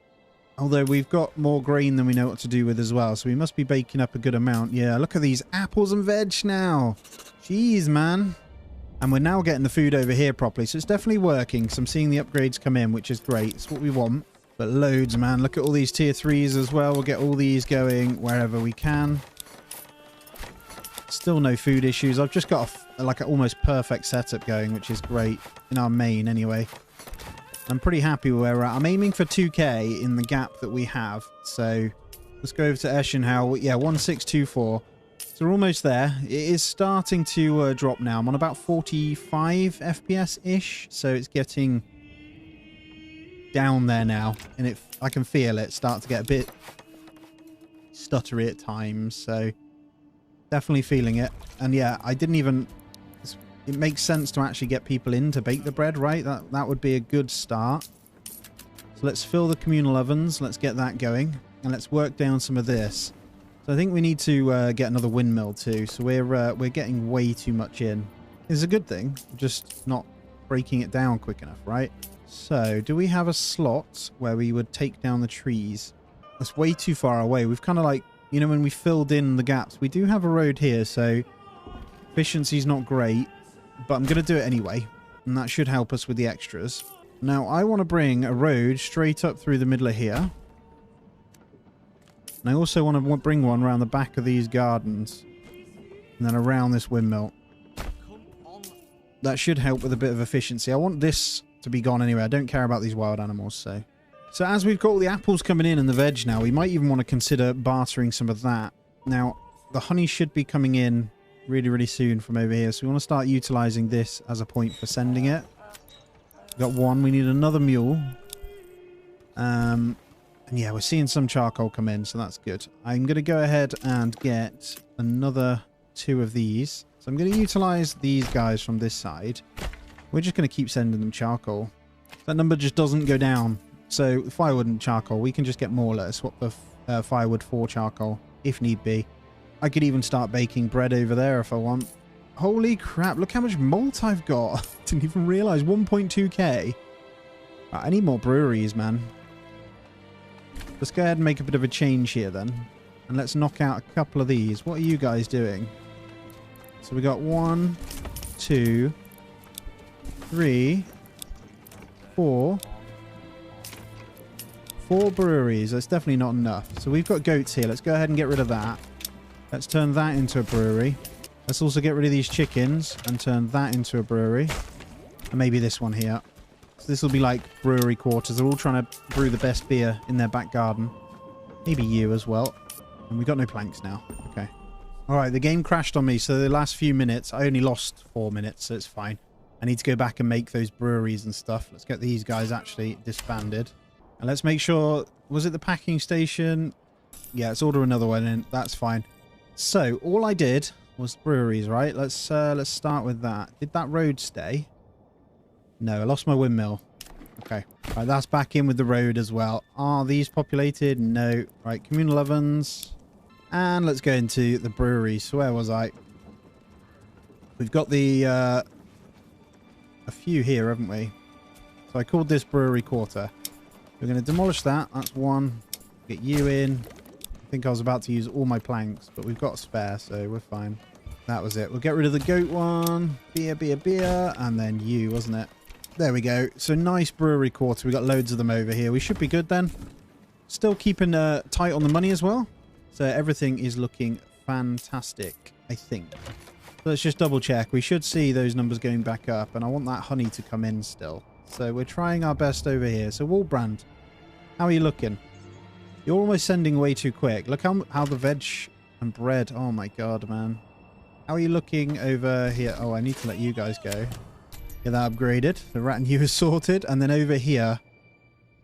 although we've got more grain than we know what to do with as well, so we must be baking up a good amount. Yeah, look at these apples and veg now. Jeez, man. And we're now getting the food over here properly, so it's definitely working. So I'm seeing the upgrades come in, which is great. It's what we want. But loads, man. Look at all these tier 3s as well. We'll get all these going wherever we can. Still no food issues. I've just got like an almost perfect setup going, which is great. In our main, anyway. I'm pretty happy where we're at. I'm aiming for 2k in the gap that we have. So let's go over to Eschenhau. Yeah, 1624. So we're almost there. It is starting to drop now. I'm on about 45 FPS-ish. So it's getting down there now. And I can feel it start to get a bit stuttery at times. So definitely feeling it. And yeah, I didn't even... It makes sense to actually get people in to bake the bread, right? That would be a good start. So let's fill the communal ovens. Let's get that going. And let's work down some of this. So I think we need to get another windmill too. So we're getting way too much in. It's a good thing. Just not breaking it down quick enough, right? So do we have a slot where we would take down the trees? That's way too far away. We've kind of like, you know, when we filled in the gaps, we do have a road here. So efficiency's not great. But I'm going to do it anyway, and that should help us with the extras. Now, I want to bring a road straight up through the middle of here. And I also want to bring one around the back of these gardens. And then around this windmill. That should help with a bit of efficiency. I want this to be gone anyway. I don't care about these wild animals, so... So as we've got all the apples coming in and the veg now, we might even want to consider bartering some of that. Now, the honey should be coming in really, really soon from over here. So we want to start utilizing this as a point for sending it. We've got one. We need another mule. And yeah, we're seeing some charcoal come in, so that's good. I'm going to go ahead and get another 2 of these. So I'm going to utilize these guys from this side. We're just going to keep sending them charcoal. That number just doesn't go down. So firewood and charcoal, we can just get more. Let's swap the firewood for charcoal if need be. I could even start baking bread over there if I want. Holy crap, look how much malt I've got. Didn't even realize. 1.2k. I need more breweries, man. Let's go ahead and make a bit of a change here then. And let's knock out a couple of these. What are you guys doing? So we got 1, 2, 3, 4. 4 breweries. That's definitely not enough. So we've got goats here. Let's go ahead and get rid of that. Let's turn that into a brewery. Let's also get rid of these chickens and turn that into a brewery. And maybe this one here. So this will be like brewery quarters. They're all trying to brew the best beer in their back garden. Maybe you as well. And we've got no planks now. Okay. Alright, the game crashed on me. So the last few minutes, I only lost 4 minutes, so it's fine. I need to go back and make those breweries and stuff. Let's get these guys actually disbanded. And let's make sure... Was it the packing station? Yeah, let's order another one and that's fine. So, all I did was breweries, right? Let's start with that. Did that road stay? No, I lost my windmill. Okay. Right, that's back in with the road as well. Are these populated? No. Right, communal ovens. And let's go into the brewery. So where was I? We've got the... a few here, haven't we? So I called this brewery quarter. We're going to demolish that. That's one. Get you in. I think I was about to use all my planks, but we've got a spare, so we're fine. That was it. We'll get rid of the goat one. Beer, beer, beer. And then you, wasn't it? There we go. So nice brewery quarter. We got loads of them over here. We should be good then. Still keeping tight on the money as well. So everything is looking fantastic, I think. So let's just double check. We should see those numbers going back up. And I want that honey to come in still. So we're trying our best over here. So Wallbrand, how are you looking? You're almost sending way too quick. Look how the veg and bread. Oh my god, man. How are you looking over here? Oh, I need to let you guys go. Get that upgraded. The rat and you is sorted. And then over here,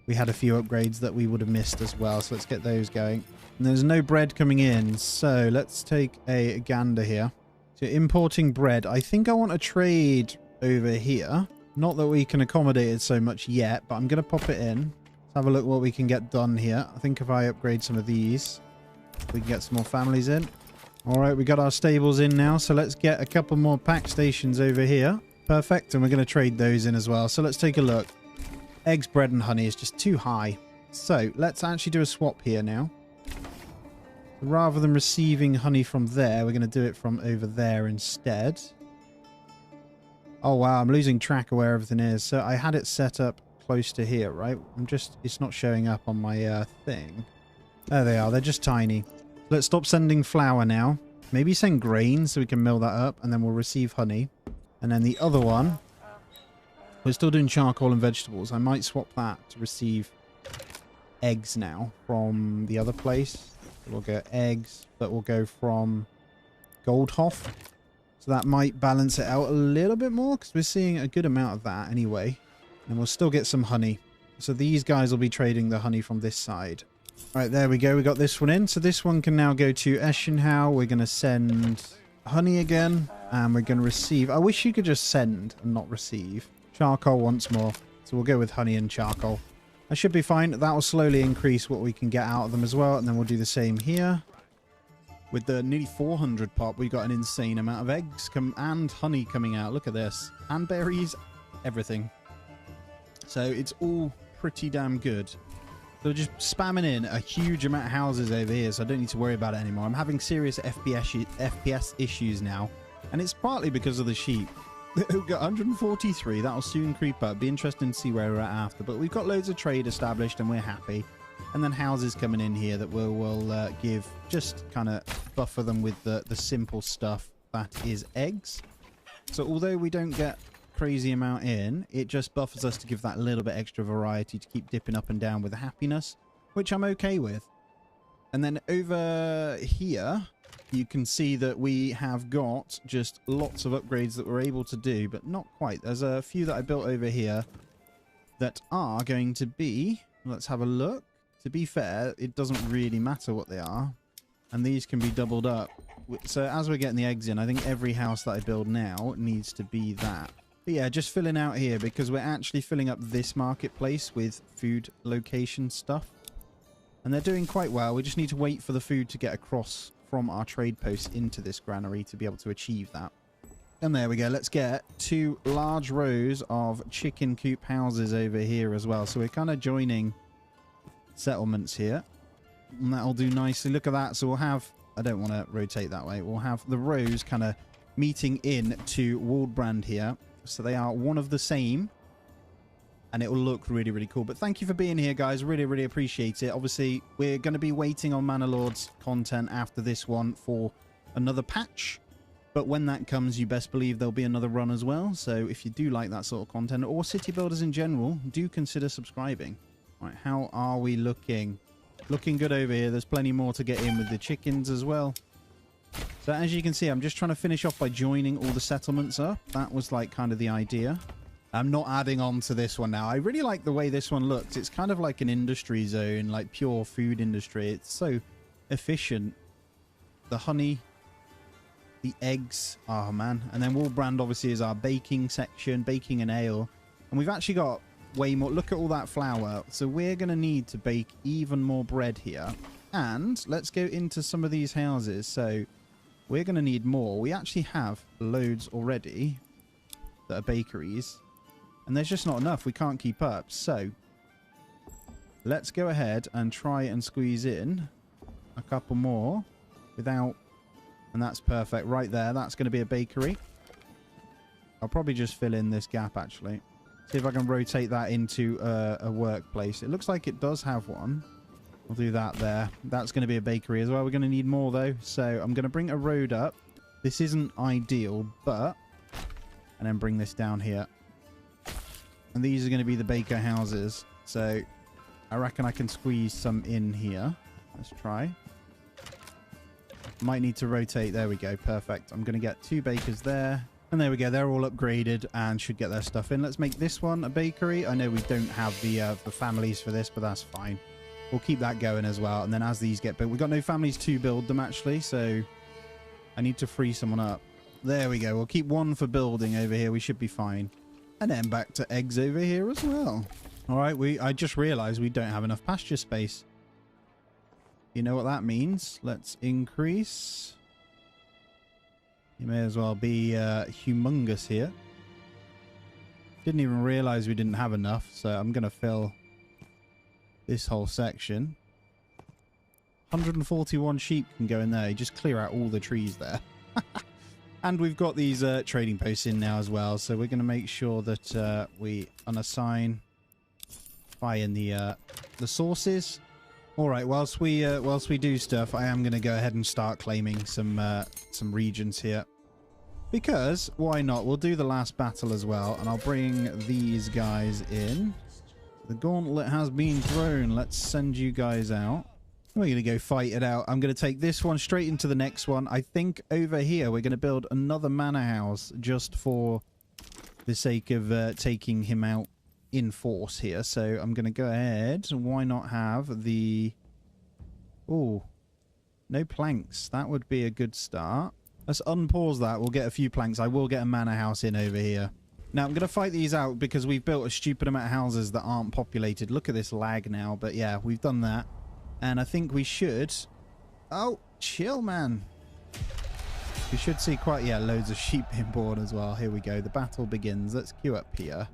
we had a few upgrades that we would have missed as well. So let's get those going. And there's no bread coming in. So let's take a gander here. So importing bread. I think I want to trade over here. Not that we can accommodate it so much yet, but I'm going to pop it in. Let's have a look what we can get done here. I think if I upgrade some of these, we can get some more families in. All right, we got our stables in now, so let's get a couple more pack stations over here. Perfect, and we're going to trade those in as well. So let's take a look. Eggs, bread, and honey is just too high. So let's actually do a swap here now. Rather than receiving honey from there, we're going to do it from over there instead. Oh, wow, I'm losing track of where everything is. So I had it set up close to here, right? It's not showing up on my thing. There they are. They're just tiny. Let's stop sending flour now. Maybe send grain so we can mill that up, and then we'll receive honey. And then the other one, we're still doing charcoal and vegetables. I might swap that to receive eggs now from the other place. We'll get eggs, but we'll go from Goldhof. So that might balance it out a little bit more, because we're seeing a good amount of that anyway. And we'll still get some honey. So these guys will be trading the honey from this side. All right, there we go. We got this one in. So this one can now go to Eschenhau. We're going to send honey again. And we're going to receive... I wish you could just send and not receive. Charcoal once more. So we'll go with honey and charcoal. That should be fine. That will slowly increase what we can get out of them as well. And then we'll do the same here. With the nearly 400 pop, we got an insane amount of eggs and honey coming out. Look at this. And berries. Everything. So it's all pretty damn good. So we're just spamming in a huge amount of houses over here, so I don't need to worry about it anymore. I'm having serious FPS issues now, and it's partly because of the sheep. We've got 143. That'll soon creep up. Be interesting to see where we're at after. But we've got loads of trade established, and we're happy. And then houses coming in here that will give, just kind of buffer them with the simple stuff that is eggs. So although we don't get crazy amount in, it just buffers us to give that little bit extra variety to keep dipping up and down with the happiness, which I'm okay with. And then over here you can see that we have got just lots of upgrades that we're able to do, but not quite. There's a few that I built over here that are going to be, let's have a look. To be fair, it doesn't really matter what they are, and these can be doubled up. So as we're getting the eggs in, I think every house that I build now needs to be that. But yeah, just filling out here because we're actually filling up this marketplace with food location stuff. And they're doing quite well. We just need to wait for the food to get across from our trade post into this granary to be able to achieve that. And there we go. Let's get 2 large rows of chicken coop houses over here as well. So we're kind of joining settlements here. And that'll do nicely. Look at that. So we'll have... I don't want to rotate that way. We'll have the rows kind of meeting in to Waldbrand here. So they are one of the same, and it will look really, really cool. But thank you for being here, guys. Really, really appreciate it. Obviously, we're going to be waiting on Manor Lords content after this one for another patch. But when that comes, you best believe there'll be another run as well. So if you do like that sort of content, or city builders in general, do consider subscribing. All right, how are we looking? Looking good over here. There's plenty more to get in with the chickens as well. So as you can see, I'm just trying to finish off by joining all the settlements up. That was like kind of the idea. I'm not adding on to this one now. I really like the way this one looks. It's kind of like an industry zone, like pure food industry. It's so efficient. The honey, the eggs. Oh, man. And then Waldbrand obviously is our baking section, baking and ale. And we've actually got way more. Look at all that flour. So we're going to need to bake even more bread here. And let's go into some of these houses. So we're going to need more. We actually have loads already that are bakeries. And there's just not enough. We can't keep up. So let's go ahead and try and squeeze in a couple more without... And that's perfect right there. That's going to be a bakery. I'll probably just fill in this gap, actually. See if I can rotate that into a workplace. It looks like it does have one. We'll do that there. That's going to be a bakery as well. We're going to need more, though. So I'm going to bring a road up. This isn't ideal, but... And then bring this down here. And these are going to be the baker houses. So I reckon I can squeeze some in here. Let's try. Might need to rotate. There we go. Perfect. I'm going to get 2 bakers there. And there we go. They're all upgraded and should get their stuff in. Let's make this one a bakery. I know we don't have the families for this, but that's fine. We'll keep that going as well. And then as these get built, we've got no families to build them, actually. So I need to free someone up. There we go. We'll keep 1 for building over here. We should be fine. And then back to eggs over here as well. All right, I just realized we don't have enough pasture space. You know what that means? Let's increase. You may as well be humongous here. Didn't even realize we didn't have enough, so I'm going to fill this whole section. 141 sheep can go in there. You just clear out all the trees there. And we've got these trading posts in now as well, so we're going to make sure that we unassign, buy in the sources. All right, whilst we do stuff, I am going to go ahead and start claiming some regions here. Because, why not? We'll do the last battle as well, and I'll bring these guys in. The gauntlet has been thrown. Let's send you guys out. We're going to go fight it out. I'm going to take this one straight into the next one. I think over here we're going to build another manor house just for the sake of taking him out in force here. So I'm going to go ahead. Why not have the... Oh, no planks. That would be a good start. Let's unpause that. We'll get a few planks. I will get a manor house in over here. Now, I'm going to fight these out because we've built a stupid amount of houses that aren't populated. Look at this lag now. But yeah, we've done that. And I think we should... Oh, chill, man. We should see quite... Yeah, loads of sheep being born as well. Here we go. The battle begins. Let's queue up here.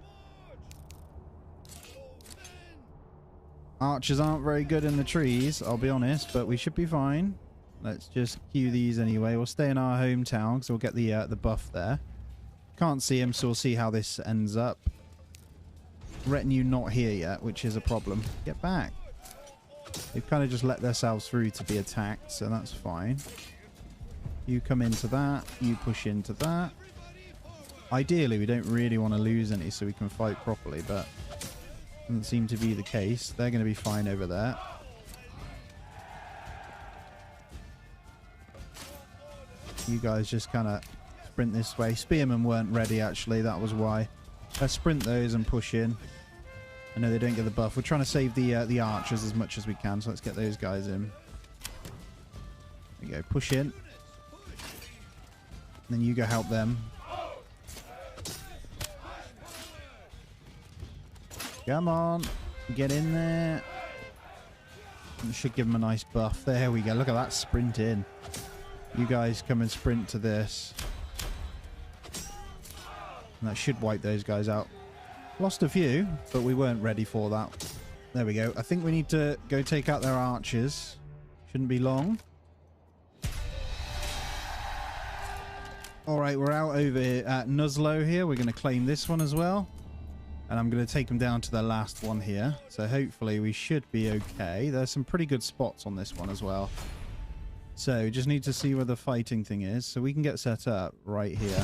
Archers aren't very good in the trees, I'll be honest. But we should be fine. Let's just queue these anyway. We'll stay in our hometown because we'll get the buff there. Can't see him, so we'll see how this ends up. Retinue not here yet, which is a problem. Get back. They've kind of just let themselves through to be attacked, so that's fine. You come into that. You push into that. Ideally, we don't really want to lose any so we can fight properly, but doesn't seem to be the case. They're going to be fine over there. You guys just kind of sprint this way. Spearmen weren't ready, actually. That was why. Let's sprint those and push in. I know they don't get the buff. We're trying to save the archers as much as we can, so let's get those guys in. There we go. Push in. And then you go help them. Come on. Get in there. It should give them a nice buff. There we go. Look at that sprint in. You guys come and sprint to this. And that should wipe those guys out. Lost a few, but we weren't ready for that. There we go. I think we need to go take out their archers. Shouldn't be long. Alright, we're out over at Nuzlo here. We're going to claim this one as well. And I'm going to take them down to the last one here. So hopefully we should be okay. There's some pretty good spots on this one as well. So, just need to see where the fighting thing is. So we can get set up right here.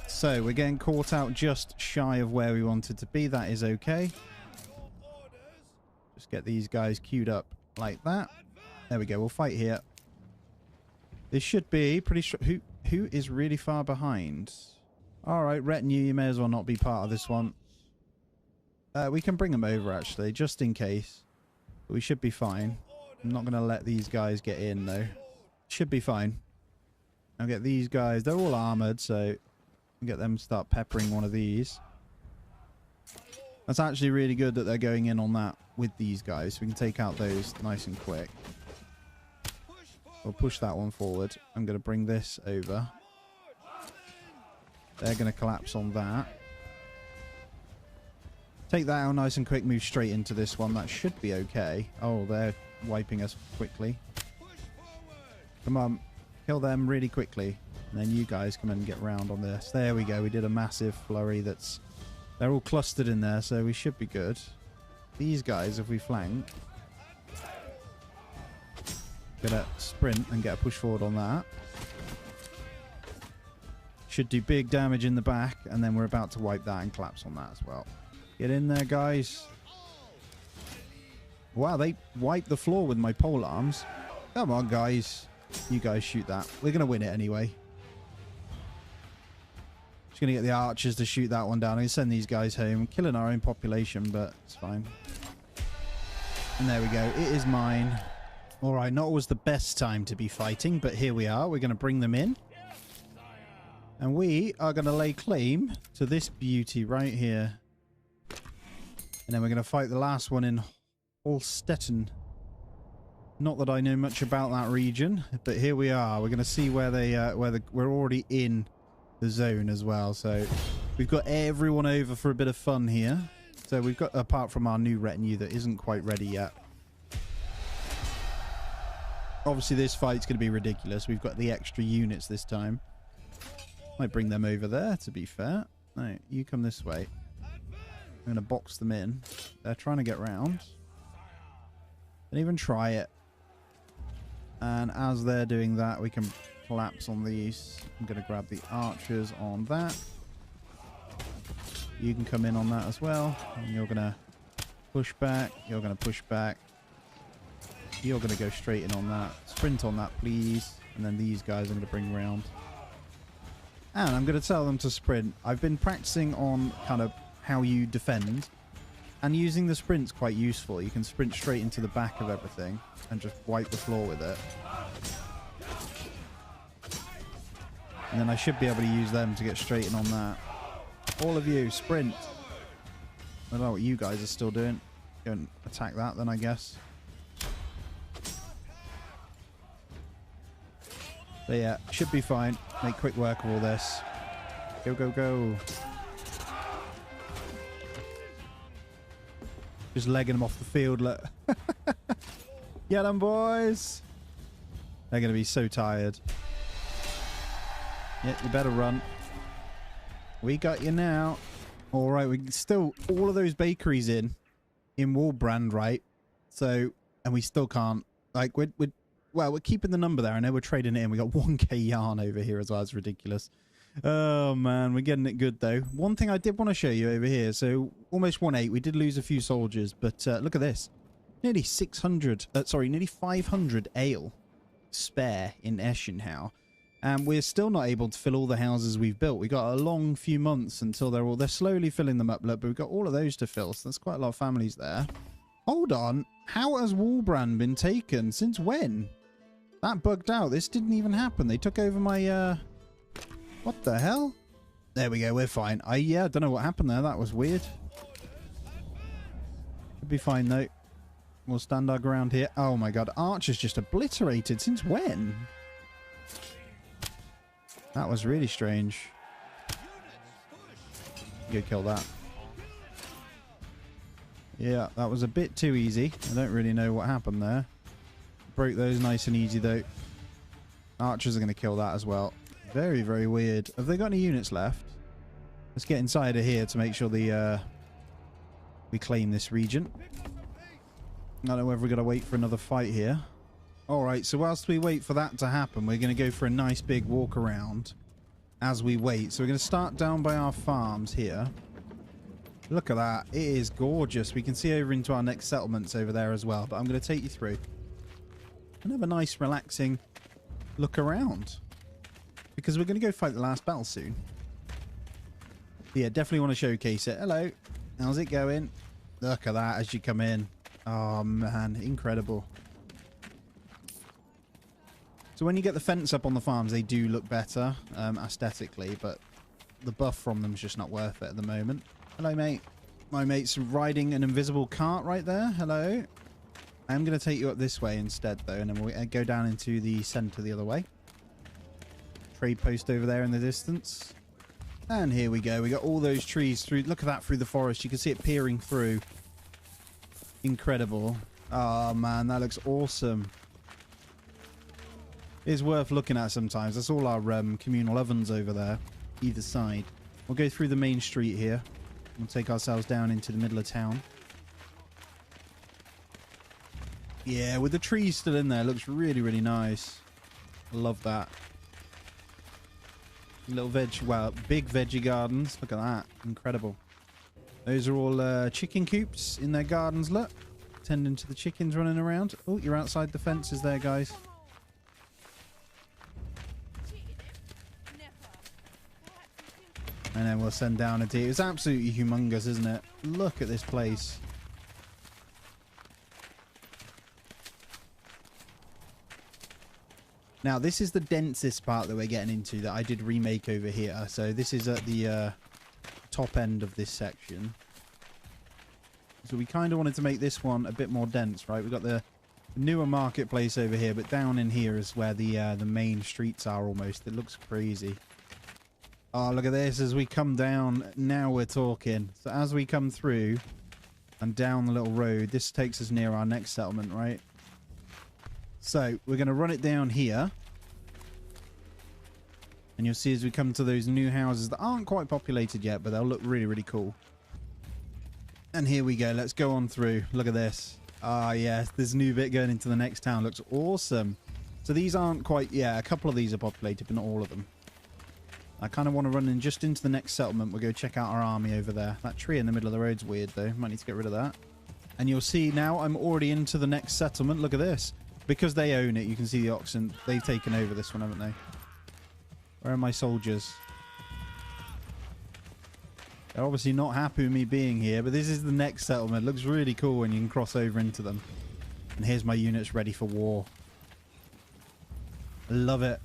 So, we're getting caught out just shy of where we wanted to be. That is okay. Just get these guys queued up like that. There we go. We'll fight here. This should be pretty sure. Who is really far behind? Alright, retinue, you may as well not be part of this one. We can bring them over, actually, just in case. But we should be fine. I'm not going to let these guys get in, though. Should be fine. I'll get these guys. They're all armoured, so I'll get them to start peppering one of these. That's actually really good that they're going in on that with these guys. So we can take out those nice and quick. We'll push that one forward. I'm going to bring this over. They're going to collapse on that. Take that out nice and quick, move straight into this one. That should be okay. Oh, they're wiping us quickly. Come on. Kill them really quickly. And then you guys come and get round on this. There we go. We did a massive flurry that's... They're all clustered in there, so we should be good. These guys, if we flank... Gonna sprint and get a push forward on that. Should do big damage in the back, and then we're about to wipe that and collapse on that as well. Get in there, guys. Wow, they wiped the floor with my pole arms. Come on, guys. You guys shoot that. We're going to win it anyway. Just going to get the archers to shoot that one down. I'm going to send these guys home. Killing our own population, but it's fine. And there we go. It is mine. Alright, not always the best time to be fighting, but here we are. We're going to bring them in. And we are going to lay claim to this beauty right here. And then we're going to fight the last one in Holstetten. Not that I know much about that region, but here we are. We're going to see where they, we're already in the zone as well. So we've got everyone over for a bit of fun here. So we've got, apart from our new retinue that isn't quite ready yet. Obviously this fight's going to be ridiculous. We've got the extra units this time. Might bring them over there, to be fair. No, you come this way. I'm going to box them in. They're trying to get round. Don't even try it. And as they're doing that, we can collapse on these. I'm going to grab the archers on that. You can come in on that as well. And you're going to push back. You're going to push back. You're going to go straight in on that. Sprint on that, please. And then these guys I'm going to bring round. And I'm going to tell them to sprint. I've been practicing on kind of how you defend. And using the sprint's quite useful. You can sprint straight into the back of everything and just wipe the floor with it. And then I should be able to use them to get straight in on that. All of you, sprint. I don't know what you guys are still doing. Go and attack that then, I guess. But yeah, should be fine. Make quick work of all this. Go, go, go. Just legging them off the field, look. Get them, boys. They're going to be so tired. Yeah, you better run. We got you now. All right, we still all of those bakeries in Wallbrand, right? So, and we still can't. Like, we're keeping the number there. I know we're trading it in. We got 1k yarn over here as well. It's ridiculous. Oh man, we're getting it good though. One thing I did want to show you over here. So almost 1-8. We did lose a few soldiers, but look at this. Nearly 500 ale spare in Eschenhau. And we're still not able to fill all the houses we've built. We got a long few months until they're slowly filling them up, look, but we've got all of those to fill. So there's quite a lot of families there. Hold on. How has Wallbrand been taken? Since when? That bugged out. This didn't even happen. They took over my, what the hell? There we go. We're fine. Yeah, I don't know what happened there. That was weird. Should be fine, though. We'll stand our ground here. Oh, my God. Archer's just obliterated. Since when? That was really strange. Go kill that. Yeah, that was a bit too easy. I don't really know what happened there. Broke those nice and easy, though. Archers are going to kill that as well. Very, very weird. Have they got any units left? Let's get inside of here to make sure we claim this region. I don't know whether we're going to wait for another fight here. Alright, so whilst we wait for that to happen, we're going to go for a nice big walk around as we wait. So we're going to start down by our farms here. Look at that. It is gorgeous. We can see over into our next settlements over there as well. But I'm going to take you through and have a nice, relaxing look around. Because we're going to go fight the last battle soon. Yeah, definitely want to showcase it. Hello. How's it going? Look at that as you come in. Oh, man. Incredible. So when you get the fence up on the farms, they do look better aesthetically, but the buff from them is just not worth it at the moment. Hello, mate. My mate's riding an invisible cart right there. Hello. I'm going to take you up this way instead, though, and then we'll go down into the center the other way. Trade post over there in the distance. And here we go. We got all those trees through. Look at that through the forest. You can see it peering through. Incredible. Oh, man, that looks awesome. Is worth looking at sometimes. That's all our communal ovens over there, either side. We'll go through the main street here. We'll take ourselves down into the middle of town. Yeah, with the trees still in there, it looks really, really nice. I love that. Little big veggie gardens. Look at that. Incredible. Those are all chicken coops in their gardens, look. Tending to the chickens running around. Oh, you're outside the fences there, guys. And then we'll send down a deer. It's absolutely humongous, isn't it? Look at this place. Now, this is the densest part that we're getting into that I did remake over here. So this is at the top end of this section. So we kind of wanted to make this one a bit more dense, right? We've got the newer marketplace over here, but down in here is where the main streets are almost. It looks crazy. Oh, look at this. As we come down, now we're talking. So as we come through and down the little road, this takes us near our next settlement, right? So we're going to run it down here. And you'll see as we come to those new houses that aren't quite populated yet, but they'll look really, really cool. And here we go. Let's go on through. Look at this. Ah, yes. This new bit going into the next town looks awesome. So these aren't quite... Yeah, a couple of these are populated, but not all of them. I kind of want to run in just into the next settlement. We'll go check out our army over there. That tree in the middle of the road's weird, though. Might need to get rid of that. And you'll see now I'm already into the next settlement. Look at this. Because they own it, you can see the oxen. They've taken over this one, haven't they? Where are my soldiers? They're obviously not happy with me being here, but this is the next settlement. It looks really cool when you can cross over into them. And here's my units ready for war. I love it.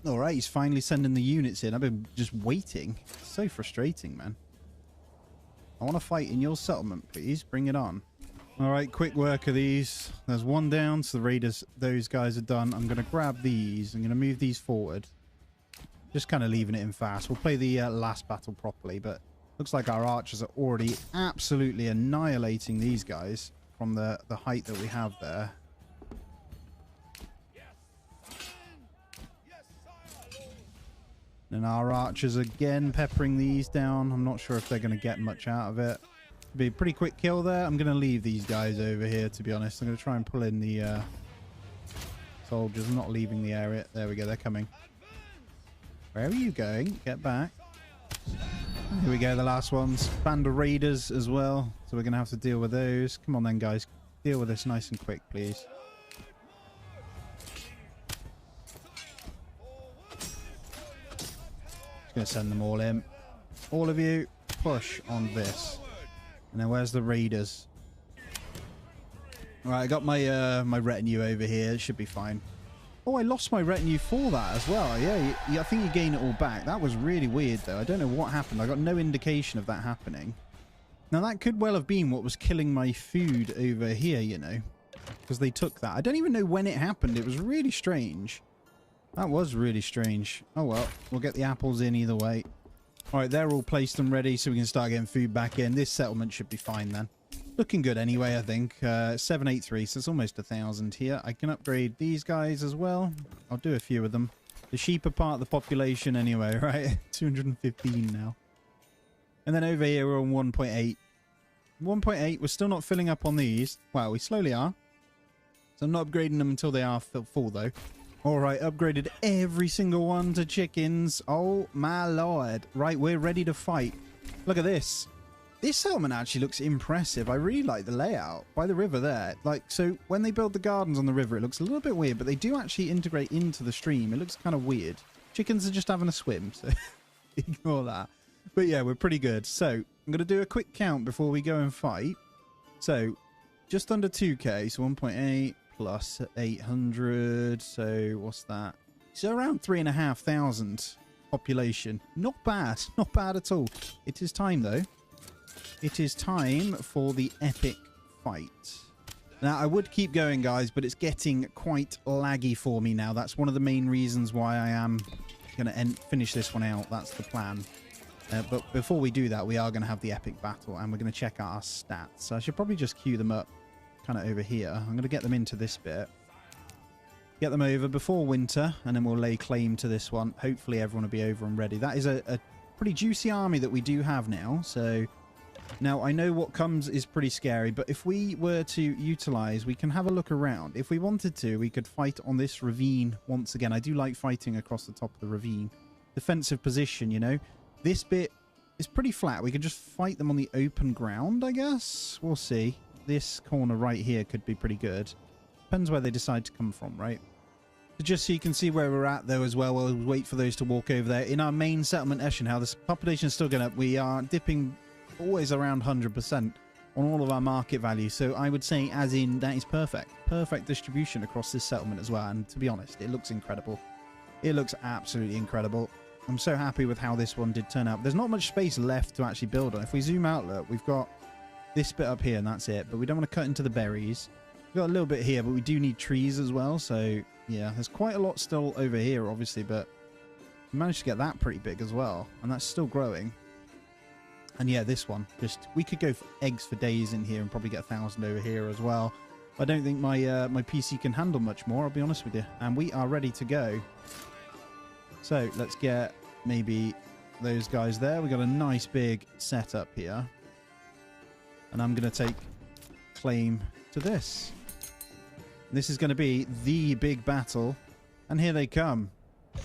Alright, he's finally sending the units in. I've been just waiting. It's so frustrating, man. I want to fight in your settlement, please. Bring it on. Alright, quick work of these. There's one down, so the raiders, those guys are done. I'm going to grab these. I'm going to move these forward. Just kind of leaving it in fast. We'll play the last battle properly, but looks like our archers are already absolutely annihilating these guys from the height that we have there. And our archers again peppering these down. I'm not sure if they're going to get much out of it. Be a pretty quick kill there. I'm going to leave these guys over here, to be honest. I'm going to try and pull in the soldiers. I'm not leaving the area. There we go. They're coming. Where are you going? Get back. Here we go. The last ones. Band of raiders as well. So we're going to have to deal with those. Come on then, guys. Deal with this nice and quick, please. Just going to send them all in. All of you, push on this. And then where's the raiders? Alright, I got my my retinue over here. It should be fine. Oh, I lost my retinue for that as well. Yeah, I think you gain it all back. That was really weird, though. I don't know what happened. I got no indication of that happening. Now, that could well have been what was killing my food over here, you know. Because they took that. I don't even know when it happened. It was really strange. That was really strange. Oh, well. We'll get the apples in either way. Alright, they're all placed and ready, so we can start getting food back in. This settlement should be fine then. Looking good anyway, I think. 783, so it's almost 1,000 here. I can upgrade these guys as well. I'll do a few of them. The sheep are part of the population anyway, right? 215 now. And then over here, we're on 1.8. 1.8, we're still not filling up on these. Well, we slowly are. So I'm not upgrading them until they are full, though. Alright, upgraded every single one to chickens. Oh, my lord. Right, we're ready to fight. Look at this. This settlement actually looks impressive. I really like the layout by the river there. Like, so when they build the gardens on the river, it looks a little bit weird, but they do actually integrate into the stream. It looks kind of weird. Chickens are just having a swim, so ignore that. But yeah, we're pretty good. So I'm going to do a quick count before we go and fight. So just under 2k, so 1.8 plus 800. So what's that? So around 3,500 population. Not bad. Not bad at all. It is time, though. It is time for the epic fight. Now, I would keep going, guys, but it's getting quite laggy for me now. That's one of the main reasons why I am going to finish this one out. That's the plan. But before we do that, we are going to have the epic battle, and we're going to check out our stats. So I should probably just queue them up kind of over here. I'm going to get them into this bit. Get them over before winter, and then we'll lay claim to this one. Hopefully everyone will be over and ready. That is a pretty juicy army that we do have now, so... Now, I know what comes is pretty scary, but if we were to utilize, we can have a look around. If we wanted to, we could fight on this ravine once again. I do like fighting across the top of the ravine. Defensive position, you know. This bit is pretty flat. We could just fight them on the open ground, I guess. We'll see. This corner right here could be pretty good. Depends where they decide to come from, right? So just so you can see where we're at, though, as well. We'll wait for those to walk over there. In our main settlement, Eschenhau, the population is still going up. We are dipping... always around 100%. on all of our market value. So I would say, as in, that is perfect. Perfect distribution across this settlement as well. And to be honest, it looks incredible. It looks absolutely incredible. I'm so happy with how this one did turn out. There's not much space left to actually build on. If we zoom out, look, we've got this bit up here and that's it. But we don't want to cut into the berries. We've got a little bit here, but we do need trees as well. So, yeah, there's quite a lot still over here, obviously. But we managed to get that pretty big as well. And that's still growing. And yeah, this one, just, we could go for eggs for days in here and probably get 1,000 over here as well. I don't think my my PC can handle much more, I'll be honest with you. And we are ready to go. So let's get maybe those guys there. We got a nice big setup here. And I'm going to take claim to this. This is going to be the big battle. And here they come.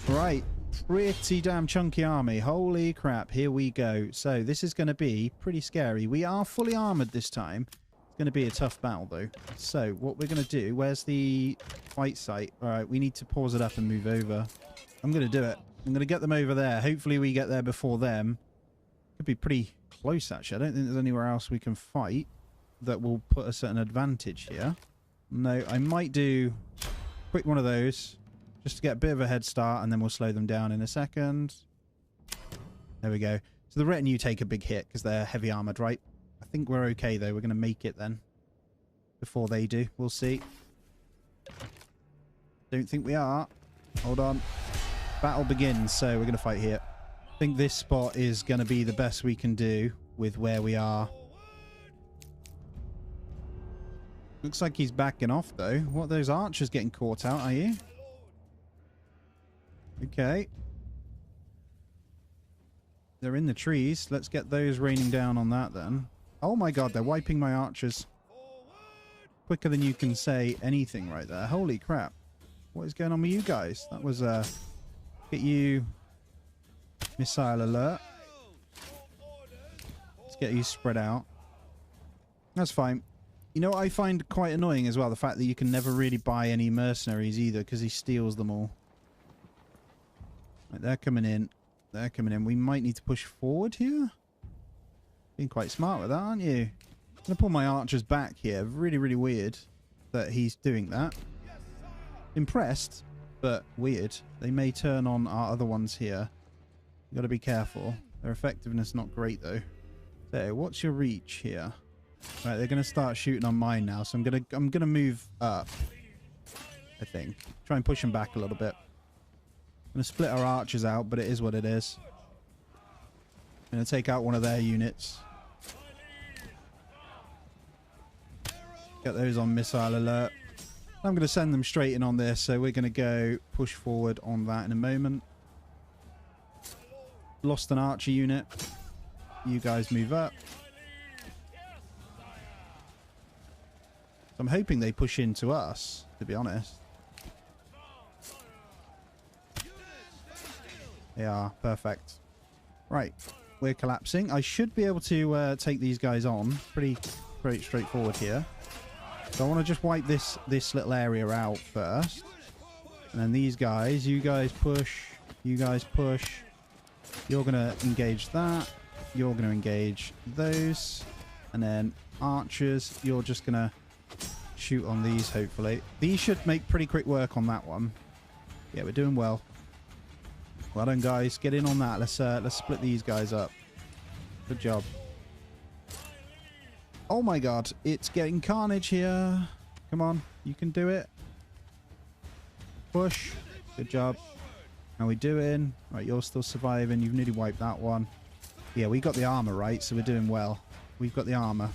Right. Pretty damn chunky army. Holy crap. Here we go. So this is going to be pretty scary. We are fully armored this time. It's going to be a tough battle though. So what we're going to do, where's the fight site? All right, we need to pause it up and move over. I'm going to do it. I'm going to get them over there. Hopefully we get there before them. Could be pretty close actually. I don't think there's anywhere else we can fight that will put us at an advantage here. No, I might do a quick one of those. Just to get a bit of a head start, and then we'll slow them down in a second. There we go. So the retinue take a big hit because they're heavy armored, right? I think we're okay, though. We're going to make it then. Before they do. We'll see. Don't think we are. Hold on. Battle begins, so we're going to fight here. I think this spot is going to be the best we can do with where we are. Looks like he's backing off, though. What are those archers getting caught out, are you? Okay. They're in the trees. Let's get those raining down on that then. Oh my god, they're wiping my archers. Quicker than you can say anything right there. Holy crap. What is going on with you guys? That was, get you... Missile alert. Let's get you spread out. That's fine. You know what I find quite annoying as well? The fact that you can never really buy any mercenaries either because he steals them all. Right, they're coming in. They're coming in. We might need to push forward here. Being quite smart with that, aren't you? I'm going to pull my archers back here. Really, really weird that he's doing that. Impressed, but weird. They may turn on our other ones here. You've got to be careful. Their effectiveness not great, though. So, what's your reach here? Right, they're going to start shooting on mine now, so I'm gonna move up, I think. Try and push them back a little bit. Going to split our archers out, but it is what it is. Going to take out one of their units. Get those on missile alert. I'm going to send them straight in on this, so we're going to go push forward on that in a moment. Lost an archer unit. You guys move up. So I'm hoping they push into us, to be honest. They are. Perfect. Right. We're collapsing. I should be able to take these guys on. Pretty straightforward here. So I want to just wipe this little area out first. And then these guys, you guys push. You guys push. You're going to engage that. You're going to engage those. And then archers, you're just going to shoot on these, hopefully. These should make pretty quick work on that one. Yeah, we're doing well. Well done, guys. Get in on that. Let's split these guys up. Good job. Oh my god, it's getting carnage here. Come on, you can do it. Push. Good job. How we doing? Right, you're still surviving. You've nearly wiped that one. Yeah, we got the armor, right? So we're doing well. We've got the armor.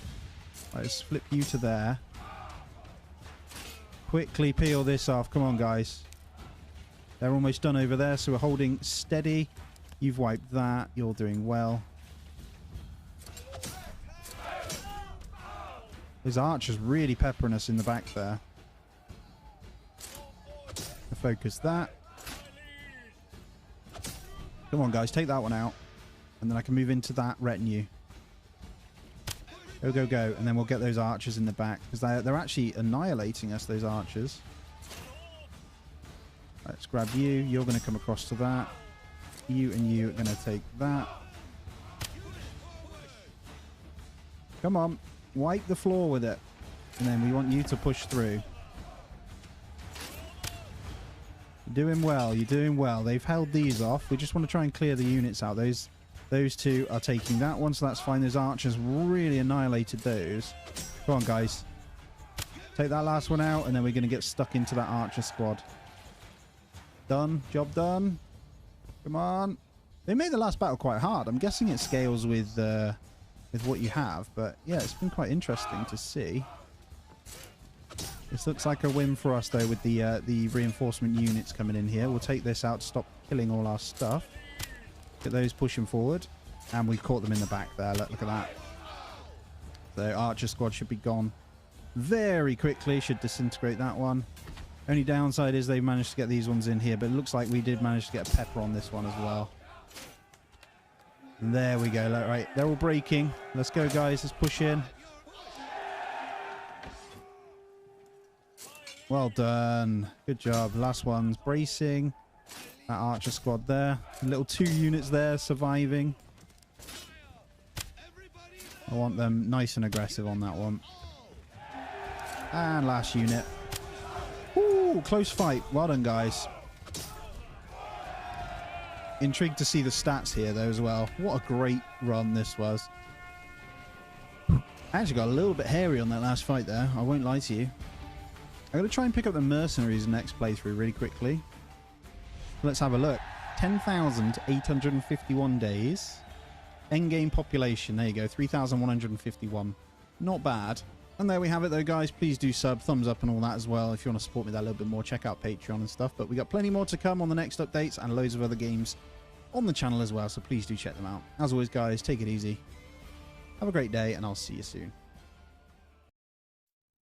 Right, let's flip you to there. Quickly peel this off. Come on, guys. They're almost done over there, so we're holding steady. You've wiped that. You're doing well. Those archers really peppering us in the back there. Focus that. Come on, guys. Take that one out. And then I can move into that retinue. Go, go, go. And then we'll get those archers in the back. Because they're actually annihilating us, those archers. Let's grab you. You're going to come across to that. You and you are going to take that. Come on. Wipe the floor with it. And then we want you to push through. You're doing well. You're doing well. They've held these off. We just want to try and clear the units out. Those two are taking that one, so that's fine. Those archers really annihilated those. Go on, guys. Take that last one out, and then we're going to get stuck into that archer squad. Done. Job done. Come on. They made the last battle quite hard. I'm guessing it scales with what you have, but yeah, it's been quite interesting to see. This looks like a win for us, though, with the reinforcement units coming in here. We'll take this out to stop killing all our stuff. Get those pushing forward. And we've caught them in the back there. Look at that. The archer squad should be gone very quickly. Should disintegrate that one. Only downside is they've managed to get these ones in here, but it looks like we did manage to get a pepper on this one as well. And there we go. Right, they're all breaking. Let's go, guys. Let's push in. Well done. Good job. Last one's bracing. That archer squad there. Little 2 units there surviving. I want them nice and aggressive on that one. And last unit. Ooh, close fight. Well done, guys. Intrigued to see the stats here, though, as well. What a great run this was. I actually got a little bit hairy on that last fight there. I won't lie to you. I'm going to try and pick up the mercenaries next playthrough really quickly. Let's have a look. 10,851 days. Endgame population. There you go. 3,151. Not bad. And there we have it, though, guys. Please do sub, thumbs up and all that as well. If you want to support me that a little bit more, check out Patreon and stuff. But we got plenty more to come on the next updates and loads of other games on the channel as well. So please do check them out. As always, guys, take it easy. Have a great day, and I'll see you soon.